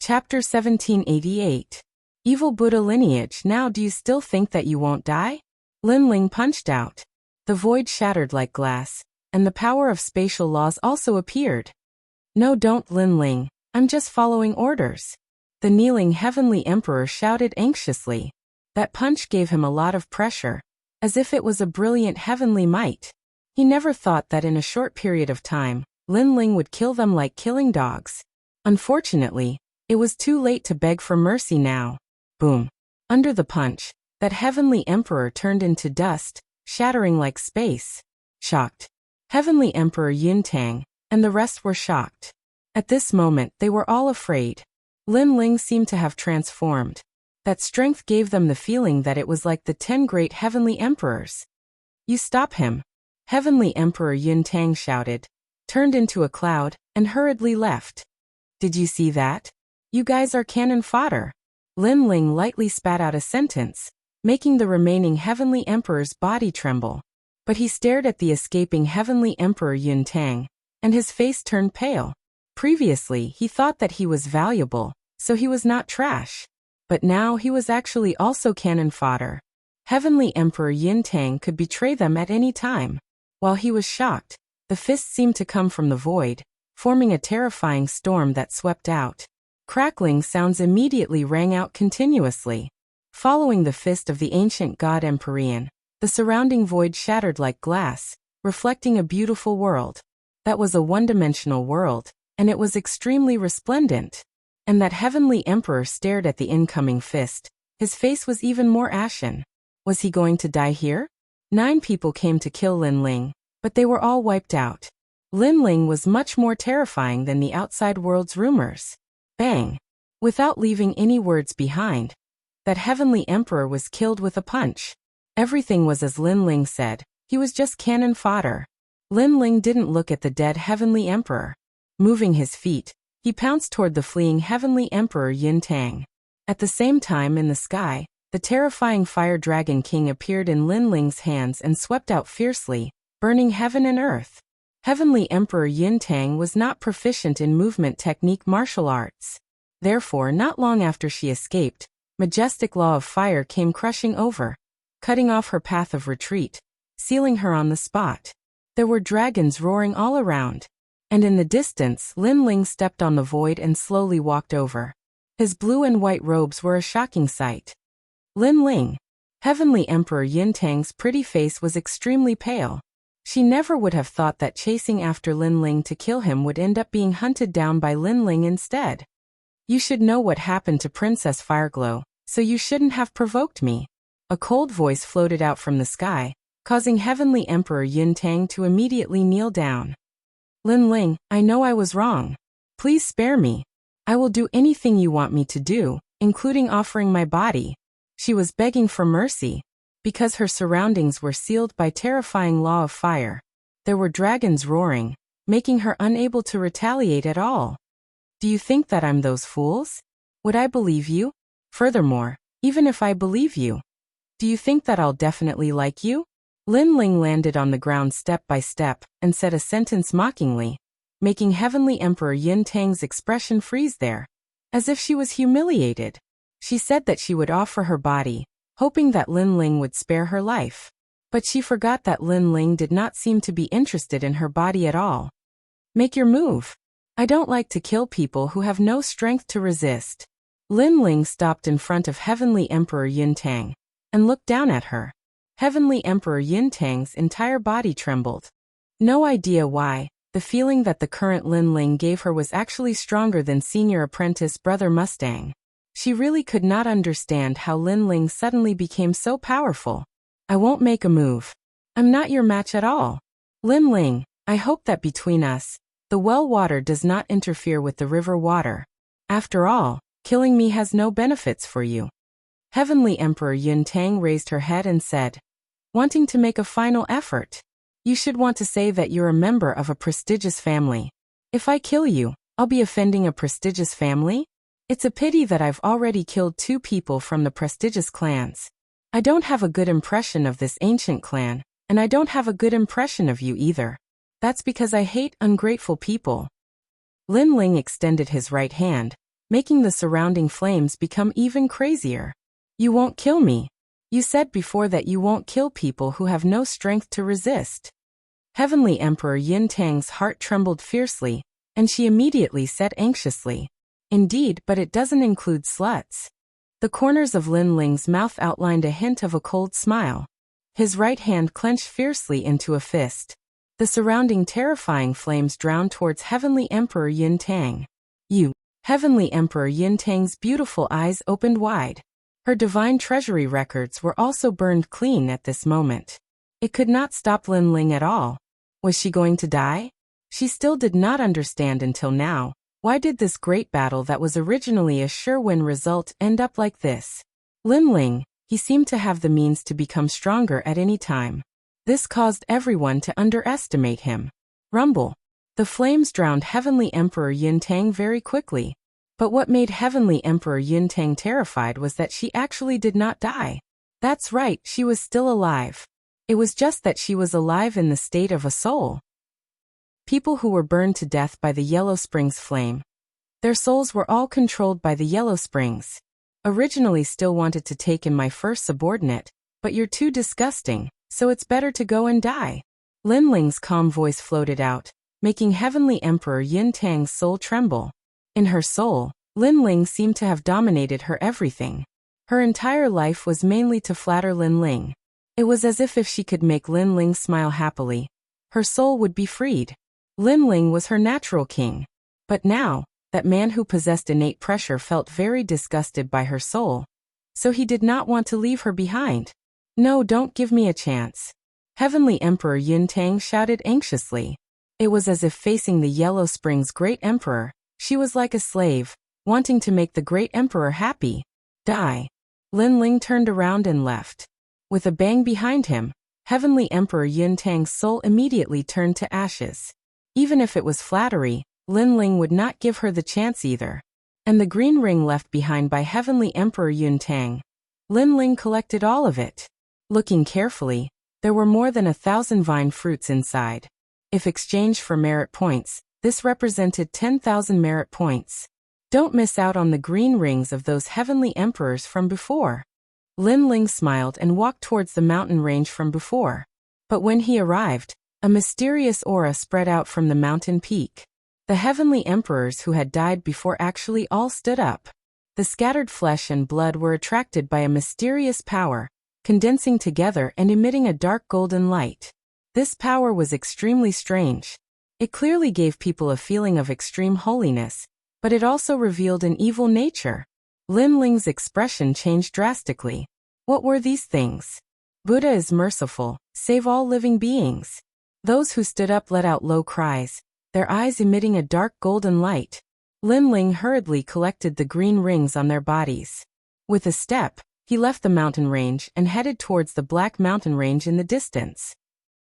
Chapter 1788. Evil Buddha lineage. Now do you still think that you won't die? Lin Ling punched out. The void shattered like glass, and the power of spatial laws also appeared. No, don't, Lin Ling. I'm just following orders. The kneeling heavenly emperor shouted anxiously. That punch gave him a lot of pressure, as if it was a brilliant heavenly might. He never thought that in a short period of time, Lin Ling would kill them like killing dogs. Unfortunately, it was too late to beg for mercy now. Boom. Under the punch, that heavenly emperor turned into dust, shattering like space. Shocked. Heavenly Emperor Yuntang, and the rest were shocked. At this moment they were all afraid. Lin Ling seemed to have transformed. That strength gave them the feeling that it was like the 10 great heavenly emperors. You stop him. Heavenly Emperor Yuntang shouted, turned into a cloud, and hurriedly left. Did you see that? You guys are cannon fodder. Lin Ling lightly spat out a sentence, making the remaining heavenly emperor's body tremble. But he stared at the escaping heavenly emperor Yuntang, and his face turned pale. Previously he thought that he was valuable, so he was not trash. But now he was actually also cannon fodder. Heavenly Emperor Yuntang could betray them at any time. While he was shocked, the fist seemed to come from the void, forming a terrifying storm that swept out. Crackling sounds immediately rang out continuously. Following the fist of the ancient god Empyrean, the surrounding void shattered like glass, reflecting a beautiful world. That was a one-dimensional world, and it was extremely resplendent. And that heavenly emperor stared at the incoming fist. His face was even more ashen. Was he going to die here? 9 people came to kill Lin Ling, but they were all wiped out. Lin Ling was much more terrifying than the outside world's rumors. Bang! Without leaving any words behind, that heavenly emperor was killed with a punch. Everything was as Lin Ling said, he was just cannon fodder. Lin Ling didn't look at the dead heavenly emperor. Moving his feet, he pounced toward the fleeing heavenly emperor Yuntang. At the same time in the sky, the terrifying fire dragon king appeared in Lin Ling's hands and swept out fiercely, burning heaven and earth. Heavenly Emperor Yuntang was not proficient in movement technique martial arts. Therefore, not long after she escaped, majestic law of fire came crushing over, cutting off her path of retreat, sealing her on the spot. There were dragons roaring all around, and in the distance Lin Ling stepped on the void and slowly walked over. His blue and white robes were a shocking sight. Lin Ling. Heavenly Emperor Yuntang's pretty face was extremely pale. She never would have thought that chasing after Lin Ling to kill him would end up being hunted down by Lin Ling instead. You should know what happened to Princess Fireglow, so you shouldn't have provoked me. A cold voice floated out from the sky, causing Heavenly Emperor Yuntang to immediately kneel down. Lin Ling, I know I was wrong. Please spare me. I will do anything you want me to do, including offering my body. She was begging for mercy, because her surroundings were sealed by terrifying law of fire. There were dragons roaring, making her unable to retaliate at all. Do you think that I'm those fools? Would I believe you? Furthermore, even if I believe you, do you think that I'll definitely like you? Lin Ling landed on the ground step by step and said a sentence mockingly, making Heavenly Emperor Yuntang's expression freeze there, as if she was humiliated. She said that she would offer her body, hoping that Lin Ling would spare her life. But she forgot that Lin Ling did not seem to be interested in her body at all. Make your move. I don't like to kill people who have no strength to resist. Lin Ling stopped in front of Heavenly Emperor Yuntang and looked down at her. Heavenly Emperor Yuntang's entire body trembled. No idea why, the feeling that the current Lin Ling gave her was actually stronger than senior apprentice Brother Mustang. She really could not understand how Lin Ling suddenly became so powerful. I won't make a move. I'm not your match at all. Lin Ling, I hope that between us, the well water does not interfere with the river water. After all, killing me has no benefits for you. Heavenly Emperor Yun Tang raised her head and said, wanting to make a final effort. You should want to say that you're a member of a prestigious family. If I kill you, I'll be offending a prestigious family? It's a pity that I've already killed 2 people from the prestigious clans. I don't have a good impression of this ancient clan, and I don't have a good impression of you either. That's because I hate ungrateful people. Lin Ling extended his right hand, making the surrounding flames become even crazier. You won't kill me. You said before that you won't kill people who have no strength to resist. Heavenly Emperor Yin Tang's heart trembled fiercely, and she immediately said anxiously, indeed, but it doesn't include sluts. The corners of Lin Ling's mouth outlined a hint of a cold smile. His right hand clenched fiercely into a fist. The surrounding terrifying flames drowned towards Heavenly Emperor Yin Tang. You, Heavenly Emperor Yin Tang's beautiful eyes opened wide. Her divine treasury records were also burned clean at this moment. It could not stop Lin Ling at all. Was she going to die? She still did not understand until now. Why did this great battle that was originally a sure win result end up like this? Lin Ling, he seemed to have the means to become stronger at any time. This caused everyone to underestimate him. Rumble. The flames drowned Heavenly Emperor Yin Tang very quickly. But what made Heavenly Emperor Yin Tang terrified was that she actually did not die. That's right, she was still alive. It was just that she was alive in the state of a soul. People who were burned to death by the Yellow Springs flame. Their souls were all controlled by the Yellow Springs. Originally still wanted to take in my first subordinate, but you're too disgusting, so it's better to go and die. Lin Ling's calm voice floated out, making Heavenly Emperor Yin Tang's soul tremble. In her soul, Lin Ling seemed to have dominated her everything. Her entire life was mainly to flatter Lin Ling. It was as if she could make Lin Ling smile happily, her soul would be freed. Lin Ling was her natural king. But now, that man who possessed innate pressure felt very disgusted by her soul. So he did not want to leave her behind. No, don't give me a chance. Heavenly Emperor Yin Tang shouted anxiously. It was as if facing the Yellow Springs great emperor, she was like a slave, wanting to make the great emperor happy. Die. Lin Ling turned around and left. With a bang behind him, Heavenly Emperor Yin Tang's soul immediately turned to ashes. Even if it was flattery, Lin Ling would not give her the chance either. And the green ring left behind by Heavenly Emperor Yun Tang. Lin Ling collected all of it. Looking carefully, there were more than 1,000 vine fruits inside. If exchanged for merit points, this represented 10,000 merit points. Don't miss out on the green rings of those heavenly emperors from before. Lin Ling smiled and walked towards the mountain range from before. But when he arrived, a mysterious aura spread out from the mountain peak. The heavenly emperors who had died before actually all stood up. The scattered flesh and blood were attracted by a mysterious power, condensing together and emitting a dark golden light. This power was extremely strange. It clearly gave people a feeling of extreme holiness, but it also revealed an evil nature. Lin Ling's expression changed drastically. What were these things? Buddha is merciful, save all living beings. Those who stood up let out low cries, their eyes emitting a dark golden light. Lin Ling hurriedly collected the green rings on their bodies. With a step, he left the mountain range and headed towards the black mountain range in the distance.